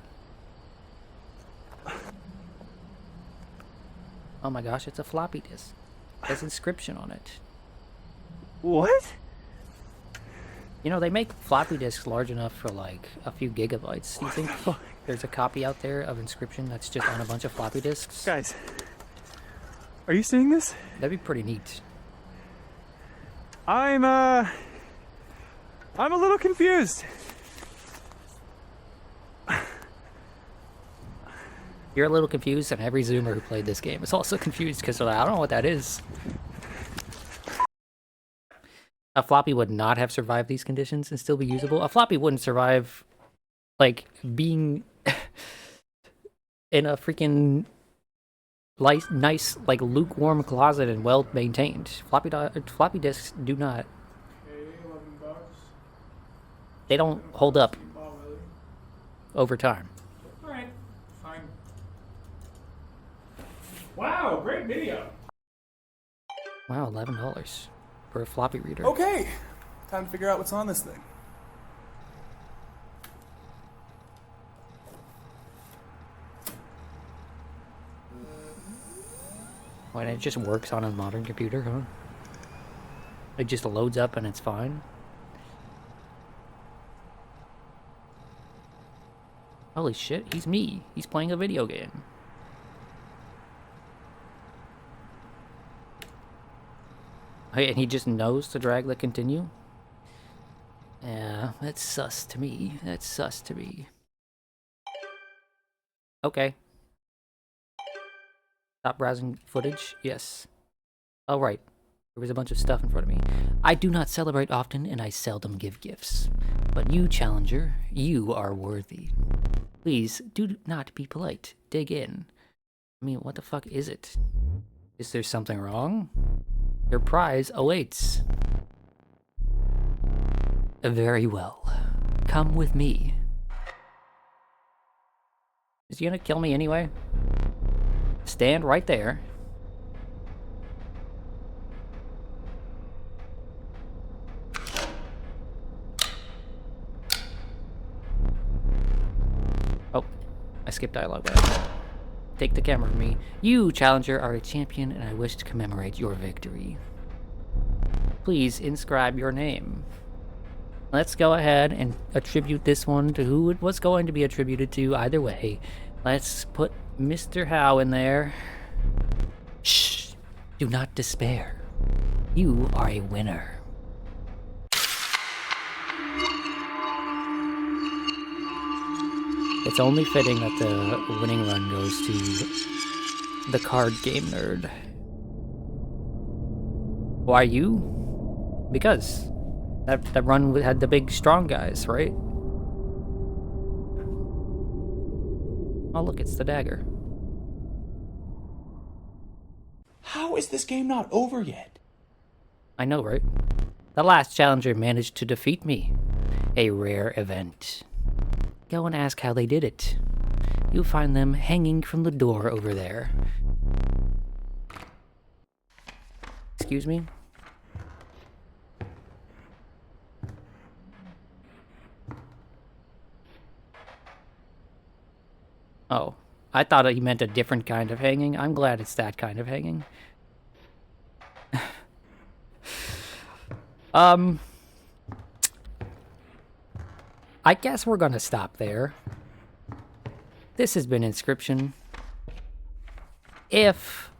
Oh my gosh, it's a floppy disk. There's Inscryption on it. What? You know, they make floppy disks large enough for like a few gigabytes. Do you think there's a copy out there of Inscryption that's just on a bunch of floppy disks? Guys, are you seeing this? That'd be pretty neat. I'm a little confused. You're a little confused, and every Zoomer who played this game is also confused because they're like, I don't know what that is. A floppy would not have survived these conditions and still be usable. A floppy wouldn't survive, like, being in a freaking nice, like, lukewarm closet and well maintained. Floppy disks do not. Okay, $11. They don't hold up over time. Alright, fine. Wow, great video. Wow, $11 for a floppy reader. Okay, time to figure out what's on this thing. When it just works on a modern computer, huh? It just loads up and it's fine. Holy shit, he's me. He's playing a video game. Hey, and he just knows to drag the continue? Yeah, that's sus to me. That's sus to me. Okay. Stop browsing footage? Yes. Oh, right. There was a bunch of stuff in front of me. I do not celebrate often, and I seldom give gifts. But you, Challenger, you are worthy. Please, do not be polite. Dig in. I mean, what the fuck is it? Is there something wrong? Your prize awaits. Very well. Come with me. Is he gonna kill me anyway? Stand right there. Oh, I skipped dialogue. Take the camera from me. You, Challenger, are a champion, and I wish to commemorate your victory. Please inscribe your name. Let's go ahead and attribute this one to who it was going to be attributed to either way. Let's put Mr. Howe in there. Shh! Do not despair. You are a winner. It's only fitting that the winning run goes to the card game nerd. Why you? Because that run had the big strong guys, right? Oh look, it's the dagger. How is this game not over yet? I know, right? The last challenger managed to defeat me. A rare event. Go and ask how they did it. You'll find them hanging from the door over there. Excuse me? Oh, I thought he meant a different kind of hanging. I'm glad it's that kind of hanging. I guess we're gonna stop there. This has been Inscryption. If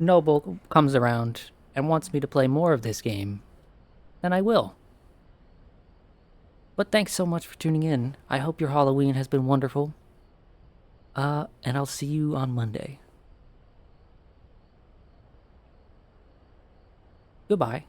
Noble comes around and wants me to play more of this game, then I will. But thanks so much for tuning in. I hope your Halloween has been wonderful. And I'll see you on Monday. Goodbye.